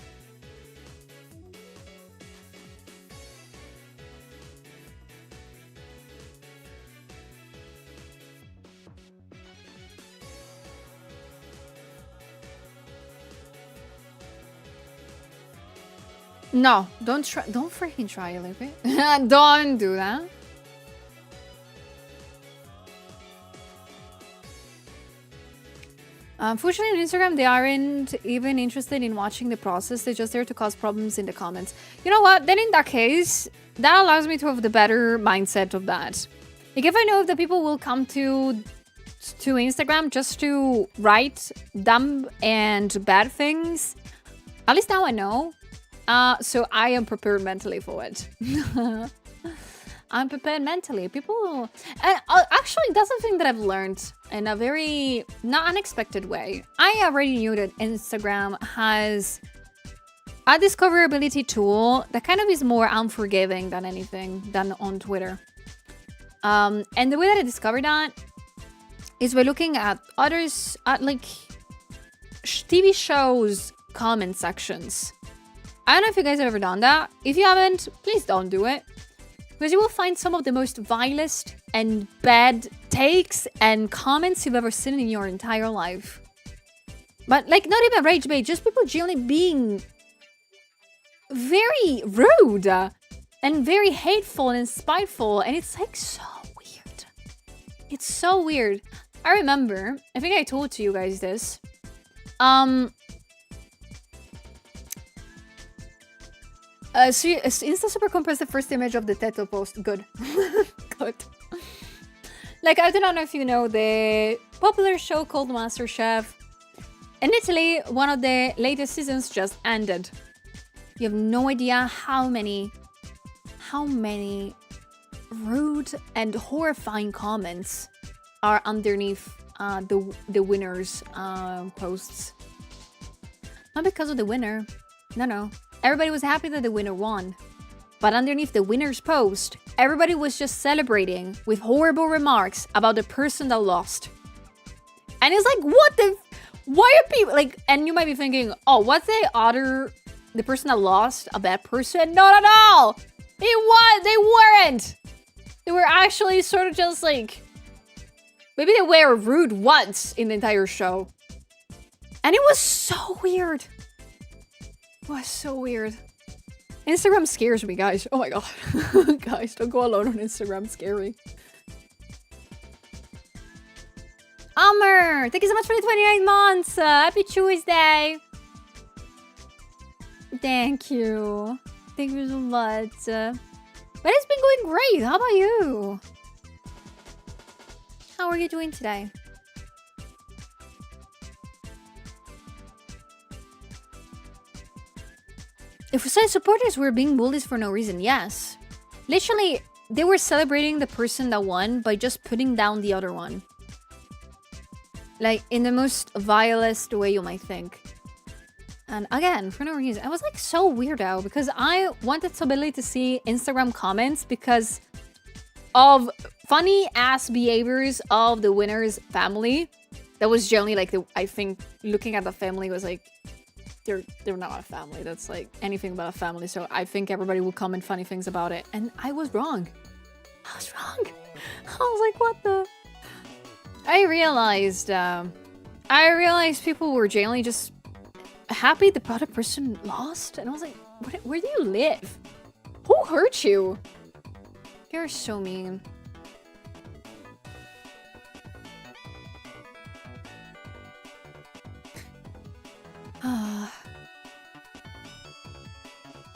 No, don't freaking try it, okay? Don't do that. Unfortunately, on Instagram, they aren't even interested in watching the process. They're just there to cause problems in the comments. You know what? Then in that case, that allows me to have the better mindset of that. Like, if I know that people will come to Instagram just to write dumb and bad things, at least now I know. So I am prepared mentally for it. I'm prepared mentally. People... actually, that's a thing that I've learned in a very not unexpected way. I already knew that Instagram has a discoverability tool that kind of is more unforgiving than anything than on Twitter. And the way that I discovered that is by looking at others, at like TV shows comment sections. I don't know if you guys have ever done that. If you haven't, please don't do it. Because you will find some of the most vilest and bad takes and comments you've ever seen in your entire life. But, like, not even rage bait, just people generally being very rude and very hateful and spiteful. And it's, like, so weird. It's so weird. I remember, I think I told to you guys this. So Insta super compressed the first image of the title post. Good. Good. Like, I do not know if you know the popular show called MasterChef. In Italy, one of the latest seasons just ended. You have no idea how many rude and horrifying comments are underneath the winner's posts. Not because of the winner. No. Everybody was happy that the winner won. But underneath the winner's post, everybody was just celebrating with horrible remarks about the person that lost. And it's like, what the... Why are people... Like, and you might be thinking, oh, what's the person that lost a bad person? Not at all! They weren't! They were actually sort of just like... Maybe they were rude once in the entire show. And it was so weird. It was so weird. Instagram scares me, guys. Oh my god. Guys, don't go alone on Instagram. Scary. Amr! Thank you so much for the 29 months! Happy Tuesday! Thank you. Thank you so much. But it's been going great. How about you? How are you doing today? If we say supporters were being bullies for no reason, yes. Literally, they were celebrating the person that won by just putting down the other one. Like, in the most vilest way you might think. And again, for no reason. I was like so weird out because I wanted so badly to see Instagram comments because of funny ass behaviors of the winner's family. That was generally like I think looking at the family was like they're not a family. That's like anything but a family. So I think everybody will comment funny things about it. And I was wrong. I was like, what the? I realized people were generally just happy the other person lost. And I was like, where do you live? Who hurt you? You're so mean.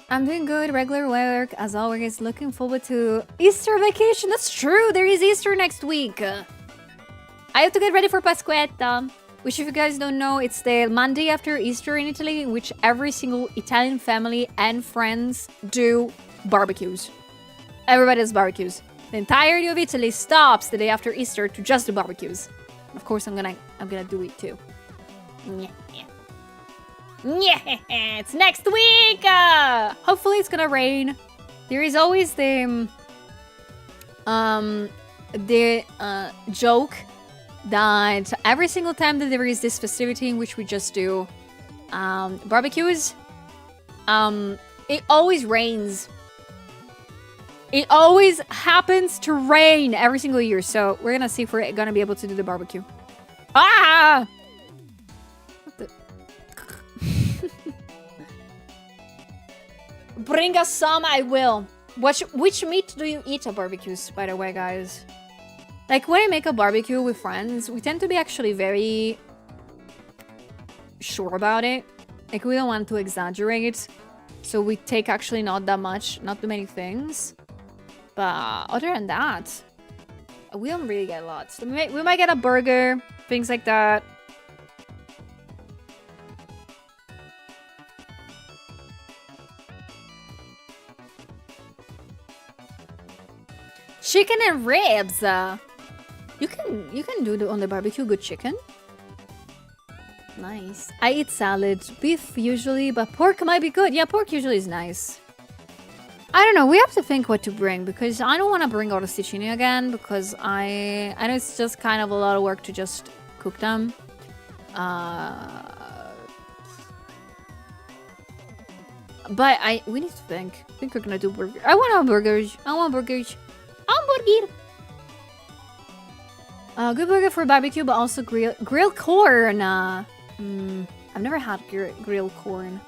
I'm doing good, regular work, as always. Looking forward to Easter vacation. That's true, there is Easter next week. I have to get ready for Pasquetta, which if you guys don't know, it's the Monday after Easter in Italy, in which every single Italian family and friends do barbecues. Everybody does barbecues. The entirety of Italy stops the day after Easter to just do barbecues. Of course, I'm gonna do it too. Yeah, it's next week! Hopefully it's gonna rain. There is always the joke that every single time that there is this festivity in which we just do barbecues, it always rains. It always happens to rain every single year, so we're gonna see if we're gonna be able to do the barbecue. Ah! What the? Bring us some, I will. Which meat do you eat at barbecues, by the way, guys? Like, when I make a barbecue with friends, we tend to be actually very sure about it. Like, we don't want to exaggerate. So we take actually not that much, not too many things. But other than that, we don't really get lots. We might get a burger, things like that. Chicken and ribs. You can do on the barbecue good chicken. Nice. I eat salad, beef usually, but pork might be good. Yeah, pork usually is nice. I don't know. We have to think what to bring because I don't want to bring arrosticini again because I know it's just kind of a lot of work to just cook them. But we need to think. I think we're gonna do burgers. I want hamburgers. Hamburger. Good burger for barbecue, but also grilled corn. I've never had grilled corn.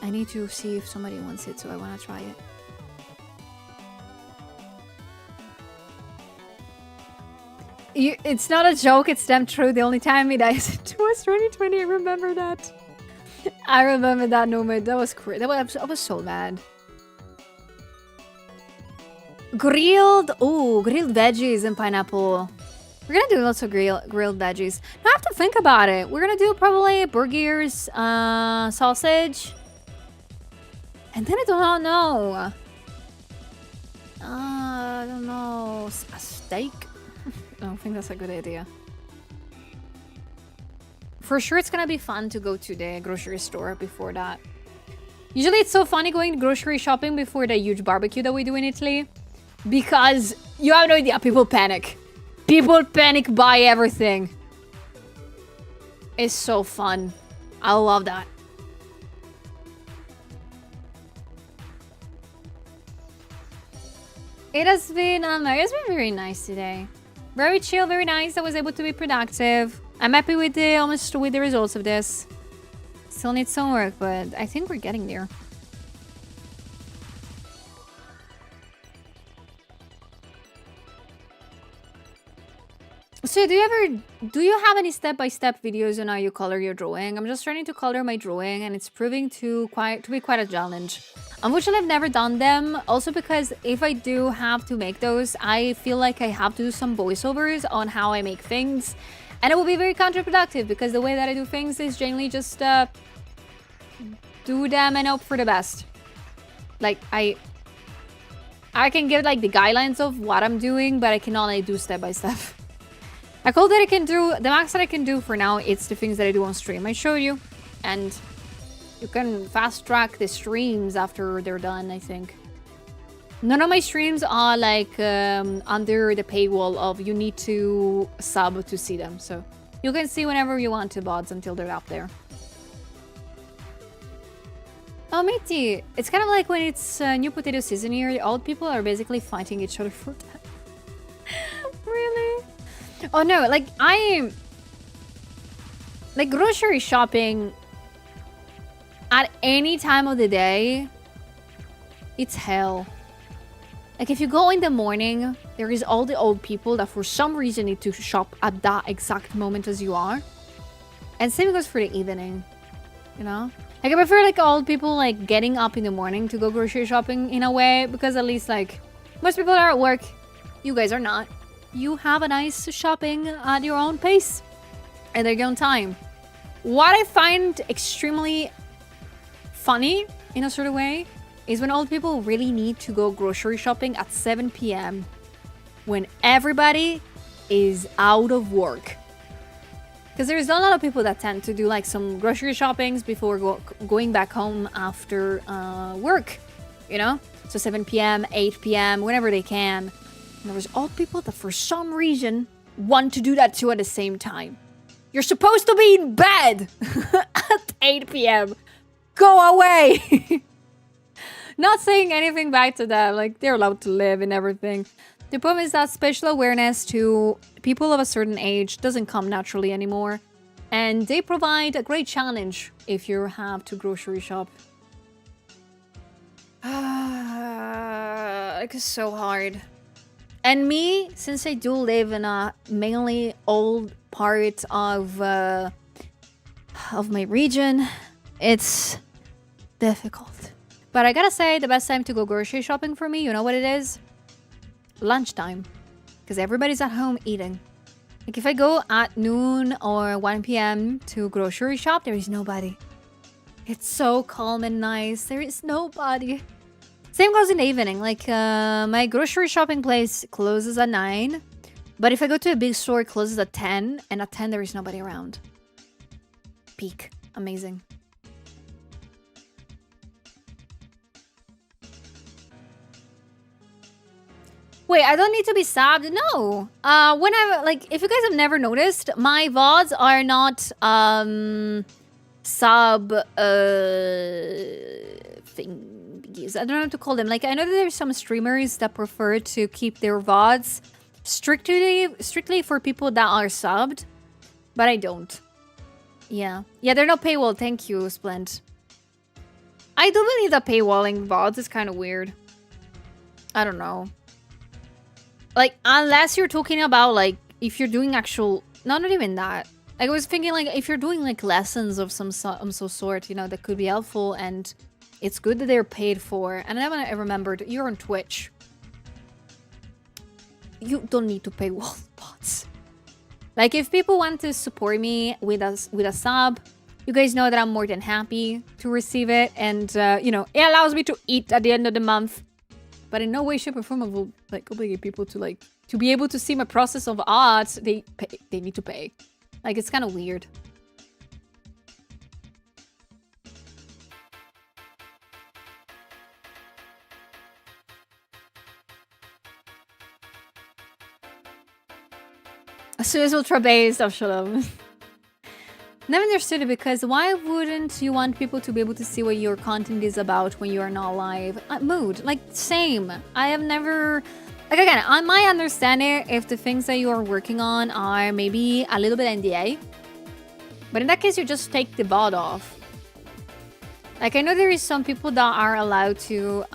I need to see if somebody wants it, so I want to try it. It's not a joke, it's damn true. The only time it was 2020, I remember that. I remember that moment. That was crazy. I was so mad. Grilled veggies and pineapple. We're gonna do lots of grilled veggies. Now I have to think about it. We're gonna do probably burgers, sausage. And then I do not know. I don't know. A steak? I don't think that's a good idea. For sure it's gonna be fun to go to the grocery store before that. Usually it's so funny going grocery shopping before the huge barbecue that we do in Italy. Because you have no idea, people panic. People panic, buy everything. It's so fun. I love that. It has been very nice today. Very chill, very nice. I was able to be productive. I'm happy with the results of this. Still need some work, but I think we're getting there. So do you have any step-by-step videos on how you color your drawing? I'm just trying to color my drawing and it's proving to be quite a challenge. Unfortunately, I've never done them. Also because if I do have to make those, I feel like I have to do some voiceovers on how I make things. And it will be very counterproductive because the way that I do things is generally just do them and hope for the best. Like I can give like the guidelines of what I'm doing, but I cannot like do step-by-step. The max that I can do for now, it's the things that I do on stream. I showed you. and you can fast track the streams after they're done, I think. None of my streams are like under the paywall of you need to sub to see them. So you can see whenever you want to VODs until they're up there. Oh, matey, it's kind of like when it's new potato season here. The old people are basically fighting each other for that. Really? Oh no, like like grocery shopping at any time of the day, it's hell. Like if you go in the morning, there is all the old people that for some reason need to shop at that exact moment as you are. And same goes for the evening, you know? Like I prefer like old people like getting up in the morning to go grocery shopping in a way, because at least like most people are at work. You guys are not. You have a nice shopping at your own pace and at your own time. What I find extremely funny in a sort of way is when old people really need to go grocery shopping at 7 p.m. when everybody is out of work. Because there's a lot of people that tend to do like some grocery shoppings before going back home after work, you know? So 7 p.m., 8 p.m., whenever they can. And there's old people that for some reason want to do that too at the same time. You're supposed to be in bed at 8 p.m. Go away! Not saying anything back to them, like they're allowed to live and everything. The problem is that spatial awareness to people of a certain age doesn't come naturally anymore. And they provide a great challenge if you have to grocery shop. It's so hard. And me, since I do live in a mainly old part of my region, it's difficult. But I gotta say, the best time to go grocery shopping for me, you know what it is? Lunchtime. Because everybody's at home eating. Like if I go at noon or 1 p.m. to grocery shop, there is nobody. It's so calm and nice. There is nobody. Same goes in the evening. Like my grocery shopping place closes at 9. But if I go to a big store, it closes at 10. And at 10, there is nobody around. Peak. Amazing. Wait, I don't need to be subbed? No. When I like, if you guys have never noticed, my VODs are not sub thingies. I don't know what to call them. Like I know that there's some streamers that prefer to keep their VODs strictly for people that are subbed, but I don't. Yeah, they're not paywall. Thank you, Splend. I do believe that paywalling VODs is kind of weird. I don't know. Like, unless you're talking about, like, if you're doing actual... No, not even that. Like, I was thinking, like, if you're doing, like, lessons of some sort, you know, that could be helpful, and it's good that they're paid for. And then I remembered, you're on Twitch. You don't need to pay wall bots. Like, if people want to support me with a sub, you guys know that I'm more than happy to receive it. And, you know, it allows me to eat at the end of the month. But in no way, shape, or form I will like obligate people to like to be able to see my process of art. They need to pay. Like it's kind of weird. Suez Ultra Base of Shalom. Never understood it, because why wouldn't you want people to be able to see what your content is about when you are not live? Mood, like same. I have never, like again, I might understand it if the things that you are working on are maybe a little bit NDA, but in that case, you just take the bot off. Like I know there is some people that are allowed to,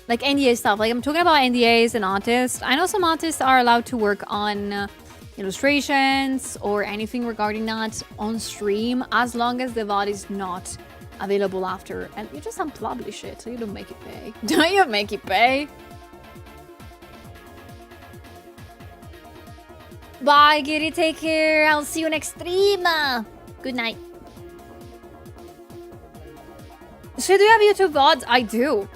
like NDA stuff. Like I'm talking about NDAs and artists. I know some artists are allowed to work on illustrations or anything regarding that on stream, as long as the VOD is not available after. And you just unpublish it, so you don't make it pay. Don't you make it pay? Bye, Giddy. Take care. I'll see you next stream. Good night. So do you have YouTube VODs? I do.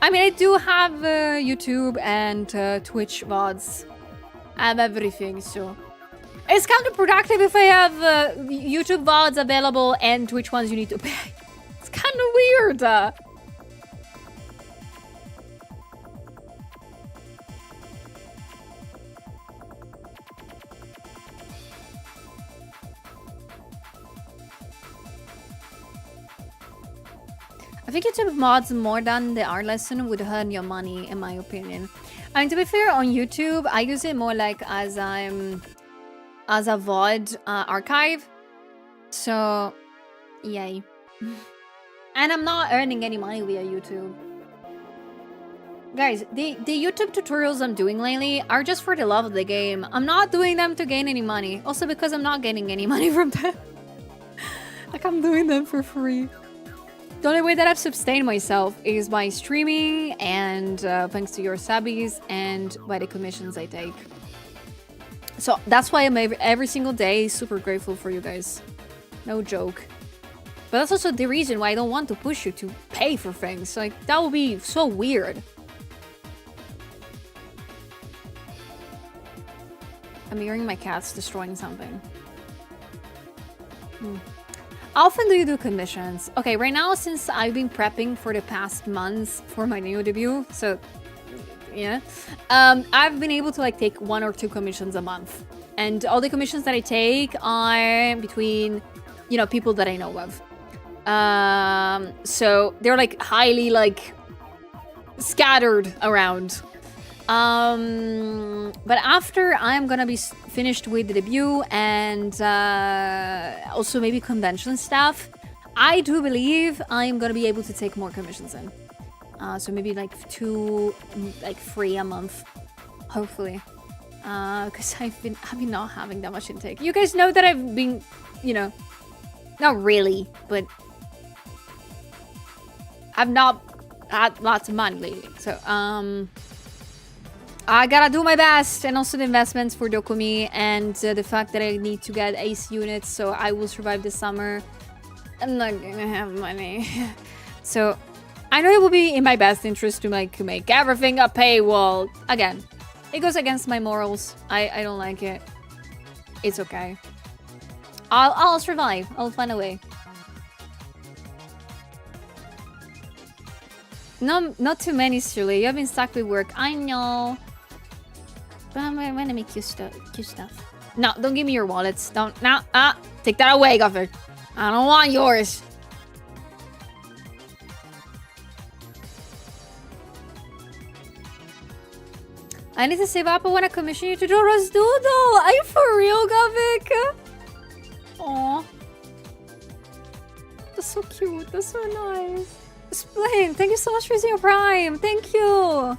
I mean, I do have YouTube and Twitch VODs. I have everything, so It's counterproductive if I have YouTube VODs available and Twitch ones you need to pay. It's kind of weird. I think YouTube mods more than the art lesson would earn your money, in my opinion. I mean, to be fair, on YouTube, I use it more like as a VOD archive. So, yay. And I'm not earning any money via YouTube. Guys, the YouTube tutorials I'm doing lately are just for the love of the game. I'm not doing them to gain any money. Also because I'm not getting any money from them. Like, I'm doing them for free. The only way that I've sustained myself is by streaming and thanks to your subbies and by the commissions I take. So that's why I'm every single day super grateful for you guys. No joke. But that's also the reason why I don't want to push you to pay for things. Like, that would be so weird. I'm hearing my cats destroying something. How often do you do commissions? Okay, right now, since I've been prepping for the past months for my new debut, so yeah, I've been able to like take 1 or 2 commissions a month. And all the commissions that I take are between, you know, people that I know of. So they're like highly like scattered around. But after I'm gonna be finished with the debut and also maybe convention stuff, I do believe I'm gonna be able to take more commissions in. So maybe like 2, like 3 a month, hopefully. Because I've been not having that much intake. You guys know that I've been, you know, not really, but I've not had lots of money lately. So I gotta do my best, and also the investments for Dokumi and the fact that I need to get AC units so I will survive the summer. I'm not gonna have money. So I know it will be in my best interest to like make everything a paywall. Again, it goes against my morals. I don't like it. It's okay. I'll survive. I'll find a way. No, not too many, Shirley. You have been stuck with work. I know. But I'm gonna make cute stuff. No, don't give me your wallets. Don't. No. Take that away, Guffer. I don't want yours. I need to save up. I want to commission you to draw Rasdoodle. Are you for real, Gavik? Aw. That's so cute. That's so nice. Splane, thank you so much for using your Prime. Thank you.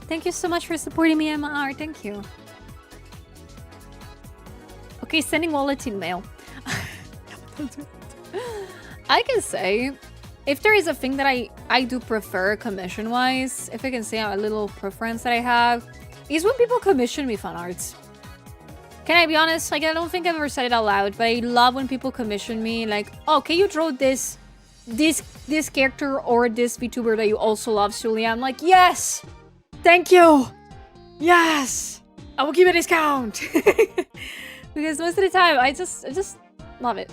Thank you so much for supporting me, MR. Thank you. Okay, sending wallet in mail. I can say, if there is a thing that I do prefer commission-wise, if I can say a little preference that I have, is when people commission me fan arts. Can I be honest? Like, I don't think I've ever said it out loud, but I love when people commission me, like, oh, can you draw this character or this VTuber that you also love, Sulia? I'm like, yes! Thank you! Yes! I will give a discount! Because most of the time, I just love it.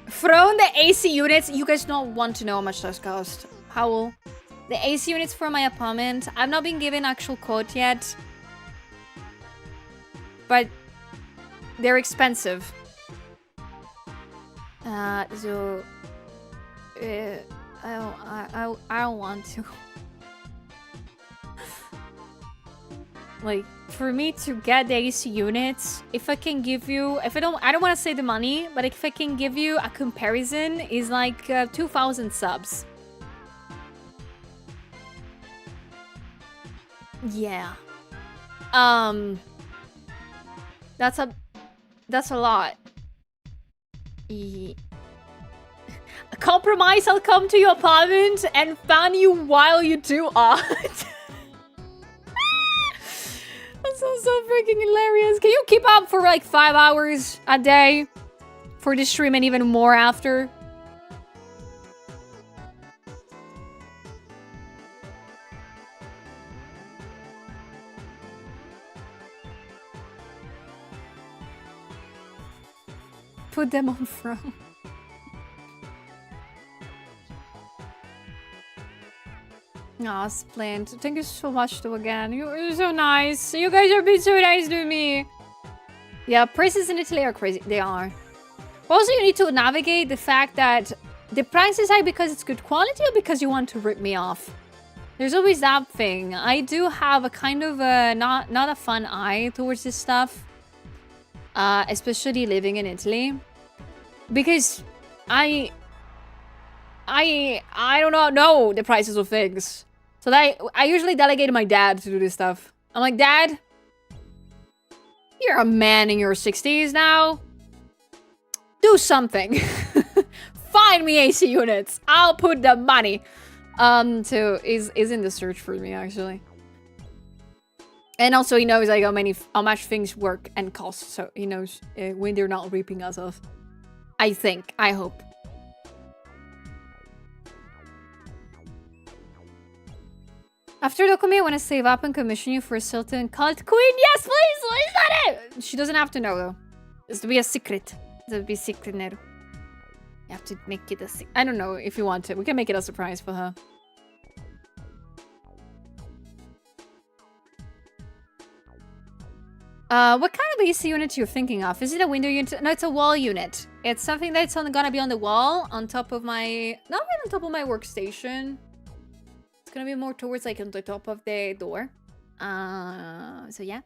From the AC units, you guys don't want to know how much those cost. Howl. The AC units for my apartment, I've not been given actual quote yet. But they're expensive. I don't want to. Like, for me to get the AC units, if I can give you, I don't want to say the money, but if I can give you a comparison, is like 2,000 subs. Yeah. That's a lot. A compromise, I'll come to your apartment and fan you while you do art. That sounds so freaking hilarious. Can you keep up for like 5 hours a day for the stream and even more after? put them on from. Aw, Splint. Thank you so much, though, again. You're so nice. You guys are being so nice to me. Yeah, prices in Italy are crazy. They are. Also, you need to navigate the fact that the price is high because it's good quality or because you want to rip me off. There's always that thing. I do have a kind of a not a fun eye towards this stuff. Especially living in Italy. Because I do not know the prices of things. So I usually delegate to my dad to do this stuff. I'm like, Dad, you're a man in your 60s now. Do something. Find me AC units. I'll put the money. So is in the search for me, actually. And also he knows like how much things work and cost. So he knows when they're not ripping us off. I think. I hope. After the commit, I want to save up and commission you for a Sultan cult queen. Yes, please! What is that? She doesn't have to know, though. It's to be a secret. It's to be secret, Nero. You have to make it a secret. I don't know if you want to. We can make it a surprise for her. What kind of AC unit you're thinking of? Is it a window unit? No, it's a wall unit. It's something that's gonna be on the wall, on top of my... Not right on top of my workstation. It's gonna be more towards like on the top of the door. So yeah.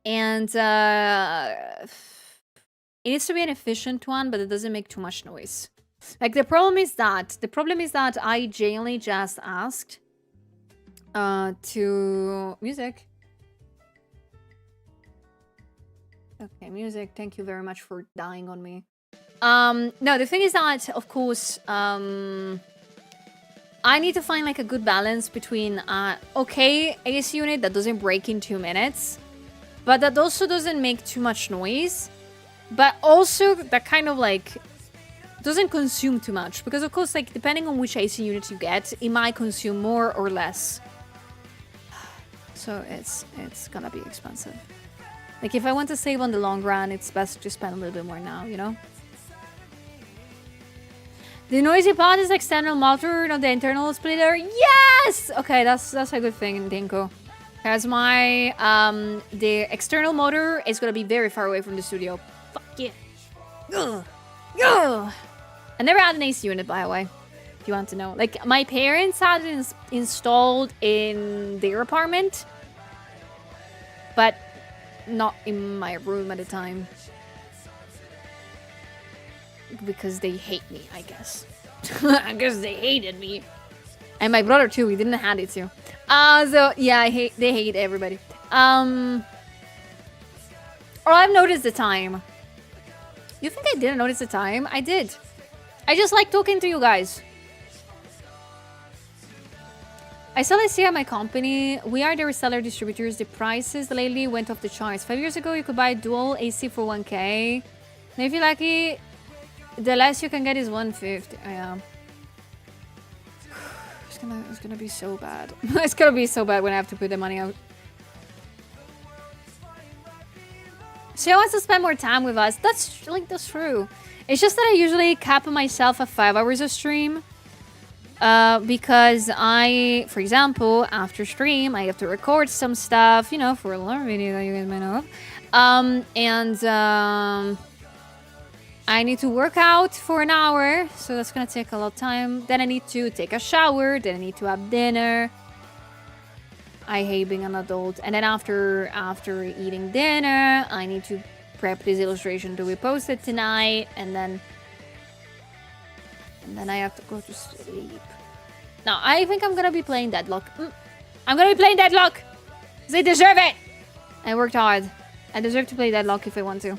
And it needs to be an efficient one, but it doesn't make too much noise. Like the problem is that I genuinely just asked to music. Okay, music, thank you very much for dying on me. No, the thing is that, of course, I need to find like a good balance between okay AC unit that doesn't break in 2 minutes, but that also doesn't make too much noise, but also that kind of like doesn't consume too much, because of course, like depending on which AC unit you get, it might consume more or less. So it's gonna be expensive. Like if I want to save on the long run, it's best to spend a little bit more now, you know? The noisy part is external motor, not the internal splitter. Yes! Okay, that's a good thing, Dinko. Because my the external motor is gonna be very far away from the studio. Fuck yeah. Ugh. Ugh. I never had an AC unit, by the way. If you want to know. Like my parents had it installed in their apartment, but not in my room at the time. Because they hate me, I guess. I guess they hated me. And my brother too, he didn't have it too. So yeah, they hate everybody. Oh, I've noticed the time. You think I didn't notice the time? I did. I just like talking to you guys. I sell AC at my company. We are the reseller distributors. The prices lately went off the charts. 5 years ago, you could buy dual AC for 1K. And if you're lucky, the less you can get is 150. Oh, yeah. It's gonna be so bad. It's gonna be so bad when I have to put the money out. She wants to spend more time with us. That's true. It's just that I usually cap myself at 5 hours of stream. Because for example, after stream, I have to record some stuff, you know, for a long video that you guys may know of. I need to work out for an hour, so that's gonna take a lot of time. Then I need to take a shower, then I need to have dinner. I hate being an adult. And then after eating dinner, I need to prep this illustration to be posted tonight, and then I have to go to sleep. Now, I think I'm gonna be playing Deadlock. I'm gonna be playing Deadlock! They deserve it! I worked hard. I deserve to play Deadlock if I want to.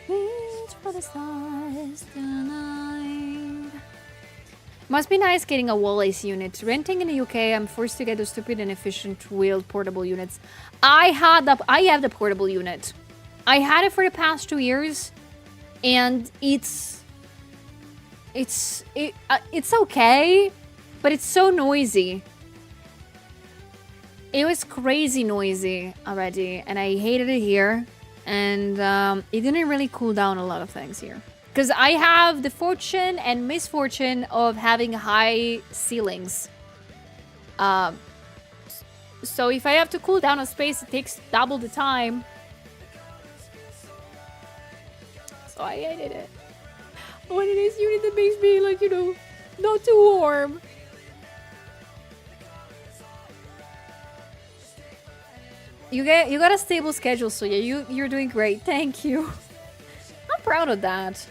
Reach for the stars tonight. Must be nice getting a wall AC unit. Renting in the UK, I'm forced to get those stupid and efficient wheeled portable units. I have the portable unit. I had it for the past 2 years, and it's okay, but it's so noisy. It was crazy noisy already, and I hated it here. And it didn't really cool down a lot of things here. Because I have the fortune and misfortune of having high ceilings. So if I have to cool down a space, it takes double the time. So I hated it. What it is unit that makes me, like, you know, not too warm. You got a stable schedule, so yeah, you're doing great. Thank you. I'm proud of that.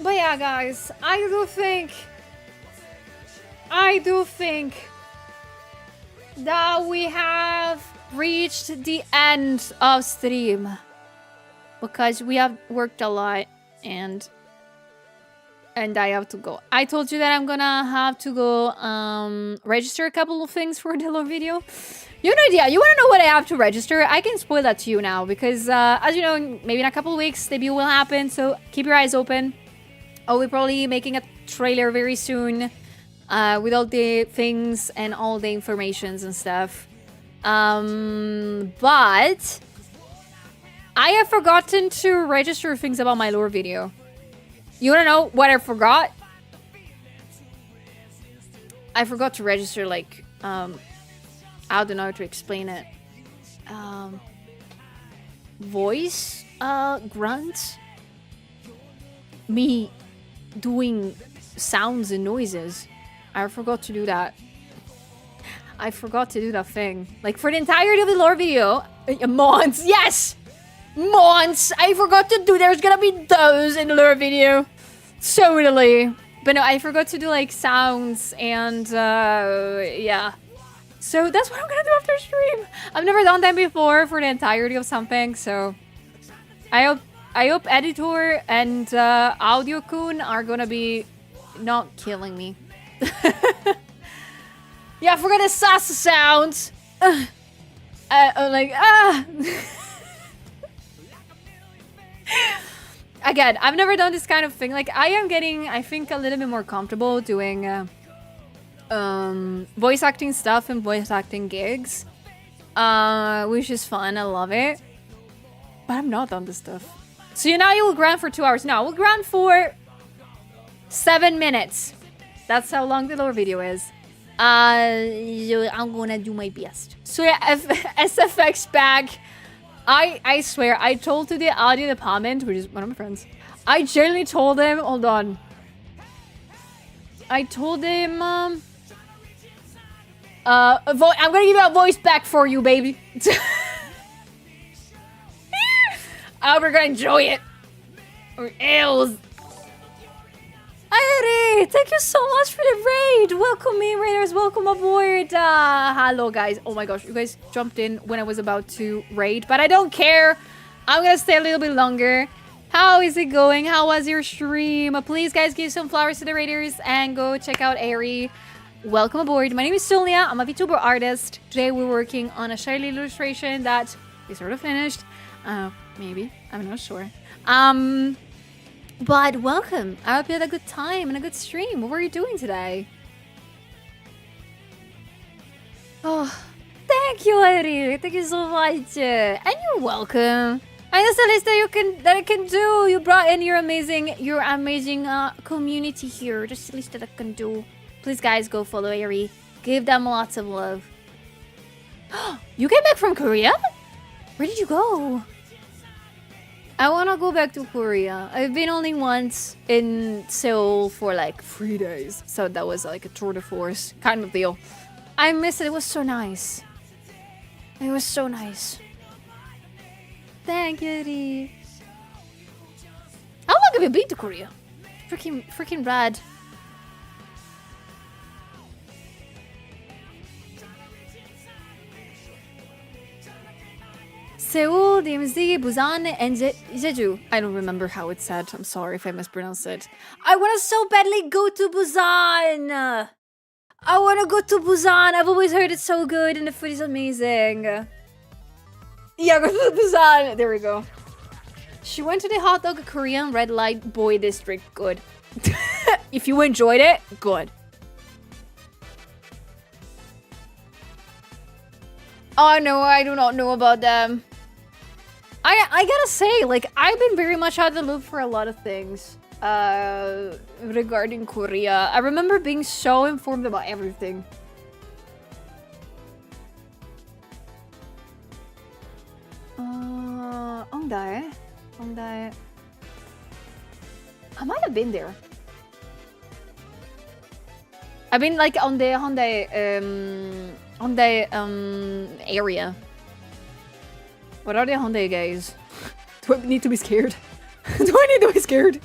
But yeah, guys, I do think that we have reached the end of stream because we have worked a lot and I have to go. I told you that I'm gonna have to go register a couple of things for the long video. You have no idea. You want to know what I have to register? I can spoil that to you now because as you know, maybe in a couple of weeks debut will happen, so keep your eyes open. I'll be probably making a trailer very soon with all the things and all the informations and stuff. But I have forgotten to register things about my lore video. You wanna know what I forgot? I forgot to register, like, I don't know how to explain it. Voice grunts. Me doing sounds and noises. I forgot to do that. I forgot to do that thing. Like, for the entirety of the lore video. Months, yes! Months! I forgot to do. There's gonna be those in the lore video. Totally. But no, I forgot to do, like, sounds and, yeah. So that's what I'm gonna do after stream. I've never done that before for the entirety of something, so I hope editor and audio-kun are gonna be not killing me. Yeah, I forgot the salsa sounds. I'm like, Again, I've never done this kind of thing. Like, I am getting, I think, a little bit more comfortable doing voice acting stuff and voice acting gigs, which is fun. I love it. But I'm not on this stuff. So you will grant for 2 hours. No, we'll grant for 7 minutes. That's how long the lore video is. I'm gonna do my best. So yeah, SFX back. I swear, I told to the audio department, which is one of my friends. I genuinely told him, hold on. I told him, I'm gonna give you a voice back for you, baby. We're gonna enjoy it. Or else. Ari, thank you so much for the raid. Welcome in, raiders. Welcome aboard. Hello, guys. Oh my gosh, you guys jumped in when I was about to raid, but I don't care. I'm gonna stay a little bit longer. How is it going? How was your stream? Please, guys, give some flowers to the raiders and go check out Ari. Welcome aboard. My name is Sonia. I'm a VTuber artist. Today we're working on a shiny illustration that is sort of finished. Maybe. I'm not sure. But welcome. I hope you had a good time and a good stream. What were you doing today? Oh, thank you, Ari. Thank you so much. And you're welcome. And that's the least that I can do. You brought in your amazing community here. That's the least that I can do. Please, guys, go follow Ari. Give them lots of love. You came back from Korea? Where did you go? I want to go back to Korea. I've been only once in Seoul for like 3 days. So that was like a tour de force kind of deal. I miss it. It was so nice. It was so nice. Thank you, Ri. How long have you been to Korea? Freaking rad. Seoul, DMZ, Busan, and Jeju. I don't remember how it's said. I'm sorry if I mispronounced it. I want to so badly go to Busan. I want to go to Busan. I've always heard it's so good and the food is amazing. Yeah, go to Busan. There we go. She went to the hot dog Korean red light boy district. Good. If you enjoyed it, good. Oh no, I do not know about them. I gotta say, like, I've been very much out of the loop for a lot of things regarding Korea. I remember being so informed about everything. Hongdae. Hongdae. I might have been there. I've been like on the Hongdae area. What are the Hongdae guys? Do I need to be scared? Do I need to be scared?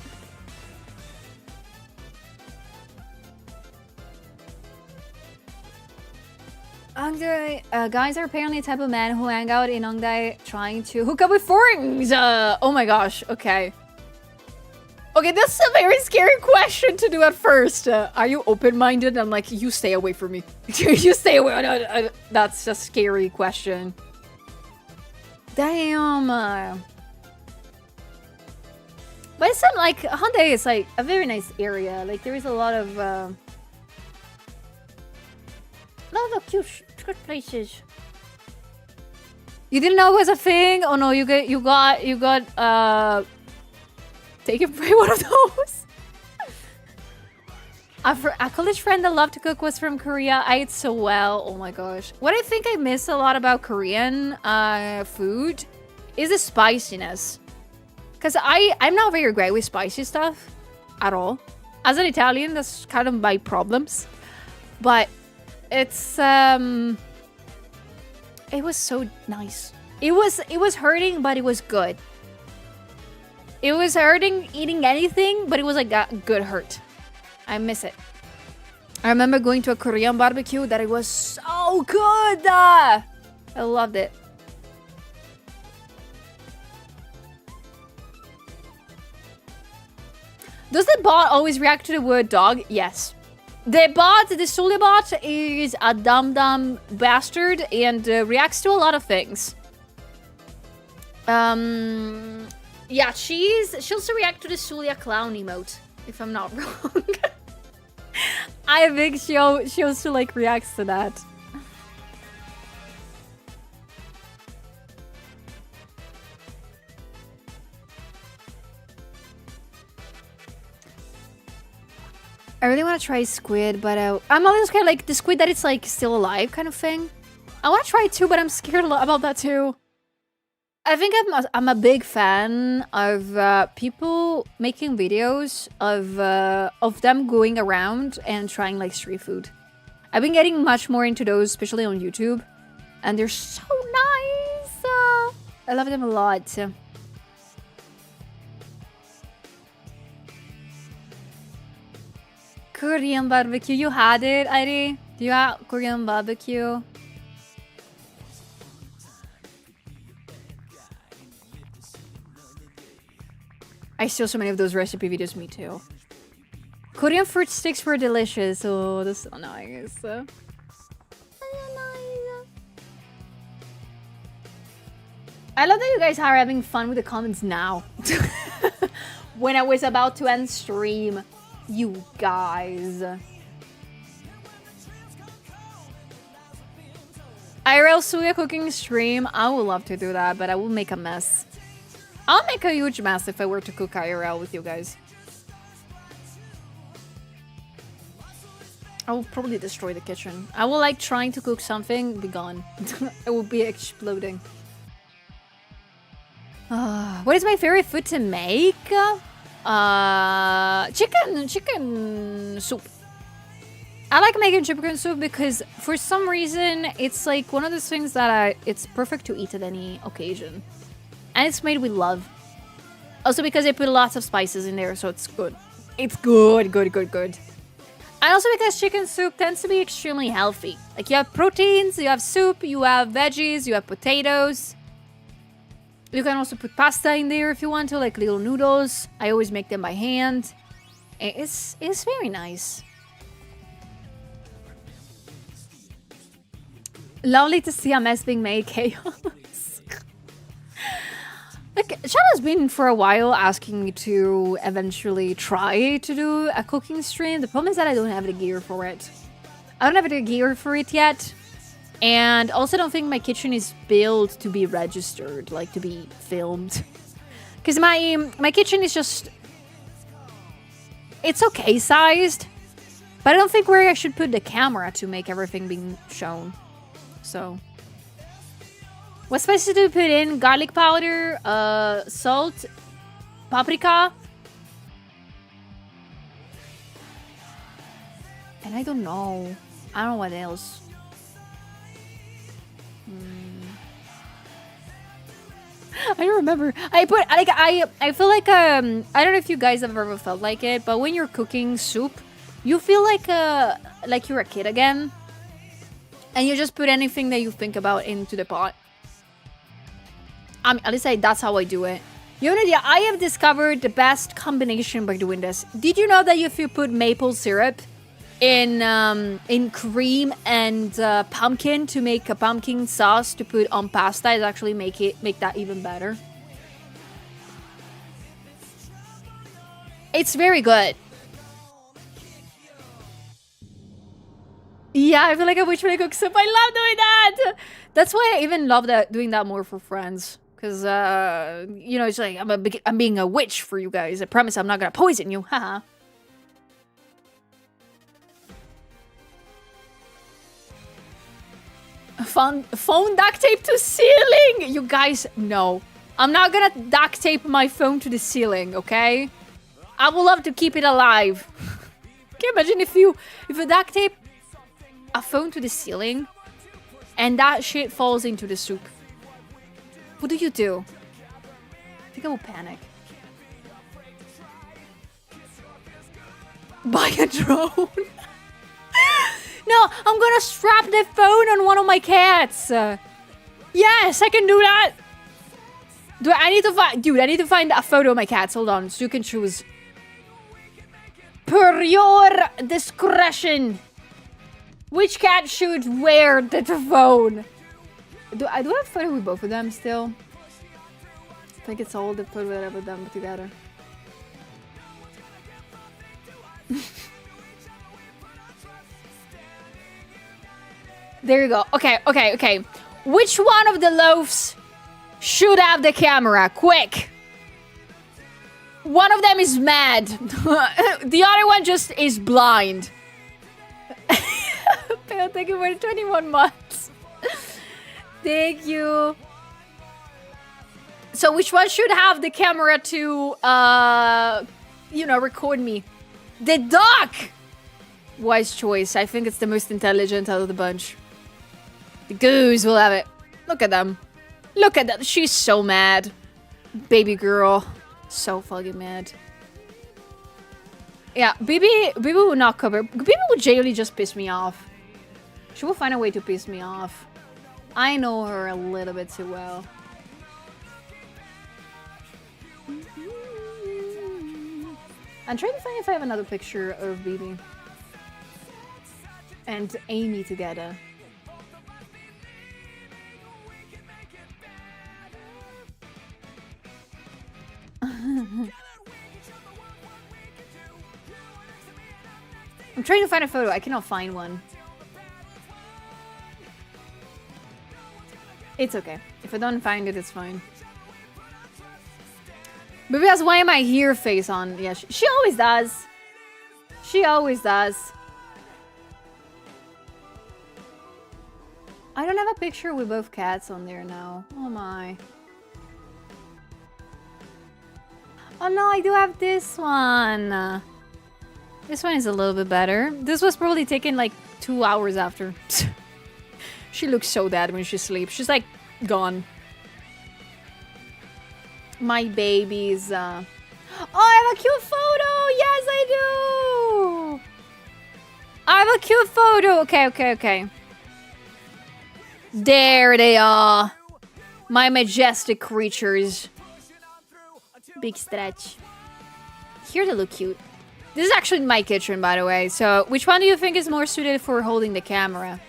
Hongdae, guys are apparently a type of men who hang out in Hongdae trying to hook up with foreigners. Oh my gosh, okay. Okay, this is a very scary question to do at first. Are you open-minded? I'm like, you stay away from me. You stay away. That's a scary question. Damn. But it's like, Hongdae is like a very nice area. Like, there is a lot of cute places. You didn't know it was a thing? Oh no, you got taken by one of those. A college friend that loved to cook was from Korea. I ate so well. Oh my gosh. What I think I miss a lot about Korean food is the spiciness. Because I'm not very great with spicy stuff at all. As an Italian, that's kind of my problems. But it's it was so nice. It was hurting, but it was good. It was hurting eating anything, but it was like a good hurt. I miss it. I remember going to a Korean barbecue that it was so good. I loved it. Does the bot always react to the word dog? Yes. The Sully bot is a dumb bastard and reacts to a lot of things. Yeah, she'll also react to the Sulia clown emote, if I'm not wrong. I think she also like reacts to that. I really want to try squid, but I'm always kind of like the squid that it's like still alive kind of thing. I want to try it too, but I'm scared about that too. I think I'm a big fan of people making videos of them going around and trying like street food. I've been getting much more into those, especially on YouTube, and they're so nice. I love them a lot. Korean barbecue, you had it, Iri? Do you have Korean barbecue? I saw so many of those recipe videos, me too. Korean fruit sticks were delicious. Oh, that's so nice. I love that you guys are having fun with the comments now. When I was about to end stream, you guys. IRL Suya cooking stream. I would love to do that, but I will make a mess. I'll make a huge mess if I were to cook IRL with you guys. I will probably destroy the kitchen. I will like trying to cook something, be gone. It will be exploding. What is my favorite food to make? Chicken soup. I like making chicken soup because for some reason it's like one of those things that it's perfect to eat at any occasion. And it's made with love. Also because I put lots of spices in there, so it's good. It's good. And also because chicken soup tends to be extremely healthy. Like you have proteins, you have soup, you have veggies, you have potatoes. You can also put pasta in there if you want to, like little noodles. I always make them by hand. It's very nice. Lovely to see a mess being made, chaos. The Chad has been for a while asking me to eventually try to do a cooking stream. The problem is that I don't have the gear for it. I don't have the gear for it yet. And also don't think my kitchen is built to be registered, like to be filmed. Because my kitchen is just... It's okay sized. But I don't think where I should put the camera to make everything being shown. So... What spices do we put in? Garlic powder, salt, paprika. And I don't know. I don't know what else. I don't remember. I put like I feel like I don't know if you guys have ever felt like it, but when you're cooking soup, you feel like you're a kid again. And you just put anything that you think about into the pot. At least that's how I do it. You have an idea? I have discovered the best combination by doing this. Did you know that if you put maple syrup in cream and pumpkin to make a pumpkin sauce to put on pasta, it actually make that even better? It's very good. Yeah, I feel like a witch when I cook soup. I love doing that. That's why I even love doing that more for friends. Because, you know, it's like, I'm being a witch for you guys. I promise I'm not going to poison you. Haha. Phone duct tape to ceiling! You guys, no. I'm not going to duct tape my phone to the ceiling, okay? I would love to keep it alive. Can you imagine if you duct tape a phone to the ceiling and that shit falls into the soup? What do you do? I think I will panic. Buy a drone. No, I'm gonna strap the phone on one of my cats. Yes, I can do that. I need to find a photo of my cats. Hold on, so you can choose. Per your discretion. Which cat should wear the phone? Do I have a photo with both of them still? I think it's all the photo that I've done together. There you go. Okay. Which one of the loaves should have the camera? Quick! One of them is mad. The other one just is blind. Thank you for 21 months. Thank you. So which one should have the camera to, you know, record me? The duck! Wise choice. I think it's the most intelligent out of the bunch. The goose will have it. Look at them. Look at that. She's so mad. Baby girl. So fucking mad. Yeah, Bibi will not cover. Bibi will genuinely just piss me off. She will find a way to piss me off. I know her a little bit too well. I'm trying to find if I have another picture of Bibi and Amy together. I'm trying to find a photo. I cannot find one. It's okay. If I don't find it, it's fine. Maybe that's why my here face on. Yeah, she always does. She always does. I don't have a picture with both cats on there now. Oh my. Oh no, I do have this one. This one is a little bit better. This was probably taken like 2 hours after. She looks so dead when she sleeps. She's like gone. My babies. Oh, I have a cute photo. Yes, I do. I have a cute photo. Okay. There they are. My majestic creatures. Big stretch. Here they look cute. This is actually my kitchen, by the way. So, which one do you think is more suited for holding the camera?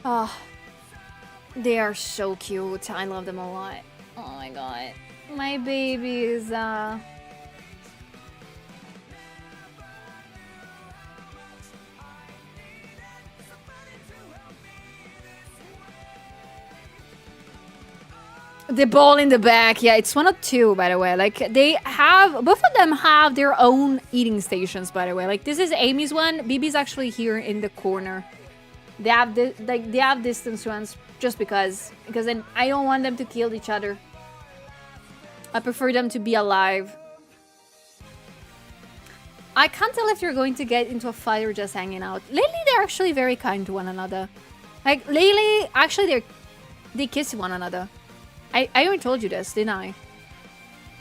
Oh. They are so cute. I love them a lot. Oh my god. My babies. The ball in the back. Yeah, it's one of two, by the way. Like, they have... Both of them have their own eating stations, by the way. Like, this is Amy's one. Bibi's actually here in the corner. They have they have distance ones just because then I don't want them to kill each other. I prefer them to be alive. I can't tell if they're going to get into a fight or just hanging out. Lately, they're actually very kind to one another. Like, lately, actually, they kiss one another. I already told you this, didn't I?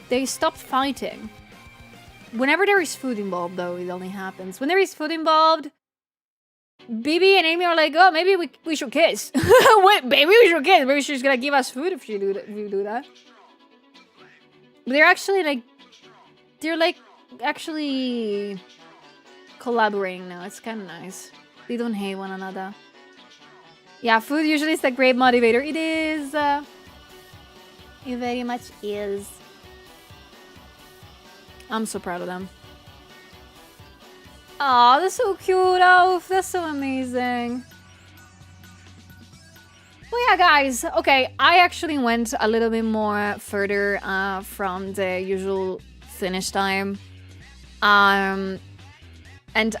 They stopped fighting. Whenever there is food involved, though, it only happens. When there is food involved, Bibi and Amy are like, oh, maybe we should kiss. Wait, maybe we should kiss. Maybe she's gonna give us food if you do that. But they're actually like... They're like actually collaborating now. It's kind of nice. They don't hate one another. Yeah, food usually is a great motivator. It is. It very much is. I'm so proud of them. Oh, that's so cute, Alf. That's so amazing. Well, yeah, guys. Okay, I actually went a little bit more further from the usual finish time. And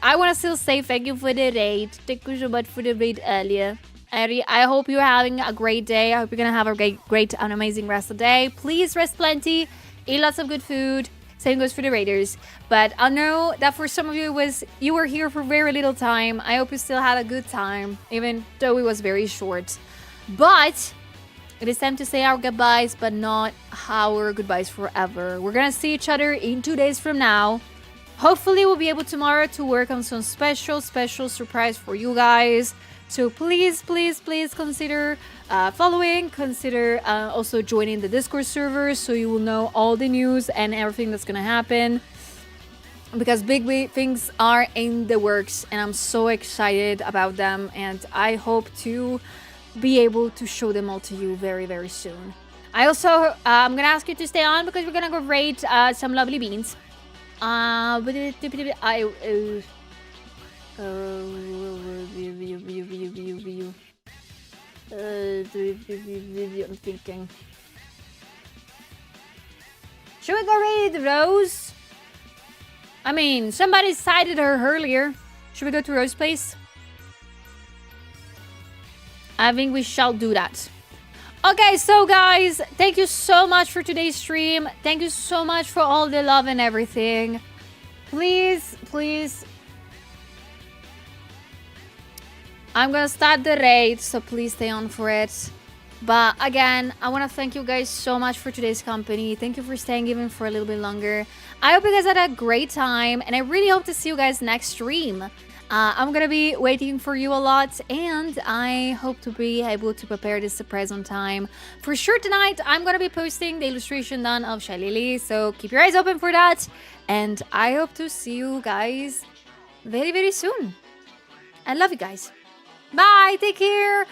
I want to still say thank you for the raid. Thank you so much for the raid earlier. I hope you're having a great day. I hope you're going to have a great and amazing rest of the day. Please rest plenty. Eat lots of good food. Same goes for the raiders. But I know that for some of you were here for very little time. I hope you still had a good time, even though it was very short. But it is time to say our goodbyes, but not our goodbyes forever. We're going to see each other in 2 days from now. Hopefully, we'll be able tomorrow to work on some special surprise for you guys. So please consider following. Consider also joining the Discord server so you will know all the news and everything that's going to happen. Because big things are in the works and I'm so excited about them. And I hope to be able to show them all to you very soon. I also, I'm going to ask you to stay on because we're going to go raid some lovely beans. I'm thinking. Should we go raid Rose? I mean, somebody cited her earlier. Should we go to Rose's place? I think we shall do that. Okay, so guys, thank you so much for today's stream. Thank you so much for all the love and everything. Please. I'm gonna start the raid, so please stay on for it. But again, I want to thank you guys so much for today's company. Thank you for staying even for a little bit longer. I hope you guys had a great time, and I really hope to see you guys next stream. I'm gonna be waiting for you a lot, and I hope to be able to prepare this surprise on time. For sure tonight, I'm gonna be posting the illustration done of Shalili, so keep your eyes open for that. And I hope to see you guys very soon. I love you guys. Bye, take care.